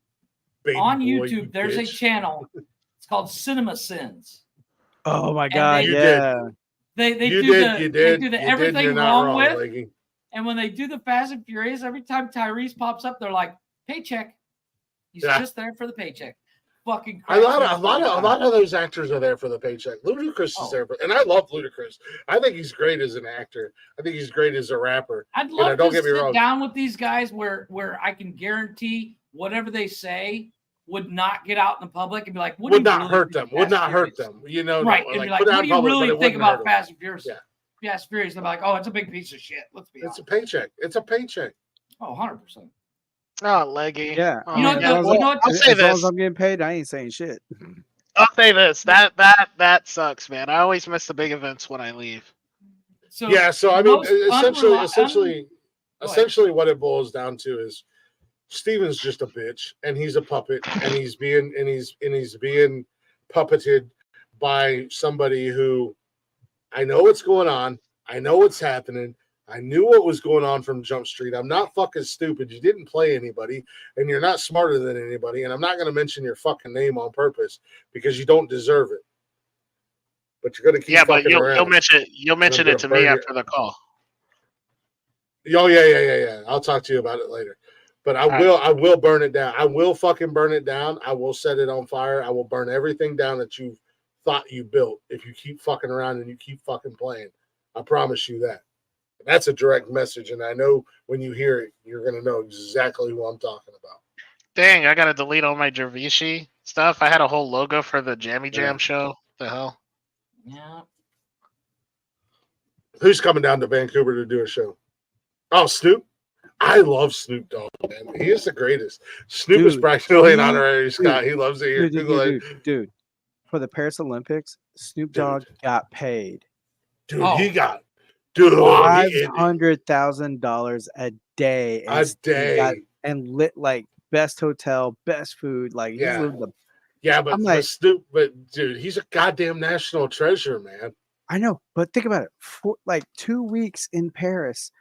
B: Baby
A: On
B: boy,
A: YouTube,
B: you
A: there's a
B: bitch.
A: channel. It's called Cinema Sins.
J: Oh my
A: And
J: god,
A: they-
J: yeah.
A: They
B: You
A: do
B: did.
A: the
B: You
A: they
B: did.
A: do the
B: You did.
A: everything
B: You're not
A: wrong
B: wrong,
A: with,
B: Leggy.
A: and when they do the Fast and Furious, every time Tyrese pops up, they're like, "Paycheck." He's
B: Yeah.
A: just there for the paycheck. Fucking
B: A lot of those actors are there for the paycheck. Ludacris is
A: Oh.
B: there, and I love Ludacris. I think he's great as an actor. I think he's great as a rapper.
A: I'd
B: know,
A: love
B: don't
A: to
B: get me
A: sit
B: wrong.
A: down with these guys where I can guarantee whatever they say would not get out in the public and be like, what do
B: Would
A: you
B: not
A: really
B: hurt
A: think
B: them.
A: of
B: Would
A: Fast
B: not
A: and
B: hurt
A: Furious?
B: them. You know,
A: Right.
B: no,
A: And
B: like,
A: be like,
B: put it out
A: what
B: in
A: do you
B: public, but
A: really
B: it
A: think
B: wouldn't
A: about
B: hurt 'em.
A: Fast and Furious?
B: Yeah.
A: Fast and Furious. They're like, oh, it's a big piece of shit. Let's be
B: It's
A: honest.
B: a paycheck. It's a paycheck.
A: Oh, 100%.
L: Oh, Leggy.
J: Yeah.
L: Oh,
A: You know what
L: yeah.
A: the-
L: Well,
A: you know what-
L: I'll say
J: As long as
L: this.
J: I'm getting paid, I ain't saying shit.
L: I'll say this. That sucks, man. I always miss the big events when I leave.
A: So
B: Yeah. So I mean,
A: most
B: essentially,
A: Go
B: essentially, what it boils down to is Steven's just a bitch, and he's a puppet, and he's being puppeted by somebody who I know what's going on. I know what's happening. I knew what was going on from Jump Street. I'm not fucking stupid. You didn't play anybody, and you're not smarter than anybody. And I'm not going to mention your fucking name on purpose because you don't deserve it. But you're going to keep
L: but
B: fucking around.
L: you'll mention it to me after the call.
B: Oh yeah. I'll talk to you about it later. But I will burn it down. I will fucking burn it down. I will set it on fire. I will burn everything down that you thought you built if you keep fucking around and you keep fucking playing. I promise you that. That's a direct message, and I know when you hear it, you're going to know exactly who I'm talking about.
L: Dang, I got to delete all my Dervishi stuff. I had a whole logo for the Jammy Jam show. The hell?
A: Yeah.
B: Who's coming down to Vancouver to do a show? Oh, Snoop. I love Snoop Dogg, man. He is the greatest. Snoop is practically an honorary Scott. He loves it here.
J: Dude. For the Paris Olympics, Snoop Dogg got paid.
B: Dude, he got
J: $500,000 a day. And lit like best hotel, best food. Like he lived the.
B: Yeah, but Snoop, dude, he's a goddamn national treasure, man.
J: I know, but think about it. For like 2 weeks in Paris,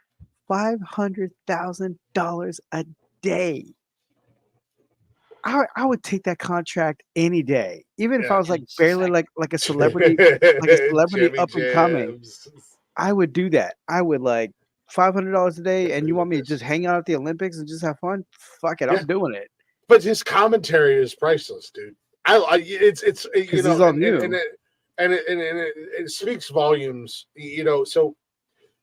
J: $500,000 a day. I would take that contract any day, even if I was like barely like a celebrity, up and coming. I would do that. I would like $500 a day, and you want me to just hang out at the Olympics and just have fun? Fuck it, I'm doing it.
B: But his commentary is priceless, dude. It's you know, and it speaks volumes, you know. So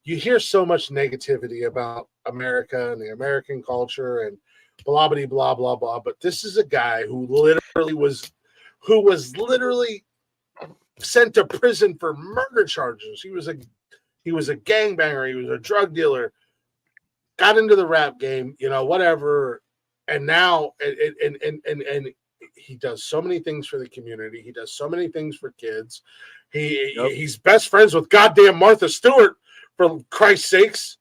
B: you hear so much negativity about America and the American culture and blah blah blah blah blah. But this is a guy who was literally sent to prison for murder charges. He was a gangbanger. He was a drug dealer. Got into the rap game, you know, whatever. And now, and he does so many things for the community. He does so many things for kids. He's best friends with goddamn Martha Stewart, for Christ's sakes.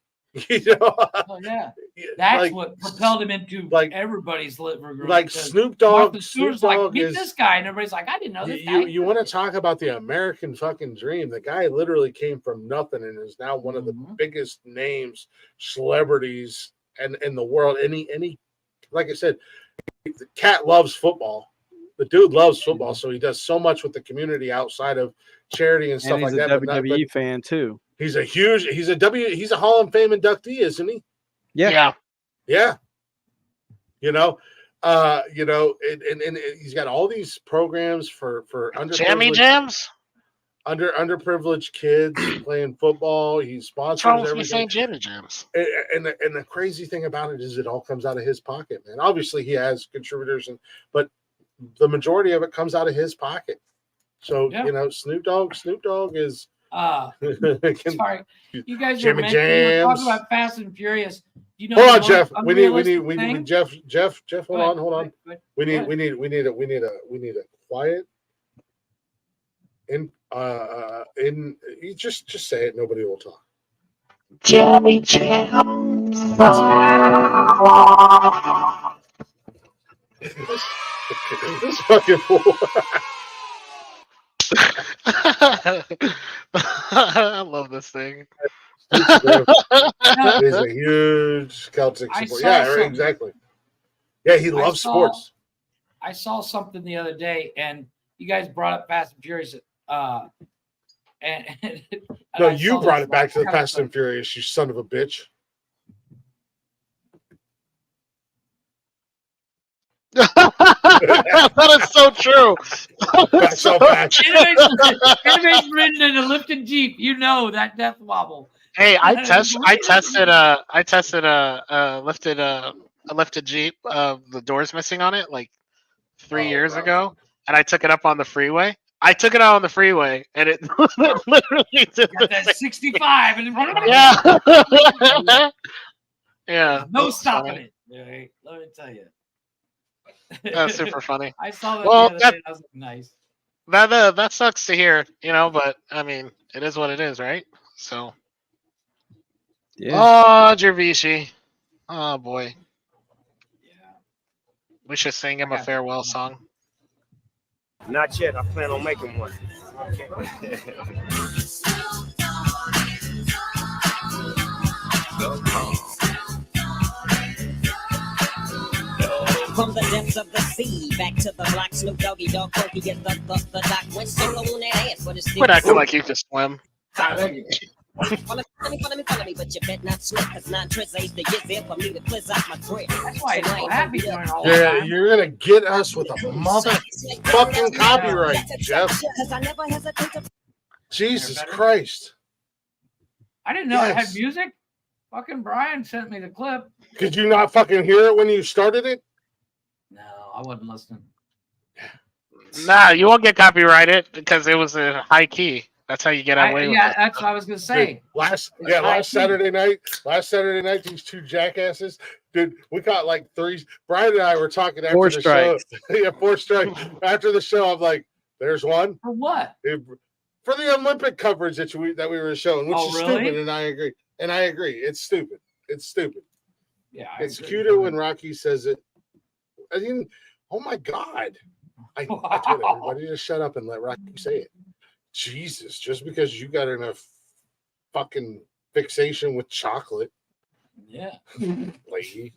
B: You know?
A: Oh, yeah. That's what propelled him into everybody's liver group.
B: Like Snoop Dogg.
A: Snoop Dogg like, meet this guy, and everybody's like, I didn't know this guy.
B: You want to talk about the American fucking dream? The guy literally came from nothing and is now one of the biggest names, celebrities, and in the world. Any, like I said, the cat loves football. The dude loves football, so he does so much with the community outside of charity and stuff like that.
J: He's a WWE fan too.
B: He's a Hall of Fame inductee, isn't he?
J: Yeah.
B: You know, and he's got all these programs for underprivileged kids playing football. He sponsors everything.
L: Jammy Jams.
B: And the crazy thing about it is it all comes out of his pocket, man. Obviously, he has contributors, but the majority of it comes out of his pocket. So you know, Snoop Dogg is.
A: Sorry, you guys
B: Jimmy
A: are
B: Jams.
A: talking about Fast and Furious. You know,
B: hold on, Jeff. We need Jeff. Hold on. We need a quiet. You just say it. Nobody will talk.
C: Jimmy Jams.
B: This fucking fool.
L: I love this thing.
B: He's a huge Celtic support. Yeah, right, exactly. Yeah, he loves sports.
A: I saw something the other day, and you guys brought up Fast and Furious.
B: No, you brought it back to the Fast and Furious, you son of a bitch.
L: That is so true.
B: That's so bad.
A: Anybody's ridden in a lifted Jeep, you know that death wobble.
L: Hey, I tested a lifted Jeep. The doors missing on it like 3 years ago, and I took it up on the freeway. I took it out on the freeway, and it literally did
A: that 65. And
L: yeah.
A: No stopping it. Right, let me tell you.
L: That's super funny.
A: I saw that the other day. I was like, nice.
L: That sucks to hear, you know, but I mean, it is what it is, right? So.
J: Yeah.
L: Oh, Jervishi. Oh boy. Yeah. We should sing him a farewell song.
M: Not yet. I plan on making one.
N: From the depths of the sea, back to the block, Snoop Doggy Dogg, Funky get the doc went solo on that ass, but it's still.
L: Quit acting like you can swim.
N: Follow me, but you bet not slip, cause 9 trips ain't the years there for me to quiz out my grip. That's
A: why he's so happy during all the
B: Yeah,
A: time.
B: you're gonna get us with a motherfucking copyright, Jeff. Jesus Christ.
A: I didn't know it had
B: Yes.
A: music. Fucking Brian sent me the clip.
B: Could you not fucking hear it when you started it?
A: No, I wasn't listening.
L: Nah, you won't get copyrighted because it was a high key. That's how you get away with
A: Yeah,
L: it.
A: that's what I was gonna say.
B: Last
A: high
B: Saturday night, these two jackasses, dude, we caught like 3. Brian and I were talking after
J: 4
B: the
J: strikes.
B: show. Yeah, 4 strikes. After the show, I'm like, there's one.
A: For what?
B: For the Olympic coverage that we were showing, which is
A: really?
B: stupid, and I agree. It's stupid. It's stupid.
A: Yeah,
B: it's cuter when Rocky says it. I mean, oh my God. I told everybody to shut up and let Rocky say it. Jesus, just because you got in a fucking fixation with chocolate.
A: Yeah.
B: Lady.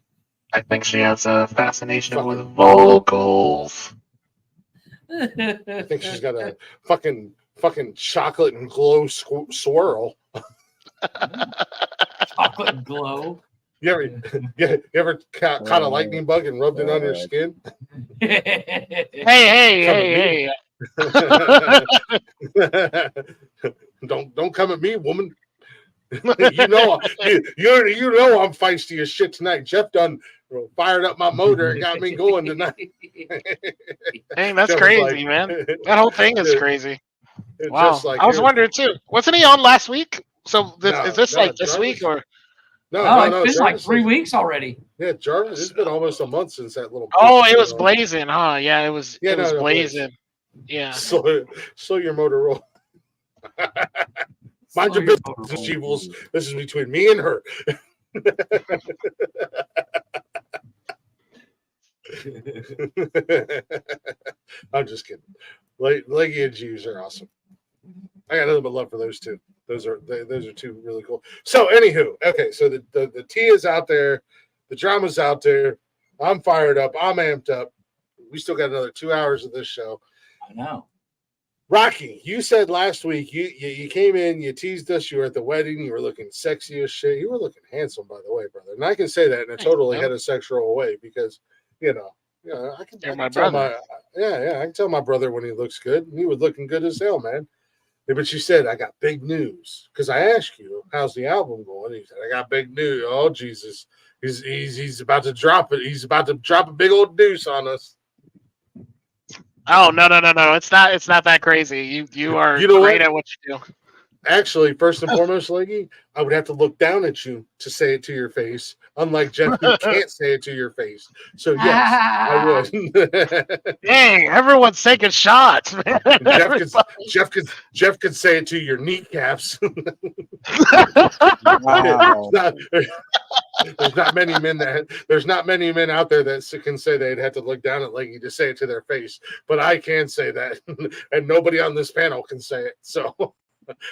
L: I think she has a fascination with vocals.
B: I think she's got a fucking chocolate and glow swirl.
A: Chocolate glow.
B: You ever caught a lightning bug and rubbed it on your skin?
L: Hey.
B: Don't come at me, woman. you know I'm feisty as shit tonight. Jeff done fired up my motor and got me going tonight.
L: Dang, that's
B: Jeff was
L: crazy,
B: like-
L: man. That whole thing is crazy.
B: It's
L: Wow.
B: just like
L: I was
B: here.
L: wondering too. Wasn't he on last week? So is this
B: No,
L: like this
B: Jarvis-
L: week or?
A: No, it's been like
B: Jarvis
A: 3
B: was-
A: weeks already.
B: Yeah, Jarvis. It's been almost a month since that little.
L: Oh,
B: bitch
L: it was
B: on.
L: blazing, huh? Yeah, it was.
B: Yeah,
L: it was
B: no,
L: blazing. Yeah.
B: Slow your motor roll. Mind your business, Jeebles. This is between me and her. I'm just kidding. Leggy and Jews are awesome. I got nothing but love for those two. Those are two really cool. So, anywho, okay. So the tea is out there, the drama's out there. I'm fired up. I'm amped up. We still got another 2 hours of this show.
A: I know.
B: Rocky, you said last week you came in, you teased us, you were at the wedding, you were looking sexy as shit. You were looking handsome, by the way, brother. And I can say that in a totally heterosexual way because I can tell I can tell my brother when he looks good. He was looking good as hell, man. Yeah, but you said I got big news because I asked you how's the album going. He said I got big news. Oh Jesus, he's about to drop it. He's about to drop a big old deuce on us.
L: Oh no! It's not that crazy. You are
B: You know
L: great
B: what?
L: at what you do.
B: Actually, first and foremost, Leggy, I would have to look down at you to say it to your face. Unlike Jeff, who can't say it to your face. So yes, I would.
L: Dang, everyone's taking shots, man.
B: Jeff could say it to your kneecaps.
J: Wow.
B: There's not many men out there that can say they'd have to look down at Leggy to say it to their face. But I can say that, and nobody on this panel can say it. So.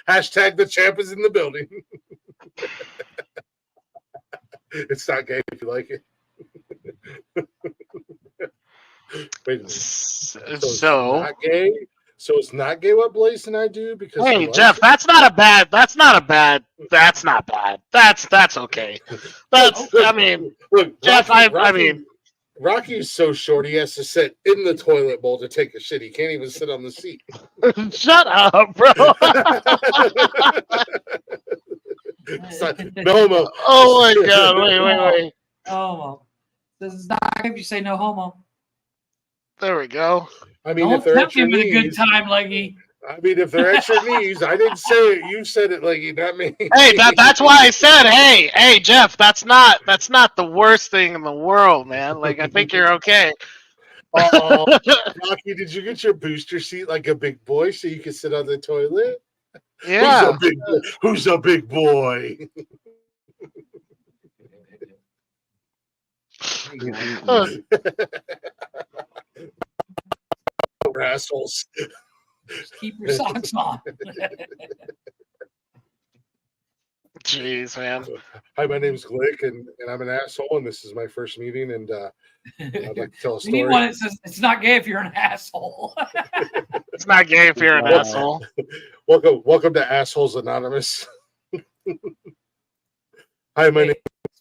B: Hashtag the champ is in the building. It's not gay if you like it. Wait a minute. So it's not gay. So it's not gay what Blaze and I do because
L: Hey Jeff, that's not bad. That's not bad. That's okay. Look, Jeff, I mean,
B: Rocky's so short he has to sit in the toilet bowl to take a shit. He can't even sit on the seat.
L: Shut up, bro.
B: No homo.
L: Oh my god! Wait.
A: Homo. This is not if you say no homo.
L: There we go.
B: I mean,
A: Don't
B: if they're
A: tempt
B: at your
A: him with a good
B: knees,
A: time, Leggy.
B: I mean, if they're at your knees, I didn't say it. You said it, Leggy, not me.
L: Hey, that's why I said, hey, Jeff, that's not the worst thing in the world, man. Like, I think you're okay.
B: Oh, Rocky, did you get your booster seat like a big boy so you can sit on the toilet?
L: Yeah.
B: Who's a big boy? Assholes.
A: Just keep your socks on.
L: Jeez, man.
B: Hi, my name's Glick, and I'm an asshole, and this is my first meeting, and I'd like to tell a
A: We need
B: story.
A: one that says it's not gay if you're an asshole.
L: It's not gay if you're an
J: Wow.
L: asshole.
B: Welcome to Assholes Anonymous. Hi, my name is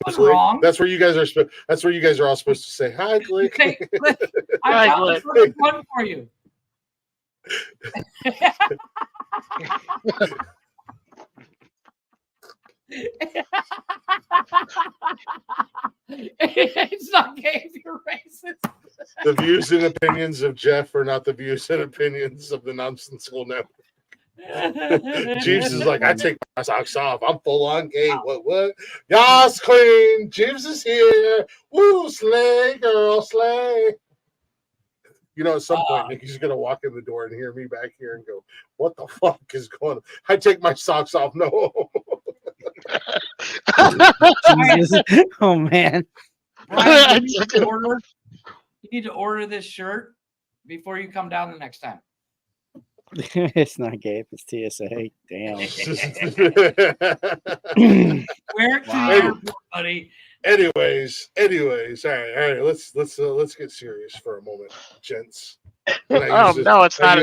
A: What's
B: Glick.
A: wrong?
B: That's where you guys are. That's where you guys are all supposed to say hi, Glick.
A: Hey, Cliff, I
L: Hi,
A: found the
L: Cliff.
A: first one for you. It's not gay if you're racist.
B: The views and opinions of Jeff are not the views and opinions of the Nonsensical Network. Jeeves is like, I take my socks off. I'm full on gay. What? Yas queen. Jeeves is here. Woo, slay, girl, slay. You know, at some point, Nikki's gonna walk in the door and hear me back here and go, "What the fuck is going on?" I take my socks off. No.
J: Jesus. Oh man.
A: Brian, you need to order this shirt before you come down the next time.
J: It's not gay if it's TSA. Damn.
A: Wear it to
B: Wow.
A: the airport, buddy.
B: Anyways, all right. Let's get serious for a moment, gents. And I use
L: No, it's not.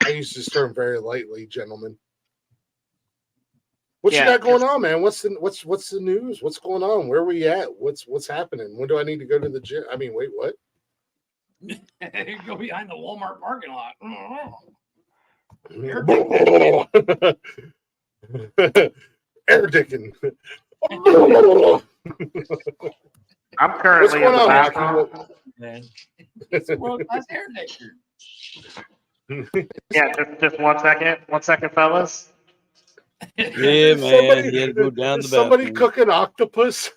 B: I use this term very lightly, gentlemen. What
L: Yeah,
B: you got going on, man? What's the news? What's going on? Where are we at? What's happening? When do I need to go to the gym? I mean, wait, what?
A: Go behind the Walmart parking lot.
B: Air dicking.
L: I'm
B: What's
L: currently in
B: going
L: the
B: on,
L: bathroom.
B: Rocky?
A: It's a world-class hair nature.
L: Yeah, just 1 second. 1 second, fellas.
J: Yeah, man. He had to go down the
B: Somebody
J: bathroom.
B: cook an octopus.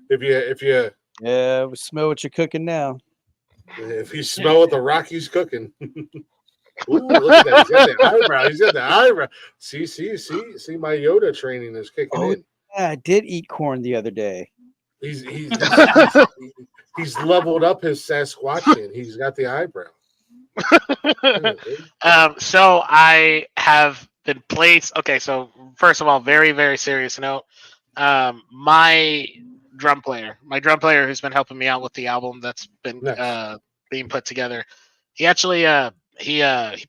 B: If you
J: Yeah, we smell what you're cooking now.
B: smell what the Rocky's cooking. Ooh, look at that. He's got the eyebrow. He's got the eyebrow. See, my Yoda training is kicking in.
J: Yeah, I did eat corn the other day.
B: He's leveled up his Sasquatchian. He's got the eyebrow.
L: So I have been placed. Okay, so first of all, very, very serious note. My drum player who's been helping me out with the album that's been being put together, he actually he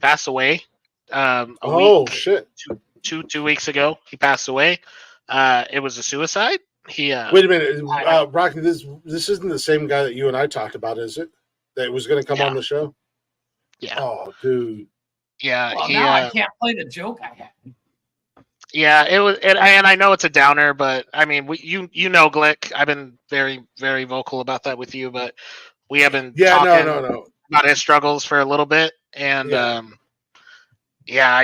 L: passed away
B: shit.
L: 2 weeks ago. He passed away. It was a suicide. He
B: Wait a minute, Rocky. This isn't the same guy that you and I talked about, is it? That was going to come on the show.
L: Yeah.
B: Oh, dude.
L: Yeah.
A: Well, now I can't play the joke I had.
L: Yeah, it was, and I know it's a downer, but I mean, you know, Glick, I've been very, very vocal about that with you, but we have been talking about his struggles for a little bit, and I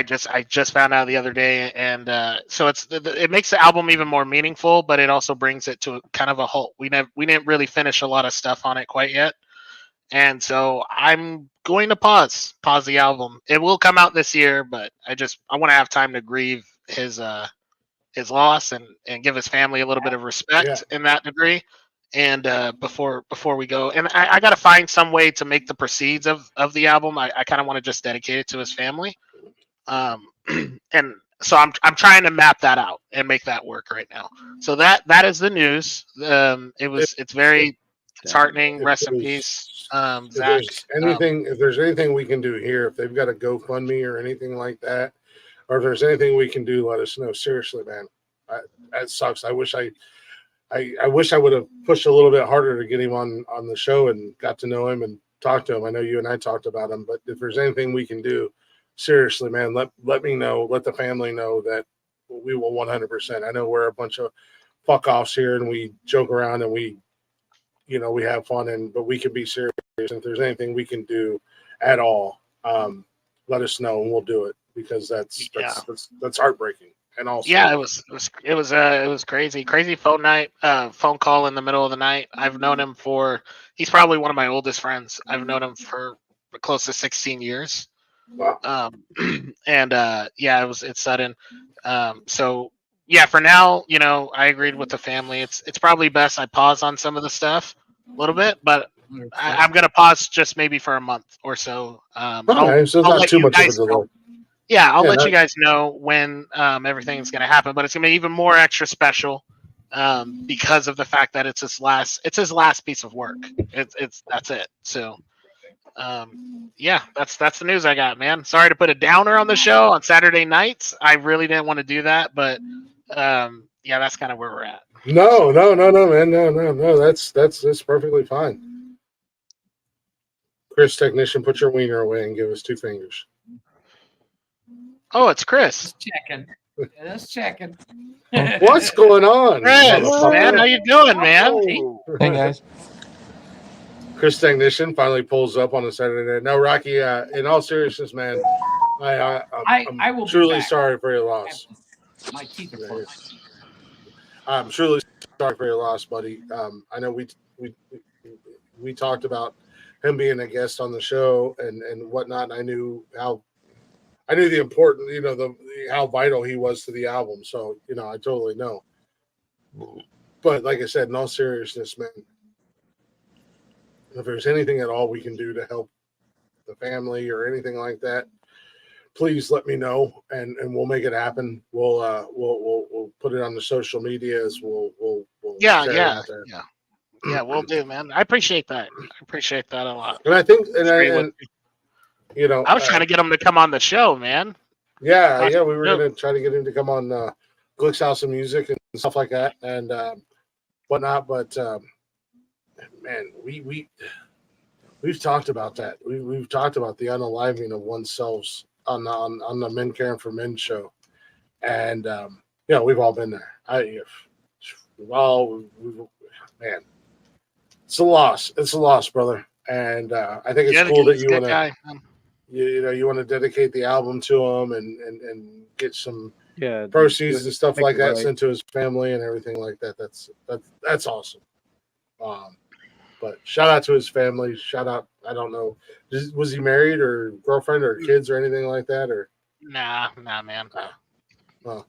L: just found out the other day, and so it makes the album even more meaningful, but it also brings it to kind of a halt. We didn't really finish a lot of stuff on it quite yet, and so I'm going to pause the album. It will come out this year, but I want to have time to grieve his loss and give his family a little bit of respect in that degree, and before we go, and I got to find some way to make the proceeds of the album. I kind of want to just dedicate it to his family, and so I'm trying to map that out and make that work right now. So that is the news. It's very disheartening. Rest in peace, Zach.
B: If there's anything we can do here, if they've got a GoFundMe or anything like that, or if there's anything we can do, let us know. Seriously, man, that sucks. I wish I would have pushed a little bit harder to get him on the show and got to know him and talk to him. I know you and I talked about him, but if there's anything we can do, seriously, man, let me know. Let the family know that we will 100%. I know we're a bunch of fuck offs here and we joke around and we have fun, but we can be serious. If there's anything we can do at all, let us know and we'll do it, because that's heartbreaking. And also,
L: it was crazy phone call in the middle of the night. I've known him he's probably one of my oldest friends. I've known him for close to 16 years.
B: Wow.
L: It's sudden. So yeah, for now, I agreed with the family. It's probably best I pause on some of the stuff a little bit, but I'm gonna pause just maybe for a month or so.
B: Okay, so it's
L: I'll
B: not
L: let
B: too
L: you
B: much of a
L: guys
B: delay.
L: know. Yeah, I'll
B: Yeah,
L: let
B: that-
L: you guys know when everything's gonna happen, but it's gonna be even more extra special because of the fact that it's his last piece of work. That's it. So yeah, that's the news I got, man. Sorry to put a downer on the show on Saturday nights. I really didn't want to do that, but yeah, that's kind of where we're at.
B: No, man, no. That's perfectly fine. Chris, technician, put your wiener away and give us 2 fingers.
L: Oh, it's Chris.
A: Checking. Just checking.
B: What's going on,
L: Chris, man, how you doing, man?
I: Hey guys.
B: Chris, technician, finally pulls up on a Saturday night. No, Rocky. In all seriousness, man, I'm
A: I will be
B: truly
A: back.
B: sorry for your loss.
A: My teeth are closed.
B: I'm truly sorry for your loss, buddy. I know we talked about him being a guest on the show and whatnot. And I knew the important, how vital he was to the album. So, I totally know. But like I said, in all seriousness, man, if there's anything at all we can do to help the family or anything like that, please let me know and we'll make it happen. We'll put it on the social medias. We'll share it out there.
L: Yeah, we'll do, man. I appreciate that. I appreciate that a lot.
B: And I think,
L: I was trying to get him to come on the show, man.
B: Yeah, we were gonna try to get him to come on Glick's House of Music and stuff like that and whatnot. But man, we've talked about that. We've talked about the unaliving of oneself on the Men Caring for Men show, and we've all been there. Man, it's a loss. It's a loss, brother. And I think it's cool that you want to, you want to dedicate the album to him and get some proceeds and stuff like that sent to his family and everything like that. That's awesome. But shout out to his family. Shout out. I don't know. Was he married or girlfriend or kids or anything like that? Or
L: Nah, man.
B: Oh.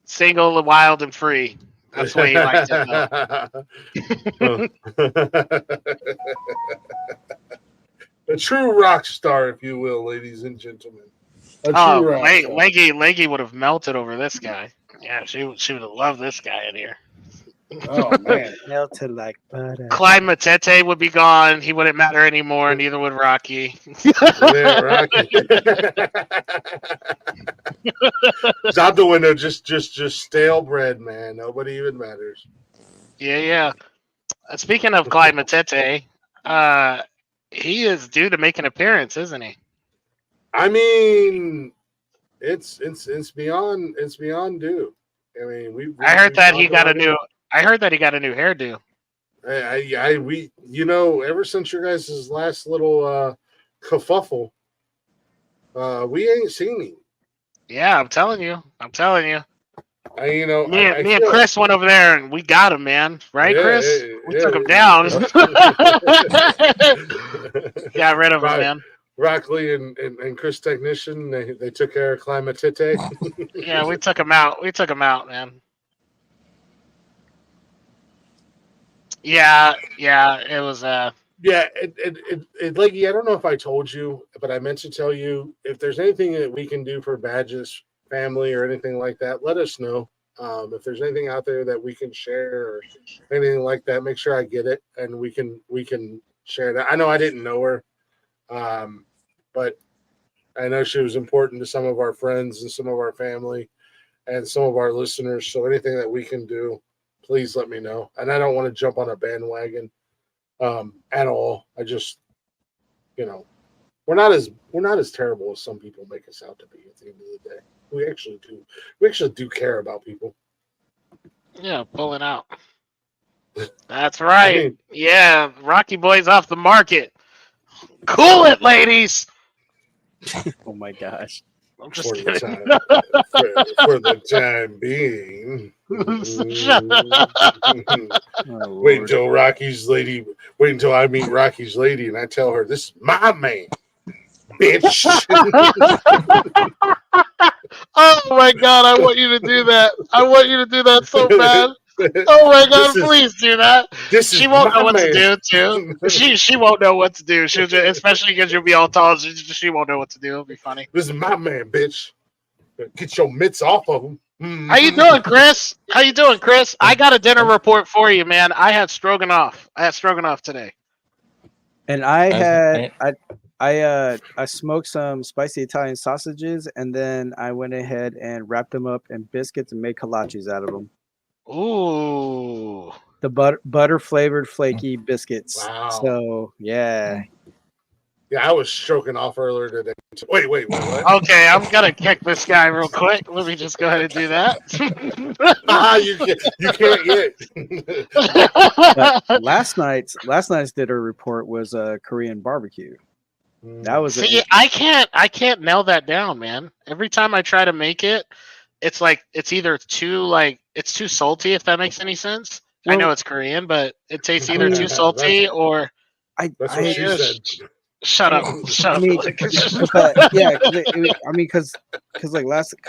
L: Single, wild, and free. That's the way he likes it.
B: A true rock star, if you will, ladies and gentlemen.
L: Leggy would have melted over this guy. Yeah, she would have loved this guy in here.
B: Oh man,
J: melted like butter.
L: Clyde Matete would be gone. He wouldn't matter anymore. Neither would Rocky.
B: Yeah, Rocky. It's out the window. Just stale bread, man. Nobody even matters.
L: Yeah. Speaking of Clyde Matete, he is due to make an appearance, isn't he?
B: I mean, it's beyond due. I mean,
L: I heard that he got a new hairdo.
B: We ever since your guys' last little kerfuffle, we ain't seen him.
L: Yeah, I'm telling you.
B: Me
L: Me and Chris went over there and we got him, man. Right,
B: Yeah,
L: Chris?
B: yeah,
L: We took him down. Got rid of him, man.
B: Rockley and Chris Technician, they took care of Climatite.
L: Yeah, we took him out. Man. Yeah, it was
B: Yeah, Leggy, I don't know if I told you, but I meant to tell you, if there's anything that we can do for Badge's family or anything like that, let us know. If there's anything out there that we can share or anything like that, make sure I get it and we can share that. I know I didn't know her, but I know she was important to some of our friends and some of our family and some of our listeners. So anything that we can do, please let me know. And I don't want to jump on a bandwagon at all. I just, we're not as terrible as some people make us out to be at the end of the day. We actually do care about people.
L: Yeah, pulling out. That's right. Yeah, Rocky Boy's off the market. Cool it, ladies.
J: Oh my gosh.
L: I'm just
B: for
L: kidding.
B: For the time being. Wait until I meet Rocky's lady and I tell her, this is my man, bitch.
L: Oh my God, I want you to do that. I want you to do that so bad. Oh my god,
B: This is-
L: please do that.
B: This
L: She
B: is
L: won't know
B: my
L: what to
B: man.
L: do too. She won't know what to do. She'll just, especially because you'll be all tall. She won't know what to do. It'll be funny.
B: This is my man, bitch. Get your mitts off of him.
L: How you doing, Chris? How you doing, Chris? I got a dinner report for you, man. I had stroganoff. I had stroganoff today.
J: And I smoked some spicy Italian sausages, and then I went ahead and wrapped them up in biscuits and made kolaches out of them.
L: Ooh.
J: The butter flavored flaky biscuits.
B: Wow.
J: So yeah.
B: Yeah, I was stroking off earlier today. Wait, what?
L: Okay, I'm gonna kick this guy real quick. Let me just go ahead and do that.
B: You can't yet.
J: But last night's dinner report was a Korean barbecue. That was
L: See, I can't nail that down, man. Every time I try to make it, it's like it's either too it's too salty, if that makes any sense. I know it's Korean, but it tastes either too salty or
B: That's what she said.
L: Shut up. Shut up.
J: Because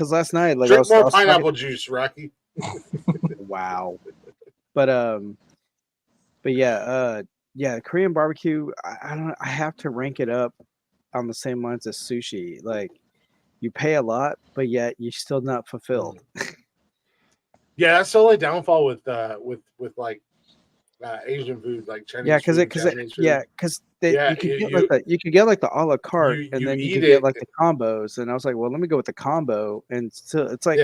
J: last night, like,
B: Drink
J: I
B: more
J: was
B: pineapple juice, Rocky.
J: Wow. But yeah, Korean barbecue. I have to rank it up on the same lines as sushi. Like, you pay a lot, but yet you're still not fulfilled.
B: Yeah, that's the only downfall with like Asian food, like Chinese.
J: Yeah, because you could get like the a la carte, and then you could get like the combos. And I was like, well, let me go with the combo. And so it's like,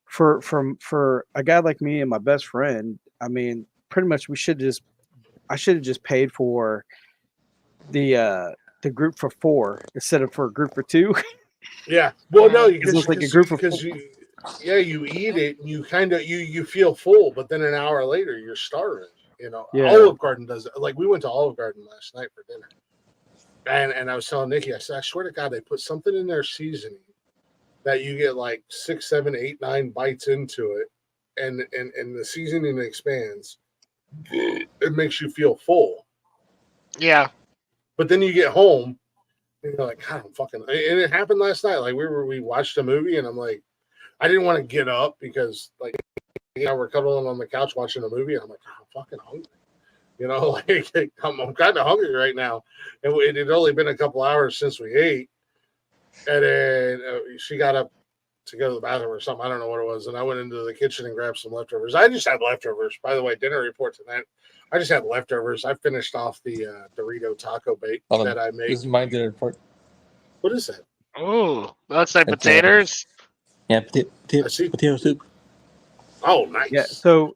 J: for a guy like me and my best friend, I mean, pretty much I should have just paid for the group for 4 instead of for a group for 2.
B: Yeah, well, no,
J: because it's like a group of 4.
B: You eat it and you kind of you feel full, but then an hour later you're starving. You know,
J: Yeah.
B: Olive Garden does it. Like, we went to Olive Garden last night for dinner, and I was telling Nikki, I said, I swear to God, they put something in their seasoning that you get like 6, 7, 8, 9 bites into it, and the seasoning expands. It makes you feel full.
L: Yeah.
B: But then you get home and you're like, God, I'm fucking. And it happened last night. Like, we watched a movie, and I'm like, I didn't want to get up because, like, we're cuddling on the couch watching a movie, and I'm like, I'm fucking hungry. You know, like, I'm kind of hungry right now. And it had only been a couple hours since we ate. And then she got up to go to the bathroom or something. I don't know what it was. And I went into the kitchen and grabbed some leftovers. I just had leftovers. By the way, dinner report tonight. I just had leftovers. I finished off the Dorito taco bake that I made.
O: This is my dinner report.
B: What is that?
L: Oh, looks like potatoes.
O: Yeah, potato soup.
B: Oh, nice.
J: Yeah. So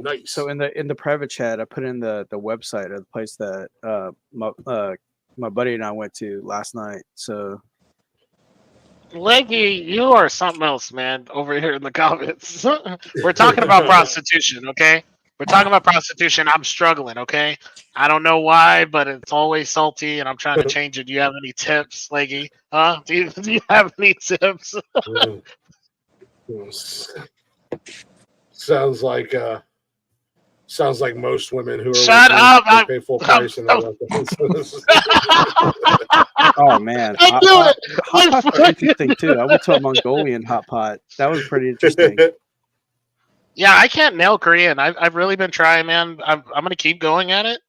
B: nice.
J: So in the private chat, I put in the website of the place that my buddy and I went to last night. So,
L: Leggy, you are something else, man, over here in the comments. We're talking about prostitution, okay? We're talking about prostitution. I'm struggling, okay? I don't know why, but it's always salty, and I'm trying to change it. Do you have any tips, Leggy? Huh? Do you have any tips?
B: Sounds like most women who are
L: Shut up!
B: I pay full price and all that.
J: oh man,
L: I knew it.
J: Hot pot's interesting too. I went to a Mongolian hot pot. That was pretty interesting.
L: Yeah, I can't nail Korean. I've really been trying, man. I'm gonna keep going at it.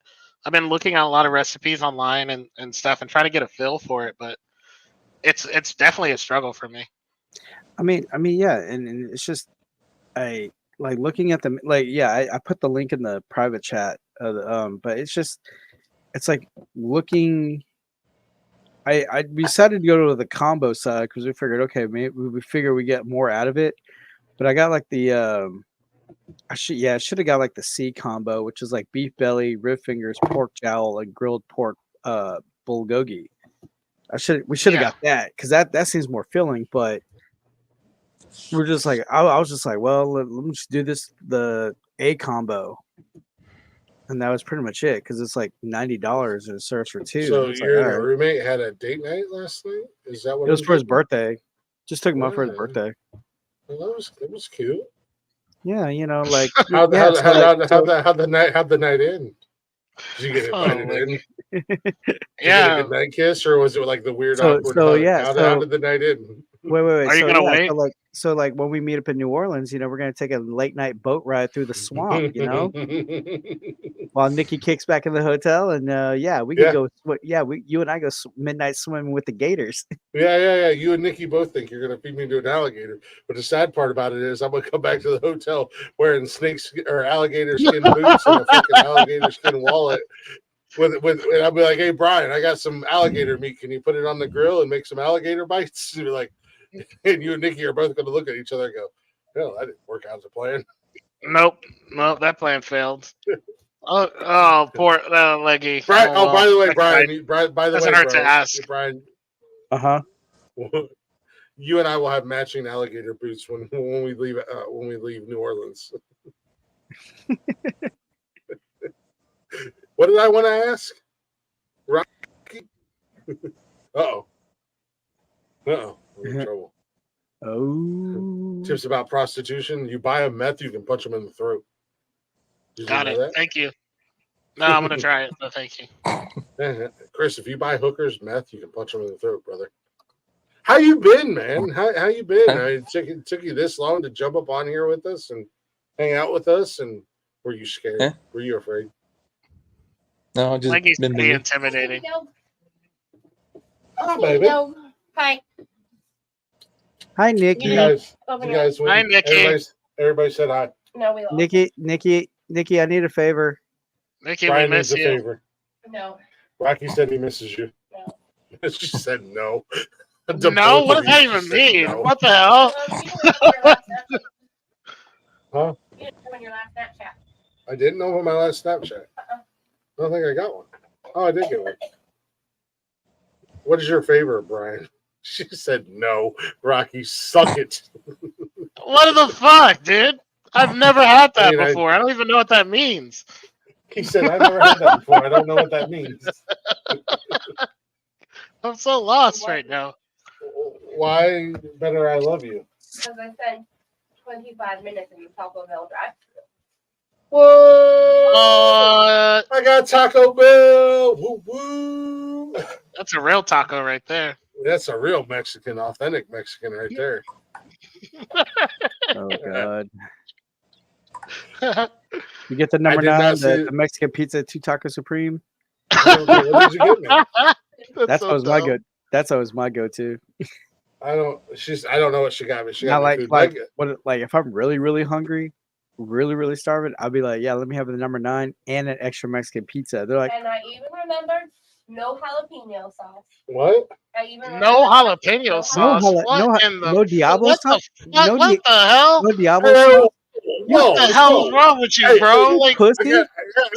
L: I've been looking at a lot of recipes online and stuff and trying to get a feel for it, but it's definitely a struggle for me.
J: I mean, yeah, and it's just I like looking at them. Like, yeah, I put the link in the private chat. But it's like looking. I decided to go to the combo side because we figured, okay, maybe we figure we get more out of it. But I got like the I should have got like the C combo, which is like beef belly, rib fingers, pork jowl, and grilled pork bulgogi. We should have got that because that seems more filling. But we're just like I was just like, well, let me just do the A combo, and that was pretty much it because it's like $90 and it serves for 2.
B: So
J: it's
B: your
J: like,
B: roommate had a date night last night? Is that what
J: it was for his birthday? Just took him out for his
B: Yeah.
J: birthday.
B: Well, that was cute.
J: Yeah, you know, like
B: How'd
J: yeah,
B: the night end? Did you get invited in? Did you get a good night kiss, or was it like the weird awkward hug? How did the night end?
J: Wait.
L: Are you
J: So
L: gonna
J: yeah,
L: wait?
J: so like when we meet up in New Orleans, we're gonna take a late night boat ride through the swamp, while Nikki kicks back in the hotel, and we could go. You and I go midnight swimming with the gators.
B: Yeah. You and Nikki both think you're gonna feed me to an alligator, but the sad part about it is I'm gonna come back to the hotel wearing snakes or alligator skin boots and a fucking alligator skin wallet. And I'll be like, "Hey Brian, I got some alligator meat. Can you put it on the grill and make some alligator bites?" And be like, and you and Nikki are both gonna look at each other and go, "No, that didn't work out as a plan."
L: Nope, that plan failed. Oh, poor Leggy.
B: Brian, by the way,
L: Brian, doesn't hurt to ask.
B: Brian. You and I will have matching alligator boots when we leave New Orleans. What did I want to ask? Rocky? Uh-oh. I'm in trouble.
J: Oh.
B: Tips about prostitution. You buy a meth, you can punch them in the throat. Did
L: Got
B: you
L: it.
B: know that?
L: Thank you. No, I'm gonna try it. No, thank you.
B: Chris, if you buy hookers meth, you can punch them in the throat, brother. How you been, man? How you been? It took you this long to jump up on here with us and hang out with us, and were you scared? Were you afraid?
O: No, just
L: Leggy's
O: been
L: pretty
O: busy.
L: intimidating.
B: Hi, baby.
P: Hi.
J: Hi, Nikki.
B: You guys
L: Hi, Nikki.
B: Everybody said hi.
P: No, we lost.
J: Nikki, I need a favor.
L: Nikki,
B: Brian
L: we miss
B: needs a
L: you.
B: favor.
P: No.
B: Rocky said he misses you. No. She said no.
L: No, what does that even mean?
B: No.
L: What the hell?
B: Huh?
P: You didn't know on your last Snapchat.
B: I didn't know on my last Snapchat. I don't think I got one. Oh, I did get one. What is your favorite, Brian? She said no. Rocky, suck it.
L: What the fuck, dude? I've never had that before. I don't even know what that means.
B: He said, I've never had that before. I don't know what that means.
L: I'm so lost right now.
B: Why better I love you?
P: Because I spent 25 minutes in the Taco Bell drive.
B: What? I got Taco Bell. Woo woo.
L: That's a real taco right there.
B: That's a real Mexican, authentic Mexican right there.
J: Oh God. You get the
B: I
J: number
B: did not
J: 9,
B: see
J: the Mexican pizza 2 taco supreme.
B: What did you get me?
J: That's always my go. That's always my go-to.
B: I don't know what she got me. She
J: Now,
B: got me
J: like
B: food.
J: like if I'm really hungry, really starving, I'll be like, yeah, let me have the number 9 and an extra Mexican pizza. They're like,
P: And I even remembered no jalapeno sauce.
B: What?
P: I even
L: No jalapeno sauce.
J: no Diablo sauce.
L: What the hell?
J: No Diablo sauce.
L: What the hell is wrong with you, bro? Like,
J: pussy.
B: I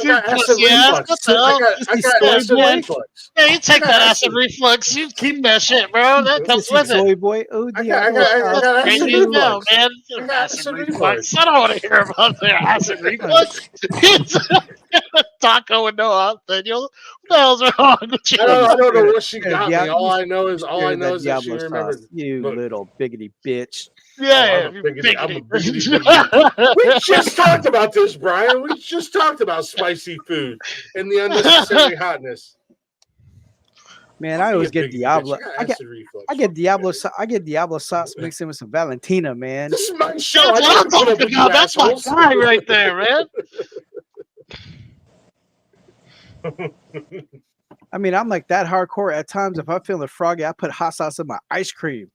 B: got acid reflux.
L: What the hell?
B: I got acid reflux.
L: Yeah, you take that acid reflux. You keep that shit, bro. That comes with
J: Soy
L: it.
J: boy. Oh,
B: I got acid
L: Crazy as hell,
B: reflux.
L: man.
B: I got acid reflux.
L: I don't want to hear about their acid reflux. Taco and no jalapeno. What the hell's wrong with you?
B: I don't know what she got me. All I know is that she
J: Diablo
B: remembered.
J: sauce. You little biggity bitch.
L: Yeah,
B: I'm a biggity. We just talked about this, Brian. We just talked about spicy food and the unnecessary hotness.
J: Man, I always get Diablo.
B: I
J: get Diablo. I get Diablo sauce mixed in with some Valentina, man.
B: This is my show.
L: That's what I'm talking about. That's my guy right there, man.
J: I mean, I'm like that hardcore at times. If I'm feeling froggy, I put hot sauce in my ice cream.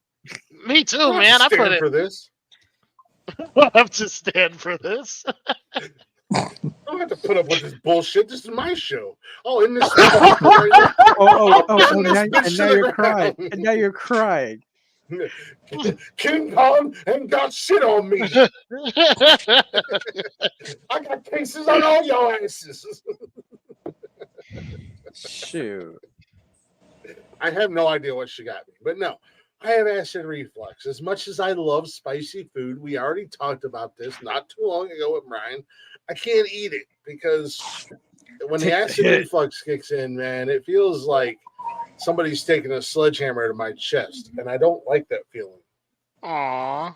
L: Me too, man. I put it
B: for this.
L: I have to stand for this.
B: I don't have to put up with this bullshit. This is my show. Oh, in this.
J: Now you're crying. And now you're crying.
B: King Kong ain't got shit on me. I got cases on all your asses.
J: Shoot.
B: I have no idea what she got me, but no. I have acid reflux. As much as I love spicy food, we already talked about this not too long ago with Brian. I can't eat it because when the acid reflux kicks in, man, it feels like somebody's taking a sledgehammer to my chest, and I don't like that feeling.
L: Aww.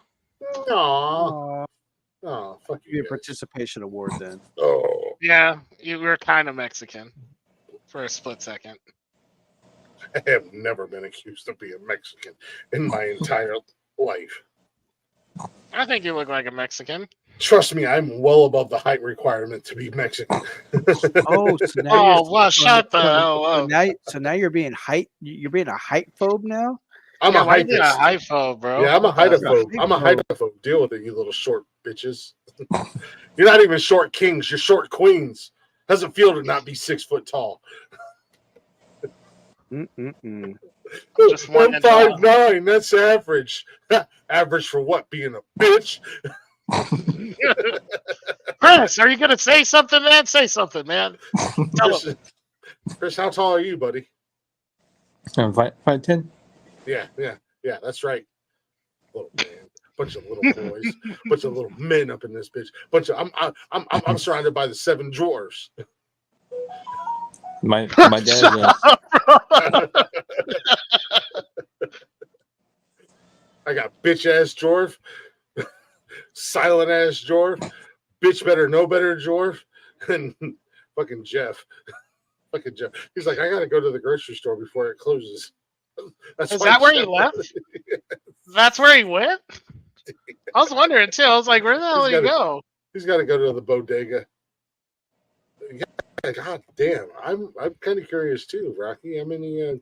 B: Aww. Oh, fuck you.
J: Be a participation award then.
B: Oh.
L: Yeah, you were kind of Mexican for a split second.
B: I have never been accused of being Mexican in my entire life.
L: I think you look like a Mexican.
B: Trust me, I'm well above the height requirement to be Mexican.
J: Oh, so now
L: Oh,
J: you're
L: well, shut the hell up.
J: so now you're being you're being a height phobe now.
B: I'm
L: Yeah,
B: a
L: why you being a
B: heightist.
L: hypho, bro?
B: Yeah, I'm a
L: What the-
B: heightophobe. I'm a heightophobe. Deal with it, you little short bitches. You're not even short kings. You're short queens. Doesn't feel to not be 6 foot tall.
L: Just one
B: I'm 5'9". That's average. Average for what? Being a bitch.
L: Chris, are you gonna say something, man? Say something, man. Tell him.
B: Chris, how tall are you, buddy?
O: I'm 5'10".
B: Yeah. That's right. Little man, bunch of little boys, bunch of little men up in this bitch. I'm surrounded by the 7 dwarves.
O: My dad.
B: I got bitch ass dwarf, silent ass dwarf, bitch better know better dwarf, and fucking Jeff. Fucking Jeff. He's like, I gotta go to the grocery store before it closes.
L: Is that where he left? That's where he went? I was wondering too. I was like, where the hell did he go?
B: He's got to go to the bodega. Yeah, God damn. I'm kind of curious too, Rocky. How many?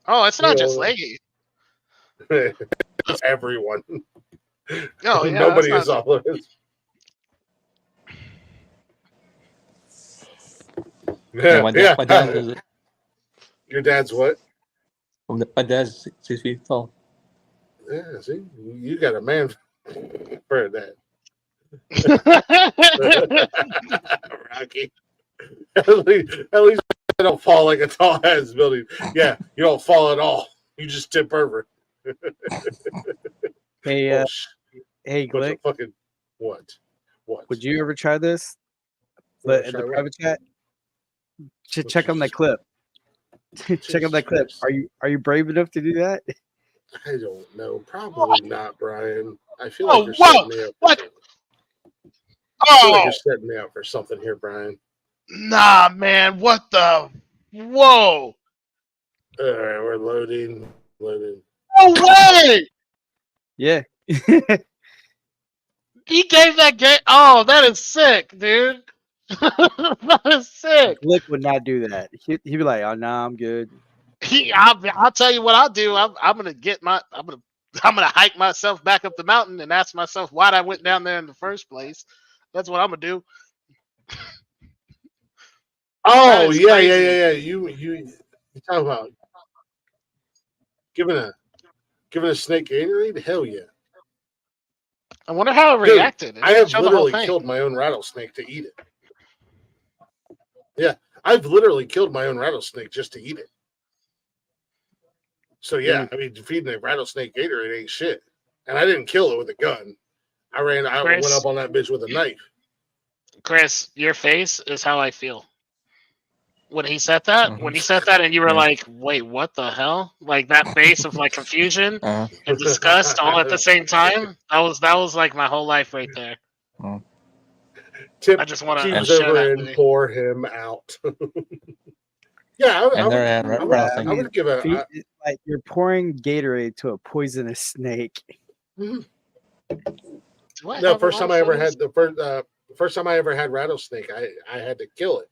L: Oh, it's not just Leggy.
B: Everyone.
L: Oh, yeah,
B: Nobody
L: that's
B: is
L: not-
B: all of it.
O: Yeah, my dad is.
B: Your dad's what?
O: My dad's 6 feet tall.
B: Yeah, see, you got a man for that. Rocky. At least I don't fall like a tall ass building. Yeah, you don't fall at all. You just tip over.
J: Hey,
B: hey,
J: Glick.
B: Fucking what? What?
J: Would you ever try this?
B: Wanna
J: In
B: try
J: the
B: what?
J: private chat. Check on that clip. Check on that clip. Are you brave enough to do that?
B: I don't know. Probably not, Brian. I feel like you're
L: whoa,
B: setting me up.
L: What?
B: I feel like
L: Oh,
B: you're setting me up for something here, Brian.
L: nah, man. What the? Whoa.
B: All right, we're loading.
L: No way.
J: Yeah.
L: He gave that game. Oh, that is sick, dude. That is sick.
J: Glick would not do that. He'd be like, "Oh, nah, I'm good."
L: I'll tell you what I'll do. I'm gonna hike myself back up the mountain and ask myself why I went down there in the first place. That's what I'm gonna do.
B: Oh
L: is
B: yeah.
L: crazy.
B: You talk about giving a snake Gatorade? Hell yeah.
L: I wonder how it
B: Dude,
L: reacted. It
B: I have
L: showed the whole
B: literally
L: thing.
B: killed my own rattlesnake to eat it. Yeah, I've literally killed my own rattlesnake just to eat it. So yeah, I mean, feeding a rattlesnake Gatorade ain't shit. And I didn't kill it with a gun. I went up on that bitch with a knife.
L: Chris, your face is how I feel. When he said that, and you were like, wait, what the hell? Like that face of like confusion and disgust all at the same time. That was like my whole life right there.
B: Tip
L: I just want to
B: Steve's
L: share
B: over
L: that
B: and
L: with you.
B: pour him out. Yeah, I would give a.
J: Like you're pouring Gatorade to a poisonous snake.
B: No, first time I ever had the first time I ever had rattlesnake, I had to kill it.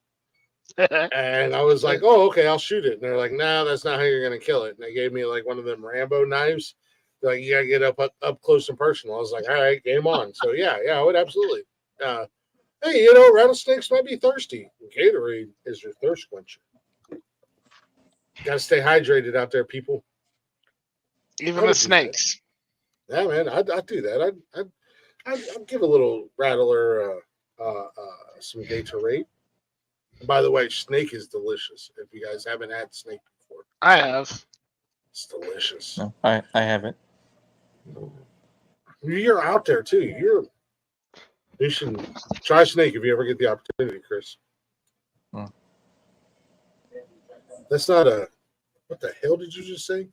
B: And I was like, oh, okay, I'll shoot it. And they're like, no, that's not how you're going to kill it. And they gave me like one of them Rambo knives. They're like, you got to get up close and personal. I was like, all right, game on. So yeah, I would absolutely. Hey, rattlesnakes might be thirsty. Gatorade is your thirst quencher. Got to stay hydrated out there, people.
L: Even the snakes.
B: Yeah, man, I'd do that. I'd give a little rattler some Gatorade. By the way, snake is delicious. If you guys haven't had snake before,
L: I have.
B: It's delicious.
O: No, I haven't.
B: You're out there too. You should try snake if you ever get the opportunity, Chris. That's not a. What the hell did you just say?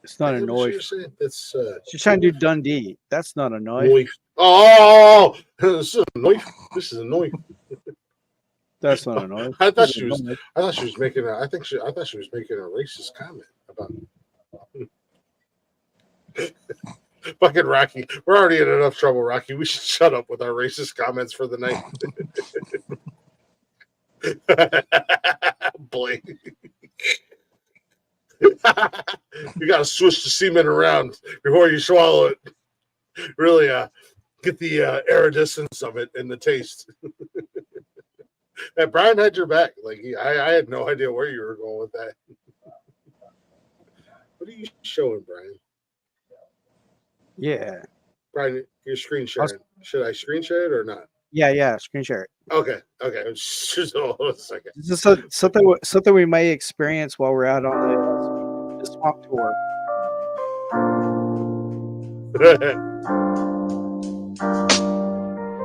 J: It's not a
B: What
J: noise.
B: did you say? That's
J: She's trying to do Dundee. That's not a noise.
B: Oh, this is a knife. This is a knife.
J: That's not annoying.
B: I thought she was making a racist comment about fucking Rocky. We're already in enough trouble, Rocky. We should shut up with our racist comments for the night. Boy. You gotta switch the semen around before you swallow it. Really get the iridescence of it and the taste. And Brian had your back. Like I had no idea where you were going with that. What are you showing, Brian?
J: Yeah.
B: Brian, you're screen sharing. Should I screen share it or not?
J: Yeah. Screen share it.
B: Okay. Just hold on a second.
J: This is something we may experience while we're out on the swamp tour.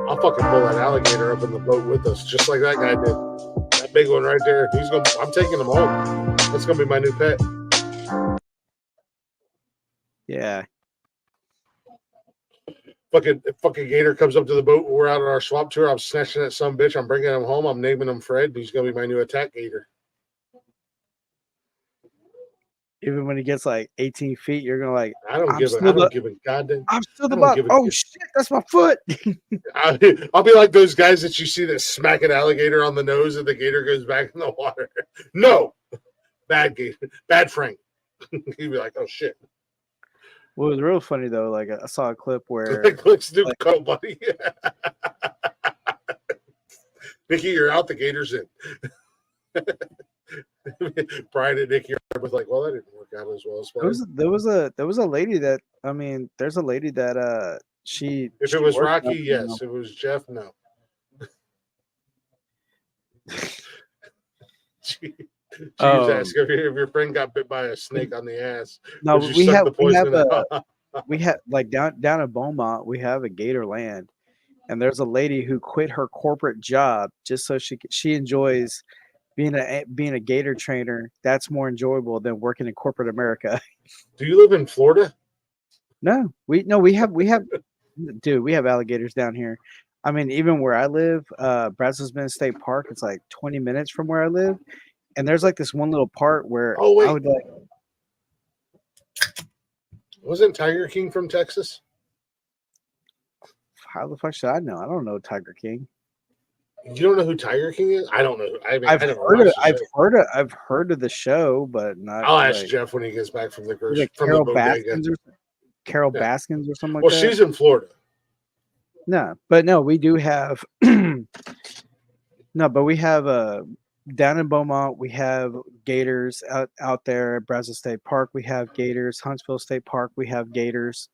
B: I'll fucking pull that alligator up in the boat with us, just like that guy did. That big one right there. I'm taking him home. That's gonna be my new pet.
J: Yeah.
B: Fucking gator comes up to the boat. We're out on our swamp tour. I'm snatching that son bitch. I'm bringing him home. I'm naming him Fred. He's gonna be my new attack gator.
J: Even when he gets like 18 feet, you're gonna like.
B: I don't give a goddamn.
J: I'm still the buck. Oh shit, that's my foot.
B: I'll be like those guys that you see that smack an alligator on the nose and the gator goes back in the water. No, bad gator, bad Frank. He'd be like, oh shit.
J: What was real funny though, like I saw a clip where
B: let's do go, buddy. Nikki, you're out. The gator's in. Brian and Nikki are both like, well, that didn't work out as well as
J: there was a lady that there's a lady that she.
B: If it was Rocky, yes. If it was Jeff, no. Jeez, ask if your friend got bit by a snake on the ass.
J: No, we have like down at Beaumont, we have a gator land, and there's a lady who quit her corporate job just so she enjoys being a gator trainer. That's more enjoyable than working in corporate America.
B: Do you live in Florida?
J: No, we have dude, we have alligators down here. I mean, even where I live, Brazosman State Park, it's like 20 minutes from where I live. And there's like this one little part where I would like.
B: Wasn't Tiger King from Texas?
J: How the fuck should I know? I don't know Tiger King.
B: You don't know who Tiger King is? I don't know. I mean,
J: I've heard of the show, but not.
B: I'll ask Jeff when he gets back from the grocery.
J: Like Carol Baskins or something like that.
B: Well, she's in Florida.
J: No, we do have. No, but we have down in Beaumont, we have gators out there at Brazos State Park. We have gators. Huntsville State Park, we have gators.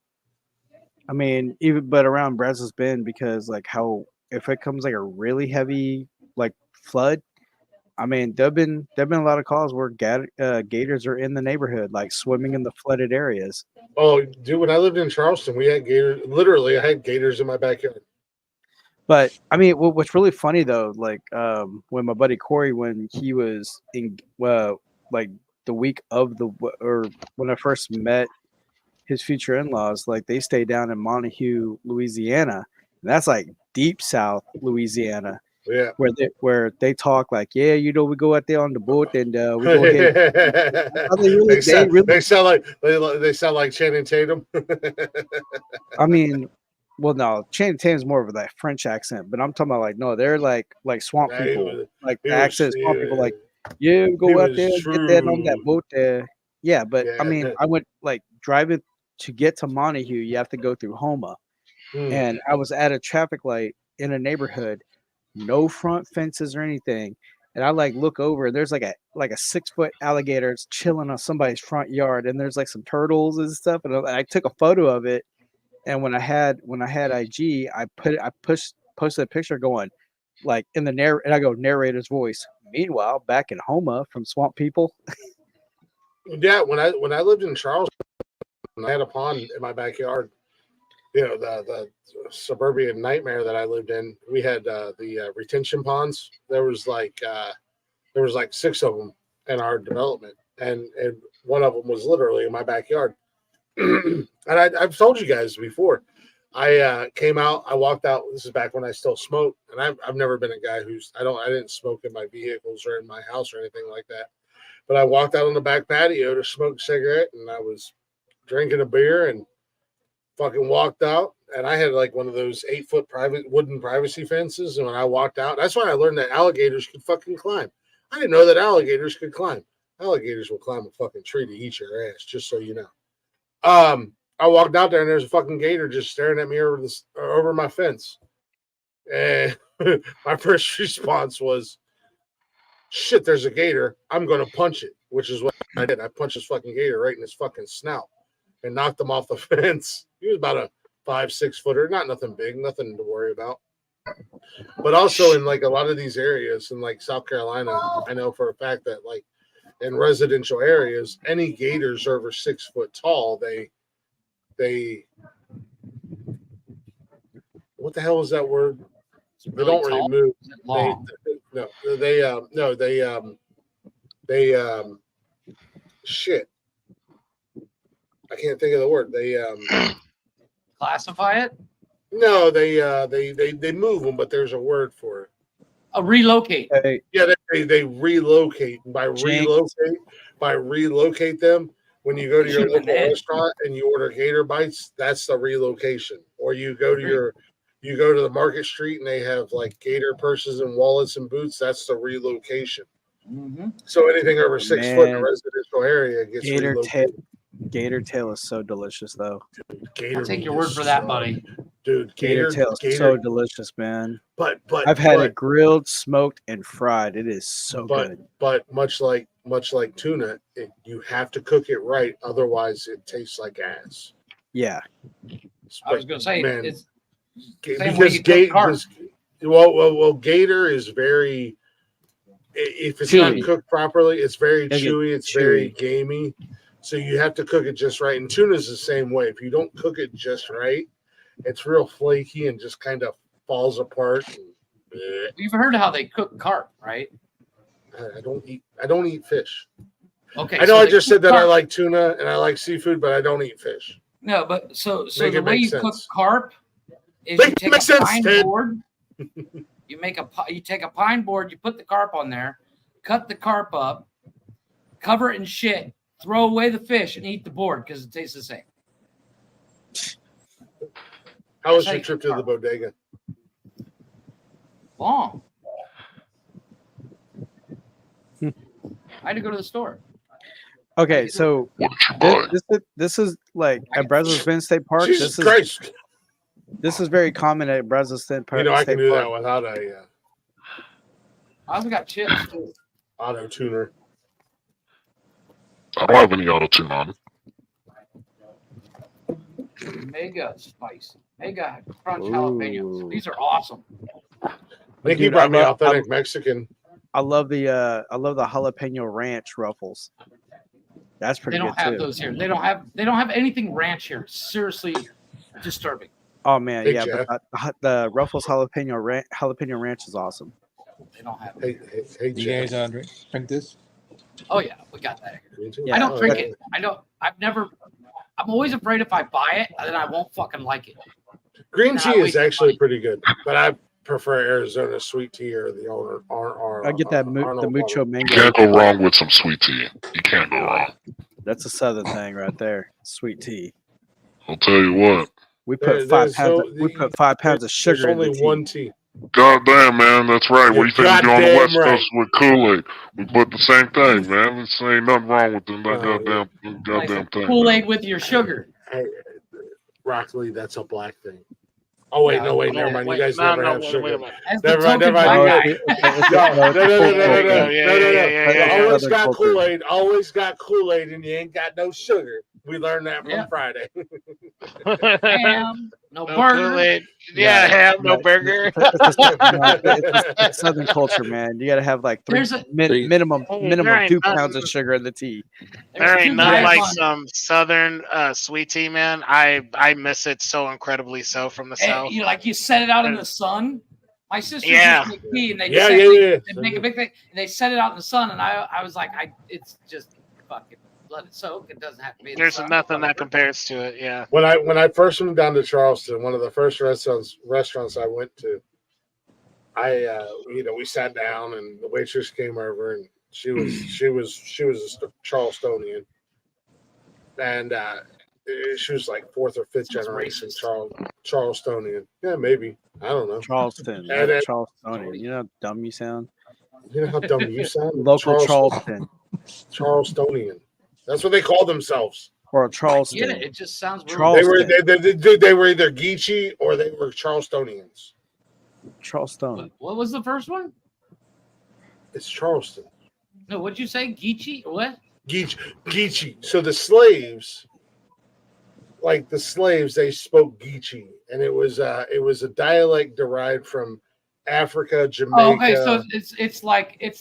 J: I mean, but around Brazos Bend, because like if it comes like a really heavy like flood, I mean, there've been a lot of calls where gators are in the neighborhood, like swimming in the flooded areas.
B: Oh, dude, when I lived in Charleston, we had gators. Literally, I had gators in my backyard.
J: But I mean, what's really funny though, like when my buddy Corey, when he was in like the week of or when I first met his future in-laws, like they stay down in Montague, Louisiana, and that's like deep South Louisiana.
B: Yeah,
J: where they talk like, yeah, you know, we go out there on the boat and we go ahead.
B: They sound like Channing Tatum.
J: I mean, well, no, Channing Tatum's more of that French accent, but I'm talking about like, no, they're like swamp people, like the accent swamp people, like, yeah, we go out there and get that on that boat there. Yeah, but I mean, I went like driving to get to Montague, you have to go through Homa, and I was at a traffic light in a neighborhood. No front fences or anything, and I like look over. And there's like a 6-foot alligator that's chilling on somebody's front yard, and there's like some turtles and stuff. And I took a photo of it, and when I had IG, I posted a picture going like in the and I go narrator's voice. Meanwhile, back in Homa from Swamp People.
B: Yeah, when I lived in Charleston, I had a pond in my backyard. You know, the suburban nightmare that I lived in, we had the retention ponds. There was like 6 of them in our development, and one of them was literally in my backyard. And I've told you guys before, I came out. I walked out. This is back when I still smoked, and I've never been a guy who's I didn't smoke in my vehicles or in my house or anything like that. But I walked out on the back patio to smoke a cigarette, and I was drinking a beer and fucking walked out. And I had like one of those 8-foot wooden privacy fences. And when I walked out, that's when I learned that alligators could fucking climb. I didn't know that alligators could climb. Alligators will climb a fucking tree to eat your ass, just so you know. I walked out there and there's a fucking gator just staring at me over my fence. And my first response was, shit, there's a gator. I'm going to punch it, which is what I did. I punched this fucking gator right in his fucking snout and knocked him off the fence. He was about a 5-6 footer, not nothing big, nothing to worry about. But also in like a lot of these areas in like South Carolina, I know for a fact that like in residential areas, any gators over 6 foot tall, they what the hell is that word? They don't really move. Shit. I can't think of the word. They
A: classify it?
B: No, they move them, but there's a word for it.
A: A relocate.
B: Yeah, they relocate. By relocate them, when you go to your local restaurant and you order gator bites, that's the relocation. Or you go to the market street and they have like gator purses and wallets and boots, that's the relocation.
A: Mm-hmm.
B: So anything over 6 foot in a residential area gets relocated.
J: Gator tail is so delicious, though.
B: Gator
A: I'll take your word for that, buddy.
B: Dude,
J: gator tail is so delicious, man.
B: But
J: I've had it grilled, smoked, and fried. It is so good.
B: But much like tuna, you have to cook it right, otherwise it tastes like ass.
J: Yeah.
A: I was going to say,
B: man,
A: it's
B: because gator is very. If it's
J: chewy.
B: not cooked properly, it's very
J: It's
B: chewy. It's
J: chewy.
B: very gamey. So you have to cook it just right. And tuna's the same way. If you don't cook it just right, it's real flaky and just kind of falls apart.
A: You've heard how they cook carp, right?
B: I don't eat fish.
A: Okay.
B: I know I just said that I like tuna and I like seafood, but I don't eat fish.
A: No, but so
B: Make
A: the
B: it
A: way
B: make
A: you
B: sense.
A: cook carp is
B: Make
A: you
B: it
A: take
B: make
A: a
B: sense,
A: pine
B: Ted.
A: board. You take a pine board, you put the carp on there, cut the carp up, cover it in shit, throw away the fish, and eat the board because it tastes the same.
B: How was your trip to the bodega?
A: Long. I had to go to the store.
J: Okay, so this is like at Brazos Bend State Park.
B: Jesus Christ.
J: This is very common at Brazos State Park.
B: You know, I can do
J: Park.
B: that without a
A: I also got chips too.
B: auto tuner.
Q: I don't have any auto tune on.
A: Mega spicy. Mega crunch jalapenos. These are awesome.
B: Nikki
J: Dude,
B: brought me
J: love-
B: authentic Mexican.
J: I love the jalapeno ranch ruffles. That's pretty
A: They don't
J: good
A: have
J: too.
A: those here. They don't have anything ranch here. It's seriously disturbing.
J: Oh man,
B: Hey,
J: yeah,
B: Jeff.
J: but the Ruffles jalapeno ranch is awesome.
A: They don't have.
B: Hey,
O: You
B: Jeff.
O: guys drink this?
A: Oh yeah, we got that here.
B: Me too.
J: Yeah.
A: I don't
B: Oh,
A: drink
B: okay.
A: it. I'm always afraid if I buy it, then I won't fucking like it.
B: Green
A: Nah,
B: tea is
A: wait,
B: actually
A: buddy.
B: pretty good, but I prefer Arizona sweet tea or the
J: I get that the
B: Arnold
J: mucho
B: Palmer.
Q: You
J: mango.
Q: can't go wrong with some sweet tea. You can't go wrong.
J: That's a southern thing right there. Sweet tea.
Q: I'll tell you what.
J: We put
B: There's
J: 5 pounds.
B: no-
J: We put 5 pounds of
B: There's
J: sugar in the
B: only
J: tea.
B: one tea.
Q: God damn, man, that's right. What do you think we do on the
B: Goddamn
Q: West
B: right.
Q: Coast with Kool-Aid? We put the same thing, man. This ain't nothing wrong with them. That goddamn thing.
A: Kool-Aid with your sugar.
B: Hey, Broccoli, that's a black thing. Oh wait,
A: No,
B: never mind. You guys never have sugar.
L: Wait a minute.
A: As the
B: Never mind,
A: token
B: never mind.
A: black
B: You
A: guy.
B: guys- No.
L: Yeah.
B: Always got
J: Culture.
B: Kool-Aid. Always got Kool-Aid, and you ain't got no sugar. We learned that from
A: Yeah.
B: Friday.
A: Ham, no
L: No
A: burger.
L: Kool-Aid. Yeah, ham, no
J: Yeah,
L: burger.
J: It's southern culture, man. You got to have like
A: There's a-
J: minimum
L: there ain't
J: 2
L: nothing-
J: pounds of sugar in the tea.
L: There
A: There's
L: ain't
A: two
L: nothing
A: guys
L: like
A: on-
L: some southern sweet tea, man. I miss it so incredibly so from the south.
A: And you set it out in the sun. My sisters
L: Yeah.
A: used to make tea, and they
B: Yeah.
A: they make a big thing, and they set it out in the sun, and I was like, it's just fucking let it soak. It doesn't have to be. in the
L: There's
A: sun,
L: nothing that
A: whatever.
L: compares to it. Yeah.
B: When I first moved down to Charleston, one of the first restaurants I went to, we sat down and the waitress came over and she was a Charlestonian, and she was like fourth or fifth
A: Sounds
B: generation
A: racist.
B: Charlestonian. Yeah, maybe, I don't know.
J: Charleston,
B: And
J: not Charlestonian. You know how dumb you sound.
B: you know how dumb you sound.
J: Local Charleston
B: Charlestonian. That's what they call themselves.
J: or
A: I get
J: Charleston.
A: it. It just sounds really
J: Charleston.
B: They were either Geechee or they were Charlestonians.
J: Charleston.
A: What was the first one?
B: It's Charleston.
A: No, what'd you say? Geechee? What?
B: Geechee. So the slaves, they spoke Geechee, and it was a dialect derived from Africa, Jamaica.
A: Oh, okay, so it's like
B: And-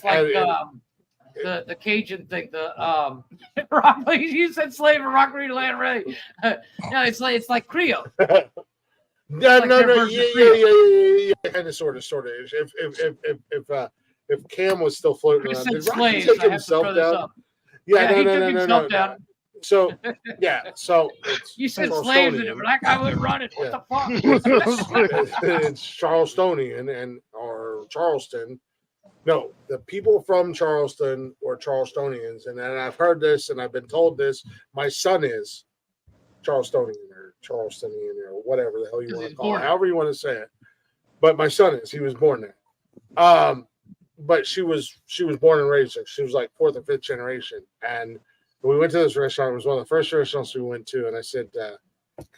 A: the Cajun thing. The rock. You said slave and rock land Ray. No, it's like Creole.
B: No,
A: like
B: no,
A: their
B: no,
A: version of
B: yeah, kind of, sort of. If Cam was still floating
A: You
B: around,
A: said
B: did Rocky
A: slaves.
B: take
A: I have to
B: himself
A: throw this
B: down?
A: up.
B: Yeah,
A: he
B: no,
A: took
B: no,
A: himself
B: no.
A: down.
B: So yeah, so it's
A: You said slaves, and
B: Charlestonian.
A: that guy went running. What the fuck?
B: It's Charlestonian or Charleston. No, the people from Charleston were Charlestonians, and then I've heard this and I've been told this. My son is Charlestonian or Charlestonian or whatever the hell you want to call it, however you want to say it. But my son is. He was born there. But she was born and raised there. She was like fourth or fifth generation. And we went to this restaurant. It was one of the first restaurants we went to. And I said, "Can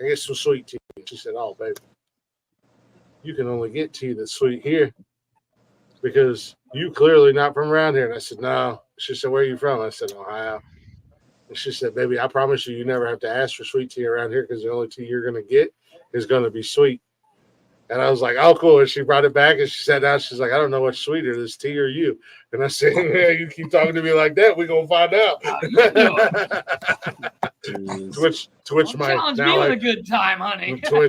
B: I get some sweet tea?" She said, "Oh, baby, you can only get tea that's sweet here because you clearly not from around here." And I said, "No." She said, "Where are you from?" I said, "Ohio." And she said, "Baby, I promise you never have to ask for sweet tea around here because the only tea you're going to get is going to be sweet." And I was like, "Oh, cool." And she brought it back and she sat down. She's like, "I don't know what's sweeter, this tea or you." And I said, "Yeah, you keep talking to me like that, we're going to find out." To which my
A: Challenge me
B: now
A: with a good time, honey.
B: to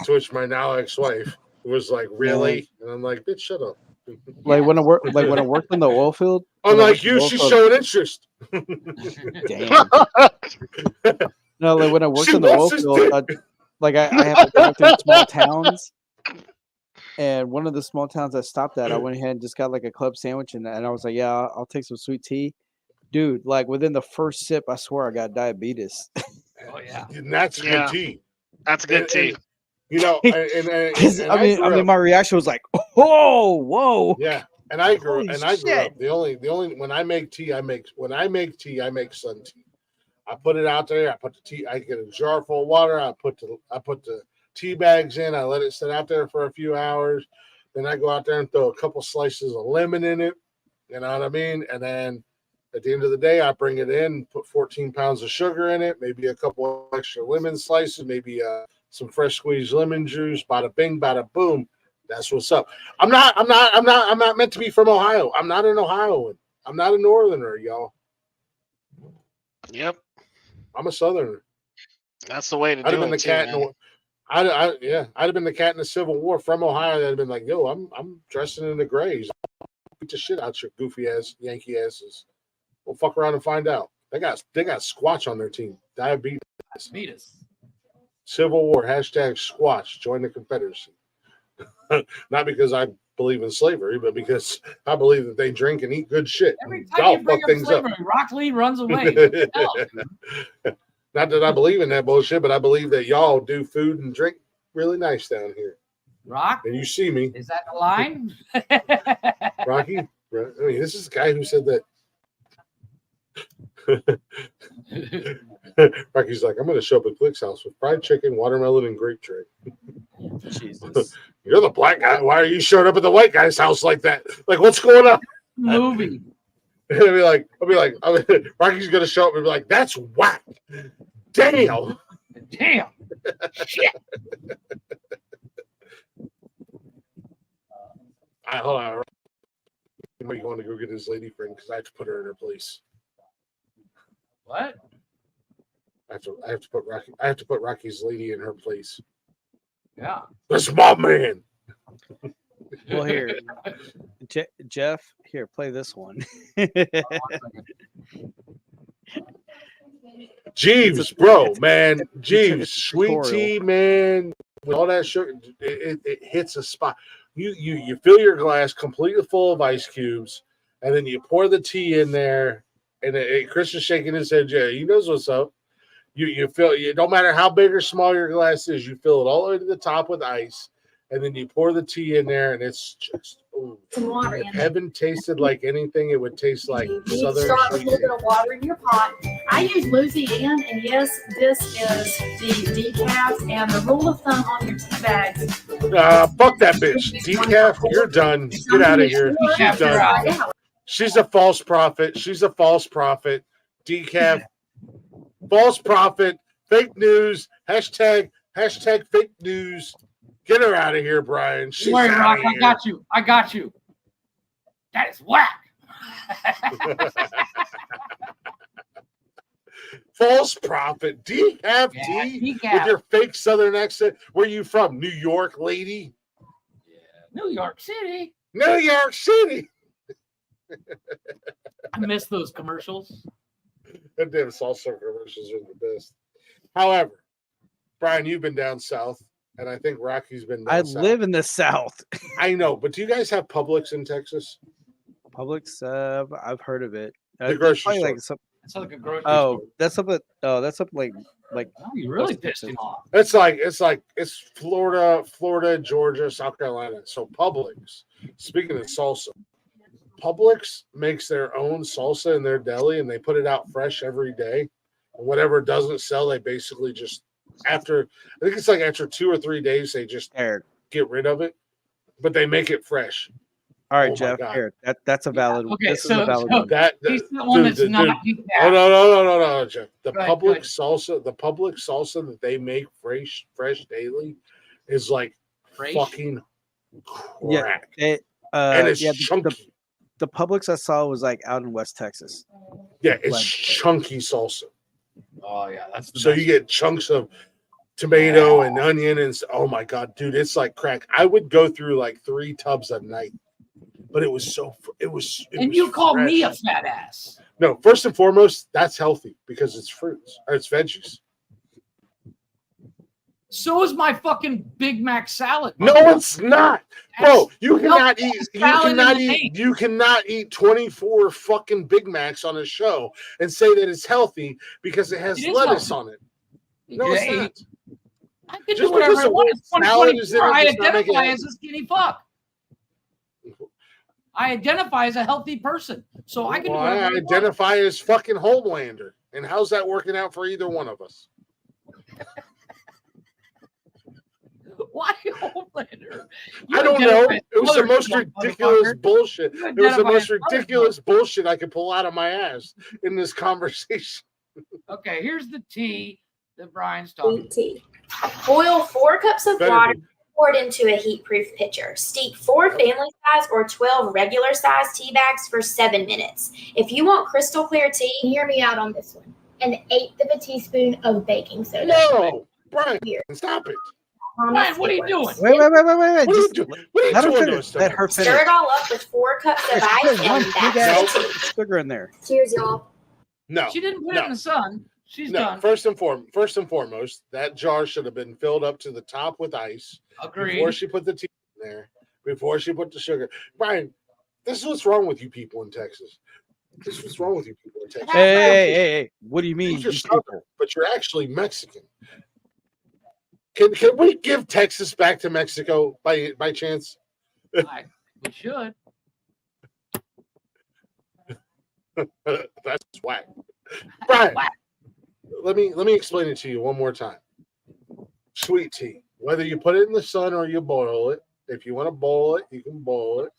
B: which my now ex-wife was like, "Really?" And I'm like, "Bitch, shut up."
J: When I worked in the oil field.
B: Unlike you, she's showing interest.
J: Damn. No, like when I worked
B: She
J: in the oil
B: wants his
J: field,
B: dick.
J: I have to go through small towns. And one of the small towns I stopped at, I went ahead and just got like a club sandwich, and I was like, "Yeah, I'll take some sweet tea." Dude, like within the first sip, I swear I got diabetes.
A: Oh yeah,
B: and that's good tea.
L: That's good tea.
B: You know, and
J: I mean, my reaction was like, "Oh, whoa!"
B: Yeah, and I grew
J: Holy
B: up.
J: shit.
B: The only when I make tea, I make sun tea. I put it out there. I put the tea. I get a jar full of water. I put the tea bags in. I let it sit out there for a few hours. Then I go out there and throw a couple slices of lemon in it. You know what I mean? And then at the end of the day, I bring it in, put 14 pounds of sugar in it, maybe a couple extra lemon slices, maybe some fresh squeezed lemon juice. Bada bing, bada boom. That's what's up. I'm not meant to be from Ohio. I'm not an Ohioan. I'm not a Northerner, y'all.
L: Yep.
B: I'm a Southerner.
L: That's the way to
B: I'd have
L: do
B: been the
L: it.
B: cat in the, I'd have been the cat in the Civil War from Ohio. That'd have been like, "Yo, I'm dressing in the grays. Beat the shit out your goofy ass Yankee asses. We'll fuck around and find out." They got Squatch on their team. Diabetes. Civil War #Squatch. Join the Confederacy. Not because I believe in slavery, but because I believe that they drink and eat good shit.
A: Every time you bring up slavery, Rock Lee runs away.
B: Not that I believe in that bullshit, but I believe that y'all do food and drink really nice down here.
A: Rock?
B: And you see me.
A: Is that the line?
B: Rocky? I mean, this is the guy who said that. Rocky's like, "I'm going to show up at Quick's house with fried chicken, watermelon, and grape tray."
J: Jesus.
B: You're the black guy. Why are you showing up at the white guy's house like that? Like, what's going on?
A: Movie.
B: I'll be like, Rocky's going to show up and be like, "That's whack. Damn.
A: Damn. Shit."
B: Hold on. Are you going to go get his lady friend? Because I have to put her in her place.
A: What?
B: I have to put Rocky's lady in her place.
A: Yeah.
B: That's my man.
J: Well, here, Jeff, here, play this one.
B: Jeeves, bro, man,
J: it's
B: Jeeves,
J: a
B: sweet
J: tutorial.
B: tea, man, with all that sugar, it hits a spot. You fill your glass completely full of ice cubes, and then you pour the tea in there. And Chris is shaking his head. Yeah, he knows what's up. You fill it. No matter how big or small your glass is, you fill it all the way to the top with ice, and then you pour the tea in there, and it's just
R: Some water in
B: if
R: it.
B: heaven tasted like anything, it would taste like
R: You need to
B: southern
R: start with a
B: sweet
R: little
B: tea.
R: bit of water in your pot. I use Louisiana, and yes, this is the decaf. And the rule of thumb on your tea bags.
B: Fuck that bitch. Decaf, you're done. Get out of here. She's done. She's a false prophet. She's a false prophet. Decaf, false prophet, fake news, hashtag fake news. Get her out of here, Brian. She's
A: Don't worry,
B: outta
A: Rock. I
B: here.
A: got you. I got you. That is whack.
B: False prophet. Decaf tea
A: decaf.
B: with your fake southern accent. Where you from? New York, lady?
A: New York City.
B: New York City.
A: I miss those commercials.
B: The damn salsa commercials are the best. However, Brian, you've been down south, and I think Rocky's been down
J: I
B: south.
J: live in the South.
B: I know, but do you guys have Publix in Texas?
J: Publix, I've heard of it.
B: The
J: There's
B: grocery
J: probably
B: store.
J: like some.
A: It's like a grocery
J: Oh,
A: store.
J: that's something. Oh, that's something like.
A: Oh, you really
J: West
A: pissed him
J: Texas.
A: off.
B: It's Florida, Georgia, South Carolina. So Publix. Speaking of salsa, Publix makes their own salsa in their deli, and they put it out fresh every day. And whatever doesn't sell, they basically just after 2 or 3 days they just get rid of it. But they make it fresh.
J: All right,
B: Oh my
J: Jeff.
B: God.
J: Here, that's a valid.
A: Okay,
J: this is a valid one.
A: he's the one that's not decaf.
B: Oh no, Jeff. The
A: Go ahead,
B: Publix
A: go ahead.
B: salsa, the Publix salsa that they make fresh daily is like
A: Fresh?
B: fucking
J: Yeah,
B: crack.
J: and
B: it's chunky.
J: The Publix I saw was like out in West Texas.
B: Yeah, it's
J: Like-
B: chunky salsa.
A: Oh yeah, that's the
B: So
A: best.
B: you get chunks of tomato and onion oh my god, dude, it's like crack. I would go through like 3 tubs a night, but it was
A: And you call me a
B: fresh.
A: fat ass.
B: No, first and foremost, that's healthy because it's fruits or it's veggies.
A: So is my fucking Big Mac salad.
B: No, it's not, bro. You cannot eat.
A: salad in the name.
B: You cannot eat 24 fucking Big Macs on a show and say that it's healthy because it has
A: It is
B: lettuce
A: healthy.
B: on it. No, it's
A: Yeah,
B: not.
A: I can
B: Just
A: do whatever
B: because
A: I
B: the
A: want.
B: word
A: It's
B: salad is in
A: 2024.
B: it
A: I
B: does not make it
A: identify
B: healthy.
A: as a skinny fuck. I identify as a healthy person, so I can
B: Well,
A: do whatever
B: I
A: I want.
B: identify as fucking Homelander, and how's that working out for either one of us?
A: Why Homelander?
B: I don't know.
A: identify as
B: It was the
A: other
B: most
A: people,
B: ridiculous
A: motherfucker.
B: bullshit.
A: You
B: It was the
A: identify
B: most
A: as other
B: ridiculous bullshit I could pull out of my ass in this conversation.
A: Okay, here's the tea that Brian's talking.
R: Tea. Boil 4 cups of
B: Better
R: water.
B: be.
R: Pour it into a heat-proof pitcher. Steep 4 family-size or 12 regular-size tea bags for 7 minutes. If you want crystal clear tea,
S: Hear me out on this one. 1/8 of a teaspoon of baking soda.
B: No, Brian, stop it.
A: Brian, what are you doing?
J: Wait.
B: What are you
J: Just
B: doing? What are you
J: let her
B: doing to
J: finish.
B: us?
J: Let her
R: stir
J: finish.
R: it all up with 4 cups of
J: She
R: ice
J: put one
R: and
J: big
R: that's
J: ass
R: the tea.
J: sugar in there.
S: Cheers, y'all.
B: No.
A: She didn't put
B: no.
A: it in the sun. She's
B: No,
A: done.
B: first and foremost, that jar should have been filled up to the top with ice
A: Agreed.
B: before she put the tea in there, before she put the sugar. Brian, this is what's wrong with you people in Texas. This is what's wrong with you people in Texas.
J: Hey. What do you mean?
B: You're
J: you
B: southern,
J: people?
B: but you're actually Mexican. Can we give Texas back to Mexico by chance?
A: We should.
B: That's whack. Brian, let me explain it to you one more time. Sweet tea, whether you put it in the sun or you boil it, if you want to boil it, you can boil it.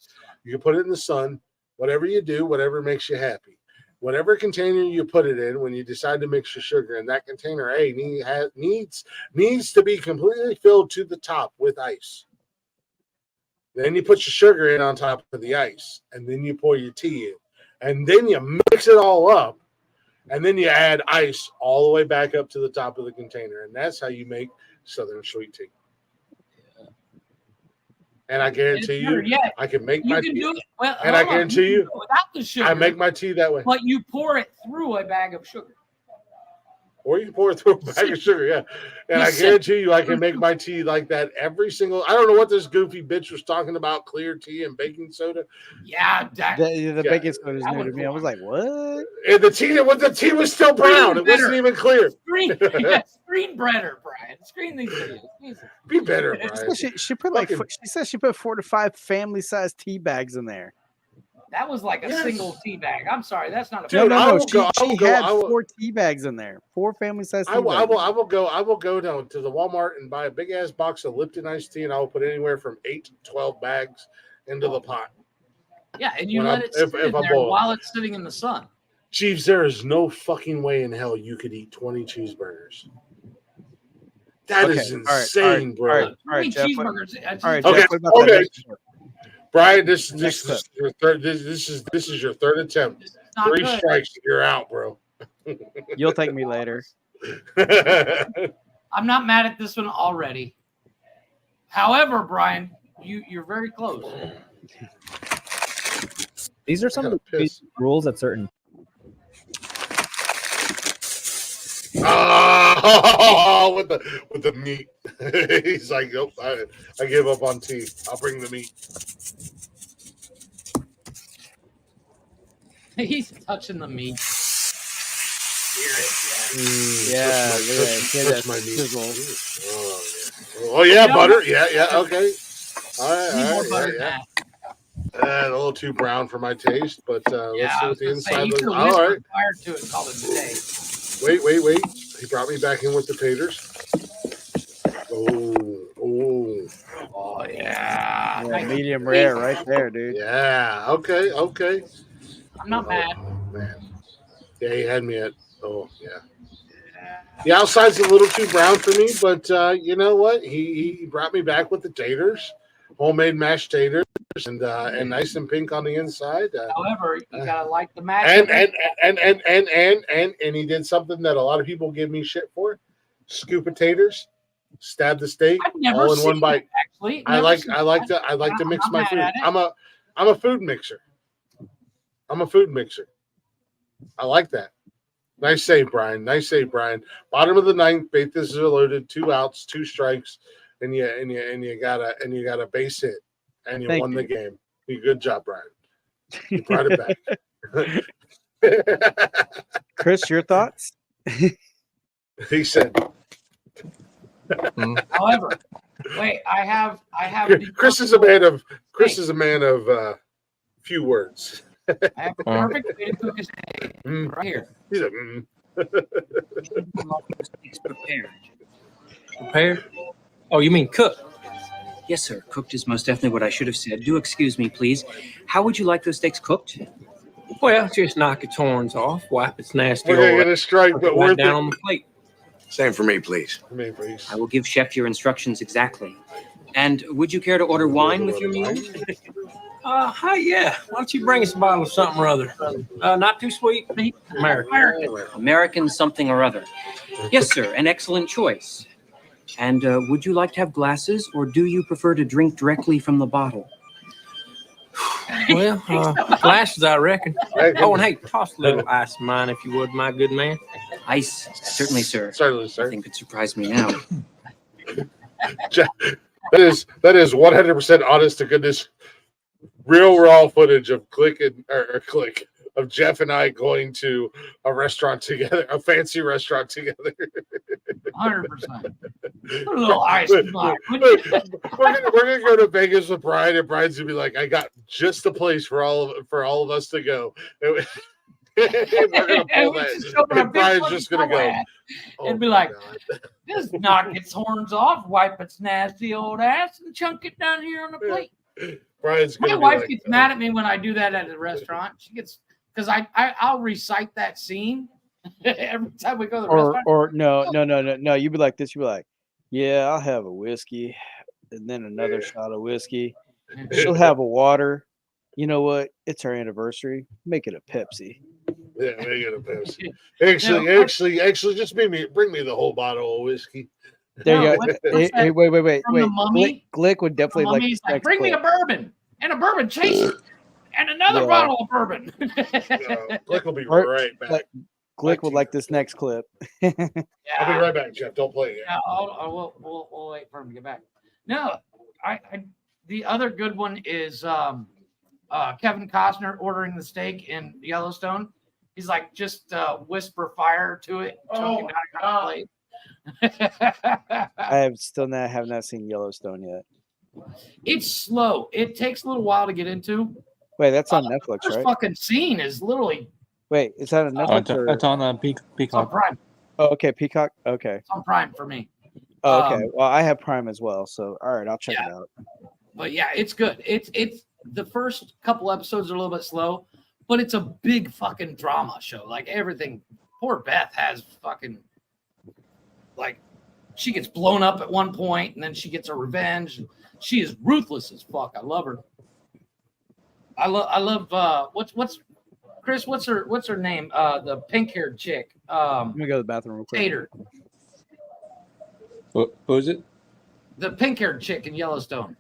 B: You can put it in the sun. Whatever you do, whatever makes you happy. Whatever container you put it in, when you decide to mix your sugar in that container, needs to be completely filled to the top with ice. Then you put your sugar in on top of the ice, and then you pour your tea in, and then you mix it all up, and then you add ice all the way back up to the top of the container, and that's how you make Southern sweet tea. And I guarantee
A: It's better
B: you,
A: yet.
B: I can make
A: You
B: my
A: can
B: tea.
A: do it. Well,
B: And I
A: hold on,
B: guarantee
A: can
B: you,
A: do it without the sugar.
B: I make my tea that way.
A: But you pour it through a bag of sugar.
B: Or you can pour it through a bag of sugar, yeah. And I guarantee you, I can make my tea like that every single. I don't know what this goofy bitch was talking about, clear tea and baking soda.
A: Yeah,
J: The baking soda is new to me. I was like, what?
B: And the tea was still brown. It wasn't even clear.
A: Screen breader, Brian. Screen these videos. Jesus.
B: Be better, Brian.
J: She put like she said she put 4 to 5 family-sized tea bags in there.
A: That was like a single tea bag. I'm sorry, that's not a.
J: No. She had 4 tea bags in there. 4 family-sized tea bags.
B: I will go down to the Walmart and buy a big ass box of Lipton iced tea, and I will put anywhere from 8 to 12 bags into the pot.
A: Yeah, and you let it sit in there while it's sitting in the sun.
B: Chiefs, there is no fucking way in hell you could eat 20 cheeseburgers. That is insane, bro.
J: All right, Jeff. Cheeseburgers.
B: All right, okay. Brian, this is your third. This is your third attempt. 3 strikes, you're out, bro.
J: You'll thank me later.
A: I'm not mad at this one already. However, Brian, you're very close.
T: These are some of the rules at certain.
B: Oh, with the meat. He's like, nope, I give up on tea. I'll bring the meat.
A: He's touching the meat.
J: Yeah,
B: touch my meat. Oh yeah, butter. Yeah. Okay. All right. Yeah. A little too brown for my taste, but let's see what the inside looks like. All right.
A: To it, call it today.
B: Wait. He brought me back in with the taters. Oh
A: yeah.
J: Medium rare right there, dude.
B: Yeah. Okay.
A: I'm not mad.
B: Man. Yeah, he had me at. Oh yeah. The outside's a little too brown for me, but you know what? He brought me back with the taters, homemade mashed taters, and nice and pink on the inside.
A: However, you gotta like the mash.
B: And he did something that a lot of people give me shit for: scoop of taters, stab the steak, all in one bite.
A: Actually,
B: I like to mix my food. I'm a food mixer. I like that. Nice save, Brian. Bottom of the 9th, bases are loaded, 2 outs, 2 strikes, and you got a base hit, and you won the game. Good job, Brian. You brought it back.
J: Chris, your thoughts?
B: He said.
A: However, wait, I have.
B: Chris is a man of few words.
A: I have the perfect way to cook a steak right here.
B: He's like,
U: Prepared? Oh, you mean cooked? Yes, sir. Cooked is most definitely what I should have said. Do excuse me, please. How would you like those steaks cooked?
V: Well, just knock its horns off, wipe its nasty
B: We're gonna get a strike, but
V: right down on the plate.
W: Same for me, please.
U: I will give Chef your instructions exactly. And would you care to order wine with your meal?
V: Hi, yeah. Why don't you bring us a bottle of something or other? Not too sweet.
U: American something or other. Yes, sir. An excellent choice. And would you like to have glasses, or do you prefer to drink directly from the bottle?
V: Well, glasses, I reckon. Oh, and hey, toss a little ice in mine, if you would, my good man.
U: Ice, certainly, sir.
B: Certainly, sir.
U: Nothing could surprise me now.
B: That is 100% honest to goodness, real raw footage of of Jeff and I going to a restaurant together, a fancy restaurant together.
A: 100%. Put a little ice in mine.
B: We're gonna go to Vegas with Brian, and Brian's gonna be like, "I got just the place for all of us to go." And we're gonna pull that. And Brian's just gonna go
A: and be like, "Just knock its horns off, wipe its nasty old ass, and chunk it down here on the plate."
B: Brian's
A: My wife gets mad at me when I do that at a restaurant. She gets because I'll recite that scene every time we go to the restaurant.
J: Or no. You'd be like this. You'd be like, "Yeah, I'll have a whiskey, and then another shot of whiskey. She'll have a water. You know what? It's our anniversary. Make it a Pepsi."
B: Yeah, make it a Pepsi. Actually, just bring me the whole bottle of whiskey.
J: There you go. Hey, wait.
A: From the Mummy?
J: Glick would definitely like.
A: He's like, bring me a bourbon and a bourbon chaser and another bottle of bourbon.
B: Glick will be right back.
J: Glick would like this next clip.
B: I'll be right back, Jeff. Don't play it yet.
A: Yeah, we'll wait for him to get back. No, I the other good one is Kevin Costner ordering the steak in Yellowstone. He's like, just whisper fire to it, choking down a plate.
J: I have not seen Yellowstone yet.
A: It's slow. It takes a little while to get into.
J: Wait, that's on Netflix,
A: First
J: right?
A: fucking scene is literally
J: Wait, is that on Netflix?
O: It's on
A: it's on
O: Peacock.
A: Prime.
J: Oh, okay, Peacock. Okay.
A: It's on Prime for me.
J: Oh, okay. Well, I have Prime as well, so all right, I'll check it out.
A: But yeah, it's good. It's the first couple episodes are a little bit slow, but it's a big fucking drama show. Like everything. Poor Beth has fucking like she gets blown up at one point, and then she gets her revenge. She is ruthless as fuck. I love her. I love what's Chris? What's her name? The pink-haired chick.
J: Let me go to the bathroom real quick.
A: Tater.
O: What was it?
A: The pink-haired chick in Yellowstone.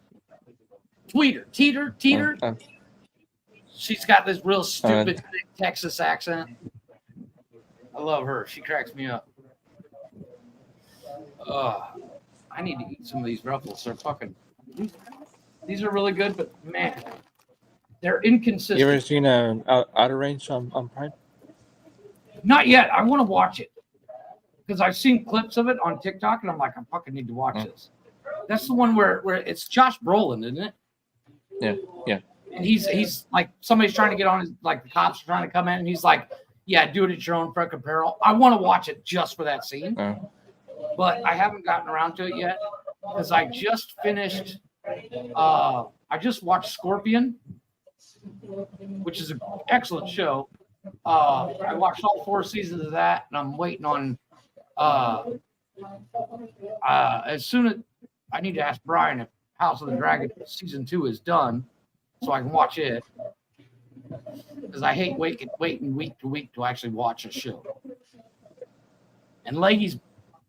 A: Teeter. She's got this real stupid thick Texas accent. I love her. She cracks me up. I need to eat some of these Ruffles. They're fucking. These are really good, but man, they're inconsistent.
O: You ever seen Outer Range on Prime?
A: Not yet. I want to watch it because I've seen clips of it on TikTok, and I'm like, I fucking need to watch this. That's the one where it's Josh Brolin, isn't it?
O: Yeah.
A: And he's like, somebody's trying to get on his, like the cops are trying to come in, and he's like, yeah, do it at your own fucking peril. I want to watch it just for that scene, but I haven't gotten around to it yet because I just finished. I just watched Scorpion, which is an excellent show. I watched all 4 seasons of that, and I'm waiting on. As soon as I need to ask Brian if House of the Dragon season 2 is done, so I can watch it. Because I hate waiting week to week to actually watch a show. And ladies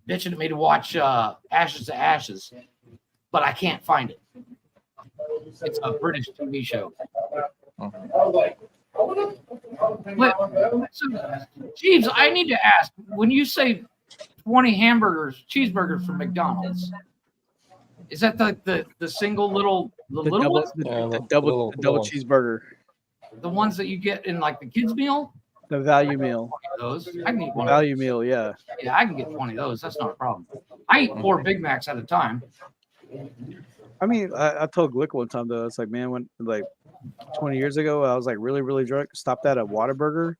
A: bitching at me to watch Ashes to Ashes, but I can't find it. It's a British TV show. Jeeves, I need to ask, when you say 20 cheeseburgers from McDonald's, is that the single little little ones?
J: The double cheeseburger.
A: The ones that you get in like the kids meal?
J: The value meal.
A: Those. I can eat one.
J: Value meal, yeah.
A: Yeah, I can get 20 of those. That's not a problem. I eat 4 Big Macs at a time.
J: I mean, I told Glick one time though, it's like, man, when like 20 years ago, I was like really, really drunk, stopped at a Whataburger,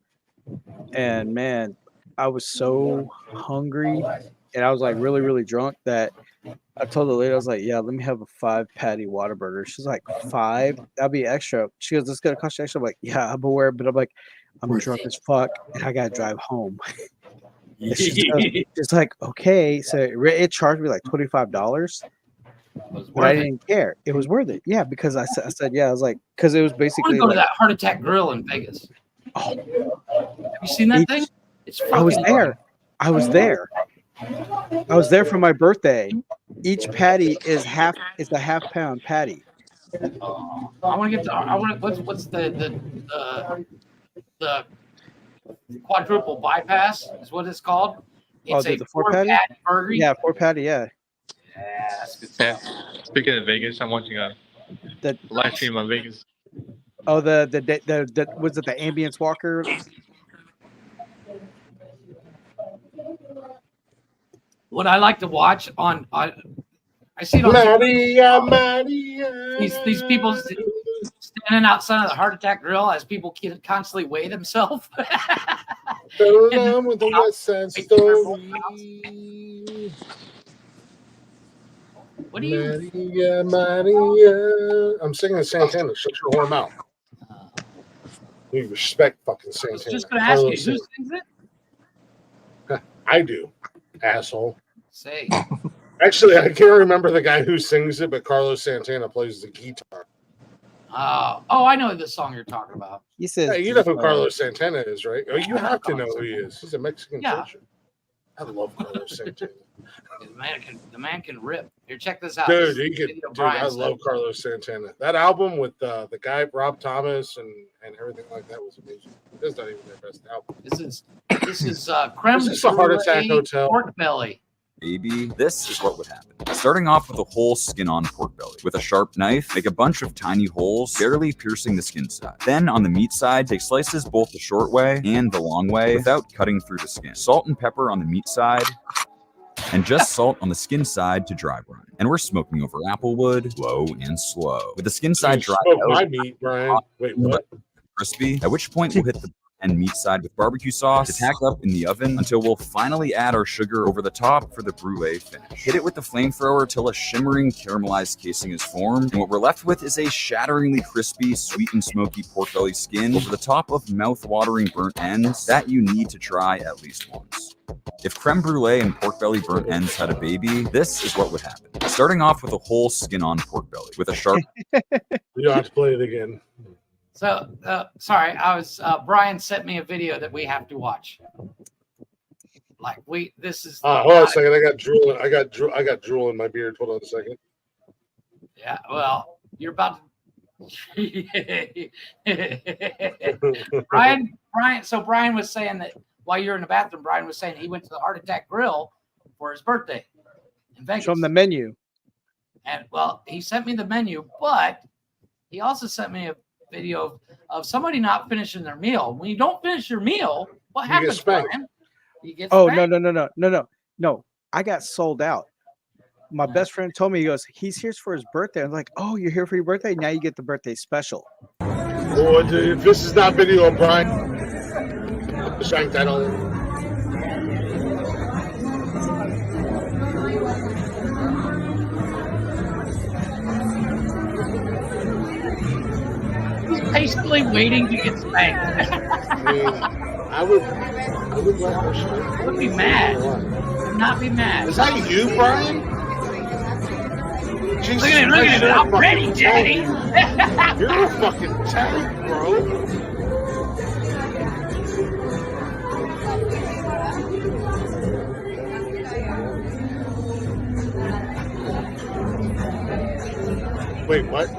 J: and man, I was so hungry and I was like really, really drunk that I told the lady, I was like, yeah, let me have a 5-patty Whataburger. She's like, 5? That'd be extra. She goes, it's gonna cost you extra. I'm like, yeah, I'm aware, but I'm like, I'm drunk as fuck and I gotta drive home. It's like, okay, so it charged me like $25. But I didn't care. It was worth it. Yeah, because I said, yeah, I was like, because it was basically.
A: I want to go to
J: like,
A: that Heart Attack Grill in Vegas. Have you seen that thing? It's
J: I was
A: fucking
J: there. I was there. I was there for my birthday. Each patty is a half-pound patty.
A: I want to get to. I want to. What's the quadruple bypass is what it's called. It's
J: the 4-patty
A: burger.
J: Yeah, 4-patty. Yeah.
A: Yeah, that's good stuff.
O: Yeah. Speaking of Vegas, I'm watching a live stream on Vegas.
J: Oh, the was it the Ambience Walker?
A: What I like to watch on I see it on
B: Maria.
A: these people standing outside of the Heart Attack Grill as people constantly weigh themselves.
B: With the West Side Story.
A: What do you?
B: Maria. I'm singing Santana. Shut your whore mouth. We respect fucking Santana.
A: I was just gonna ask you, who sings it?
B: I do, asshole.
A: Say.
B: Actually, I can't remember the guy who sings it, but Carlos Santana plays the guitar.
A: Oh, I know the song you're talking about.
J: He says,
B: hey, you know who Carlos Santana is, right? Oh, you have to know who he is. He's a Mexican preacher. I love Carlos Santana.
A: The man can rip. Here, check this out.
B: Dude, I love Carlos Santana. That album with the guy Rob Thomas and everything like that was amazing. That's not even their best album.
A: This is creme
B: Is this a heart attack
A: brulee
B: hotel?
A: pork belly.
D: Baby, this is what would happen. Starting off with a whole skin-on pork belly. With a sharp knife, make a bunch of tiny holes, barely piercing the skin side. Then, on the meat side, take slices both the short way and the long way without cutting through the skin. Salt and pepper on the meat side, and just salt on the skin side to dry brine. And we're smoking over applewood, low and slow. With the skin side dry
B: Smoke
D: out,
B: my meat, Brian. Wait, what?
D: crispy, at which point we'll hit the and meat side with barbecue sauce to tack up in the oven until we'll finally add our sugar over the top for the brulee finish. Hit it with the flamethrower till a shimmering caramelized casing is formed, and what we're left with is a shatteringly crispy, sweet and smoky pork belly skin over the top of mouth-watering burnt ends that you need to try at least once. If creme brulee and pork belly burnt ends had a baby, this is what would happen. Starting off with a whole skin-on pork belly with a sharp...
B: You don't have to play it again.
A: So, sorry, Brian sent me a video that we have to watch. This is.
B: Hold on a second. I got drool. I got drool in my beard. Hold on a second.
A: Yeah, well, you're about to. Brian was saying that while you're in the bathroom, Brian was saying he went to the Heart Attack Grill for his birthday in Vegas.
J: Show him the menu.
A: And, well, he sent me the menu, but he also sent me a video of somebody not finishing their meal. When you don't finish your meal, what happens, Brian? You get spanked.
J: No. I got sold out. My best friend told me, he goes, he's here for his birthday. I'm like, oh, you're here for your birthday? Now you get the birthday special.
B: Oh, if this is not video of Brian, shank that on.
A: Basically waiting to get spanked.
B: I would let her spank.
A: I would be mad. I would not be mad.
B: Is that you, Brian? Jesus,
A: Look at it. I'm ready, Daddy.
B: You're a fucking tank, bro. Wait, what?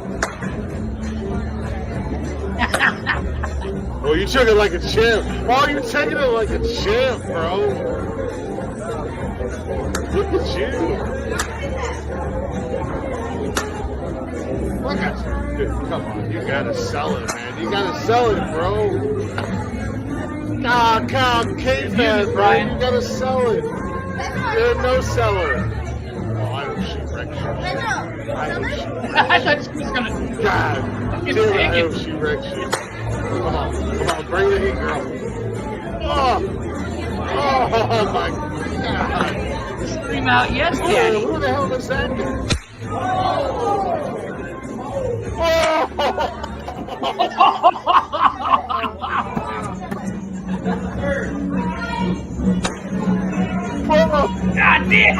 B: Oh, you took it like a champ. Oh, you're taking it like a champ, bro. Look at you. Look at you. Dude, come on. You gotta sell it, man. You gotta sell it, bro. Nah, come, K-Fed, Brian. You gotta sell it. You're no seller. Oh, I hope she wrecks you. I
A: thought she was gonna.
B: God damn, I hope she wrecks you. Come on, bring the heat, girl. Oh my God.
A: Scream out, yes, Daddy.
B: Who the hell is that?
A: God damn.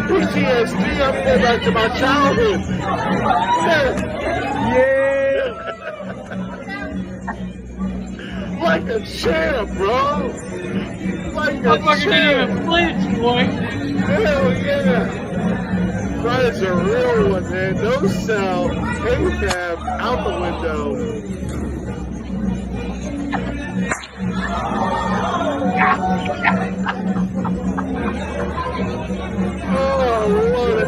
B: PTSD, I'm going back to my childhood. Yeah. Like a champ, bro. Like a champ.
A: Didn't even flinch, boy.
B: Hell yeah. Brian's a real one, man. No sell. K-Fab out the window. Oh, Lord.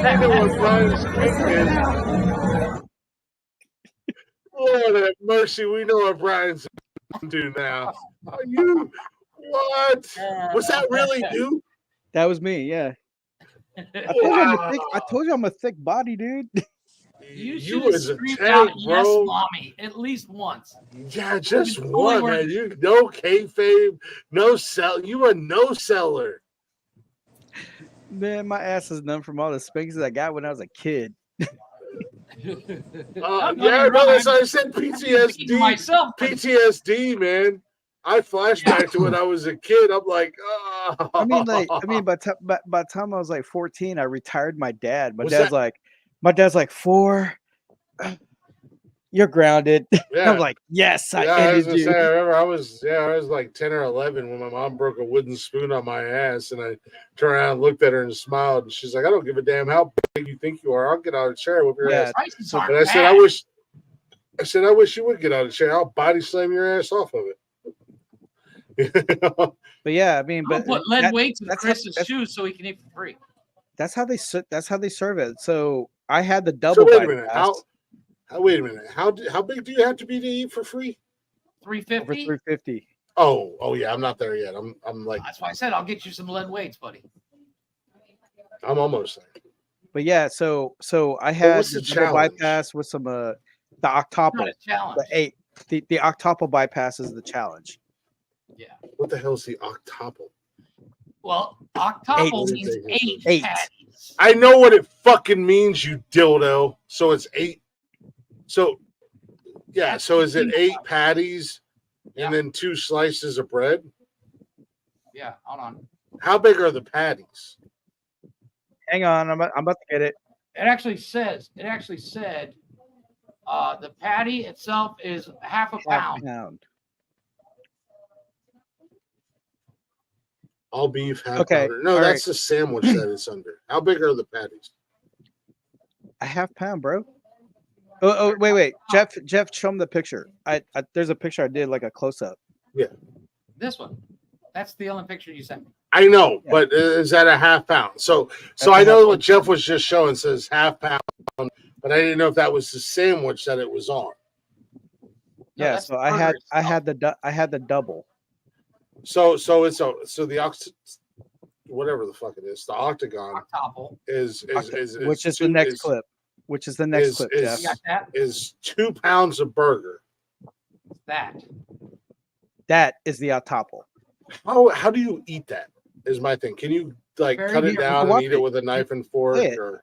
B: I know what Brian's king is. Lord have mercy, we know what Brian's do now. Are you? What? Was that really you?
J: That was me, yeah. I told you I'm a thick body, dude.
A: You should have screamed out, yes, mommy, at least once.
B: Yeah, just one, man. You no kayfabe, no sell. You a no seller.
J: Man, my ass is numb from all the spankings I got when I was a kid.
B: Yeah, no, that's why I said PTSD. PTSD, man. I flashback to when I was a kid. I'm like, oh.
J: I mean, by the time I was like 14, I retired my dad. My dad's like 4. You're grounded.
B: Yeah.
J: I'm like, yes, I
B: Yeah, I was
J: ended
B: gonna
J: you.
B: say, I remember I was like 10 or 11 when my mom broke a wooden spoon on my ass, and I turned around and looked at her and smiled, and she's like, "I don't give a damn how big you think you are. I'll get out of the chair with your
J: Yeah,
B: ass."
A: Prices
B: And
A: aren't
B: I said,
A: bad.
B: I said, I wish you would get out of the chair. I'll body slam your ass off of it.
J: But yeah, I mean,
A: I'll
J: but
A: put lead
J: that-
A: weights in
J: that's how-
A: Chris's
J: that's-
A: shoes so he can eat for free.
J: That's how they serve it. So I had the
B: So
J: double
B: wait a minute.
J: bypass
B: Wait a minute. How big do you have to be to eat for free?
J: for
A: 350.
J: 350.
B: Oh yeah. I'm not there yet. I'm like
A: That's why I said I'll get you some lead weights, buddy.
B: I'm almost there.
J: But yeah, so I had
B: what's
J: the
B: the
J: double
B: challenge?
J: bypass with some the
A: Not
J: octuple,
A: a challenge.
J: the octuple bypass is the challenge.
A: Yeah.
B: What the hell is the octuple?
A: Well, octuple means eight patties.
B: I know what it fucking means, you dildo. So it's 8. So yeah, so is it 8 patties and then 2 slices of bread?
A: Yeah, hold on.
B: How big are the patties?
J: Hang on, I'm about to get it.
A: It actually said the patty itself is half a pound.
B: All beef, half
J: Okay,
B: powder. No,
J: all
B: that's
J: right.
B: the sandwich that it's under. How big are the patties?
J: A half pound, bro. Oh, wait. Jeff, show him the picture. I there's a picture I did like a close up.
B: Yeah.
A: This one. That's the only picture you sent me.
B: I know, but is that a half pound? So I know what Jeff was just showing says half pound, but I didn't know if that was the sandwich that it was on.
J: Yeah, so I had the double.
B: So the whatever the fuck it is, the octagon is
J: which is the next clip. Which is the next clip, Jeff.
A: You got that?
B: Is 2 pounds of burger.
J: That is the octuple.
B: How do you eat that? Is my thing. Can you like cut it down and eat it with a knife and fork? Or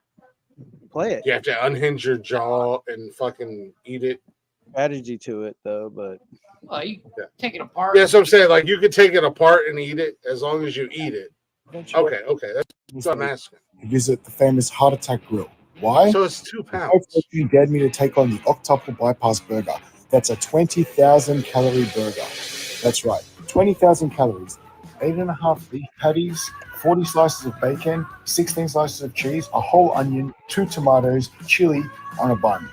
J: play it.
B: You have to unhinge your jaw and fucking eat it.
J: Strategy to it though, but
A: Well, you take it apart.
B: Yeah, so I'm saying like you could take it apart and eat it as long as you eat it. Okay, that's what I'm asking.
E: Visit the famous Heart Attack Grill. Why?
B: So it's 2 pounds.
E: You dared me to take on the octuple bypass burger. That's a 20,000 calorie burger. That's right, 20,000 calories. 8.5 beef patties, 40 slices of bacon, 16 slices of cheese, a whole onion, 2 tomatoes, chili on a bun.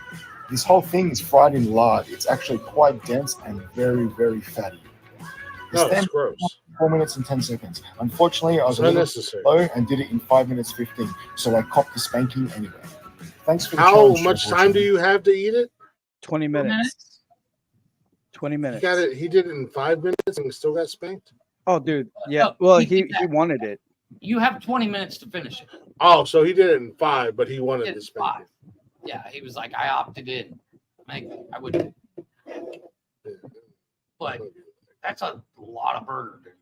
E: This whole thing is fried in lard. It's actually quite dense and very, very fatty.
B: No, it's gross.
E: 4 minutes and 10 seconds. Unfortunately, I was
B: It's
E: a little
B: unnecessary.
E: slow and did it in 5 minutes 15, so I copped the spanking anyway. Thanks for the
B: How
E: challenge,
B: much
E: Jeff
B: time do
E: Wilson.
B: you have to eat it?
J: 20 minutes. 20 minutes.
B: He got it. He did it in 5 minutes and still got spanked.
J: Oh, dude. Yeah.
A: No,
J: Well,
A: he
J: he
A: did that.
J: wanted it.
A: You have 20 minutes to finish it.
B: Oh, so he did it in 5, but he wanted
A: Did
B: the
A: it
B: spanking.
A: Yeah, he was like, I opted in. I wouldn't. But that's a lot of burger, dude.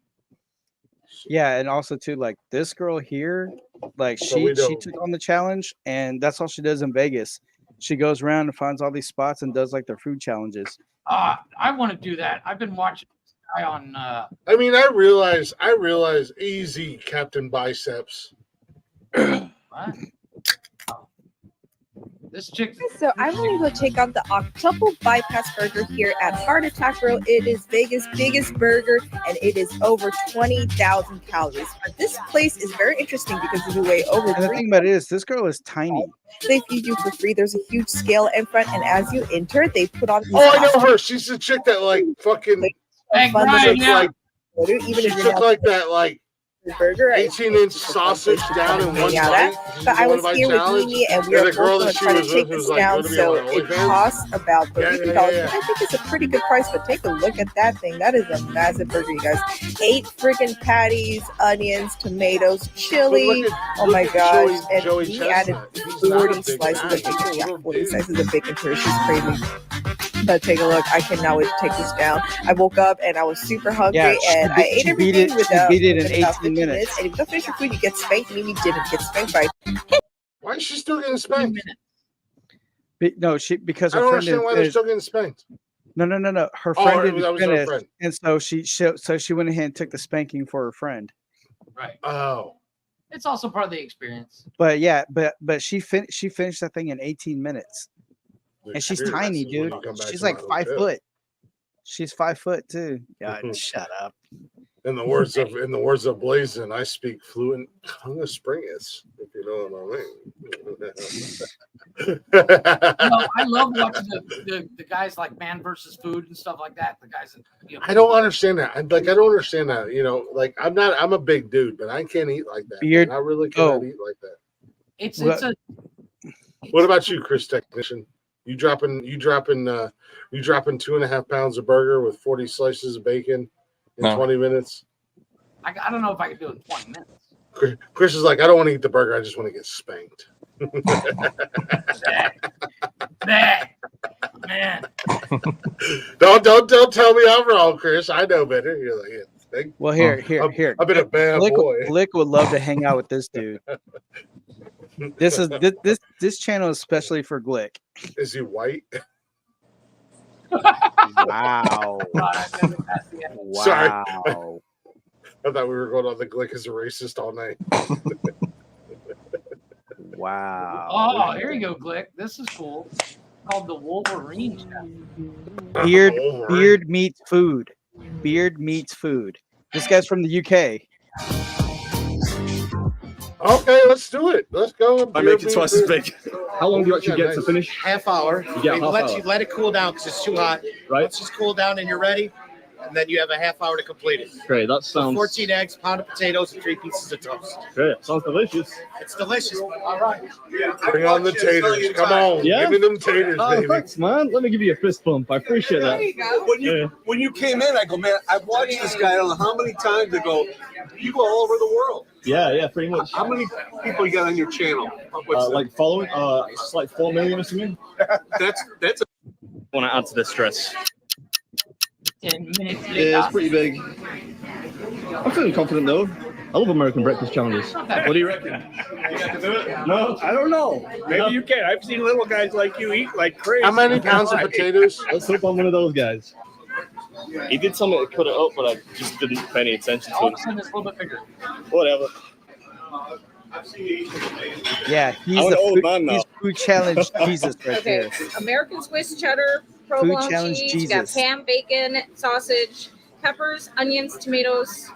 J: Yeah, and also too, like this girl here, like
B: So we
J: she
B: don't-
J: took on the challenge, and that's all she does in Vegas. She goes around and finds all these spots and does like their food challenges.
A: I want to do that. I've been watching this guy on.
B: I mean, I realize easy, Captain Biceps.
A: What? This chick.
G: So I'm going to go check out the octuple bypass burger here at Heart Attack Grill. It is Vegas' biggest burger, and it is over 20,000 calories. But this place is very interesting because you weigh over
J: And the
G: 3.
J: thing about it is, this girl is tiny.
G: They feed you for free. There's a huge scale in front, and as you enter, they put on.
B: Oh, I know her. She's the chick that like fucking.
A: Hey,
G: fun
A: Brian,
B: She
A: yeah.
B: like,
G: Even
B: she
G: if you're
B: took
G: not
B: like that like
G: burger,
B: 18-inch sausage down in one bite.
G: But I was here with Mimi, and we
B: And
G: are
B: the girl
G: both
B: that
G: going to
B: she
G: try to
B: was
G: take
B: with was
G: this
B: like,
G: down.
B: "Go to me
G: So
B: on
G: it
B: OnlyFans?"
G: costs about $32,
B: yeah.
G: which I think is a pretty good price. But take a look at that thing. That is a massive burger, you guys. 8 freaking patties, onions, tomatoes, chili. Oh my gosh! And he added 40 slices of bacon. Yeah, 40 slices of bacon to it. She's crazy. But take a look. I cannot wait to take this down. I woke up and I was super hungry,
J: Yeah,
G: and I ate
J: she beat
G: everything
J: it.
G: without.
J: She beat it in
G: within about
J: 18
G: 15
J: minutes.
G: And if you don't finish your food, you get spanked. Mimi didn't get spanked by.
B: Why is she still getting spanked?
J: No, because
B: I
J: her
B: don't
J: friend
B: understand why
J: didn't
B: they're
J: finish.
B: still getting spanked.
J: No. Her
B: Oh,
J: friend
B: that
J: didn't
B: was her
J: finish,
B: friend.
J: and so she went ahead and took the spanking for her friend.
A: Right.
B: Oh.
A: It's also part of the experience.
J: But yeah, but she finished that thing in 18 minutes. And she's
B: experience
J: tiny,
B: when
J: dude.
B: you come back
J: She's
B: to
J: like
B: my
J: 5
B: hotel.
J: foot. She's 5 foot too. God, shut up.
B: In the words of Blazin, I speak fluent Congo Springus, if you know what I mean.
A: No, I love watching the guys like Man versus Food and stuff like that. The guys that,
B: I don't understand that. I don't understand that. Like I'm a big dude, but I can't eat like that.
J: Beard.
B: I really cannot eat like that.
A: It's
B: What about you, Chris Technician? You dropping 2.5 pounds of burger with 40 slices of bacon in 20 minutes?
A: I don't know if I can do it in 20 minutes.
B: Chris is like, I don't want to eat the burger. I just want to get spanked.
A: Man.
B: Don't tell me I'm wrong, Chris. I know better. You're like, yeah,
J: Well, here.
B: I've been a bad boy.
J: Blick would love to hang out with this dude. This channel is especially for Glick.
B: Is he white?
J: Wow.
B: Sorry.
J: Wow.
B: I thought we were going on the Glick is a racist all night.
J: Wow.
A: Oh, here you go, Glick. This is cool. It's called the Wolverine stuff.
J: Beard meets food. Beard meets food. This guy's from the UK.
B: Okay, let's do it. Let's go.
F: I make it twice as big. How long do you actually get to finish?
H: Half hour.
F: You get a half hour.
H: You let it cool down because it's too hot.
F: Right.
H: Once it's cooled down and you're ready, and then you have a half hour to complete it.
F: Great, that
H: So
F: sounds
H: 14 eggs, pound of potatoes, and 3 pieces of toast.
F: great. Sounds delicious.
H: It's delicious. All right.
B: Bring on the taters. Come on.
F: Yeah?
B: Give me them taters,
F: Oh,
B: baby.
F: thanks, man. Let me give you a fist bump. I appreciate that.
K: When you came in, I go, man, I've watched this guy I don't know how many times. I go, you go all over the world.
F: Yeah, pretty much.
K: How many people you got on your channel?
F: Like following, it's like 4 million or something.
K: That's
F: Want to add to the stress?
A: 10 minutes later.
F: Yeah, it's pretty big. I'm feeling confident though. I love American breakfast challenges. What do you reckon? You can do it? No,
K: I don't know. Maybe you can. I've seen little guys like you eat like crazy.
B: How many pounds of potatoes?
F: Let's hope I'm one of those guys. He did tell me to cut it up, but I just didn't pay any attention to
A: All
F: it.
A: of a sudden, it's a little bit bigger.
F: Whatever.
J: Yeah, he's
F: I'm an old man now.
J: He's food challenge Jesus right
X: Okay,
J: there.
X: American Swiss cheddar,
J: Food
X: provolone
J: challenge
X: cheese. You got
J: Jesus.
X: ham, bacon, sausage, peppers, onions, tomatoes.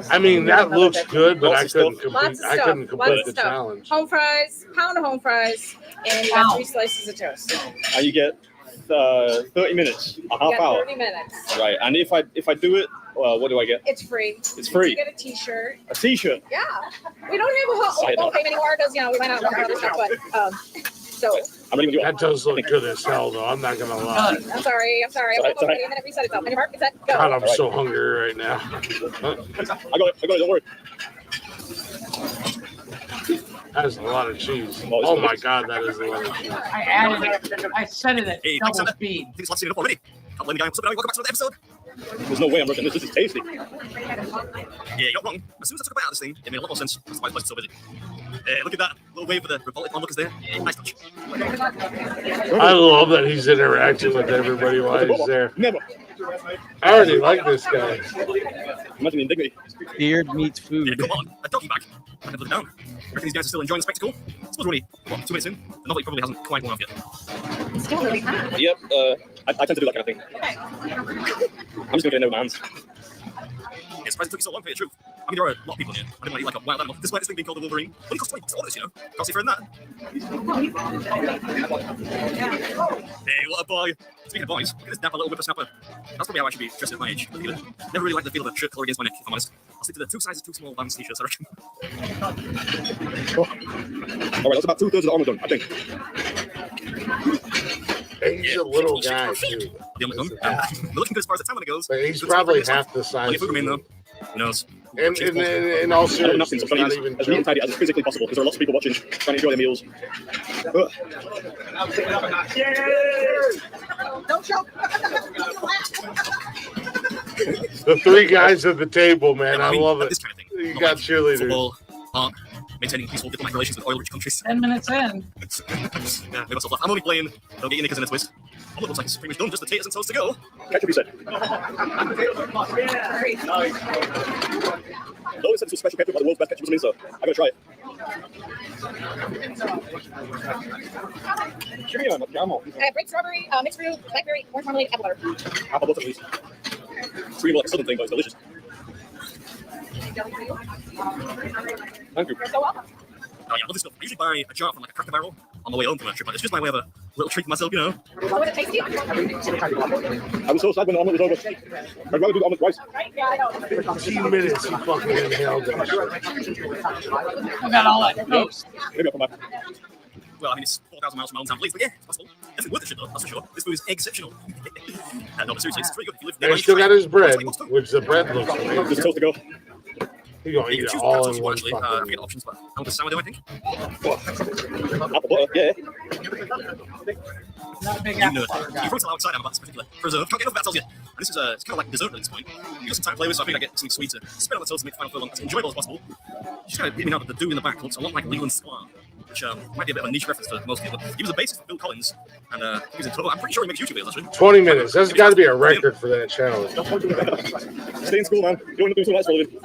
B: I mean, that looks good, but I couldn't complete.
X: Lots of
B: I
X: stuff.
B: couldn't complete
X: Lots
B: the
X: of stuff.
B: challenge.
X: Home fries, pound of home fries, and you got 3 slices of toast.
F: And you get 30 minutes, a half
X: You got
F: hour.
X: 30 minutes.
F: Right, and if I do it, what do I get?
X: It's free.
F: It's free.
X: You get a T-shirt.
F: A T-shirt.
X: Yeah, we don't have
F: Side
X: a whole
F: note.
X: fame anymore because you know we went out and other stuff. But so
F: I'm ready to do it.
B: That does look good as hell, though. I'm not gonna lie.
X: I'm sorry. I'm
F: Sorry,
X: going to give you a minute. Reset itself. And your mark is set. Go.
B: God, I'm so hungry right now.
F: I got it. Don't worry.
B: That is a lot of cheese. Oh my God, that is a lot of cheese.
A: I added it. I set it at double speed.
F: Thanks a lot, already. Can't blame the guy. What's up, welcome back to another episode. There's no way I'm looking at this. This is tasty. Yeah, you're not wrong. As soon as I took a bite out of this thing, it made a lot more sense. That's why it's so busy. Look at that little wave of the robotic onlookers there. Nice touch.
B: I love that he's interacting with everybody while he's there.
F: Never.
B: I already like this guy.
F: Imagine the indignity.
J: Beard meets food.
F: Yeah, come on. A doggy bag. I can put it down. Reckon these guys are still enjoying the spectacle? I suppose we're only, 2 minutes in? The novelty probably hasn't quite worn off yet.
X: It's still really hot.
F: Yep, I tend to do that kind of thing.
X: Okay.
F: I'm just going to get it in my hands. Yeah, surprised it took you so long to tell you the truth. I mean, there are a lot of people in here. I didn't want to eat like a wild animal. Despite this thing being called the Wolverine. Only costs $20, you know. Can't see further than that. Hey, what a boy. Speaking of boys, look at this dapper little whippersnapper. That's probably how I should be dressed at my age. Never really liked the feel of a shirt collar against my neck, if I'm honest. I'll stick to the 2 sizes too small Vans t-shirts, I reckon. Alright, that's about 2/3 of the armor done, I think.
B: He's a little guy, too.
F: The armor done. We're looking good as far as the stamina goes.
B: But he's probably half the size.
F: Food remain, though. Who knows?
B: And in all seriousness, it's not even
F: as neat and tidy as is physically possible, because there are lots of people watching, trying to enjoy their meals.
X: Don't choke.
B: The 3 guys at the table, man. I love it.
F: This kind of thing.
B: You got cheerleaders.
F: Football, art, maintaining peaceful diplomatic relations with oil-rich countries.
A: 10 minutes in.
F: Yeah, made myself laugh. I'm only playing. Don't get your knickers in a twist. All it looks like it's pretty much done. Just the taters and toast to go. Catch up, you said. They always said this was special ketchup by the world's best ketchup, so I gotta try it.
X: Grape strawberry, mixed fruit, blackberry, orange marmalade, apple butter.
F: Apple butter, please. It's really like a southern thing, but it's delicious. Thank you.
X: You're so welcome.
F: Oh yeah, I love this stuff. I usually buy a jar from like a Cracker Barrel on my way home from a trip, but it's just my way of a little treat for myself, you know.
X: So was it tasty?
F: I was so sad when the omelet was over. I'd rather do the omelet twice.
X: Right? Yeah, I know.
B: 15 minutes he fucking inhaled that shit.
A: I got all that toast.
F: Maybe I'll come back. Well, I mean, it's 4,000 miles from my hometown place, but yeah, it's possible. Definitely worth the shit, though, that's for sure. This food is exceptional. No, but seriously, it's really good. If you live
B: And he still got his bread, which the bread looks amazing.
F: Just toast to go.
B: He's going to eat it all in one fucking
F: I forget the options, but how much sourdough, I think? Apple butter, yeah.
A: Not a big
F: You
A: apple
F: know
A: butter
F: it.
A: guy.
F: You fruits allowed cider, but that's particular preserve. Can't get enough of that, tells you. And this is it's kind of like dessert at this point. You got some time flavors, so I think I get something sweet to spit on the toast to make the final flavor as enjoyable as possible. Just kind of hit me now that the do in the back looks a lot like Leland Sklar, which might be a bit of a niche reference to most people. He was the bassist for Phil Collins, and he was in total. I'm pretty sure he makes YouTube videos actually.
B: 20 minutes. That's got to be a record for that channel.
F: Stay in school, man. You want to do something else for a living?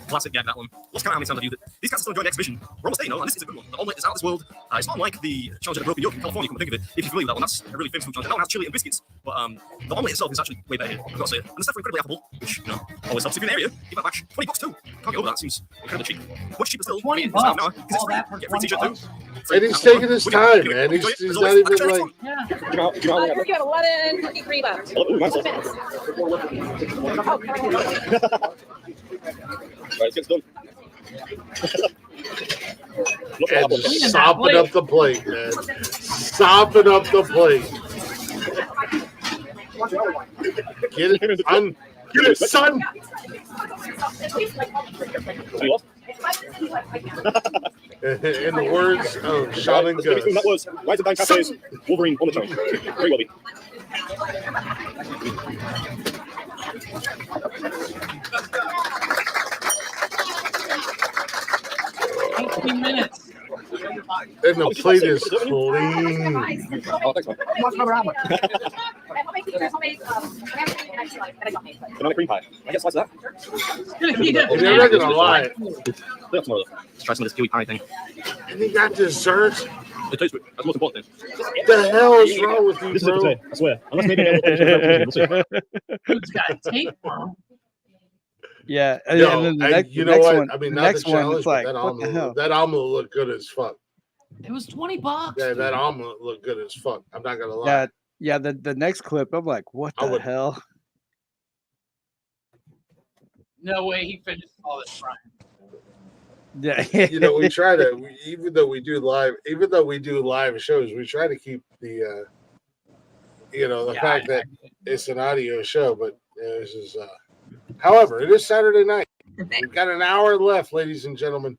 F: Classic gag, that one. Let's count how many times I've used it. These cats are still enjoying the exhibition. We're almost there, you know, and this is a good one. The omelette is out of this world. It's not like the challenge at the Broken Yolk in California, come to think of it. If you're familiar with that one, that's a really famous food challenge. That one has chili and biscuits, but the omelette itself is actually way better here, I've got to say. And it's definitely incredibly affable, which, you know, always helps if you're in the area. Give that batch. $20 too. Can't get over that. Seems incredibly cheap. Much cheaper still.
A: $20.
F: It's half an hour, 'cause it's free. Get a free t-shirt too.
B: And he's taking his time, man. He's not even like.
A: Yeah.
X: Turkey at 11, turkey 3 left. 2 minutes.
F: Right, let's get done.
B: And just sopping up the plate, man. Sopping up the plate. Get it, son. Get it, son. In the words of Sean and Gus.
F: That was Rise of Dine Cafes, Wolverine on the challenge. Very well be.
A: 18 minutes.
B: And the plate is clean.
F: Oh, thanks, man. Banana cream pie. I get a slice of that.
B: You're not gonna lie.
F: Let's try some of this kiwi pie thing.
B: And he got dessert.
F: It tastes good. That's the most important thing.
B: The hell is wrong with you,
F: This
B: bro?
F: is it, I swear. Unless maybe
A: Who's got tape for him?
J: Yeah, and
B: Yo,
J: then the
B: and
J: next,
B: you
J: the
B: know
J: next
B: what?
J: one,
B: I mean,
J: the
B: not
J: next
B: the
J: one,
B: challenge,
J: it's
B: but
J: like,
B: that
J: what the hell?
B: omelet looked good as fuck.
A: It was $20.
B: Yeah, that omelet looked good as fuck. I'm not gonna lie.
J: Yeah, the next clip, I'm like, what the hell?
A: No way he finished all this frying.
J: Yeah,
B: You know, we try to, even though we do live shows, we try to keep the, the fact that it's an audio show. But this is, however, it is Saturday night. We've got an hour left, ladies and gentlemen.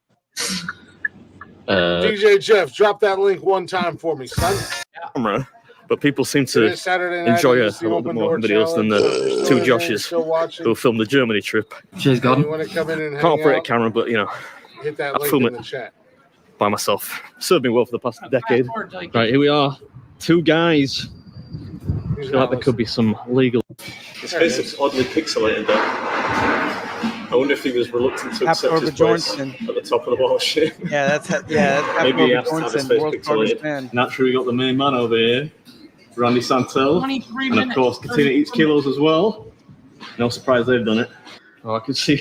B: DJ Jeff, drop that link one time for me, son.
F: Camera, but people seem
B: It
F: to
B: is Saturday night.
F: enjoy
B: It's
F: a
B: the
F: little
B: open
F: bit more
B: door
F: videos than the
B: challenge.
F: two
B: Still
F: Joshes
B: watching.
F: who filmed the Germany trip. Cheers,
B: God. You want to come in and
F: Can't
B: hang
F: operate a
B: out?
F: camera, but
B: Hit that
F: I
B: link
F: film
B: in
F: it
B: the chat.
F: by myself. Served me well for the past decade. Right, here we are. Two guys. I feel like there could be some legal. His face looks oddly pixelated there. I wonder if he was reluctant to accept his place at the top of the wall shit.
J: Yeah, that's
F: Maybe he has
J: Jordan,
F: to have his face
J: world's hardest
F: pixelated.
J: man.
F: Naturally, we got the main man over here, Randy Santel.
A: 23
F: And of
A: minutes.
F: course, Katina eats kilos as well. No surprise they've done it. Oh, I can see.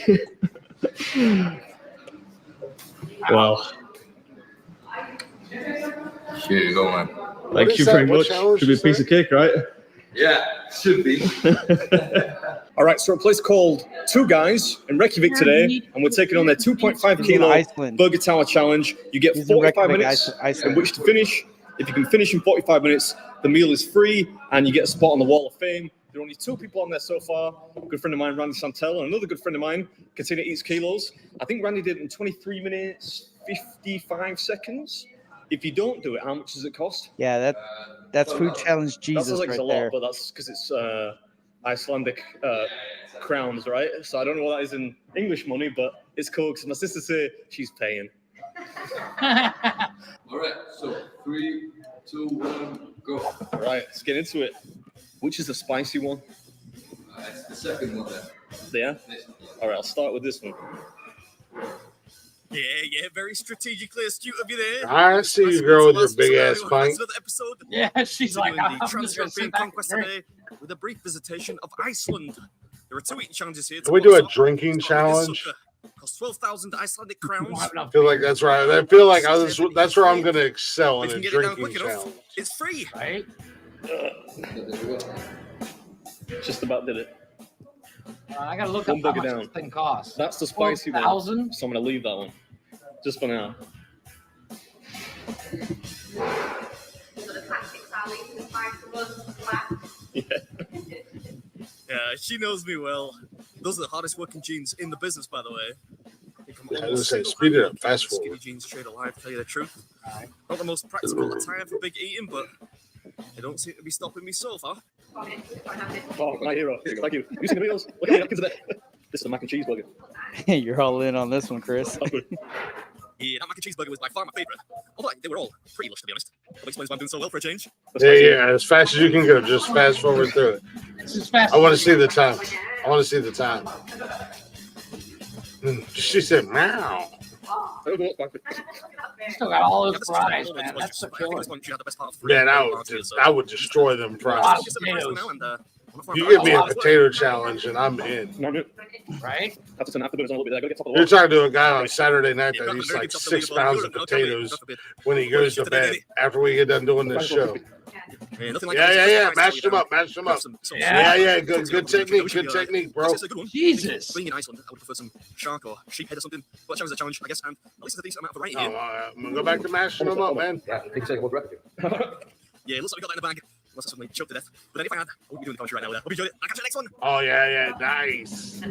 F: Wow.
W: Here you go, man.
F: Thank you very much. Should be a piece of cake, right?
W: Yeah, should be.
F: All right, so a place called Two Guys in Reykjavik today, and we're taking on their 2.5 kilo
J: Iceland.
F: Burger Tower Challenge. You get
J: He's in
F: 45
J: Reykjavik,
F: minutes
J: Iceland.
F: in which to finish. If you can finish in 45 minutes, the meal is free, and you get a spot on the Wall of Fame. There are only two people on there so far. A good friend of mine, Randy Santel, and another good friend of mine, Katina Eats Kilos. I think Randy did it in 23 minutes, 55 seconds. If you don't do it, how much does it cost?
J: Yeah, that's food challenge Jesus
F: That sounds like
J: right
F: it's a lot,
J: there.
F: but that's because it's Icelandic crowns, right? So I don't know what that is in English money, but it's cool because my sister said she's paying.
W: All right, so 3, 2, 1, go.
F: All right, let's get into it. Which is the spicy one?
W: It's the second one then.
F: Yeah? All right, I'll start with this one. Yeah, very strategically astute of you there.
B: I see you, girl, with your big ass pint.
F: Another episode.
A: Yeah, she's like,
F: Continuing the
A: I'm just gonna sit
F: Trans-European
A: back
F: conquest
A: and drink.
F: today with a brief visitation of Iceland. There are 2 eating challenges here.
B: Can we do a drinking challenge?
F: Cost 12,000 Icelandic crowns.
B: I feel like that's right. I feel like that's where I'm going to excel in
F: If
B: a
F: you can get it down
B: drinking
F: quick enough,
B: challenge.
F: it's free.
A: Right?
C: Just about did it.
A: I gotta look up how much this thing costs.
C: That's the spicy one.
A: 12,000?
C: So I'm gonna leave that one. Just for now.
F: Yeah, she knows me well. Those are the hardest working jeans in the business, by the way.
B: I was going to say, speed it up, fast
F: Skinny
B: forward.
F: jeans trade alive, tell you the truth. Not the most practical attire for big eating, but they don't seem to be stopping me so far.
C: Oh, my hero. Thank you. You seen the videos? Look at the napkins of that. This is a mac and cheese burger.
J: You're all in on this one, Chris.
F: Yeah, that mac and cheese burger was by far my favorite. Although they were all pretty lush, to be honest. That explains why I'm doing so well for a change.
B: Yeah, as fast as you can go. Just fast forward through it. I want to see the time. I want to see the time. She said, "Meow."
A: Still got all those fries, man. That's the killer.
B: Man, I would destroy them fries. You give me a potato challenge and I'm in.
A: Right?
B: You're talking to a guy on Saturday night that eats like 6 pounds of potatoes when he goes to bed after we get done doing this show. Yeah. Mash them up. Yeah. Good technique, bro.
A: Jesus.
F: Being in Iceland, I would prefer some shark or sheep head or something. But challenge is a challenge, I guess, and at least there's a decent amount of variety here.
B: I'm gonna go back to mashing them up, man.
F: Yeah, it looks like we got that in the bag. Unless I suddenly choked to death. But then if I had, I wouldn't be doing the commentary right now. Hope you enjoyed it. I'll catch you next one.
B: Oh, yeah, nice.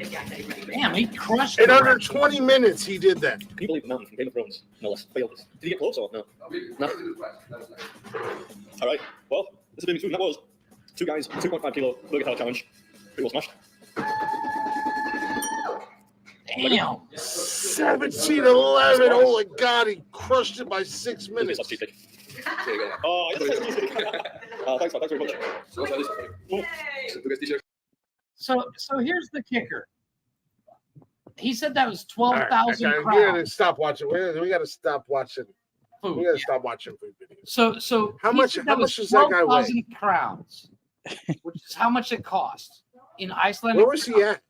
A: Damn, he crushed
B: In
A: it.
B: under 20 minutes, he did that.
C: Can you believe the man from Game of Thrones, no less, failed this? Did he get close or no? No. All right. Well, this has been between that was 2 guys, 2.5 kilo burger tower challenge. Pretty well smashed.
A: Damn.
B: 17-11. Holy God, he crushed it by 6 minutes.
C: Oh, thanks very much.
A: So here's the kicker. He said that was
B: All right,
A: 12,000
B: okay, we
A: crowns.
B: gotta stop watching. We gotta stop watching
A: Food.
B: We gotta stop watching food videos.
A: So
B: How
A: he
B: much?
A: said
B: How
A: was
B: much does that guy weigh?
A: 12,000 crowns, which is how much it cost in Iceland.
B: Where was he at?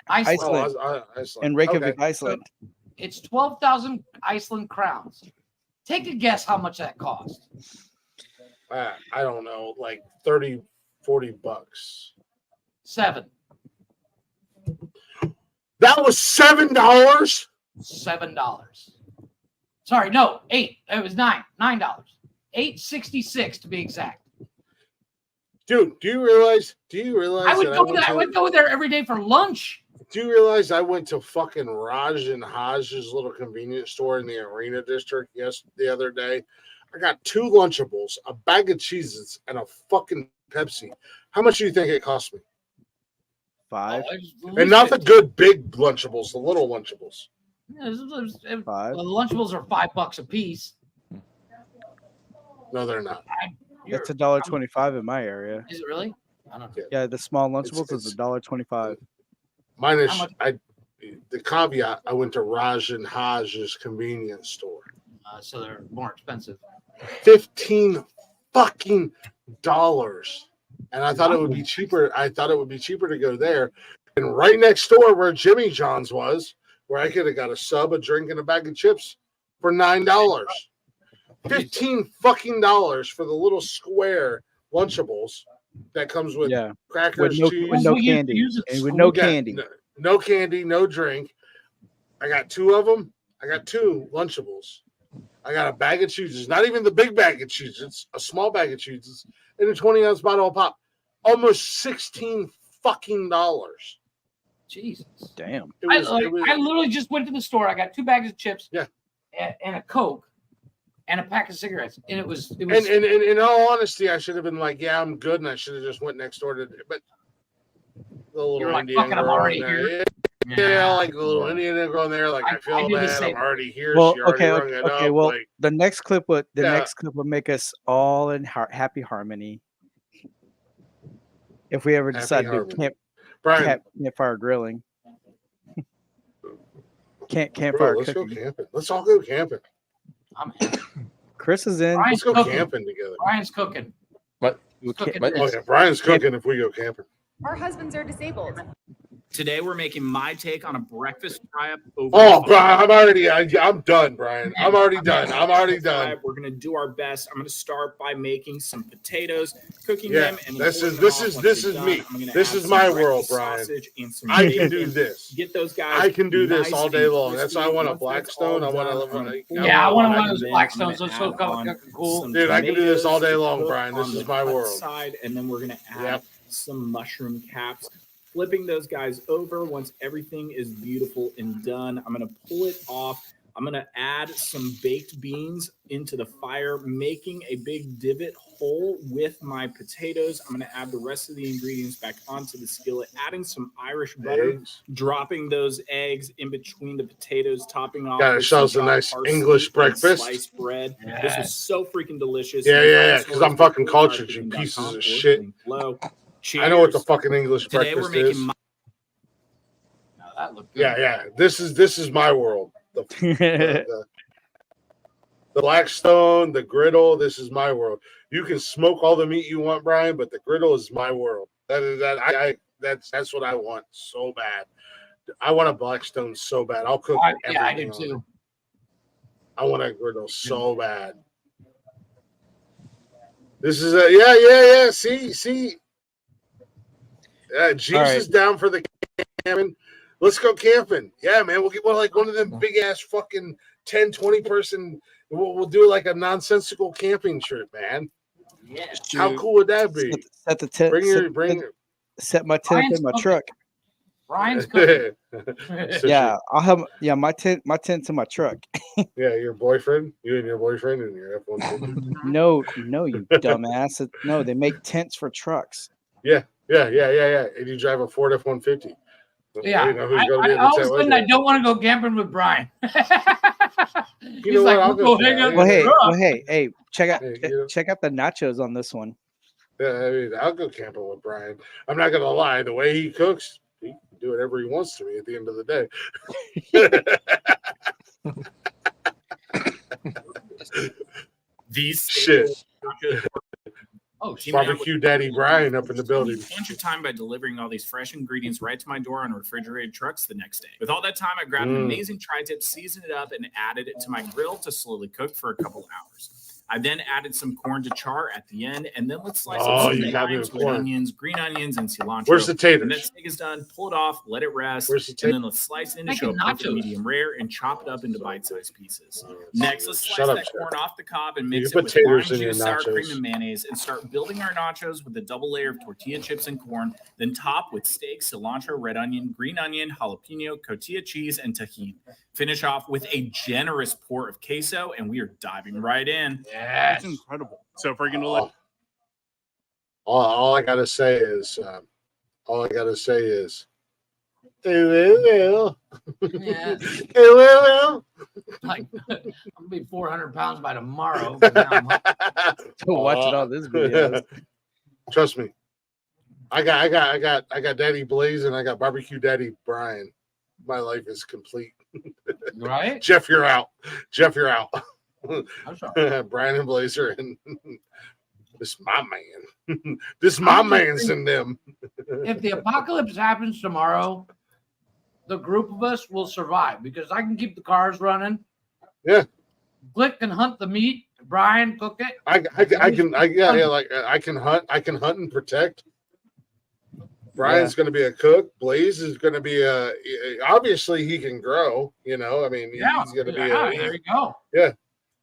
A: Iceland.
B: Iceland.
J: In Reykjavik,
B: Okay.
J: Iceland.
A: It's 12,000 Iceland crowns. Take a guess how much that cost.
B: I don't know, like 30, 40 bucks.
A: 7.
B: That was $7.
A: $7. Sorry, no, 8. It was $9. $8.66 to be exact.
B: Dude, do you realize?
A: I would go there every day for lunch.
B: Do you realize I went to fucking Raj and Haj's little convenience store in the Arena District the other day? I got 2 Lunchables, a bag of cheeses, and a fucking Pepsi. How much do you think it cost me?
J: 5.
B: And not the good big Lunchables, the little Lunchables.
A: Yeah, the Lunchables are $5 a piece.
B: No, they're not.
J: It's $1.25 in my area.
A: Is it really? I don't know.
J: Yeah, the small Lunchables is $1.25.
B: Mine is the caveat. I went to Raj and Haj's convenience store.
A: So they're more expensive.
B: $15 fucking dollars, and I thought it would be cheaper. I thought it would be cheaper to go there, and right next door where Jimmy John's was, where I could have got a sub, a drink, and a bag of chips for $9. $15 fucking dollars for the little square Lunchables that comes with crackers, cheese,
J: with no candy, and with no candy.
B: No candy, no drink. I got 2 of them. I got 2 Lunchables. I got a bag of cheeses, not even the big bag of cheeses. It's a small bag of cheeses and a 20-ounce bottle of pop. Almost $16 fucking dollars.
A: Jesus.
J: Damn.
A: I literally just went to the store. I got 2 bags of chips, and a Coke, and a pack of cigarettes, and it was.
B: And in all honesty, I should have been like, "Yeah, I'm good," and I should have just went next door to. But the little
A: You're like,
B: Indian
A: "Fucking, I'm
B: girl
A: already
B: in there.
A: here."
B: Yeah, like the little Indian girl in there. Like I feel
A: do the
B: bad.
A: same.
B: I'm already here.
J: Well,
B: she already
J: okay.
B: rung it up.
J: Well,
B: like,
J: the next clip would make us all in happy harmony. If we ever decide to do campfire grilling. campfire
B: Bro, let's go
J: cooking.
B: camping. Let's all go camping.
A: I'm in.
J: Chris is in.
B: Let's go camping together.
A: Brian's cooking.
I: What?
A: Cooking
B: Oh
A: this.
B: yeah, Brian's cooking if we go camping.
M: Our husbands are disabled.
N: Today we're making my take on a breakfast fry-up over.
B: Oh, Brian, I'm done, Brian. I'm already done.
N: We're gonna do our best. I'm gonna start by making some potatoes, cooking
B: Yeah,
N: them, and
B: this
N: then
B: is
N: pulling them
B: me.
N: off once they're done. I'm gonna
B: This
N: add
B: is
N: some
B: my
N: breakfast
B: world, Brian.
N: sausage and some
B: I can
N: bacon.
B: do this.
N: Get those guys.
B: I can do this
N: nice
B: all day
N: and
B: long. That's why I
N: crispy.
B: want a
N: Once that's
B: Blackstone. I
N: all
B: want
N: done,
B: to
N: I'm
B: live
N: gonna
A: Yeah, I want
N: pull
A: one
N: it
A: of those
N: out,
A: Blackstones.
N: and
A: Those
N: then
A: so
N: I'm gonna add
A: cool.
N: some
B: Dude, I can do this all day
N: tomatoes
B: long,
N: to
B: Brian.
N: cook
B: This is
N: on
B: my
N: the cut
B: world.
N: side, and then we're gonna add some mushroom caps. Flipping those guys over. Once everything is beautiful and done, I'm going to pull it off. I'm going to add some baked beans into the fire, making a big divot hole with my potatoes. I'm going to add the rest of the ingredients back onto the skillet, adding some Irish butter, dropping those eggs in between the potatoes, topping off
B: Got
N: with some
B: ourselves a
N: chopped
B: nice
N: parsley
B: English
N: and
B: breakfast.
N: sliced bread. This was so freaking delicious.
B: Yeah, because I'm fucking cultured, you pieces of shit. I know what the fucking English
N: Today we're
B: breakfast
N: making
B: is.
A: That looked good.
B: Yeah. This is my world. The Blackstone, the griddle. This is my world. You can smoke all the meat you want, Brian, but the griddle is my world. That's what I want so bad. I want a Blackstone so bad. I'll cook everything.
A: Yeah, I do
B: on it.
A: too.
B: I want a griddle so bad. This is yeah. See. Jeeves is down for the camping. Let's go camping. Yeah, man. We'll get one of them big ass fucking 10, 20 person. We'll do like a nonsensical camping trip, man.
A: Yeah.
B: How cool would that be?
J: Set the tent. Set my tent in my truck.
A: Brian's cooking.
J: I'll have my tent's in my truck.
B: Yeah, your boyfriend, you and your boyfriend and your F-150.
J: No, you dumbass. No, they make tents for trucks.
B: Yeah. And you drive a Ford F-150.
A: Yeah,
B: You know who's gonna be in the
A: all of a
B: tent with
A: sudden
B: you.
A: I don't want to go camping with Brian.
B: You know what? I'll go.
J: Hey, check out the nachos on this one.
B: Yeah, I mean, I'll go camping with Brian. I'm not gonna lie. The way he cooks, he can do whatever he wants to me at the end of the day.
N: These
B: shit.
N: Oh,
B: Barbecue Daddy Brian up in the building.
N: A bunch of time by delivering all these fresh ingredients right to my door on refrigerated trucks the next day. With all that time, I grabbed an amazing tri-tip, seasoned it up, and added it to my grill to slowly cook for a couple hours. I then added some corn to char at the end, and then let's slice up some limes, red onions, green onions, and cilantro.
B: Where's the taters?
N: And that steak is done, pull it off, let it rest,
B: Where's the
N: and then let's slice it into show medium rare and chop it up into bite-sized pieces. Next, let's slice that corn off the cob and mix it with lime juice, sour cream, and mayonnaise, and start building our nachos with a double layer of tortilla chips and corn, then top with steak, cilantro, red onion, green onion, jalapeno, cotija cheese, and tahini. Finish off with a generous pour of queso, and we are diving right in.
A: Yeah,
N: it's incredible. So freaking delicious.
B: All I gotta say is, it will.
A: Yeah.
B: It will.
A: Like, I'm gonna be 400 pounds by tomorrow.
J: Watching all this videos.
B: Trust me. I got Daddy Blaze and I got Barbecue Daddy Brian. My life is complete.
A: Right?
B: Jeff, you're out.
A: I'm sorry.
B: Brian and Blazer and this my man. This my man's in them.
A: If the apocalypse happens tomorrow, the group of us will survive because I can keep the cars running.
B: Yeah.
A: Glick can hunt the meat. Brian cook it.
B: I can hunt. I can hunt and protect. Brian's going to be a cook. Blaze is going to be obviously he can grow, you know. I mean, he's going to be
A: there you go.
B: Yeah.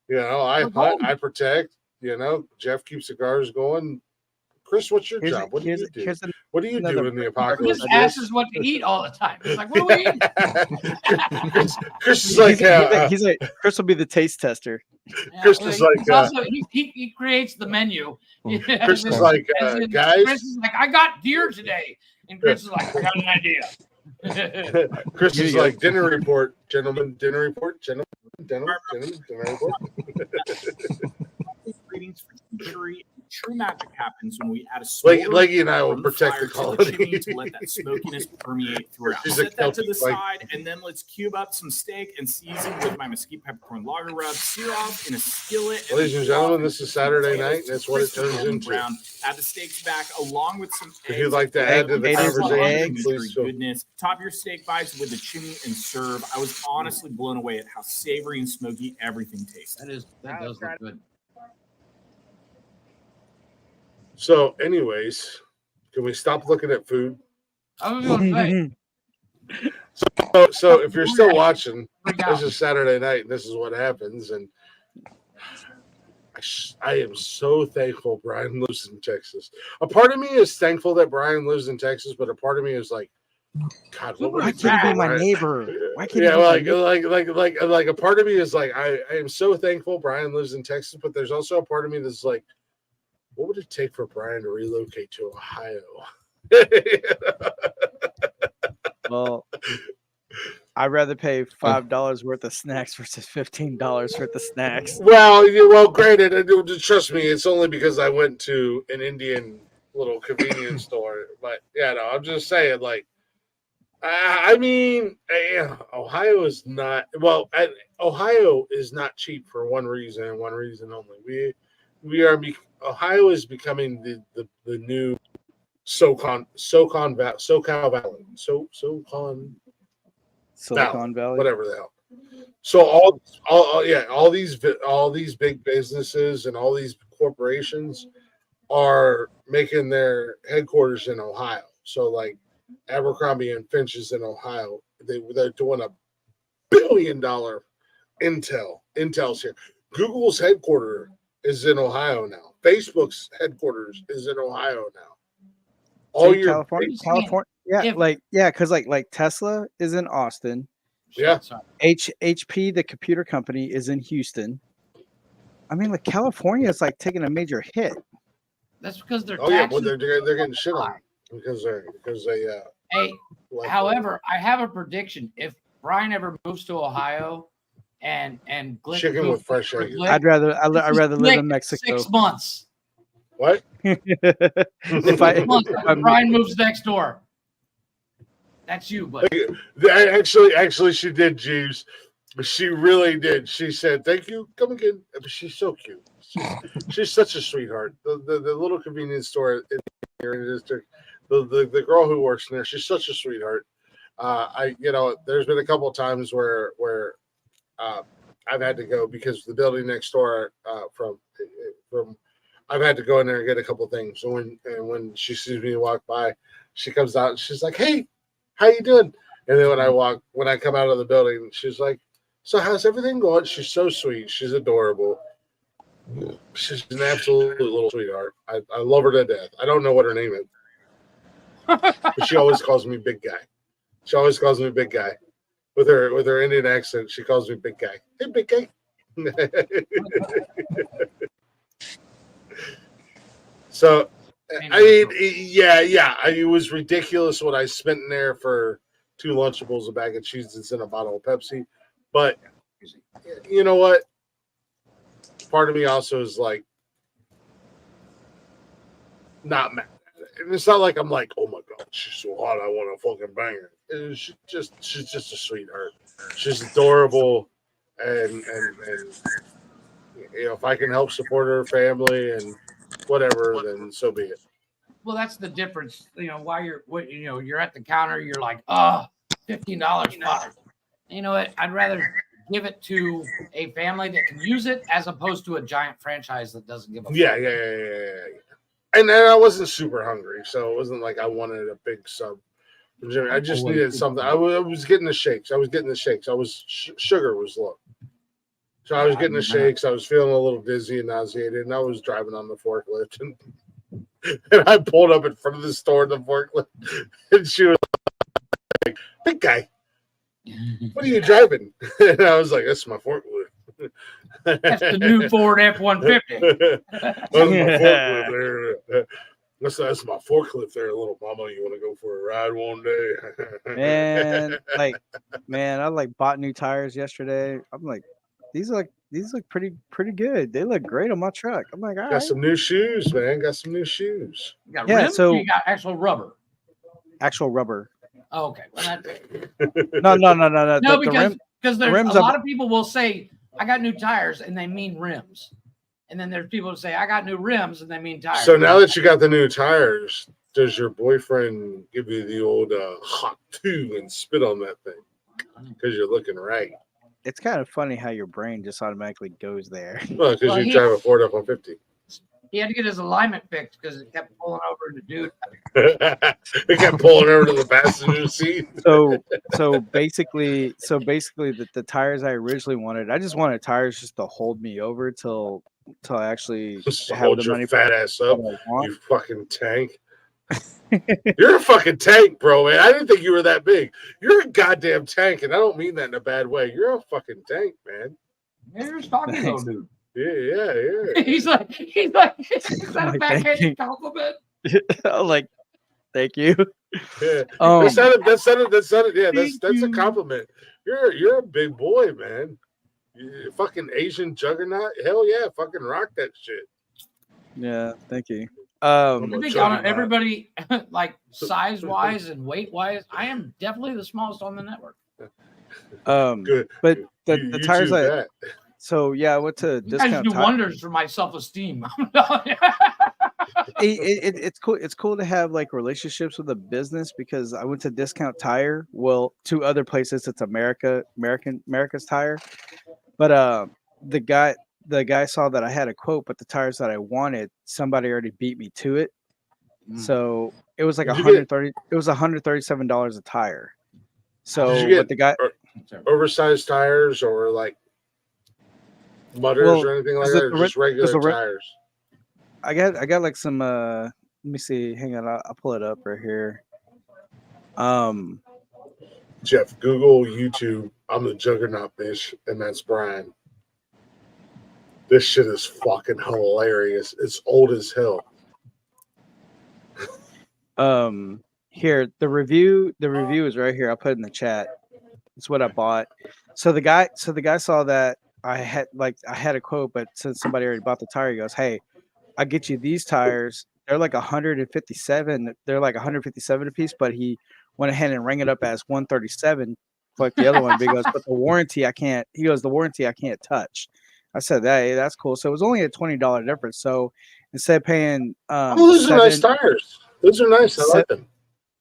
B: You know, I hunt, I protect, you know. Jeff keeps the cars going. Chris, what's your job? What do you do? What do you do in the apocalypse?
A: Chris asks what to eat all the time. He's like, what do we eat?
B: Chris is like,
J: he's like, Chris will be the taste tester.
B: Chris is like,
A: also, he creates the menu.
B: Chris is like, guys.
A: Chris is like, I got deer today, and Chris is like, I got an idea.
B: Chris is like, dinner report, gentlemen. Dinner report, gentlemen. Dinner report.
N: Ingredients for chimichurri. true magic happens when we add a smoke.
B: Leggy and I will
N: from the
B: protect
N: fire
B: the
N: to the
B: colony.
N: chimney to let that smokiness permeate throughout.
B: She's a
N: Set that to the
B: Celtic Viking.
N: side, and then let's cube up some steak and season with my mesquite peppercorn lager rub. Sear off in a skillet.
B: Ladies and gentlemen, this is Saturday night, and that's what it turns into.
N: Brown. Add the steaks back along with some eggs.
B: If you'd like to add to the conversation, please do.
N: Goodness. Top your steak bites with the chimney and serve. I was honestly blown away at how savory and smoky everything tastes.
A: That does look good.
B: So, anyways, can we stop looking at food?
A: I was going to say.
B: So if you're still watching, this is Saturday night, and this is what happens. And I am so thankful Brian lives in Texas. A part of me is thankful that Brian lives in Texas, but a part of me is like, God, what would
J: Why can't he be my neighbor? Why can't
B: Yeah,
J: he be my neighbor?
B: like a part of me is like, I am so thankful Brian lives in Texas, but there's also a part of me that's like, what would it take for Brian to relocate to Ohio?
J: Well, I'd rather pay $5 worth of snacks versus $15 worth of snacks.
B: Well, granted, trust me, it's only because I went to an Indian little convenience store. But yeah, no, I'm just saying, like, I mean, Ohio is not Ohio is not cheap for one reason and one reason only. Ohio is becoming the new SoCal Valley.
J: Silicon Valley,
B: whatever the hell. So all these big businesses and all these corporations are making their headquarters in Ohio. So like Abercrombie and Finch is in Ohio. They're doing $1 billion Intel's here. Google's headquarters is in Ohio now. Facebook's headquarters is in Ohio now. All
J: See,
B: your
J: California, yeah, because like Tesla is in Austin.
B: Yeah.
J: HP, the computer company, is in Houston. I mean, like California is like taking a major hit.
A: That's because they're
B: well, they're getting shit on because they
A: Hey, however, I have a prediction. If Brian ever moves to Ohio and Glick
B: chicken
A: moves
B: with fresh
A: to
B: eggs.
A: Glick,
J: I'd rather live
A: Glick,
J: in Mexico.
A: 6 months.
B: What?
J: if
A: Brian moves next door. That's you, but
B: actually she did, Jeeves. She really did. She said, "Thank you, come again." She's so cute. She's such a sweetheart. The little convenience store in the district. The girl who works in there, she's such a sweetheart. There's been a couple of times where I've had to go because the building next door from I've had to go in there and get a couple of things. So when she sees me walk by, she comes out and she's like, "Hey, how you doing?" And then when I come out of the building, she's like, "So how's everything going?" She's so sweet. She's adorable. She's an absolute little sweetheart. I love her to death. I don't know what her name is. But she always calls me big guy. She always calls me big guy. With her Indian accent, she calls me big guy. Hey, big guy. So, I mean, it was ridiculous what I spent in there for 2 Lunchables, a bag of Cheez-Its, and a bottle of Pepsi. But you know what? Part of me also is like not mad. And it's not like I'm like, oh my God, she's so hot, I want to fucking bang her. She's just a sweetheart. She's adorable, and if I can help support her family and whatever, then so be it.
A: well, that's the difference. While you're at the counter, you're like, oh, $15. Fuck. You know what? I'd rather give it to a family that can use it as opposed to a giant franchise that doesn't give a fuck.
B: Yeah. And I wasn't super hungry, so it wasn't like I wanted a big sub. I just needed something. I was getting the shakes. Sugar was low. So I was getting the shakes. I was feeling a little dizzy and nauseated, and I was driving on the forklift. And I pulled up in front of the store in the forklift, and she was like, "Big guy, what are you driving?" And I was like, "That's my forklift."
A: That's the new Ford F-150.
B: That's my forklift there. That's my forklift there, little mama. You want to go for a ride one day?
J: Man, I bought new tires yesterday. I'm like, these are like these look pretty good. They look great on my truck. I'm like, all
B: Got
J: right.
B: some new shoes, man. Got some new shoes.
A: You got
J: Yeah,
A: rims
J: so-
A: or you got actual rubber?
J: Actual rubber.
A: Oh, okay. Well, that,
J: No.
A: no,
J: The
A: because
J: the
A: there's
J: rims
A: a
J: I've-
A: lot of people will say I got new tires and they mean rims, and then there's people who say I got new rims and they mean tires.
B: So now that you got the new tires, does your boyfriend give you the old hot two and spit on that thing? Because you're looking right.
J: It's kind of funny how your brain just automatically goes there.
B: Well, because you drive a Ford F-150.
A: he had to get his alignment fixed because it kept pulling over the dude.
B: It kept pulling over to the passenger seat.
J: So basically the tires I originally wanted, I just wanted tires just to hold me over till I actually
B: Just
J: have
B: hold
J: the
B: your
J: money
B: fat
J: for
B: ass up,
J: what I want.
B: you fucking tank. You're a fucking tank, bro, man. I didn't think you were that big. You're a goddamn tank, and I don't mean that in a bad way. You're a fucking tank, man.
A: Yeah, you're a stocky little dude.
B: Yeah.
A: He's like, is that a
J: Like,
A: backhanded compliment?
J: I'm like, thank you.
B: Yeah.
J: Um,
B: That's a compliment. You're a big boy, man. You fucking Asian juggernaut. Hell yeah, fucking rock that shit.
J: Yeah, thank you.
A: I think everybody, like size wise and weight wise, I am definitely the smallest on the network.
B: Good.
J: But the
B: You
J: tires
B: too,
J: I
B: that.
J: so yeah, I went to
A: You guys
J: discount
A: do
J: tire.
A: wonders for my self esteem.
J: It's cool. It's cool to have like relationships with a business because I went to Discount Tire. Well, two other places. It's America's Tire, but the guy saw that I had a quote, but the tires that I wanted, somebody already beat me to it. So it was like
B: Did you get-
J: $130. It was $137 a tire. So
B: Did you
J: what
B: get
J: the guy
B: oversized tires or like mutters
J: Well,
B: or anything like
J: is
B: that,
J: it
B: or
J: the
B: just
J: re- does
B: regular
J: the re-
B: tires?
J: I got like some let me see. Hang on, I'll pull it up right here.
B: Jeff, Google, YouTube. I'm the juggernaut bitch, and that's Brian. This shit is fucking hilarious. It's old as hell.
J: Here the review is right here. I'll put it in the chat. It's what I bought. So the guy saw that I had a quote, but since somebody already bought the tire, he goes, "Hey, I'll get you these tires. They're like 157. They're like 157 a piece, but he went ahead and rang it up as 137 like the other one because but the warranty I can't." He goes, "The warranty I can't touch." I said, "Hey, that's cool." So it was only a $20 difference. So instead of paying
B: Those are nice tires. Those are nice. I like them.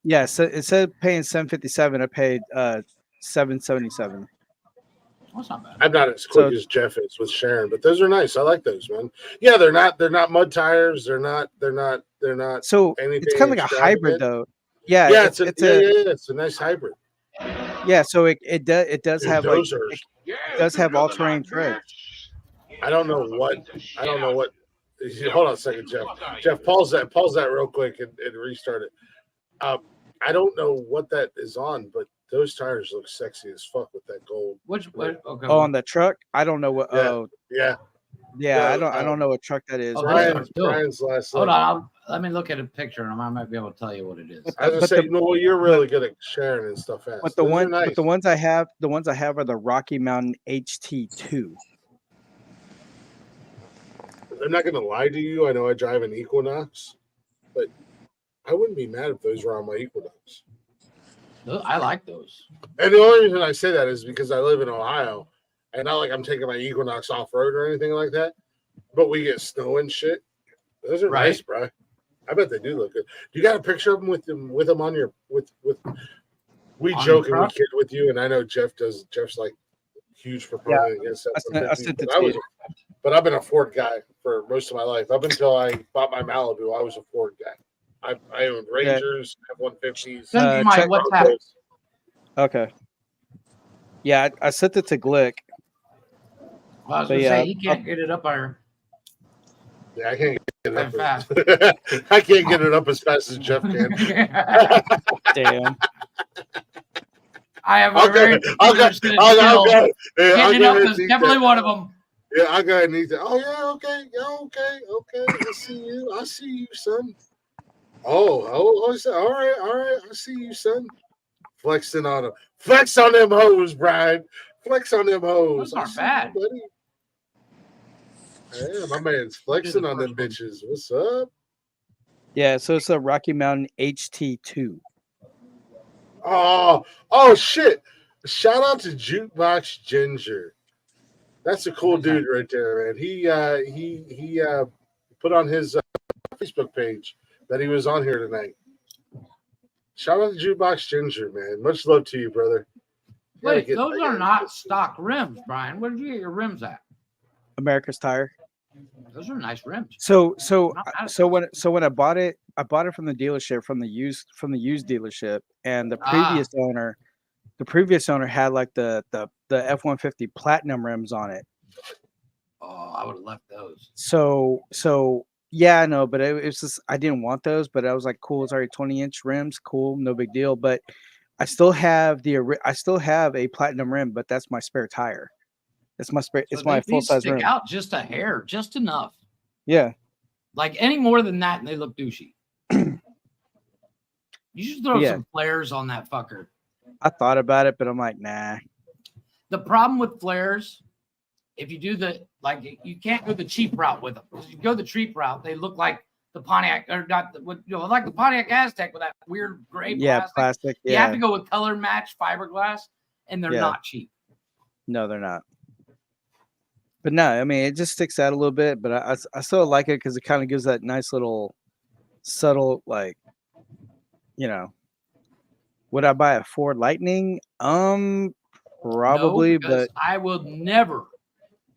J: Yeah, so instead of paying $757, I paid $777.
A: That's not bad.
B: I'm not as quick as Jeff is with Sharon, but those are nice. I like those, man. Yeah, they're not mud tires. They're not
J: So
B: anything
J: it's kind of like a hybrid
B: extravagant.
J: though. Yeah,
B: Yeah,
J: it's
B: it's a nice hybrid.
J: Yeah, so it does
B: Dude,
J: have like
B: those are-
J: it does have all terrain treads.
B: I don't know what. Hold on a second, Jeff. Jeff, pause that real quick and restart it. I don't know what that is on, but those tires look sexy as fuck with that gold.
A: Okay.
J: Oh, on the truck? I don't know what.
B: Yeah.
J: Oh,
B: Yeah.
J: yeah.
B: No,
J: I don't know what truck that is.
A: Oh,
B: Brian's last.
A: Hold on, let me look at a picture and I might be able to tell you what it is.
B: I was gonna say, no, you're really good at sharing and stuff fast.
J: But
B: Those are nice.
J: the ones I have are the Rocky Mountain HT2.
B: I'm not gonna lie to you. I know I drive an Equinox, but I wouldn't be mad if those were on my Equinox.
A: I like those.
B: And the only reason I say that is because I live in Ohio, and not like I'm taking my Equinox off road or anything like that. But we get snow and shit. Those are nice, bro. I bet they do look good. Do you got a picture of them with them on your with? We
A: On
B: joke
A: the
B: and we
A: truck?
B: kid with you, and I know Jeff does. Jeff's like huge proponent against that.
J: I sent it to you.
B: But I've been a Ford guy for most of my life. Up until I bought my Malibu, I was a Ford guy. I owned Rangers, F-150s.
A: Send me my WhatsApp.
J: Okay. Yeah, I sent it to Glick.
A: Well, I was
J: But
A: gonna
J: yeah,
A: say he can't get it up there.
B: Yeah, I can't get it up
A: fast.
B: I can't get it up as fast as Jeff can.
J: Damn.
A: I have a very
B: I'll go.
A: Getting it up is
B: Need
A: definitely
B: that.
A: one of them.
B: Yeah, I gotta need that. Oh yeah, okay, I see you. I see you, son. Oh, all right. I see you, son. Flexing on them. Flex on them hoes, Brian. Flex on them hoes.
A: Those aren't
B: I see
A: bad.
B: you, buddy. Yeah, my man's flexing on them bitches. What's up?
J: Yeah, so it's a Rocky Mountain HT2.
B: Oh shit! Shout out to Jukebox Ginger. That's a cool dude right there, man. He put on his Facebook page that he was on here tonight. Shout out to Jukebox Ginger, man. Much love to you, brother.
A: Wait, those are not stock rims, Brian. Where did you get your rims at?
J: America's Tire.
A: Those are nice rims.
J: So when I bought it from the dealership, from the used dealership, and the previous owner had like the F-150 platinum rims on it.
A: Oh, I would have left those.
J: So yeah, I know, but it's just I didn't want those, but I was like, cool, it's already 20-inch rims, cool, no big deal. But I still have a platinum rim, but that's my spare tire. It's my spare. It's my full size rim.
A: Out just a hair, just enough.
J: Yeah.
A: Like any more than that, and they look douchey. You should throw some flares on that fucker.
J: I thought about it, but I'm like, nah.
A: The problem with flares, if you do you can't go the cheap route with them. If you go the cheap route, they look like the Pontiac, or not, like the Pontiac Aztec with that weird gray plastic.
J: Yeah.
A: You have to go with color match fiberglass, and they're not cheap.
J: No, they're not. But no, I mean, it just sticks out a little bit, but I still like it because it kind of gives that nice little subtle, like, would I buy a Ford Lightning? Probably,
A: no,
J: but
A: I will never.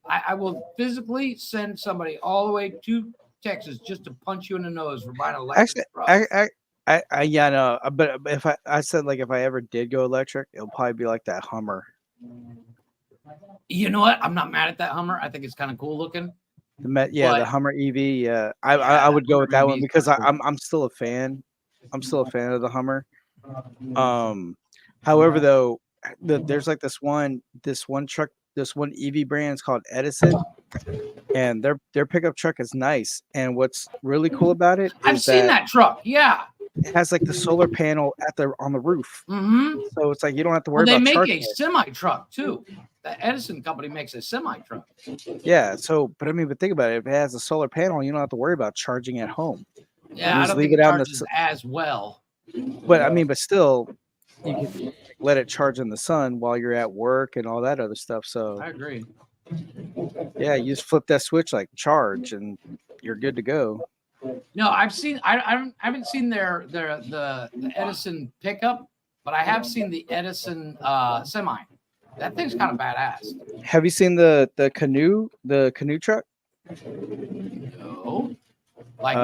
A: I will physically send somebody all the way to Texas just to punch you in the nose for buying an electric truck.
J: Yeah, no, but if I said like if I ever did go electric, it'll probably be like that Hummer.
A: You know what? I'm not mad at that Hummer. I think it's kind of cool looking.
J: The Hummer EV. Yeah, I would go with that one because I'm still a fan. I'm still a fan of the Hummer. However, though, there's like this one truck, this one EV brand is called Edison, and their pickup truck is nice. And what's really cool about it is
A: I've seen that truck. Yeah,
J: it has like the solar panel on the roof.
A: Mm-hmm.
J: So it's like you don't have to worry
A: they
J: about
A: make
J: charging
A: a semi truck too. The Edison company makes a semi truck.
J: Yeah. So, but think about it. If it has a solar panel, you don't have to worry about charging at home.
A: Yeah,
J: you
A: I don't think it charges as well.
J: But still, you can let it charge in the sun while you're at work and all that other stuff. So
A: I agree.
J: Yeah, you just flip that switch like charge, and you're good to go.
A: No, I've seen. I haven't seen the Edison pickup, but I have seen the Edison semi. That thing's kind of badass.
J: Have you seen the canoe truck?
A: No. Like,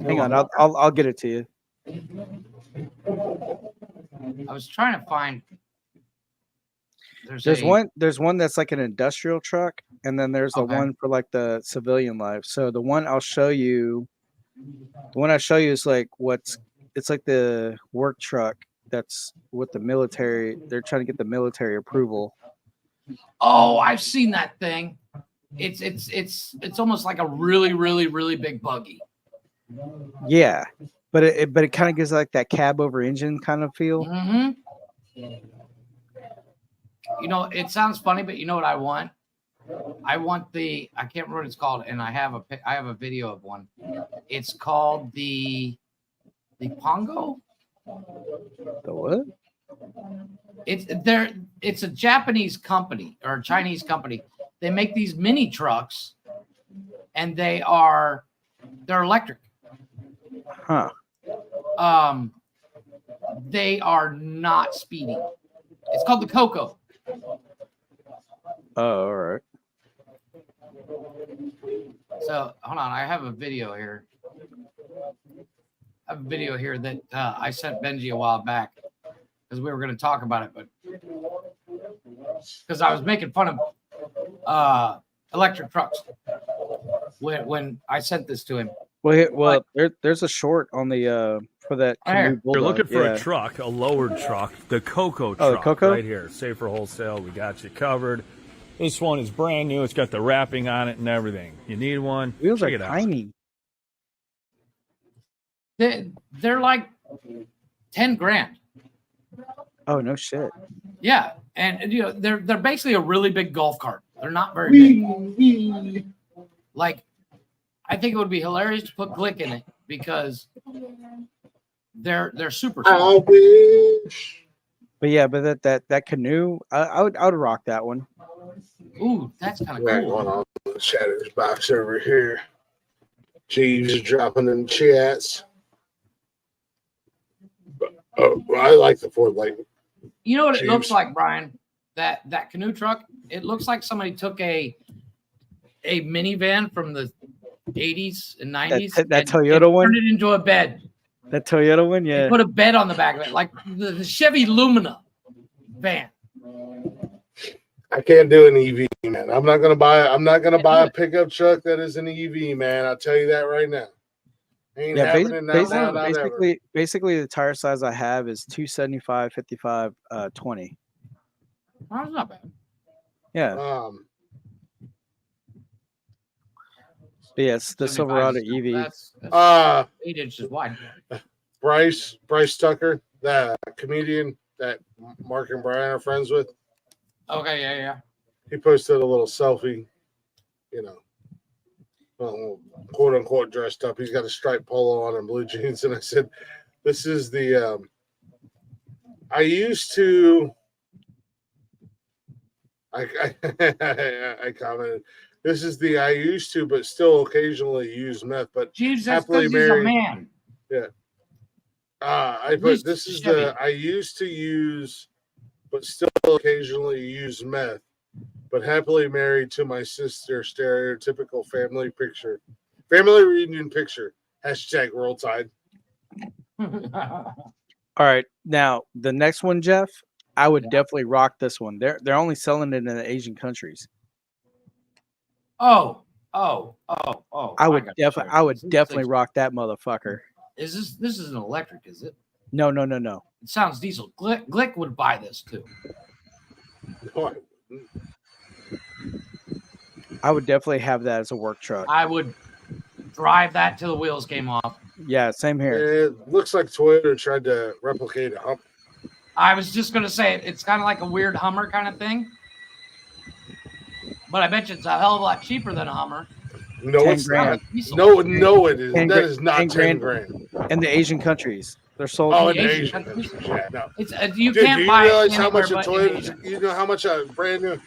J: hang on, I'll get it to you.
A: I was trying to find.
J: There's one that's like an industrial truck, and then there's the one for like the civilian life. So the one I'll show you, is like it's like the work truck that's with the military. They're trying to get the military approval.
A: Oh, I've seen that thing. It's almost like a really, really, really big buggy.
J: Yeah, but it kind of gives like that cab over engine kind of feel.
A: Mm-hmm. You know, it sounds funny, but you know what I want? I want I can't remember what it's called, and I have a video of one. It's called the Pongo.
J: The what?
A: It's a Japanese company or a Chinese company. They make these mini trucks, and they're electric.
J: Huh.
A: They are not speedy. It's called the Coco.
J: Oh, all right.
A: So hold on, I have a video here. That I sent Benji a while back because we were going to talk about it, but because I was making fun of electric trucks when I sent this to him.
J: Well, there's a short on the for that.
I: You're looking for a truck, a lowered truck, the Coco truck,
J: the Coco?
I: right here. Safer Wholesale, we got you covered. This one is brand new. It's got the wrapping on it and everything. You need one?
J: Wheels
I: check
J: are
I: it out.
J: tiny.
A: They're like $10,000.
J: Oh no shit.
A: Yeah, and you know they're basically a really big golf cart. They're not very big. Like, I think it would be hilarious to put Glick in it because they're super small.
J: But yeah, but that canoe, I would rock that one.
A: Ooh, that's kind of
B: Right,
A: cool.
B: going on the chatter's box over here. Jeeves is dropping in chats. Oh, I like the Ford Lightning.
A: You know what it
B: Jeeves.
A: looks like, Brian? That canoe truck. It looks like somebody took a minivan from the 80s and 90s.
J: That Toyota one?
A: Turned it into a bed.
J: That Toyota one, yeah.
A: They put a bed on the back of it, like the Chevy Lumina van.
B: I can't do an EV, man. I'm not gonna buy a pickup truck that is an EV, man. I'll tell you that right now. Ain't happening now, not ever.
J: Basically, the tire size I have is 275, 55, 20.
A: Oh, that's not bad.
J: Yeah. But yes, the Silverado EV.
A: That's 8 inches wide.
B: Bryce Tucker, that comedian that Mark and Brian are friends with.
A: Okay, yeah.
B: He posted a little selfie, quote unquote dressed up. He's got a striped polo on and blue jeans. And I said, this is the, I commented, this is the I used to, but still occasionally use meth, but
A: Jeeves,
B: happily
A: he's
B: married.
A: a man.
B: Yeah. I put, this is the, I used to use, but still occasionally use meth, but happily married to my sister. Stereotypical family reunion picture. # Roll Tide.
J: All right, now the next one, Jeff. I would definitely rock this one. They're only selling it in the Asian countries.
A: Oh.
J: I would definitely rock that motherfucker.
A: Is this is an electric? Is it?
J: No.
A: It sounds diesel. Glick would buy this too.
J: I would definitely have that as a work truck.
A: I would drive that till the wheels came off.
J: Yeah, same here.
B: It looks like Toyota tried to replicate a Hummer.
A: I was just gonna say it's kind of like a weird Hummer kind of thing, but I bet you it's a hell of a lot cheaper than a Hummer.
B: No, it's not. No, it is. That is not 10 grand.
J: In the Asian countries, they're sold.
B: Oh, in the Asian countries. Yeah, no.
A: It's you
B: Dude,
A: can't
B: do you
A: buy
B: realize
A: it
B: how much a
A: anywhere but in
B: Toyota?
A: Asia.
B: You know how much a brand new.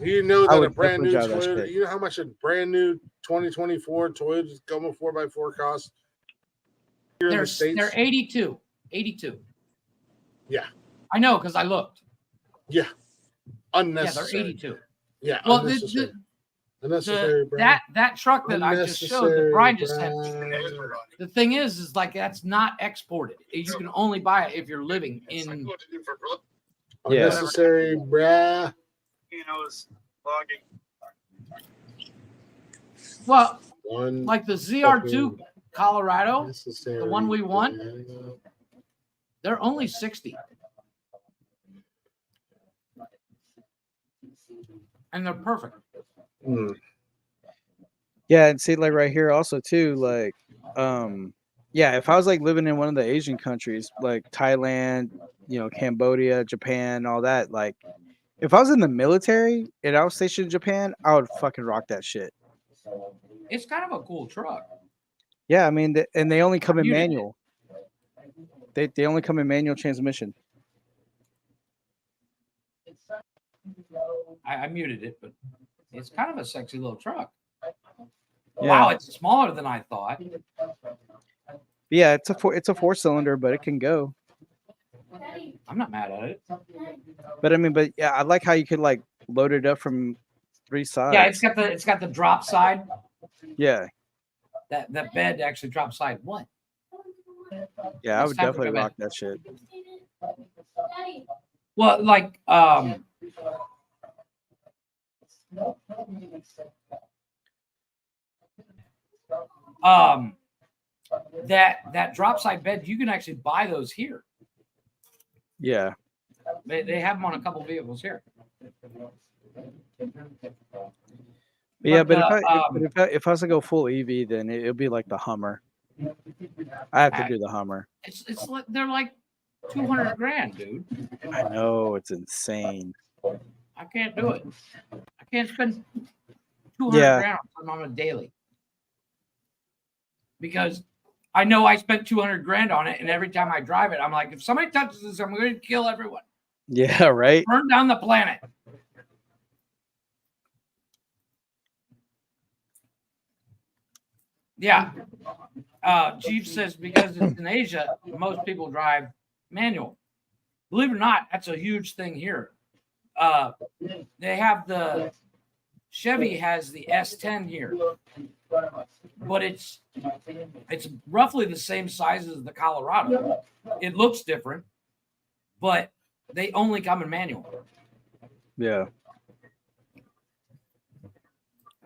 B: You know that a brand new Toyota. You know how much a brand new 2024 Toyota Goma 4x4 costs? Here in the States?
A: They're 82.
B: Yeah.
A: I know because I looked.
B: Yeah.
A: Yeah,
B: Unnecessary.
A: they're 82.
B: Yeah.
A: Well,
B: unnecessary.
A: that truck that I just showed, that Brian just sent. The thing is like that's not exported. You can only buy it if you're living in.
B: Unnecessary, bruh.
A: Well, like the ZR2 Colorado, the one we won, they're only 60. And they're perfect.
J: Yeah, and see, like right here also too, like yeah, if I was like living in one of the Asian countries, like Thailand, Cambodia, Japan, all that, like if I was in the military and I was stationed in Japan, I would fucking rock that shit.
A: It's kind of a cool truck.
J: Yeah, I mean, and they only come in manual. They only come in manual transmission.
A: I muted it, but it's kind of a sexy little truck.
J: Yeah.
A: Wow, it's smaller than I thought.
J: Yeah, it's a 4-cylinder, but it can go.
A: I'm not mad at it.
J: But I mean, yeah, I like how you could like load it up from 3 sides.
A: Yeah, it's got the drop side.
J: Yeah.
A: That bed actually drops side. What?
J: Yeah, I would definitely rock that shit.
A: Well, like that drop side bed, you can actually buy those here.
J: Yeah.
A: They have them on a couple vehicles here.
J: Yeah, but if I was to go full EV, then it'll be like the Hummer. I have to do the Hummer.
A: It's like they're like $200,000, dude.
J: I know, it's insane.
A: I can't do it. I can't spend 200
J: Yeah.
A: grand on a daily because I know I spent 200 grand on it, and every time I drive it, I'm like, if somebody touches this, I'm going to kill everyone.
J: Yeah, right.
A: Burn down the planet. Yeah. Chief says because it's in Asia, most people drive manual. Believe it or not, that's a huge thing here. They have the Chevy has the S10 here, but it's roughly the same size as the Colorado. It looks different, but they only come in manual.
J: Yeah.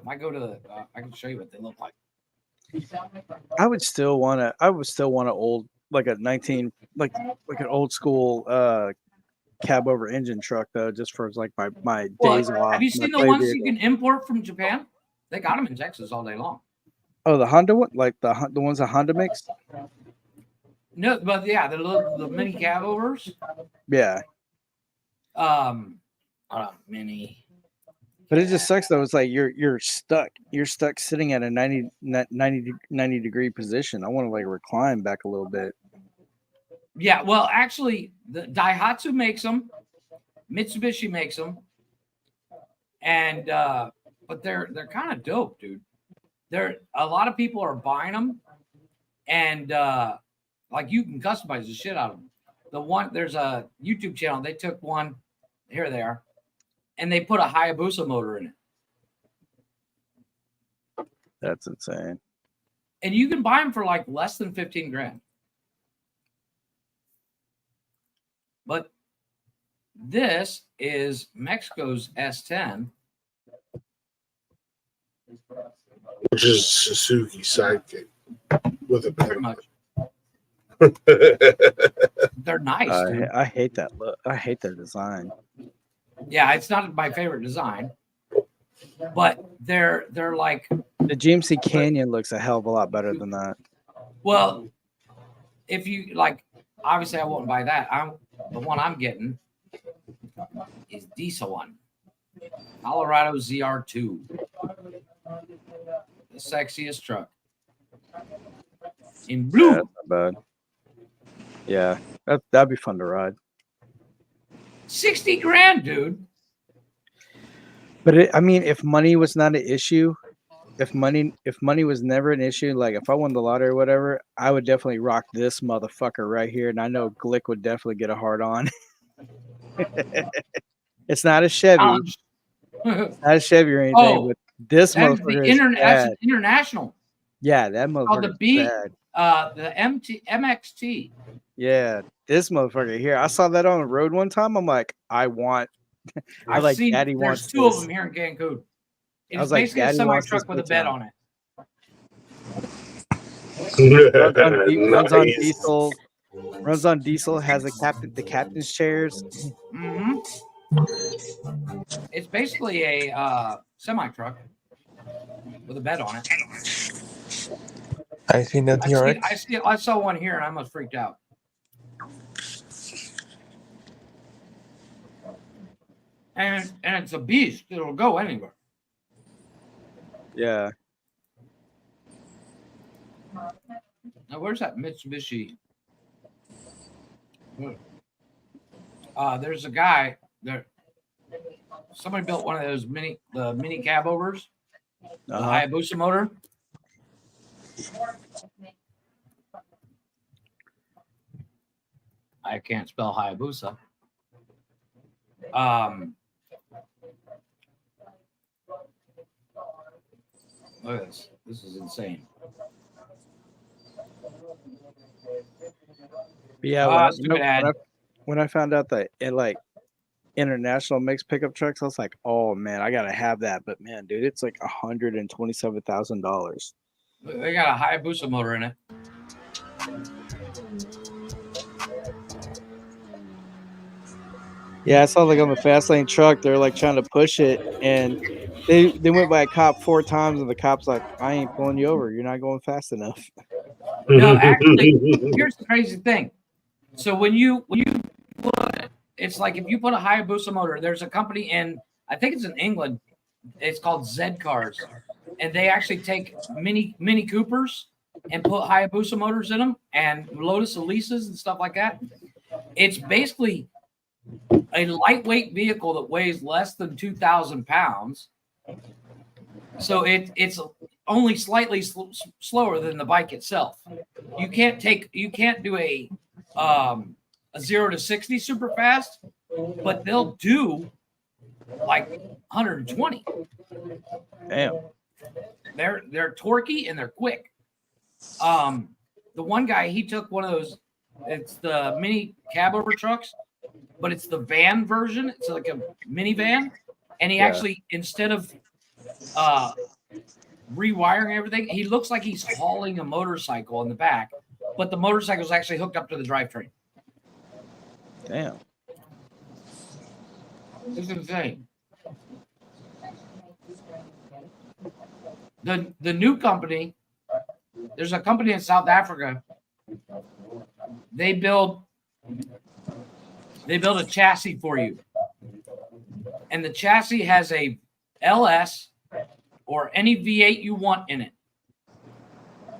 A: If I go to the, I can show you what they look like.
J: I would still want to. Old like a 19 like an old school cab over engine truck though, just for like my days off.
A: Have you seen the
J: play
A: ones
J: vehicle.
A: you can import from Japan? They got them in Texas all day long.
J: Oh, the Honda one, like the ones that Honda makes.
A: No, but yeah, the mini cab overs.
J: Yeah.
A: Mini.
J: But it just sucks though. It's like you're stuck. You're stuck sitting at a 90 degree position. I want to like recline back a little bit.
A: Yeah, well, actually, the Daihatsu makes them, Mitsubishi makes them, and but they're kind of dope, dude. A lot of people are buying them, and like you can customize the shit out of them. There's a YouTube channel. They took one, here they are, and they put a Hayabusa motor in it.
J: That's insane.
A: And you can buy them for like less than 15 grand. But this is Mexico's S10.
B: Which is Suzuki sidekick with a
A: pretty much. They're nice. Dude.
J: I hate that look. I hate their design.
A: Yeah, it's not my favorite design, but they're like
J: the GMC Canyon looks a hell of a lot better than that.
A: Well, if you like, obviously I won't buy that. The one I'm getting is diesel one, Colorado ZR2, the sexiest truck in blue.
J: Yeah, that's not bad. Yeah, that'd be fun to ride.
A: 60 grand, dude.
J: But I mean, if money was not an issue, if money was never an issue, like if I won the lottery or whatever, I would definitely rock this motherfucker right here. And I know Glick would definitely get a hard on. It's not a Chevy. It's not a Chevy or anything, but this motherfucker is bad.
A: That's international.
J: Yeah, that motherfucker is bad.
A: The MXT.
J: Yeah, this motherfucker here. I saw that on the road one time. I'm like, I've like
A: seen,
J: Daddy
A: there's
J: wants
A: two
J: this.
A: of them here in Cancun. It's
J: like,
A: basically a
J: Daddy
A: semi
J: wants
A: truck
J: this
A: with a
J: bitch
A: bed
J: on.
A: on
J: it. runs on
B: Nice.
J: diesel. Runs on diesel. Has the captain's chairs.
A: Mm-hmm. It's basically a semi truck with a bed on it.
O: I seen that TRX.
A: I saw one here and I almost freaked out. And it's a beast. It'll go anywhere.
J: Yeah.
A: Now where's that Mitsubishi? There's a guy there. Somebody built one of those mini cab overs. The Hayabusa motor. I can't spell Hayabusa. Look at this. This is insane.
J: But yeah, when I found out that it like international makes pickup trucks, I was like, oh man, I gotta have that. But man, dude, it's like $127,000.
A: They got a Hayabusa motor in it.
J: Yeah, I saw like on the fast lane truck, they're like trying to push it, and they went by a cop 4 times, and the cop's like, I ain't pulling you over. You're not going fast enough.
A: No, actually, here's the crazy thing. So when you put, it's like if you put a Hayabusa motor, there's a company in, I think it's in England, It's called Z Cars, and they actually take Mini Coopers and put Hayabusa motors in them and Lotus Elises and stuff like that. It's basically a lightweight vehicle that weighs less than 2,000 pounds. So it's only slightly slower than the bike itself. You can't do a 0 to 60 super fast, but they'll do like 120.
J: Damn.
A: They're torquey and they're quick. The one guy, he took one of those, it's the mini cab over trucks, but it's the van version. It's like a minivan. And he actually, instead of rewiring everything, he looks like he's hauling a motorcycle in the back, but the motorcycle is actually hooked up to the drivetrain.
J: Damn.
A: It's insane. The new company, there's a company in South Africa. They build a chassis for you. And the chassis has a LS or any V8 you want in it.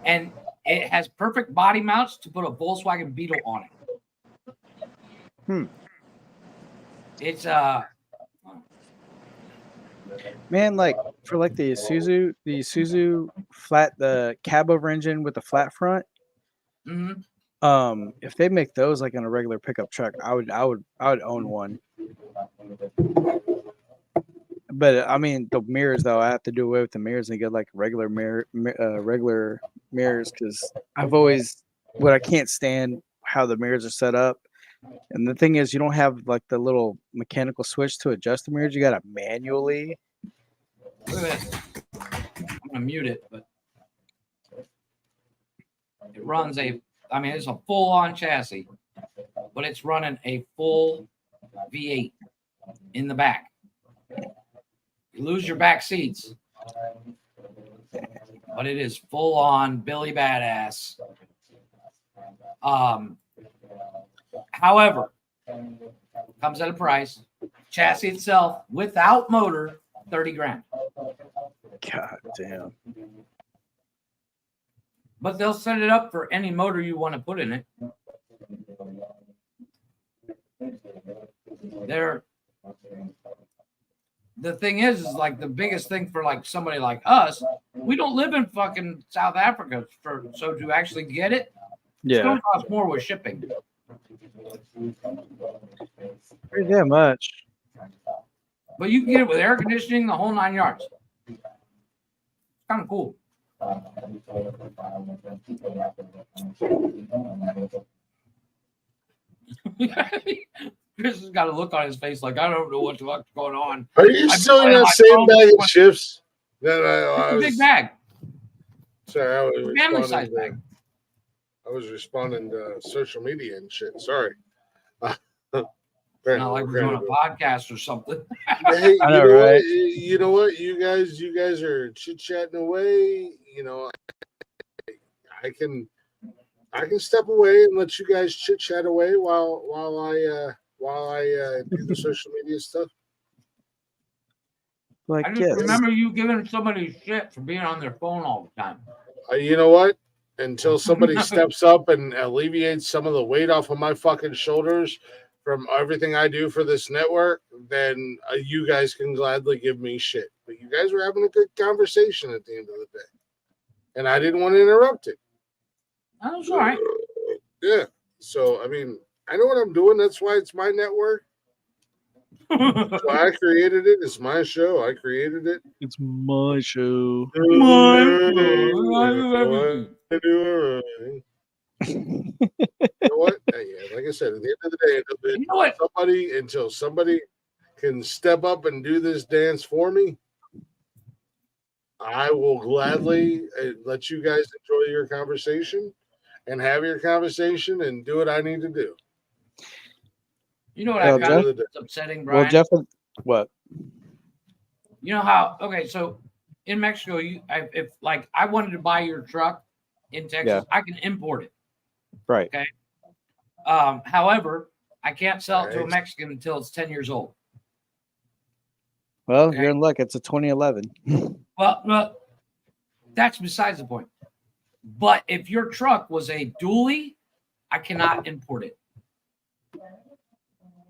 A: And it has perfect body mounts to put a Volkswagen Beetle on it. It's
J: man, like for like the Isuzu flat, the cab over engine with the flat front. If they make those like in a regular pickup truck, I would own one. But I mean, the mirrors though, I have to do away with the mirrors and get like regular regular mirrors because what I can't stand how the mirrors are set up. And the thing is, you don't have like the little mechanical switch to adjust the mirrors. You got to manually.
A: Look at this. I'm gonna mute it, but it runs it's a full-on chassis, but it's running a full V8 in the back. You lose your back seats, but it is full-on Billy Badass. However, comes at a price. Chassis itself, without motor, $30,000.
J: God damn.
A: But they'll set it up for any motor you want to put in it. The thing is like the biggest thing for like somebody like us, we don't live in fucking South Africa, so to actually get it, it's going to cost more with shipping.
J: Pretty damn much.
A: But you can get it with air conditioning, the whole 9 yards. It's kind of cool. Chris has got a look on his face like, I don't know what the fuck's going on.
B: Are you still in that same bag of chips? That
A: Big bag.
B: Sorry, I was
A: Family size bag.
B: I was responding to social media and shit. Sorry.
A: Not like we're doing a podcast or something.
B: Hey,
J: I know, right?
B: You know what? You guys are chit chatting away. You know, I can step away and let you guys chit chat away while I do the social media stuff.
J: Like,
A: I just remember you giving somebody shit for being on their phone all the time.
B: You know what? Until somebody steps up and alleviates some of the weight off of my fucking shoulders from everything I do for this network, then you guys can gladly give me shit. But you guys were having a good conversation at the end of the day. And I didn't want to interrupt it.
A: That's all right.
B: Yeah. So, I mean, I know what I'm doing. That's why it's my network. That's why I created it. It's my show. I created it.
J: It's my show.
B: I do everything. You know what? Yeah, like I said, at the end of the day, until somebody can step up and do this dance for me, I will gladly let you guys enjoy your conversation and have your conversation and do what I need to do.
A: You know what I found that's upsetting, Brian?
J: Well, Jeff, what?
A: You know how? Okay, so in Mexico, if I wanted to buy your truck in Texas, I can import it.
J: Right.
A: Okay. However, I can't sell it to a Mexican until it's 10 years old.
J: Well, you're in luck. It's a 2011.
A: Well, that's besides the point. But if your truck was a dually, I cannot import it.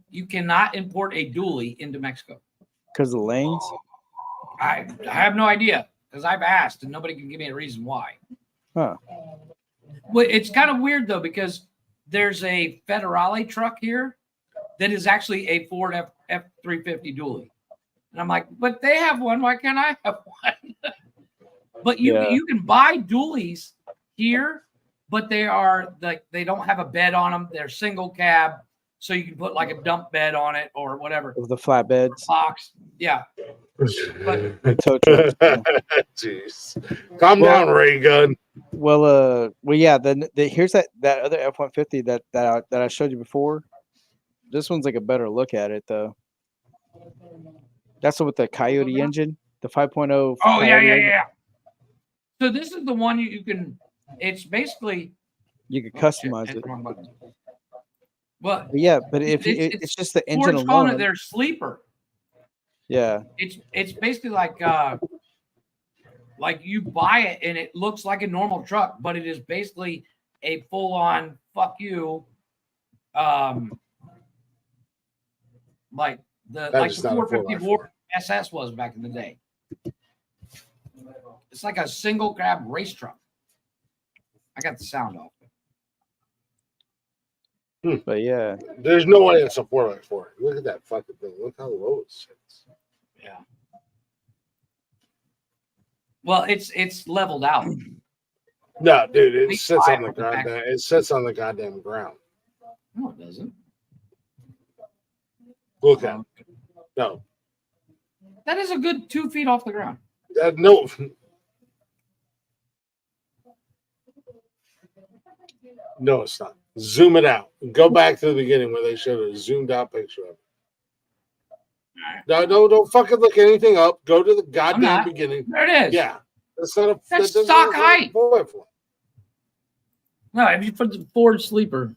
A: You cannot import a dually into Mexico.
J: Because of the lanes?
A: I have no idea because I've asked and nobody can give me a reason why.
J: Huh.
A: Well, it's kind of weird though because there's a Federale truck here that is actually a Ford F350 dually, and I'm like, but they have one. Why can't I have one? But you can buy dualies here, but they are like they don't have a bed on them. They're single cab, so you can put like a dump bed on it or whatever.
J: With the flatbeds.
A: Box, yeah.
B: Jeez, calm down, Ray Gun.
J: Well, yeah. Then here's that other F-150 that I showed you before. This one's like a better look at it though. That's the with the Coyote engine, the 5.0.
A: Oh
J: Coyote
A: yeah. So this is the one you can. It's basically
J: you can customize it.
A: Well,
J: yeah, but if it's just the engine
A: Ford's calling
J: alone,
A: it their sleeper.
J: Yeah.
A: It's basically like you buy it and it looks like a normal truck, but it is basically a full on fuck you. Like the 450 War SS was back in the day. It's like a single cab race truck. I got the sound off.
J: But yeah,
B: there's no way it's a 4x4. Look at that fucking thing. Look how low it sits.
A: Yeah. Well, it's leveled out.
B: No, dude, it sits on the ground. It sits on the goddamn ground.
A: No, it doesn't.
B: Look at it. No.
A: That is a good 2 feet off the ground.
B: No. No, it's not. Zoom it out. Go back to the beginning where they showed a zoomed out picture of it. No, don't fucking look anything up. Go to the goddamn beginning.
A: There it is.
B: Yeah. That's not a
A: that's stock height.
B: No,
A: if you put the Ford sleeper.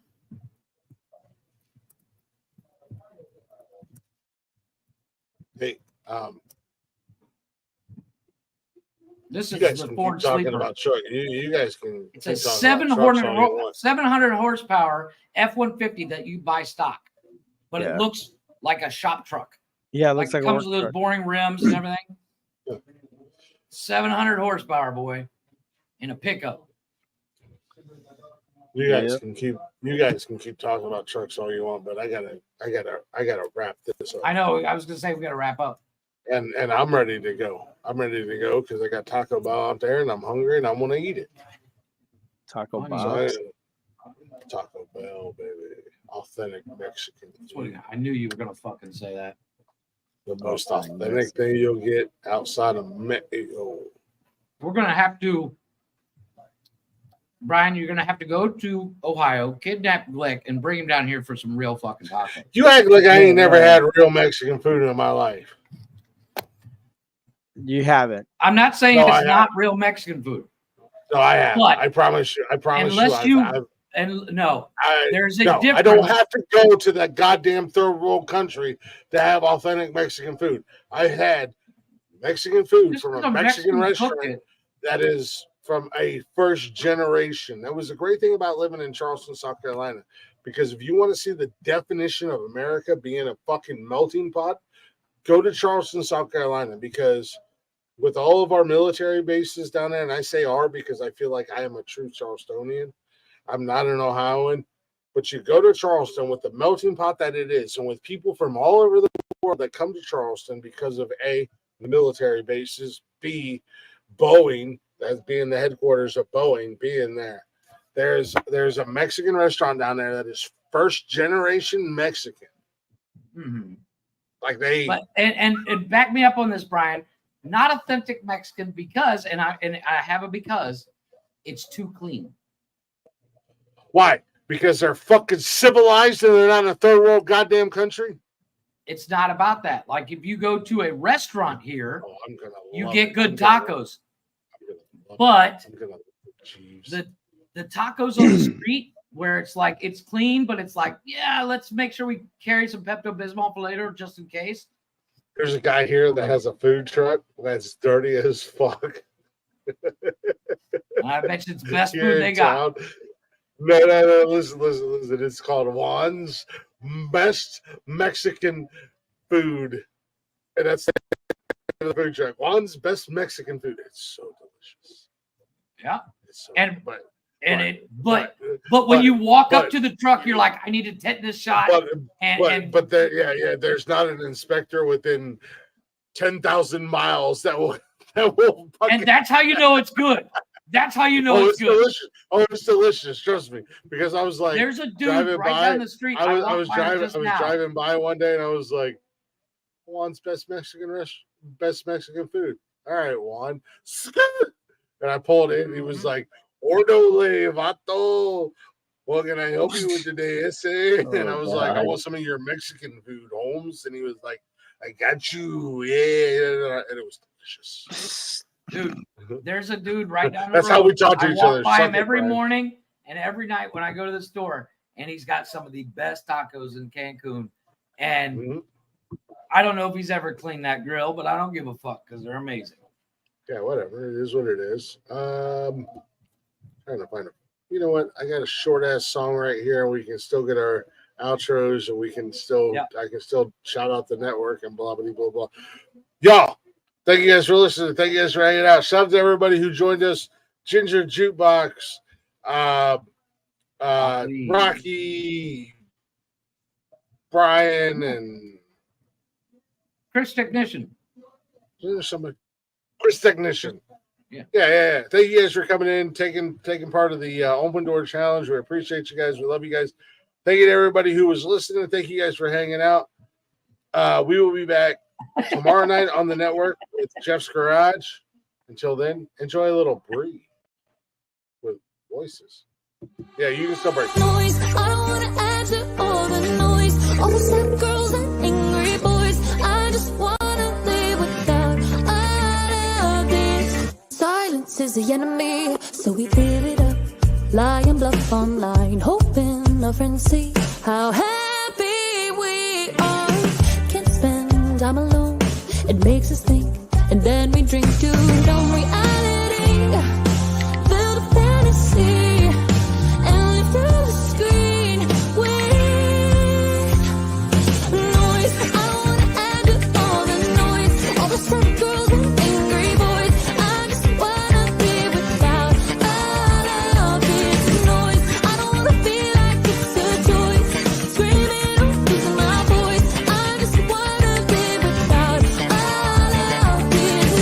B: Hey,
A: this
B: you
A: is
B: guys
A: the
B: can
A: Ford
B: keep talking
A: sleeper.
B: about truck. You guys can.
A: It's a
B: keep talking about trucks all you want.
A: 700 horsepower F-150 that you buy stock, but it looks like a shop truck.
J: Yeah, it looks like
A: it comes with those boring rims and everything. 700 horsepower, boy, in a pickup.
B: You guys can keep talking about trucks all you want, but I gotta wrap this up.
A: I know. I was gonna say we gotta wrap up.
B: And I'm ready to go. I'm ready to go because I got Taco Bell out there and I'm hungry and I want to eat it.
J: Taco Bell.
B: Taco Bell, baby. Authentic Mexican.
A: I knew you were gonna fucking say that.
B: The most authentic thing you'll get outside of Mexico.
A: We're gonna have to, Brian. You're gonna have to go to Ohio, kidnap Glick, and bring him down here for some real fucking tacos.
B: You act like I ain't never had real Mexican food in my life.
J: You haven't.
A: I'm not saying it's not real Mexican food.
B: No, I have.
A: But
B: I promise you.
A: Unless there's a difference.
B: I don't have to go to that goddamn third world country to have authentic Mexican food. I had Mexican food from a Mexican restaurant that is from a first generation. That was the great thing about living in Charleston, South Carolina. Because if you want to see the definition of America being a fucking melting pot, go to Charleston, South Carolina, because with all of our military bases down there, and I say "our" because I feel like I am a true Charlestonian. I'm not an Ohioan, but you go to Charleston with the melting pot that it is, and with people from all over the world that come to Charleston because of A, the military bases, B, Boeing, as being the headquarters of Boeing, being there. There's a Mexican restaurant down there that is first generation Mexican.
A: Mm-hmm.
B: Like they
A: and back me up on this, Brian. Not authentic Mexican because, and I have a because, it's too clean.
B: Why? Because they're fucking civilized and they're not in a third world goddamn country?
A: It's not about that. Like if you go to a restaurant here, you get good tacos. But the tacos on the street where it's like it's clean, but it's like, yeah, let's make sure we carry some Pepto-Bismol for later just in case.
B: There's a guy here that has a food truck that's dirty as fuck.
A: I bet you it's the best
B: Here
A: food
B: in
A: they got.
B: town. No. Listen. It's called Juan's Best Mexican Food. And that's the food truck. Juan's Best Mexican Food. It's so delicious.
A: Yeah.
B: It's so,
A: And when you walk up to the truck, you're like, I need a tetanus shot.
B: There's not an inspector within 10,000 miles that will
A: and that's how you know it's good. That's how you know it's good.
B: Delicious. Oh, it's delicious. Trust me, because I was like,
A: there's a dude right down the street.
B: I was driving by one day, and I was like, Juan's best Mexican food. All right, Juan. And I pulled in. And he was like, Ordole, vato. What can I help you with today, essay? And I was like, I want some of your Mexican food, Holmes. And he was like, I got you. Yeah. And it was delicious.
A: Dude, there's a dude right down the
B: That's
A: road.
B: how we talk to each other.
A: I walk by him every morning and every night when I go to the store, and he's got some of the best tacos in Cancun. And I don't know if he's ever cleaned that grill, but I don't give a fuck because they're amazing.
B: Yeah, whatever. It is what it is. Trying to find it. You know what? I got a short ass song right here, and we can still get our outros, and we can still I can still shout out the network and blah blah blah blah. Y'all, thank you guys for listening. Thank you guys for hanging out. Shout out to everybody who joined us. Ginger Jukebox, Rocky, Brian, and
A: Chris Technician.
B: There's somebody. Chris Technician. Yeah. Thank you guys for coming in, taking part of the Open Door Challenge. We appreciate you guys. We love you guys. Thank you to everybody who was listening. Thank you guys for hanging out. We will be back tomorrow night on the network with Jeff's Garage. Until then, enjoy a little Brie with voices. Yeah, you can still break.
L: Noise. I don't want to add to all the noise. All the sad girls and angry boys. I just want to live without all of this. Silence is the enemy, so we fill it up. Lie and bluff online, hoping our friends see how happy we are. Can't spend time alone, it makes us think, and then we drink to dumb reality. Build a fantasy and live through the screen with noise. I don't want to add to all the noise, all the sad girls and angry boys. I just wanna be without all of this noise. I don't wanna feel like it's a choice, screaming or losing my voice. I just wanna be without all of this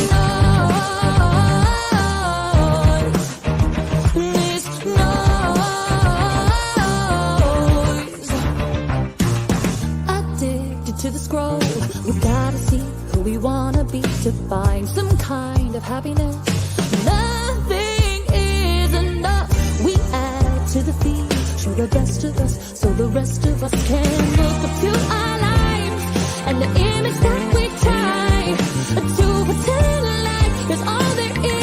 L: addicted to the scroll. We gotta see who we wanna be to find some kind of happiness. Nothing is enough. We add to the feed, show the best of us, so the rest of us can look up to our lives and the image that we try to pretend like is all there is.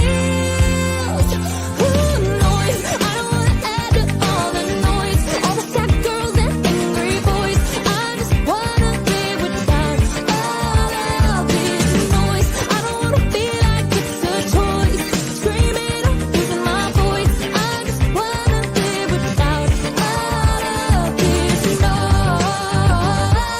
L: Noise. I don't wanna add to all the noise, all the sad girls and angry boys. I just wanna live without all of this noise. I don't wanna feel like it's a choice, screaming or losing my voice. I just wanna live without all of this noise.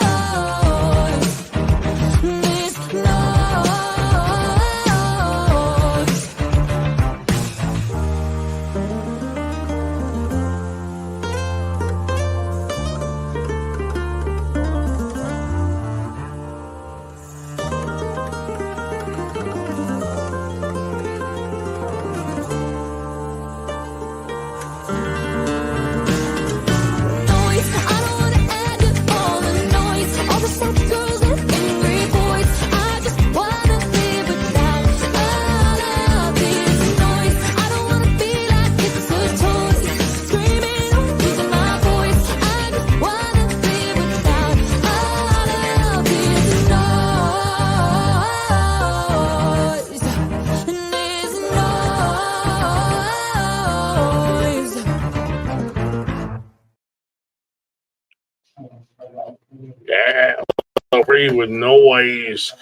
B: free with noise.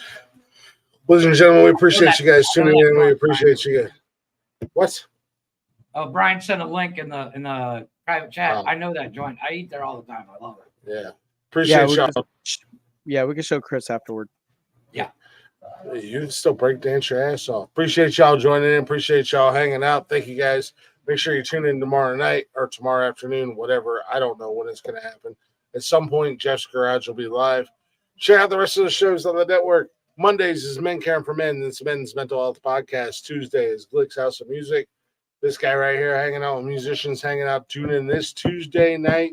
B: Ladies and gentlemen, we appreciate you guys tuning in. We appreciate you guys. What?
A: Oh, Brian sent a link in the private chat. I know that joint. I eat there all the time. I love it.
B: Yeah. Appreciate y'all.
J: We can show Chris afterward.
A: Yeah.
B: You can still break dance your ass off. Appreciate y'all joining in. Appreciate y'all hanging out. Thank you guys. Make sure you tune in tomorrow night or tomorrow afternoon, whatever. I don't know when it's going to happen. At some point, Jeff's Garage will be live. Check out the rest of the shows on the network. Mondays is Men Caring for Men. It's Men's Mental Health Podcast. Tuesday is Glick's House of Music. This guy right here hanging out with musicians, hanging out. Tune in this Tuesday night.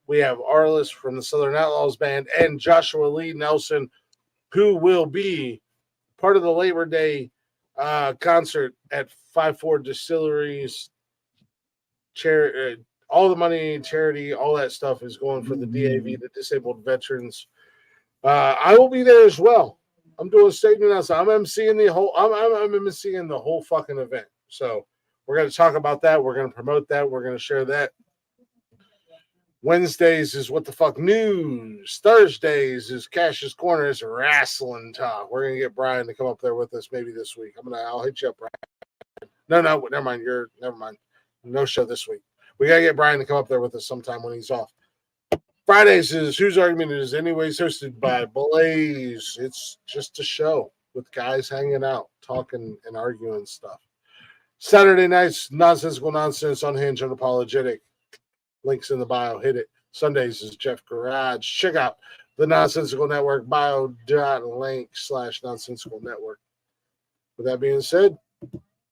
B: We have Arliss from the Southern Outlaws Band and Joshua Lee Nelson, who will be part of the Labor Day concert at 5-4 Distilleries. All the money, charity, all that stuff is going for the DAV, the Disabled Veterans. I will be there as well. I'm doing a statement outside. I'm emceeing the whole. I'm emceeing the whole fucking event. So we're going to talk about that. We're going to promote that. We're going to share that. Wednesdays is What the Fuck News. Thursdays is Cash's Corner. It's wrestling talk. We're going to get Brian to come up there with us maybe this week. I'll hit you up, Brian. No, never mind. Never mind. No show this week. We got to get Brian to come up there with us sometime when he's off. Fridays is Whose Argument Is Anyways, hosted by Blaze. It's just a show with guys hanging out, talking and arguing stuff. Saturday nights, Nonsensical Nonsense, Unhinged, Unapologetic. Links in the bio. Hit it. Sundays is Jeff Garage. Check out the Nonsensical Network bio.link/Nonsensical Network. With that being said,